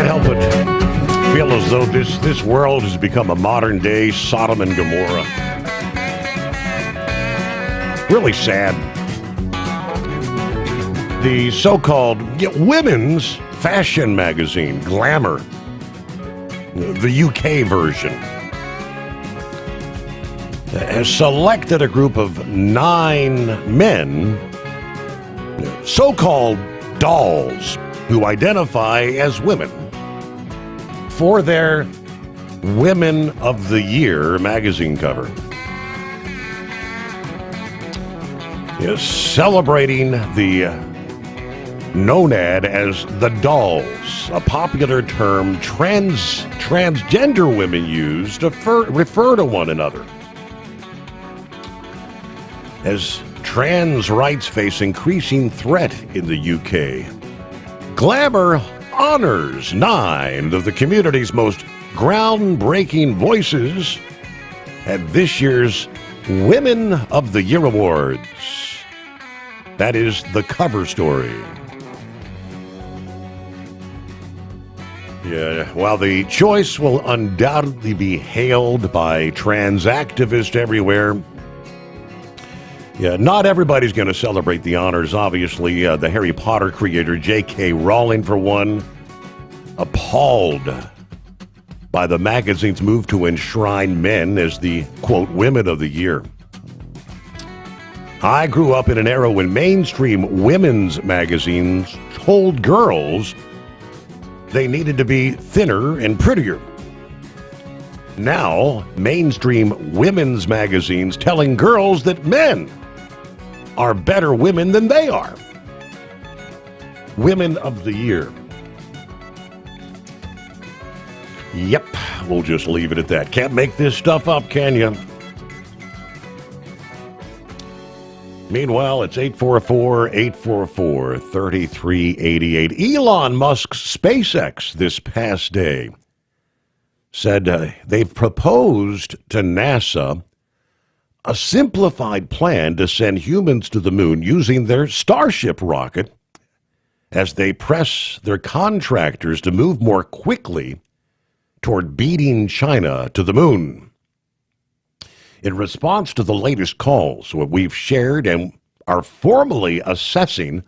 Can't help but feel as though this world has become a modern-day Sodom and Gomorrah. Really sad. The so-called women's fashion magazine, Glamour, the UK version, has selected a group of 9 men, so-called dolls, who identify as women, for their Women of the Year magazine cover. Yes, celebrating the known as the dolls, a popular term transgender women use to refer to one another. As trans rights face increasing threat in the UK, Glamour honors 9 of the community's most groundbreaking voices at this year's Women of the Year Awards. That is the cover story. Yeah, while the choice will undoubtedly be hailed by trans activists everywhere, not everybody's going to celebrate the honors, obviously. The Harry Potter creator J.K. Rowling, for one, appalled by the magazine's move to enshrine men as the, quote, Women of the Year. I grew up in an era when mainstream women's magazines told girls they needed to be thinner and prettier. Now, mainstream women's magazines telling girls that men are better women than they are. Women of the Year. Yep, we'll just leave it at that. Can't make this stuff up, can you? Meanwhile, it's 844-844-3388. Elon Musk's SpaceX this past day said they've proposed to NASA a simplified plan to send humans to the moon using their Starship rocket as they press their contractors to move more quickly toward beating China to the moon. In response to the latest calls, what we've shared and are formally assessing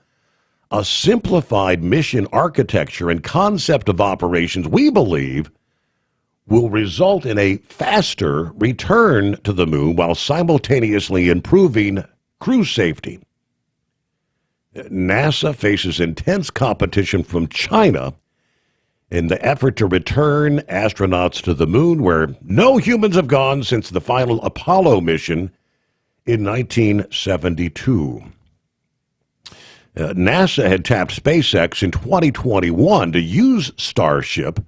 a simplified mission architecture and concept of operations we believe will result in a faster return to the moon while simultaneously improving crew safety. NASA faces intense competition from China in the effort to return astronauts to the moon, where no humans have gone since the final Apollo mission in 1972. NASA had tapped SpaceX in 2021 to use Starship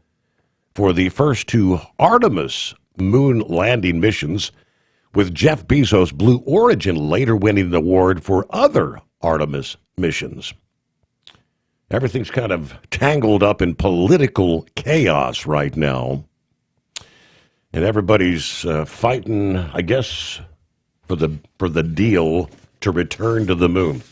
for the first 2 Artemis moon landing missions, with Jeff Bezos' Blue Origin later winning an award for other Artemis missions. Everything's kind of tangled up in political chaos right now. And everybody's fighting, I guess, for the deal to return to the moon.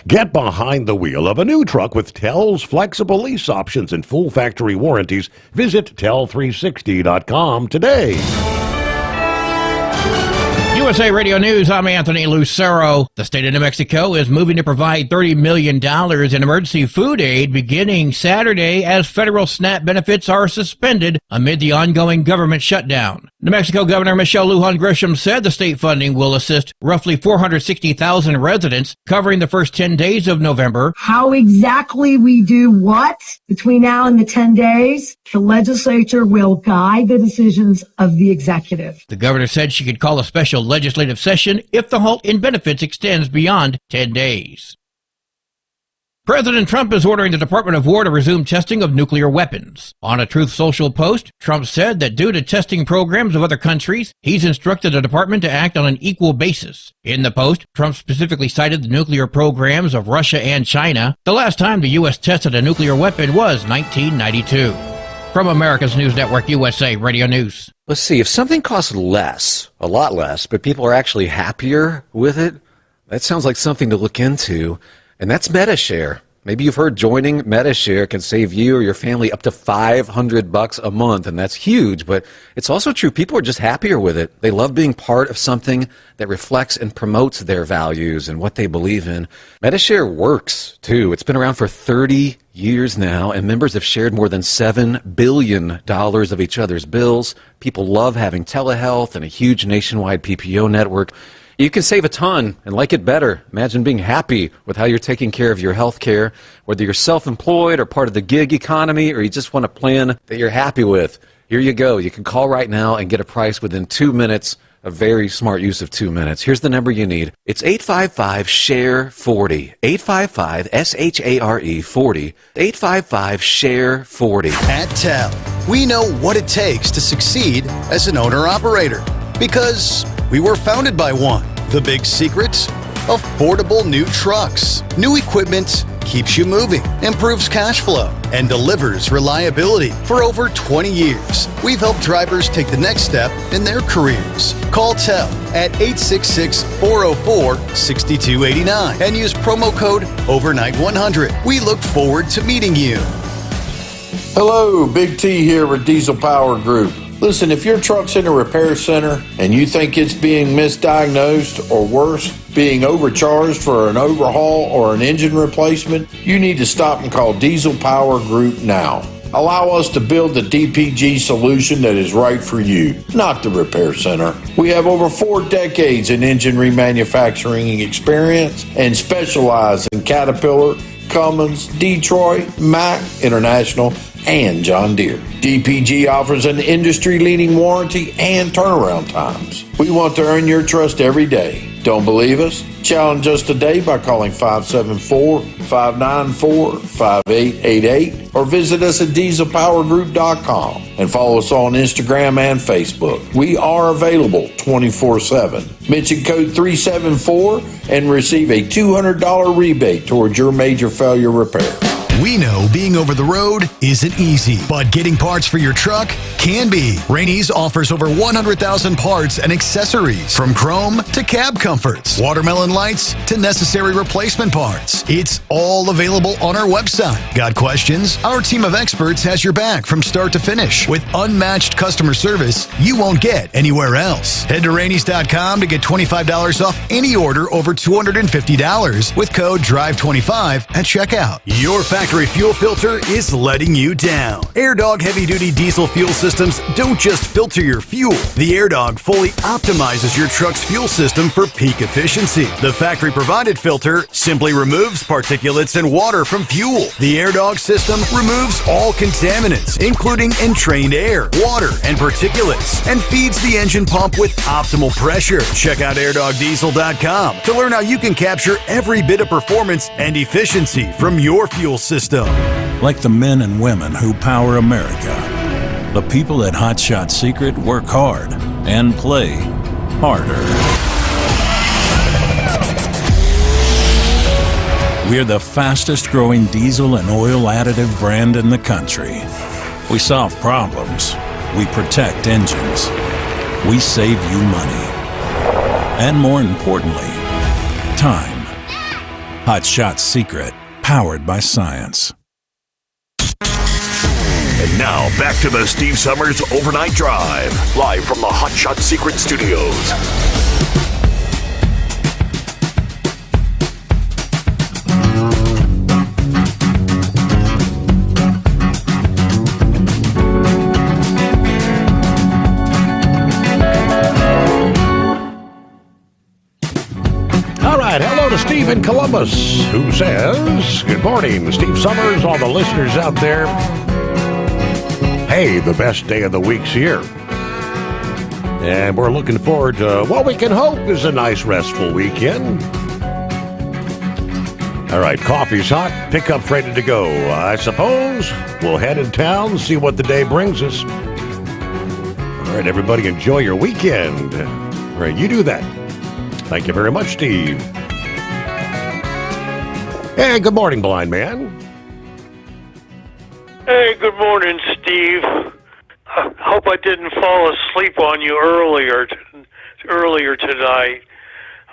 Get behind the wheel of a new truck with TEL's flexible lease options and full factory warranties. Visit tel360.com today. USA Radio News, I'm Anthony Lucero. The state of New Mexico is moving to provide $30 million in emergency food aid beginning Saturday as federal SNAP benefits are suspended amid the ongoing government shutdown. New Mexico Governor Michelle Lujan Grisham said the state funding will assist roughly 460,000 residents covering the first 10 days of November. How exactly we do what between now and the 10 days, the legislature will guide the decisions of the executive. The governor said she could call a special legislative session if the halt in benefits extends beyond 10 days. President Trump is ordering the Department of War to resume testing of nuclear weapons. On a Truth Social post, Trump said that due to testing programs of other countries, he's instructed the department to act on an equal basis. In the post, Trump specifically cited the nuclear programs of Russia and China. The last time the U.S. tested a nuclear weapon was 1992. From America's News Network, USA Radio News. Let's see, if something costs less, a lot less, but people are actually happier with it, that sounds like something to look into. And that's MetaShare. Maybe you've heard joining MediShare can save you or your family up to $500 a month, and that's huge, but it's also true. People are just happier with it. They love being part of something that reflects and promotes their values and what they believe in. MediShare works, too. It's been around for 30 years now, and members have shared more than $7 billion of each other's bills. People love having telehealth and a huge nationwide PPO network. You can save a ton and like it better. Imagine being happy with how you're taking care of your health care, whether you're self-employed or part of the gig economy, or you just want a plan that you're happy with. Here you go. You can call right now and get a price within 2 minutes. A very smart use of 2 minutes. Here's the number you need. It's 855-SHARE-40. 855-SHARE-40. 855-SHARE-40. At TEL, we know what it takes to succeed as an owner-operator because we were founded by one. The big secret? Affordable new trucks. New equipment keeps you moving, improves cash flow, and delivers reliability. For over 20 years, we've helped drivers take the next step in their careers. Call TEL at 866-404-6289 and use promo code OVERNIGHT100. We look forward to meeting you. Hello, Big T here with Diesel Power Group. Listen, if your truck's in a repair center and you think it's being misdiagnosed or worse, being overcharged for an overhaul or an engine replacement, you need to stop and call Diesel Power Group now. Allow us to build the DPG solution that is right for you, not the repair center. We have over 4 decades in engine remanufacturing experience and specialize in Caterpillar, Cummins, Detroit, Mack, International, and John Deere. DPG offers an industry-leading warranty and turnaround times. We want to earn your trust every day. Don't believe us? Challenge us today by calling 574-594-5888 or visit us at dieselpowergroup.com and follow us on Instagram and Facebook. We are available 24/7. Mention code 374 and receive a $200 rebate towards your major failure repair. We know being over the road isn't easy, but getting parts for your truck can be. Rainey's offers over 100,000 parts and accessories, from chrome to cab comforts, watermelon lights to necessary replacement parts. It's all available on our website. Got questions? Our team of experts has your back from start to finish with unmatched customer service you won't get anywhere else. Head to Rainey's.com to get $25 off any order over $250 with code DRIVE25 at checkout. Your factory fuel filter is letting you down. AirDog heavy-duty diesel fuel systems don't just filter your fuel. The AirDog fully optimizes your truck's fuel system for peak efficiency. The factory-provided filter simply removes particulates and water from fuel. The AirDog system removes all contaminants, including entrained air, water, and particulates, and feeds the engine pump with optimal pressure. Check out airdogdiesel.com to learn how you can capture every bit of performance and efficiency from your fuel system. Like the men and women who power America, the people at Hot Shot Secret work hard and play harder. We're the fastest growing diesel and oil additive brand in the country. We solve problems. We protect engines. We save you money. And more importantly, time. Hot Shot Secret. Powered by science. And now, back to the Steve Sommers Overnight Drive, live from the Hot Shot Secret Studios. Hello to Steve in Columbus, who says, good morning, Steve Sommers, all the listeners out there. Hey, the best day of the week's here. And we're looking forward to what we can hope is a nice, restful weekend. All right, coffee's hot, pickup's ready to go. I suppose we'll head in town, see what the day brings us. All right, everybody, enjoy your weekend. All right, you do that. Thank you very much, Steve. Hey, good morning, blind man. Hey, good morning, Steve. I hope I didn't fall asleep on you earlier tonight.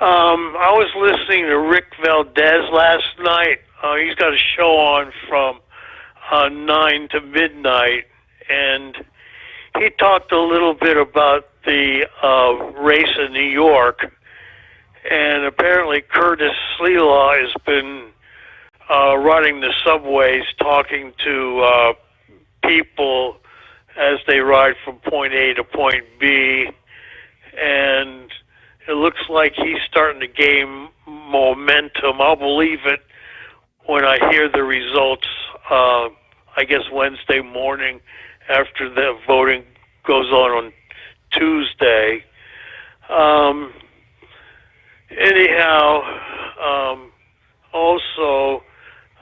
I was listening to Rick Valdez last night He's got a show on from 9 to midnight, and he talked a little bit about the race in New York. And apparently Curtis Sliwa has been running the subways, talking to people as they ride from point A to point B. And it looks like he's starting to gain momentum. I'll believe it when I hear the results, I guess Wednesday morning after the voting goes on Tuesday. Anyhow, also,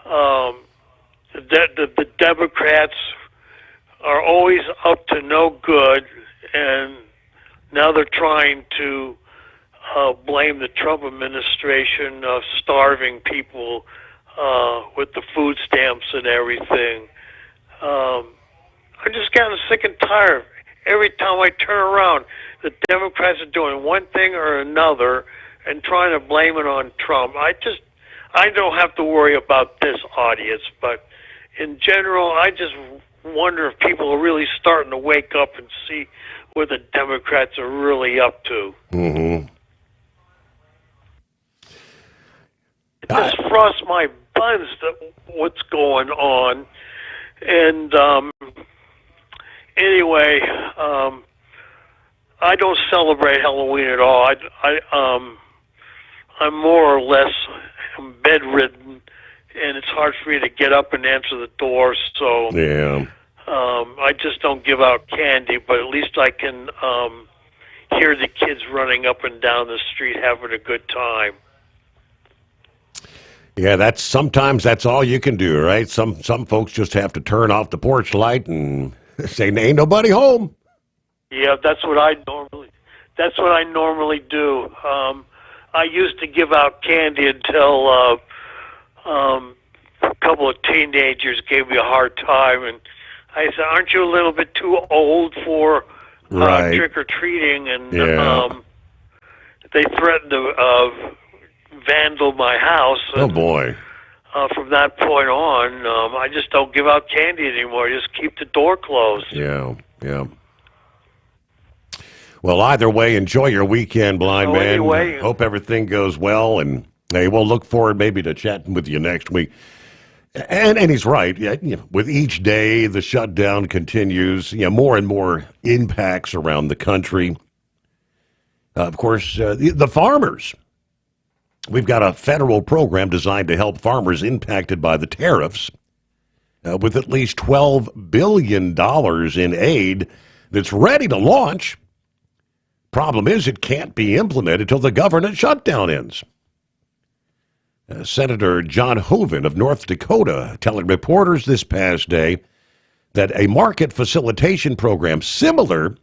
the Democrats are always up to no good, and now they're trying to blame the Trump administration of starving people with the food stamps and everything. I'm just kind of sick and tired. Every time I turn around, the Democrats are doing one thing or another and trying to blame it on Trump. I don't have to worry about this audience, but in general, I just wonder if people are really starting to wake up and see what the Democrats are really up to. Mm-hmm. It just frosts my buns what's going on. And anyway, I don't celebrate Halloween at all. I'm more or less bedridden, and it's hard for me to get up and answer the door. So yeah, I just don't give out candy. But at least I can hear the kids running up and down the street having a good time. Yeah, sometimes that's all you can do, right? Some folks just have to turn off the porch light and say, "Ain't nobody home." Yeah, that's what I normally do. I used to give out candy until a couple of teenagers gave me a hard time, and I said, "Aren't you a little bit too old for trick or treating?" And they threatened to vandal my house. Oh boy! From that point on, I just don't give out candy anymore. I just keep the door closed. Yeah. Well, either way, enjoy your weekend, blind man. Anyway, hope everything goes well, and hey, we'll look forward maybe to chatting with you next week. And he's right. Yeah, with each day, the shutdown continues. More and more impacts around the country. Of course, the farmers. We've got a federal program designed to help farmers impacted by the tariffs, with at least $12 billion in aid that's ready to launch. Problem is, it can't be implemented till the government shutdown ends. Senator John Hoeven of North Dakota telling reporters this past day that a market facilitation program similar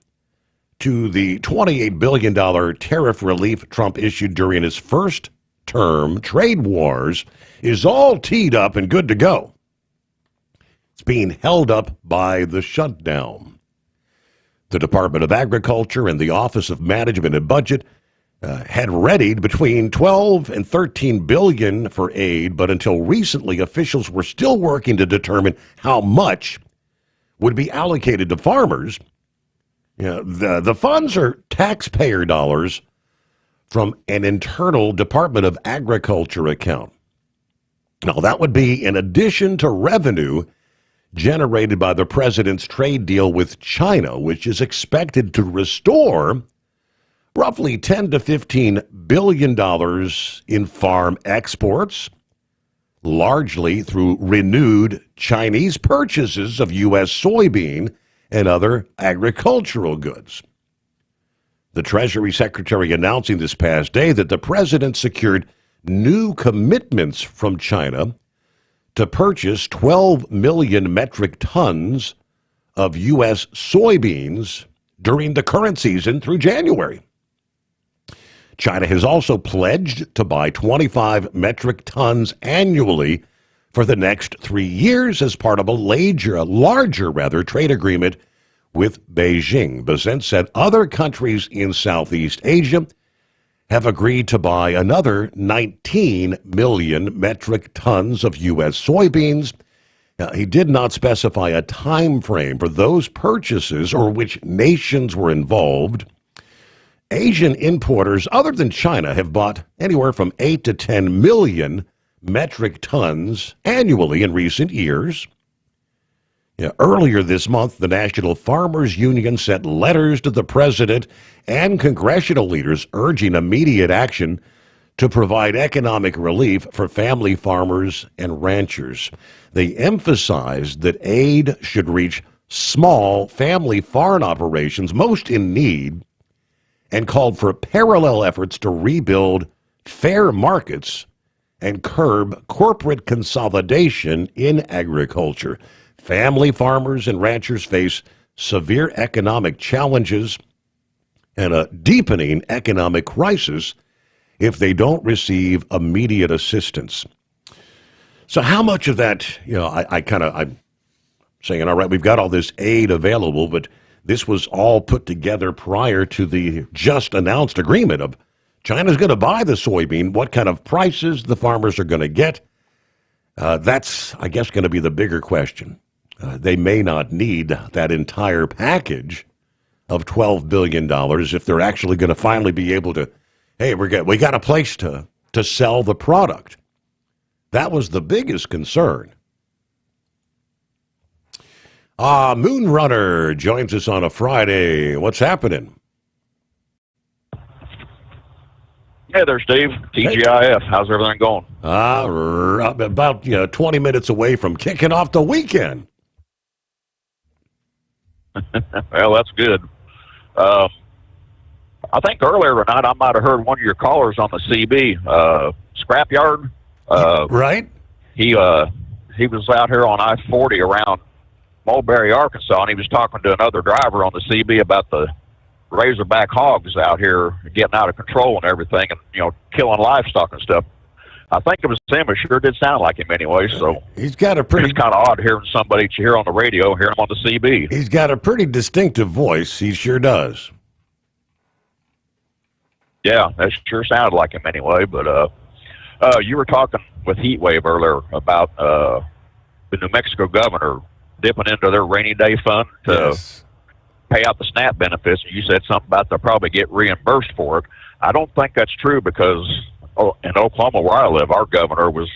to the $28 billion tariff relief Trump issued during his first term trade wars is all teed up and good to go. It's being held up by the shutdown. The Department of Agriculture and the Office of Management and Budget had readied between 12 and 13 billion for aid, but until recently, officials were still working to determine how much would be allocated to farmers. The funds are taxpayer dollars from an internal Department of Agriculture account. Now, that would be in addition to revenue generated by the president's trade deal with China, which is expected to restore roughly $10 to $15 billion in farm exports, largely through renewed Chinese purchases of U.S. soybean and other agricultural goods. The Treasury Secretary announcing this past day that the president secured new commitments from China to purchase 12 million metric tons of U.S. soybeans during the current season through January. China has also pledged to buy 25 metric tons annually for the next 3 years as part of a larger trade agreement with Beijing. Bazent said other countries in Southeast Asia have agreed to buy another 19 million metric tons of U.S. soybeans. Now, he did not specify a time frame for those purchases or which nations were involved. Asian importers other than China have bought anywhere from 8 to 10 million metric tons annually in recent years. Earlier this month, the National Farmers Union sent letters to the president and congressional leaders urging immediate action to provide economic relief for family farmers and ranchers. They emphasized that aid should reach small family farm operations most in need and called for parallel efforts to rebuild fair markets and curb corporate consolidation in agriculture. Family farmers and ranchers face severe economic challenges and a deepening economic crisis if they don't receive immediate assistance. So how much of that, I'm saying, all right, we've got all this aid available, but this was all put together prior to the just announced agreement of China's going to buy the soybean, what kind of prices the farmers are going to get. That's, I guess, going to be the bigger question. They may not need that entire package of $12 billion if they're actually going to finally be able to, hey, we got a place to sell the product. That was the biggest concern. Moonrunner joins us on a Friday. What's happening? Hey there, Steve. TGIF. How's everything going? About 20 minutes away from kicking off the weekend. Well, that's good. I think earlier tonight I might have heard one of your callers on the CB scrapyard. Right. He was out here on I-40 around Mulberry, Arkansas, and he was talking to another driver on the CB about the razorback hogs out here getting out of control and everything, and killing livestock and stuff. I think it was him. It sure did sound like him anyway. So he's got a pretty. It's kind of odd hearing somebody that you hear on the radio, hear him on the CB. He's got a pretty distinctive voice. He sure does. Yeah, that sure sounded like him anyway. But you were talking with Heatwave earlier about the New Mexico governor dipping into their rainy day fund to pay out the SNAP benefits. You said something about they'll probably get reimbursed for it. I don't think that's true because in Oklahoma, where I live, our governor was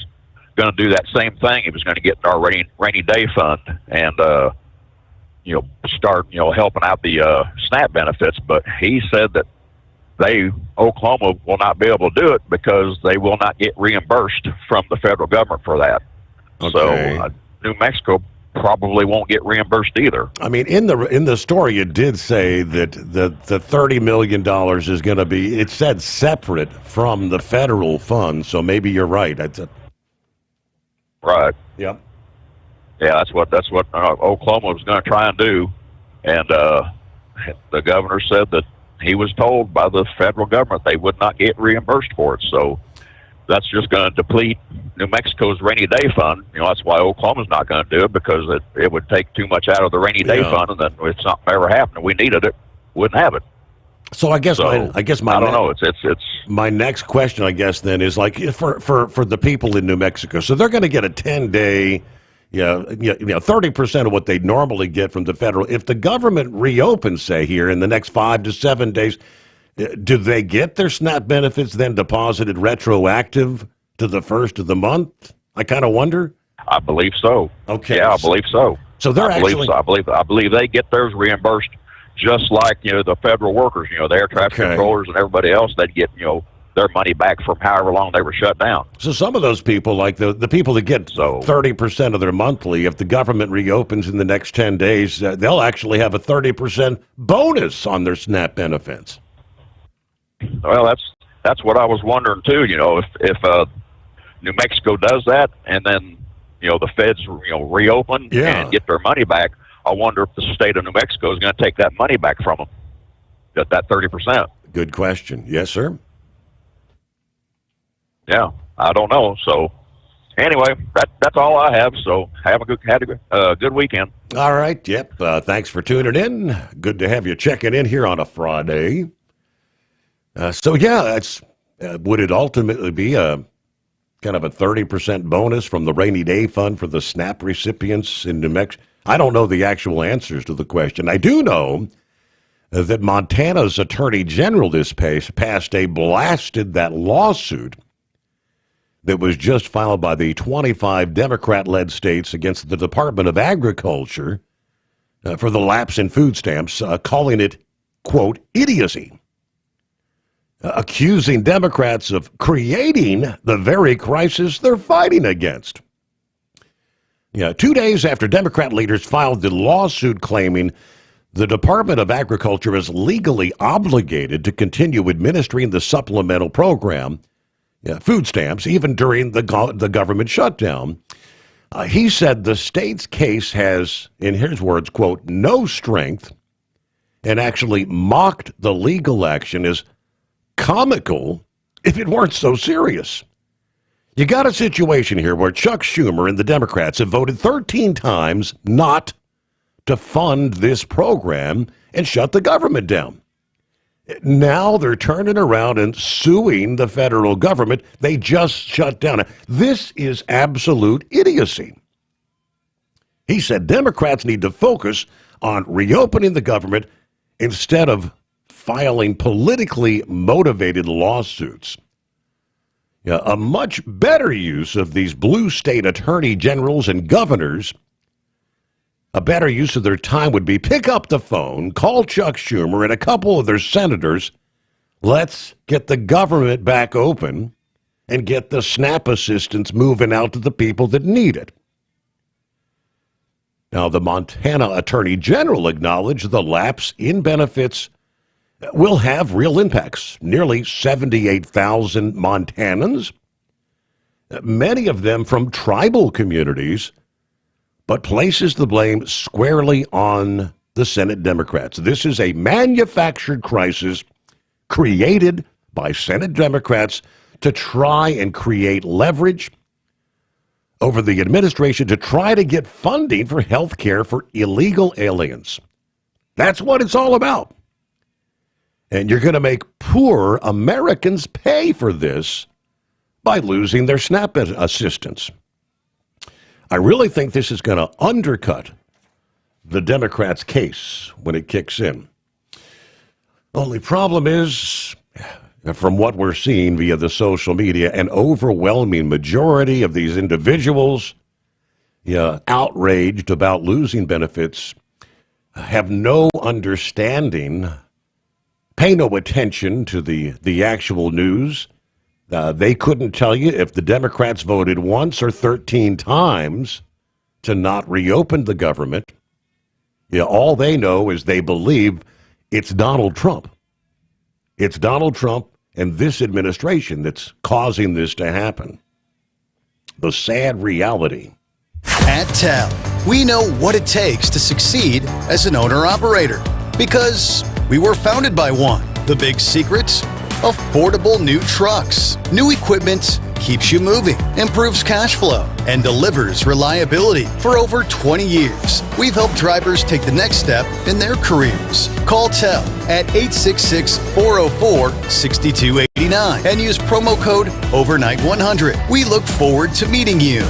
going to do that same thing. He was going to get our rainy day fund and start helping out the SNAP benefits. But he said that Oklahoma will not be able to do it because they will not get reimbursed from the federal government for that. Okay. So New Mexico probably won't get reimbursed either. I mean, in the story, it did say that the $30 million is going to be, it said separate from the federal fund, so maybe you're right. Right. Yep. Yeah, that's what Oklahoma was going to try and do, and the governor said that he was told by the federal government they would not get reimbursed for it. So that's just going to deplete New Mexico's rainy day fund. That's why Oklahoma's not going to do it, because it would take too much out of the rainy day fund, and then if something ever happened and we needed it, wouldn't have it. So I don't know. It's my next question, I guess, then is like for the people in New Mexico. So they're going to get a 10-day, 30% of what they normally get from the federal. If the government reopens, say here in the next 5 to 7 days, do they get their SNAP benefits then deposited retroactive to the first of the month? I kind of wonder. I believe so. Okay. Yeah, I believe so. So they're I believe they get theirs reimbursed just like the federal workers. The air traffic controllers and everybody else. They'd get their money back from however long they were shut down. So some of those people, like the people that get 30% of their monthly, if the government reopens in the next 10 days, they'll actually have a 30% bonus on their SNAP benefits. Well, that's what I was wondering too. If New Mexico does that, and then the feds reopen and get their money back, I wonder if the state of New Mexico is going to take that money back from them. That 30%. Good question. Yes, sir. Yeah, I don't know. So anyway, that's all I have. So have a good weekend. All right. Yep. Thanks for tuning in. Good to have you checking in here on a Friday. Would it ultimately be a kind of a 30% bonus from the rainy day fund for the SNAP recipients in New Mexico? I don't know the actual answers to the question. I do know that Montana's Attorney General this past day blasted that lawsuit that was just filed by the 25 Democrat-led states against the Department of Agriculture for the lapse in food stamps, calling it, quote, idiocy, accusing Democrats of creating the very crisis they're fighting against. 2 days after Democrat leaders filed the lawsuit claiming the Department of Agriculture is legally obligated to continue administering the supplemental program, food stamps, even during the government shutdown. He said the state's case has, in his words, quote, no strength, and actually mocked the legal action as comical if it weren't so serious. You got a situation here where Chuck Schumer and the Democrats have voted 13 times not to fund this program and shut the government down. Now they're turning around and suing the federal government they just shut down. This is absolute idiocy. He said Democrats need to focus on reopening the government instead of filing politically motivated lawsuits. A much better use of these blue state attorney generals and governors, a better use of their time would be pick up the phone, call Chuck Schumer and a couple of their senators. Let's get the government back open and get the SNAP assistance moving out to the people that need it. Now, the Montana Attorney General acknowledged the lapse in benefits will have real impacts. Nearly 78,000 Montanans, many of them from tribal communities, but places the blame squarely on the Senate Democrats. This is a manufactured crisis created by Senate Democrats to try and create leverage over the administration to try to get funding for health care for illegal aliens. That's what it's all about. And you're going to make poor Americans pay for this by losing their SNAP assistance. I really think this is going to undercut the Democrats' case when it kicks in. Only problem is, from what we're seeing via the social media, an overwhelming majority of these individuals outraged about losing benefits have no understanding, pay no attention to the actual news. They couldn't tell you if the Democrats voted once or 13 times to not reopen the government. All they know is they believe it's Donald Trump. It's Donald Trump and this administration that's causing this to happen. The sad reality. At TEL, we know what it takes to succeed as an owner-operator because we were founded by one. The big secret? Affordable new trucks. New equipment keeps you moving, improves cash flow, and delivers reliability. For over 20 years, we've helped drivers take the next step in their careers. Call TEL at 866-404-6289 and use promo code OVERNIGHT100. We look forward to meeting you.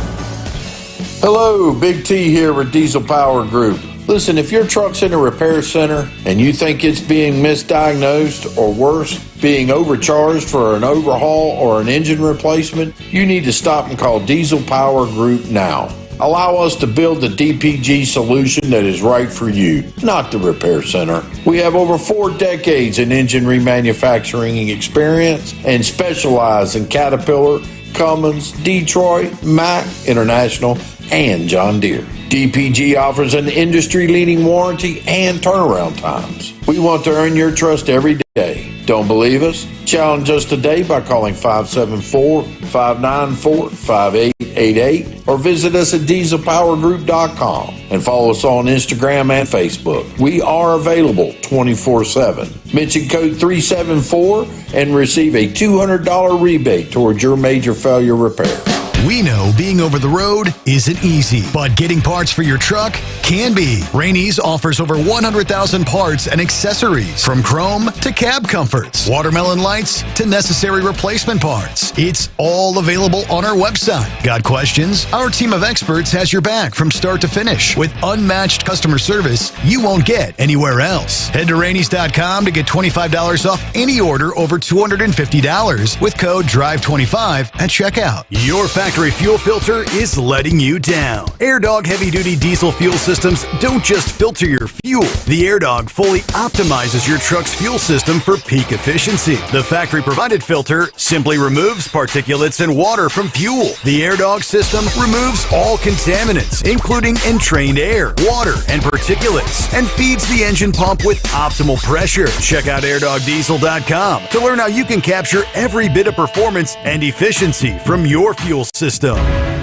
Hello, Big T here with Diesel Power Group. Listen, if your truck's in a repair center and you think it's being misdiagnosed or worse, being overcharged for an overhaul or an engine replacement, you need to stop and call Diesel Power Group now. Allow us to build the DPG solution that is right for you, not the repair center. We have over 4 decades in engine remanufacturing experience and specialize in Caterpillar, Cummins, Detroit, Mack, International, and John Deere. DPG offers an industry-leading warranty and turnaround times. We want to earn your trust every day. Don't believe us? Challenge us today by calling 574-594-5888 or visit us at dieselpowergroup.com and follow us on Instagram and Facebook. We are available 24/7. Mention code 374 and receive a $200 rebate towards your major failure repair. We know being over the road isn't easy, but getting parts for your truck can be. Rainey's offers over 100,000 parts and accessories, from chrome to cab comforts, watermelon lights to necessary replacement parts. It's all available on our website. Got questions? Our team of experts has your back from start to finish with unmatched customer service you won't get anywhere else. Head to Rainey's.com to get $25 off any order over $250 with code DRIVE25 at checkout. Your factory fuel filter is letting you down. AirDog heavy-duty diesel fuel systems don't just filter your fuel. The AirDog fully optimizes your truck's fuel system for peak efficiency. The factory-provided filter simply removes particulates and water from fuel. The AirDog system removes all contaminants, including entrained air, water, and particulates, and feeds the engine pump with optimal pressure. Check out airdogdiesel.com to learn how you can capture every bit of performance and efficiency from your fuel system.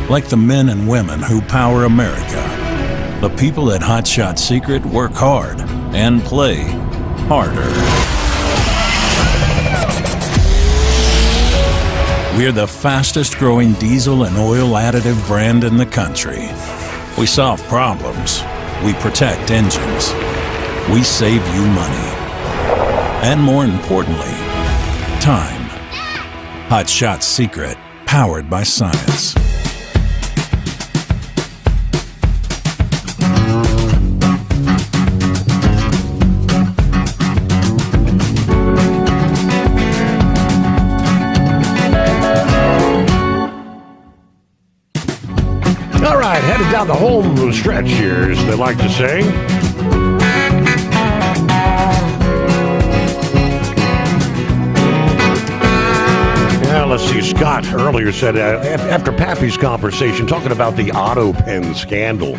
Like the men and women who power America, the people at Hot Shot Secret work hard and play harder. We're the fastest growing diesel and oil additive brand in the country. We solve problems. We protect engines. We save you money. And more importantly, time. Hot Shot Secret, powered by science. All right, headed down the home stretch here, as they like to say. Yeah, let's see. Scott earlier said, after Pappy's conversation, talking about the auto pen scandal,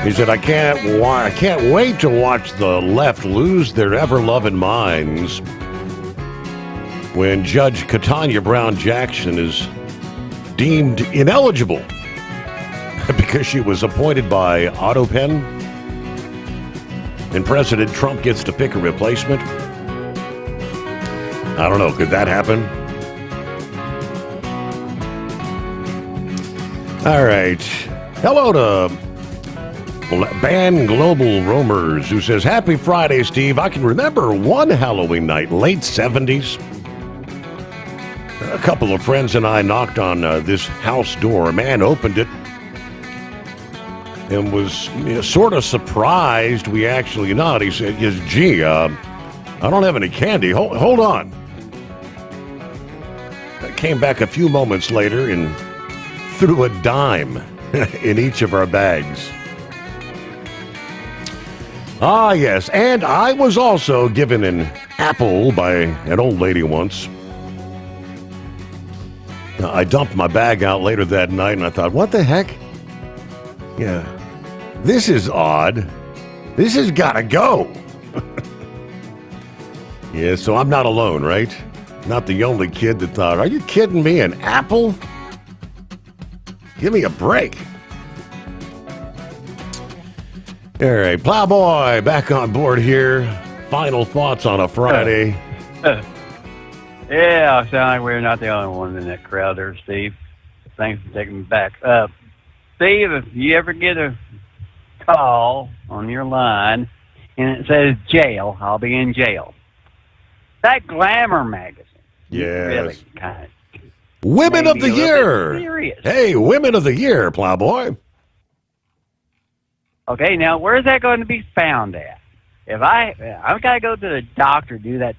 he said, I can't wait to watch the left lose their ever-loving minds when Judge Katanya Brown Jackson is deemed ineligible because she was appointed by AutoPen, and President Trump gets to pick a replacement. I don't know. Could that happen? All right. Hello to Ban Global Roamers, who says, Happy Friday, Steve. I can remember one Halloween night, late 70s. A couple of friends and I knocked on this house door. A man opened it and was sort of surprised we actually knocked. He said, gee, I don't have any candy. Hold on. I came back a few moments later and threw a dime in each of our bags. Ah, yes. And I was also given an apple by an old lady once. I dumped my bag out later that night, and I thought, what the heck? Yeah, this is odd. This has got to go. Yeah, so I'm not alone, right? Not the only kid that thought, are you kidding me, an apple? Give me a break. All right, Plowboy, back on board here. Final thoughts on a Friday. Yeah, I sound like we're not the only one in that crowd there, Steve. Thanks for taking me back. Steve, if you ever get a call on your line and it says jail, I'll be in jail. That Glamour magazine. Yes. Really kind of. Women of the Year. Hey, Women of the Year, Plowboy. Okay, now where's that going to be found at? If I've got to go to the doctor, do that.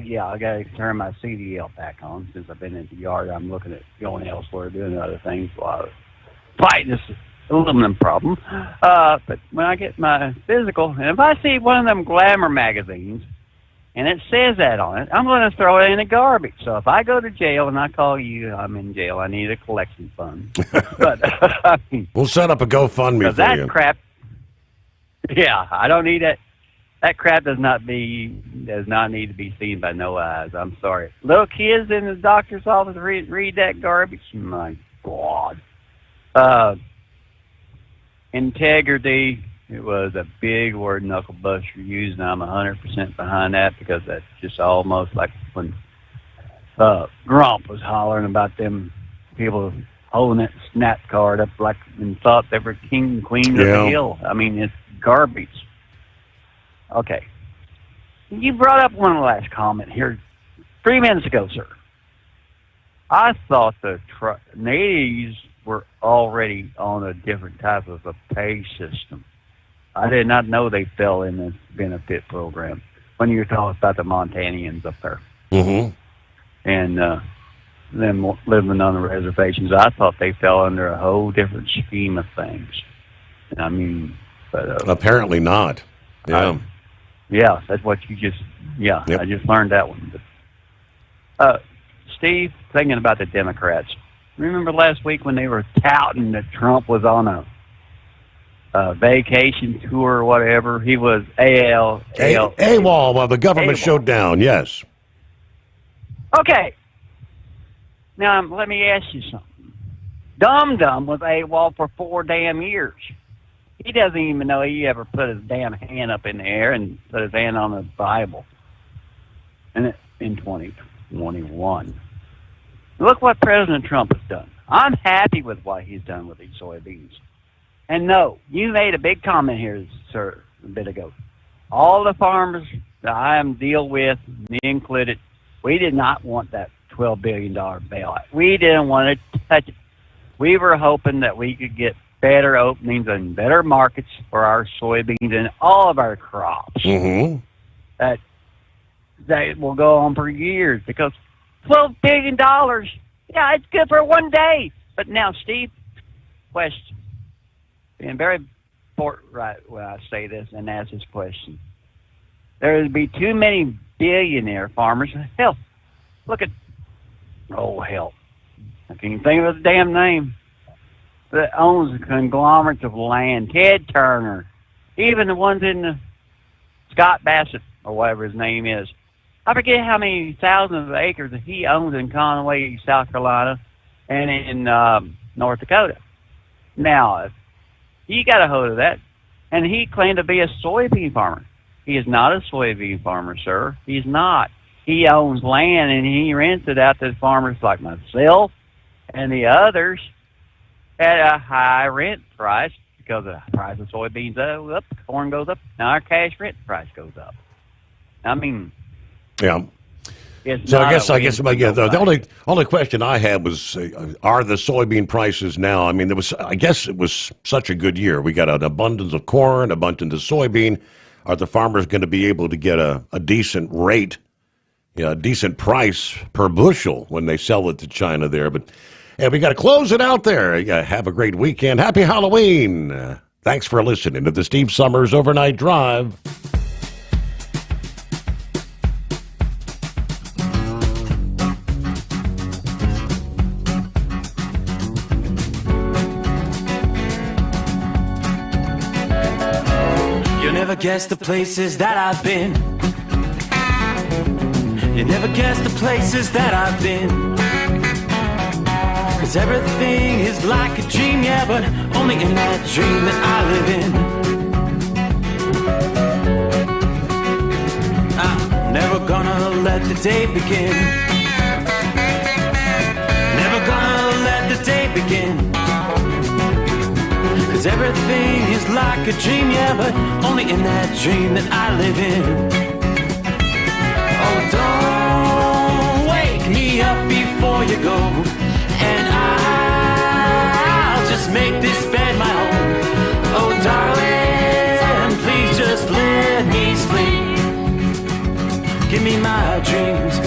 Yeah, I got to turn my CDL back on since I've been in the yard. I'm looking at going elsewhere, doing other things while I was fighting this aluminum problem. But when I get my physical, and if I see one of them Glamour magazines and it says that on it, I'm going to throw it in the garbage. So if I go to jail and I call you, I'm in jail. I need a collection fund. But I mean, we'll set up a GoFundMe for that you. Crap. Yeah, I don't need that. That crap does not need to be seen by no eyes. I'm sorry. Little kids in the doctor's office read that garbage. My God. Integrity. It was a big word Knuckle Buster used, and I'm 100% behind that because that's just almost like when Grump was hollering about them people holding that snap card up like and thought they were king and queen of the hill. I mean, it's garbage. Okay. You brought up one last comment here 3 minutes ago, sir. I thought the natives were already on a different type of a pay system. I did not know they fell in the benefit program when you were talking about the Montanians up there. Mm-hmm. And them living on the reservations. I thought they fell under a whole different scheme of things. I mean, but apparently not. Yeah. Yeah, that's what you just. Yeah, yep. I just learned that one. But, Steve, thinking about the Democrats. Remember last week when they were touting that Trump was on a vacation tour or whatever? He was AWOL. Well, the government showed down. Yes. Okay. Now, let me ask you something. Dum was AWOL for 4 damn years. He doesn't even know he ever put his damn hand up in the air and put his hand on the Bible. And in 2021. Look what President Trump has done. I'm happy with what he's done with these soybeans. And no, you made a big comment here, sir, a bit ago. All the farmers that I deal with, me included, we did not want that $12 billion bailout. We didn't want to touch it. We were hoping that we could get better openings and better markets for our soybeans and all of our crops. Mm-hmm. That will go on for years because $12 billion, yeah, it's good for one day. But now, Steve, question. Being very important right when I say this and ask this question. There would be too many billionaire farmers. Hell, look at, hell. I can't even think of the damn name. That owns conglomerates of land. Ted Turner. Even the ones in the Scott Bassett, or whatever his name is. I forget how many thousands of acres that he owns in Conway, South Carolina, and in North Dakota. Now, if he got a hold of that, and he claimed to be a soybean farmer. He is not a soybean farmer, sir. He's not. He owns land, and he rents it out to farmers like myself and the others at a high rent price because the price of soybeans goes up, corn goes up, now our cash rent price goes up. I mean, yeah. So I guess the only question I had was, are the soybean prices now? I mean, I guess it was such a good year. We got an abundance of corn, abundance of soybean. Are the farmers going to be able to get a decent rate, a decent price per bushel when they sell it to China there? But and we got to close it out there. Have a great weekend. Happy Halloween. Thanks for listening to the Steve Sommers Overnight Drive. Guess the places that I've been. You never guess the places that I've been. 'Cause everything is like a dream, yeah, but only in that dream that I live in. I'm never gonna let the day begin. Never gonna let the day begin. 'Cause everything is like a dream, yeah, but only in that dream that I live in. Oh, don't wake me up before you go, and I'll just make this bed my own. Oh, darling, please just let me sleep. Give me my dreams.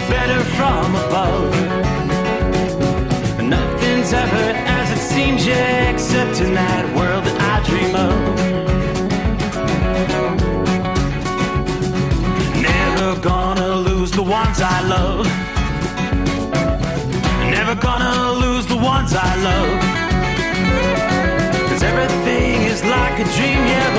Better from above. Nothing's ever as it seems. seems, yeah, except in that world that I dream of. Never gonna lose the ones I love. Never gonna lose the ones I love. 'Cause everything is like a dream, yeah,